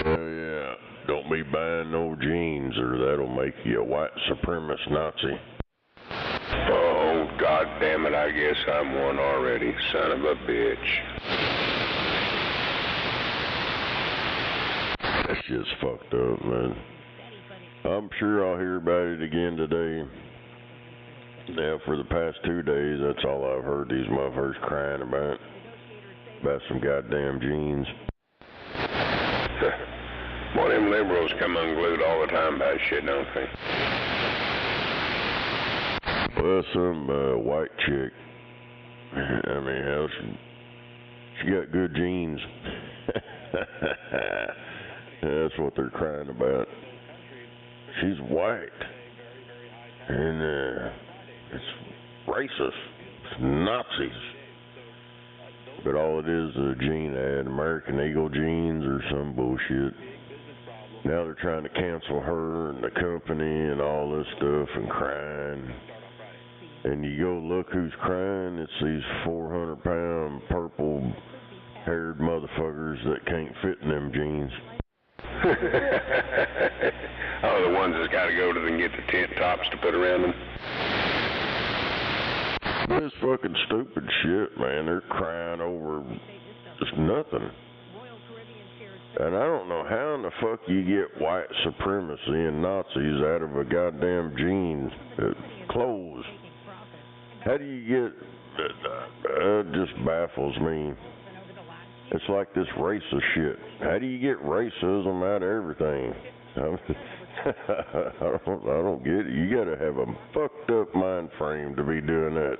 Yeah. Don't be buying no jeans or that'll make you a white supremacist Nazi. Oh, God damn it, I guess I'm one already, son of a bitch. That's just fucked up, man. I'm sure I'll hear about it again today. Yeah, for the past 2 days, that's all I've heard these motherfuckers crying about some goddamn jeans. Boy, them liberals come unglued all the time about shit, don't they? Well, some white chick, I mean, hell, she got good jeans. That's what they're crying about. She's white. And it's racist. It's Nazis. But all it is a jean ad, American Eagle jeans or some bullshit. Now they're trying to cancel her and the company and all this stuff and crying. And you go look who's crying, it's these 400-pound purple-haired motherfuckers that can't fit in them jeans. Oh, the ones that's got to go to them and get the tent tops to put around them. This fucking stupid shit, man. They're crying over just nothing. And I don't know how in the fuck you get white supremacy and Nazis out of a goddamn jeans, clothes. How do you get, it just baffles me. It's like this racist shit. How do you get racism out of everything? I don't get it. You gotta have a fucked up mind frame to be doing that.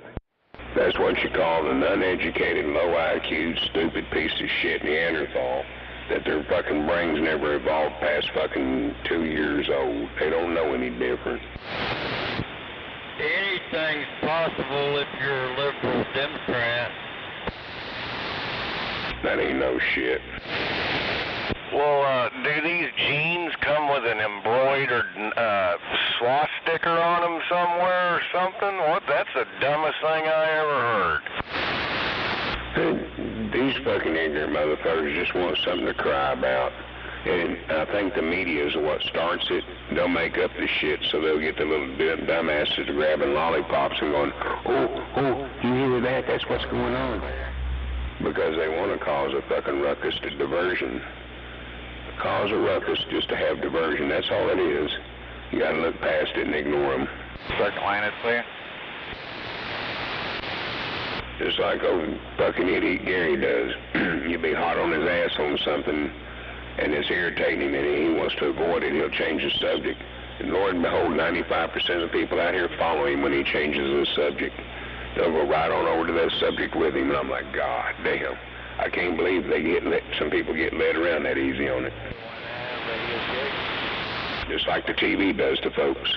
That's what you call an uneducated, low IQ, stupid piece of shit Neanderthal. That their fucking brains never evolved past fucking 2 years old. They don't know any different. Anything's possible if you're a liberal Democrat. That ain't no shit. Well, do these jeans come with an embroidered swastika on them somewhere or something? What? That's the dumbest thing I ever heard. These fucking ignorant motherfuckers just want something to cry about. And I think the media is what starts it. They'll make up the shit so they'll get the little dumbasses grabbing lollipops and going, oh, you hear that? That's what's going on. Because they want to cause a fucking ruckus to diversion. Cause a ruckus just to have diversion. That's all it is. You gotta look past it and ignore them. Second line is clear. Just like old fucking idiot Gary does. You be hot on his ass on something, and it's irritating him, and he wants to avoid it. He'll change the subject. And Lord and behold, 95% of the people out here follow him when he changes the subject. They'll go right on over to that subject with him, and I'm like, God damn. I can't believe some people get led around that easy on it. Just like the TV does to folks.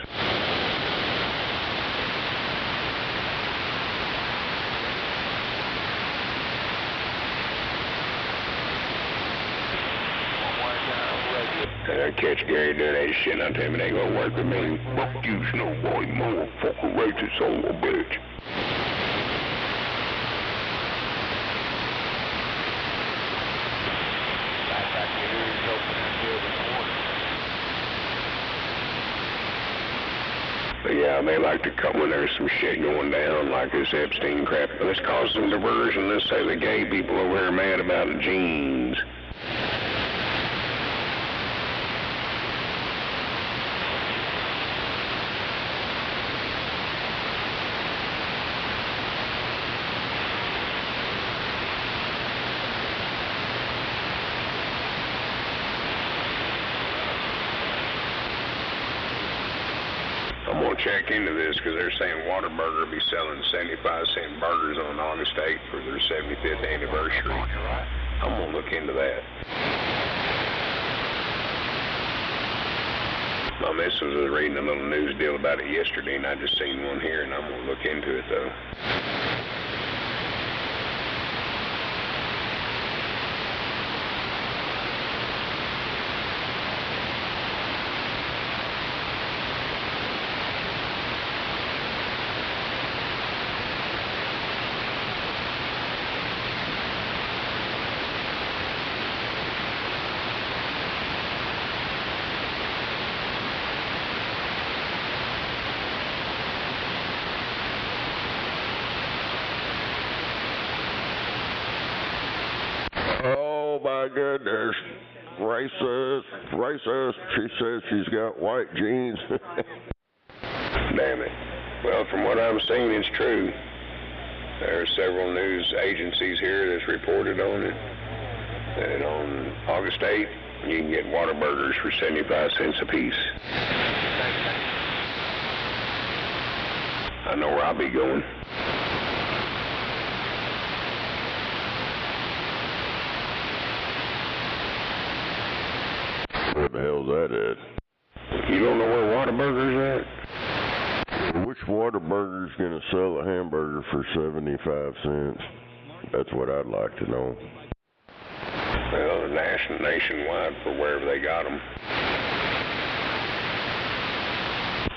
I catch Gary doing that shit, and I tell him it ain't gonna work with me. Fuck you, snowboy, motherfucker, racist son of a bitch. But yeah, they like to come when there's some shit going down, like this Epstein crap. Let's cause some diversion. Let's say the gay people over here are mad about the jeans. I'm going to check into this because they're saying Whataburger will be selling 75-cent burgers on August 8th for their 75th anniversary. I'm going to look into that. My missus was reading a little news deal about it yesterday, and I just seen one here, and I'm going to look into it, though. Oh my goodness. Racist. She says she's got white jeans. Damn it. Well, from what I'm seeing, it's true. There are several news agencies here that's reported on it. And on August 8th, you can get Whataburgers for 75 cents a piece. I know where I'll be going. Where the hell's that at? You don't know where Whataburger's at? Which Whataburger's gonna sell a hamburger for 75 cents? That's what I'd like to know. Well, nationwide for wherever they got them.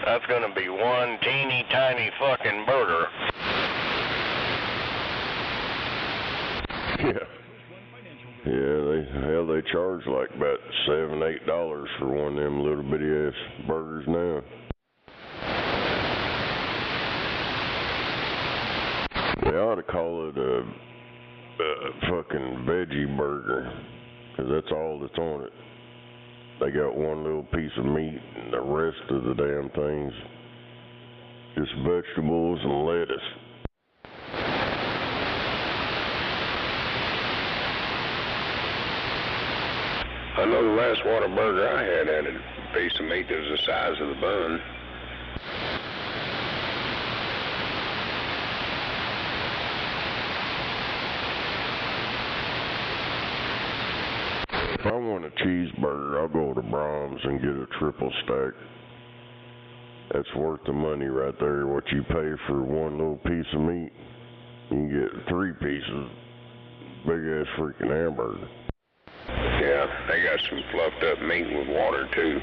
That's gonna be one teeny tiny fucking burger. Yeah. Yeah, they charge like about $7-8 for one of them little bitty ass burgers now. They ought to call it a fucking veggie burger, 'cause that's all that's on it. They got one little piece of meat and the rest of the damn things just vegetables and lettuce. I know the last Whataburger I had a piece of meat that was the size of the bun. If I want a cheeseburger, I'll go to Brahms and get a triple stack. That's worth the money right there. What you pay for one little piece of meat, you can get 3 pieces. Big ass freaking hamburger. Yeah, they got some fluffed up meat with water too.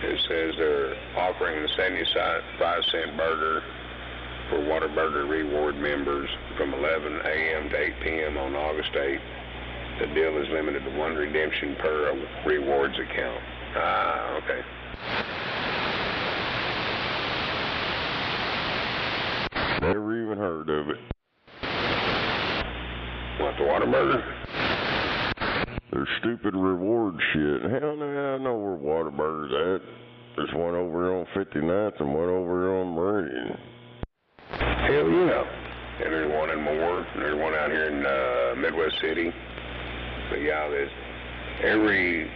It says they're offering the 75-cent burger for Whataburger Reward members from 11 a.m. to 8 p.m. on August 8th. The deal is limited to 1 redemption per rewards account. Ah, okay. Never even heard of it. What, the Whataburger? There's stupid reward shit. Hell no, I know where Whataburger's at. There's one over on 59th and one over on Meridian. Hell yeah. And there's one in Moore, and there's one out here in Midwest City. But yeah, every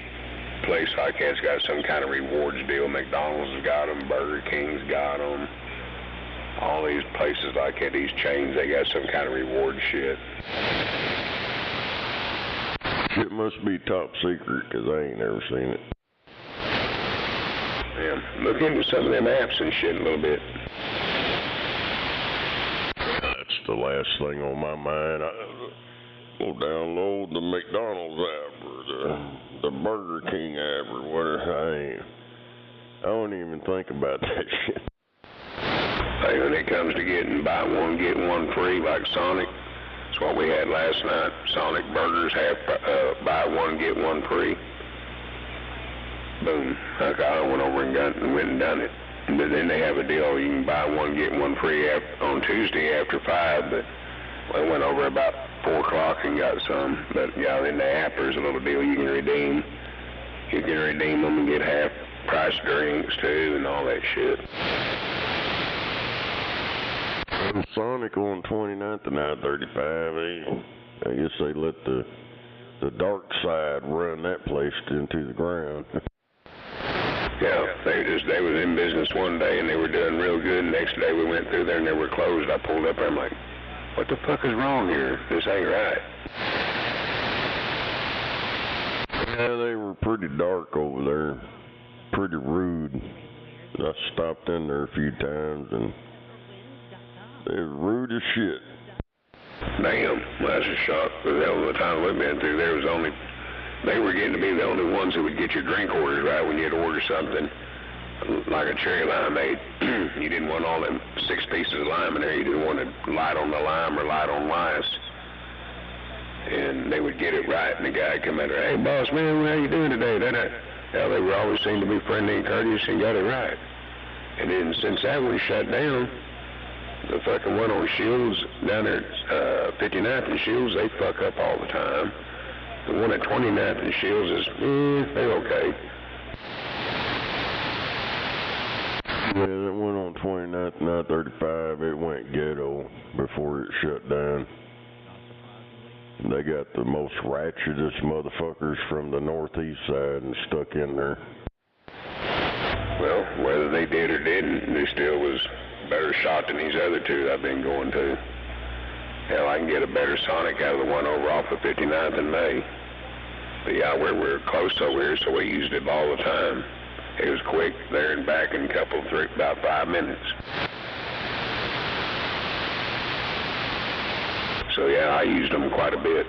place like that's got some kind of rewards deal. McDonald's has got them, Burger King's got them. All these places like that, these chains, they got some kind of reward shit. Shit must be top secret, 'cause I ain't never seen it. Yeah, look into some of them apps and shit a little bit. That's the last thing on my mind. We'll download the McDonald's app or the Burger King app or whatever. I don't even think about that shit. Hey, when it comes to getting buy one, get one free like Sonic, that's what we had last night. Sonic Burgers have buy one, get one free. Boom. I went over and went and done it. But then they have a deal, you can buy one, get one free on Tuesday after 5, but I went over about 4 o'clock and got some. But yeah, in the app there's a little deal you can redeem. You can redeem them and get half price drinks too and all that shit. Sonic on 29th and I-35. I guess they let the dark side run that place into the ground. Yeah, they was in business one day and they were doing real good. Next day we went through there and they were closed. I pulled up there, I'm like, what the fuck is wrong here? This ain't right. Yeah, they were pretty dark over there. Pretty rude. I stopped in there a few times and they were rude as shit. Damn, well, that's a shock. The hell of the time we've been through, they were getting to be the only ones that would get your drink orders right when you'd order something like a cherry limeade. You didn't want all them 6 pieces of lime in there. You didn't want it light on the lime or light on ice. And they would get it right, and the guy would come in there, hey, boss man, how you doing today? Hell, they were always seemed to be friendly and courteous and got it right. And then since that one shut down, the fucking one on Shields down there at 59th and Shields, they fuck up all the time. The one at 29th and Shields is, they're okay. Yeah, that one on 29th and I-35, it went ghetto before it shut down. They got the most ratchetest motherfuckers from the northeast side and stuck in there. Well, whether they did or didn't, they still was better shot than these other two I've been going to. Hell, I can get a better sonic out of the one over off of 59th and May. But yeah, we're close over here, so we used it all the time. It was quick, there and back in about 5 minutes. So yeah, I used them quite a bit.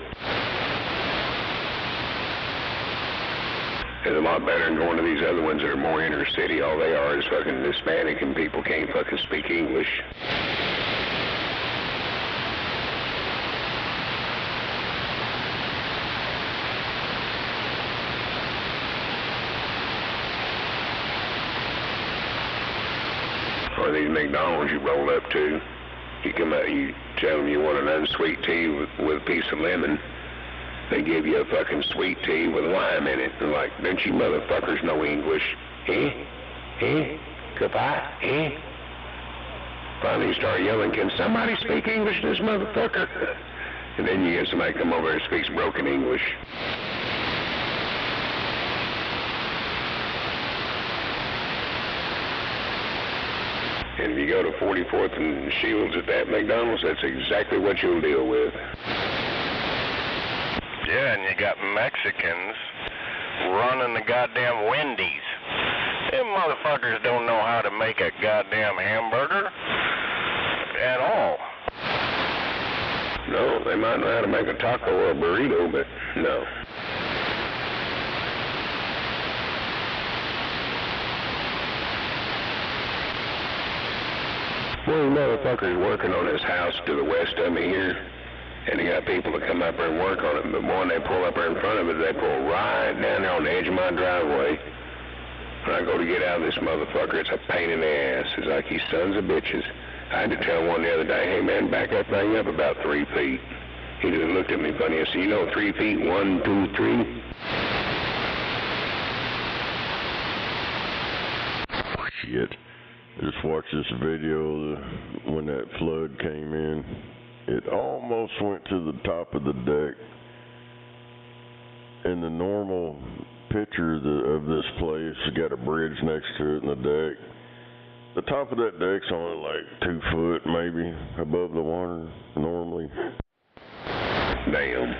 It's a lot better than going to these other ones that are more inner city. All they are is fucking Hispanic and people can't fucking speak English. Or these McDonald's you roll up to, you come out, you tell them you want an unsweet tea with a piece of lemon. They give you a fucking sweet tea with lime in it. And like, don't you motherfuckers know English? Goodbye? Finally you start yelling, can somebody speak English to this motherfucker? And then you get somebody come over and speaks broken English. And if you go to 44th and Shields at that McDonald's, that's exactly what you'll deal with. Yeah, and you got Mexicans running the goddamn Wendy's. Them motherfuckers don't know how to make a goddamn hamburger at all. No, they might know how to make a taco or a burrito, but no. Well, these motherfuckers working on this house to the west of me here, and they got people to come up there and work on it, but when they pull up there in front of it, they pull right down there on the edge of my driveway. When I go to get out of this motherfucker, it's a pain in the ass. It's like, you sons of bitches. I had to tell one the other day, hey man, back that thing up about 3 feet. He just looked at me funny and said, you know 3 feet, 1, 2, 3? Shit. Just watched this video when that flood came in. It almost went to the top of the deck. And the normal picture of this place got a bridge next to it in the deck. The top of that deck's only like 2 foot maybe above the water normally. Damn.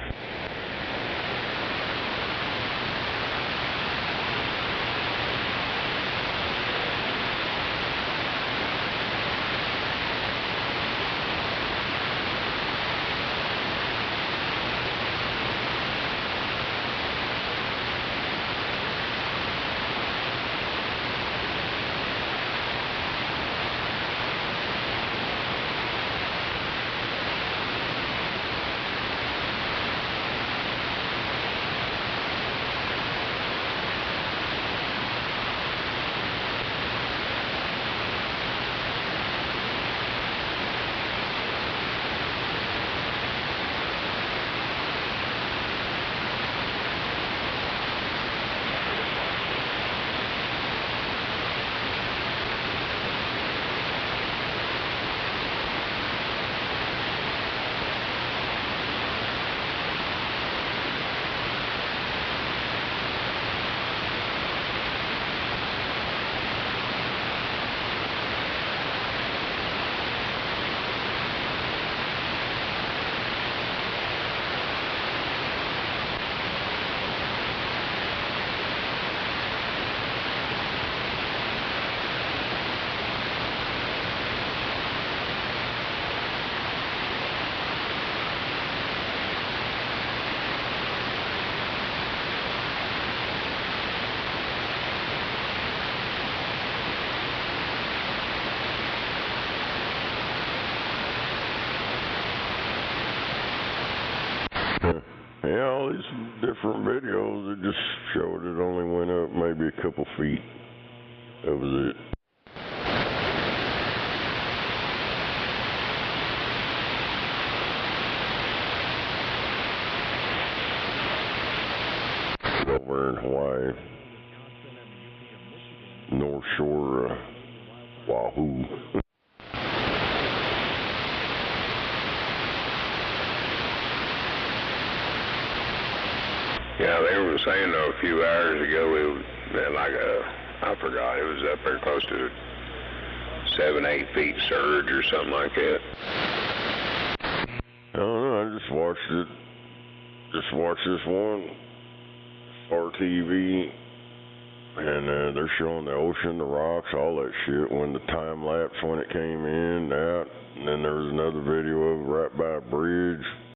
Yeah, all these different videos, it just showed it only went up maybe a couple feet. That was it. over in Hawaii. North Shore, Wahoo. Yeah, they were saying though a few hours ago it was I forgot, it was up there close to 7-8 feet surge or something like that. I don't know, I just watched it. Just watched this one, RTV, and they're showing the ocean, the rocks, all that shit, when the time lapse when it came in, that, and then there was another video of it right by a bridge.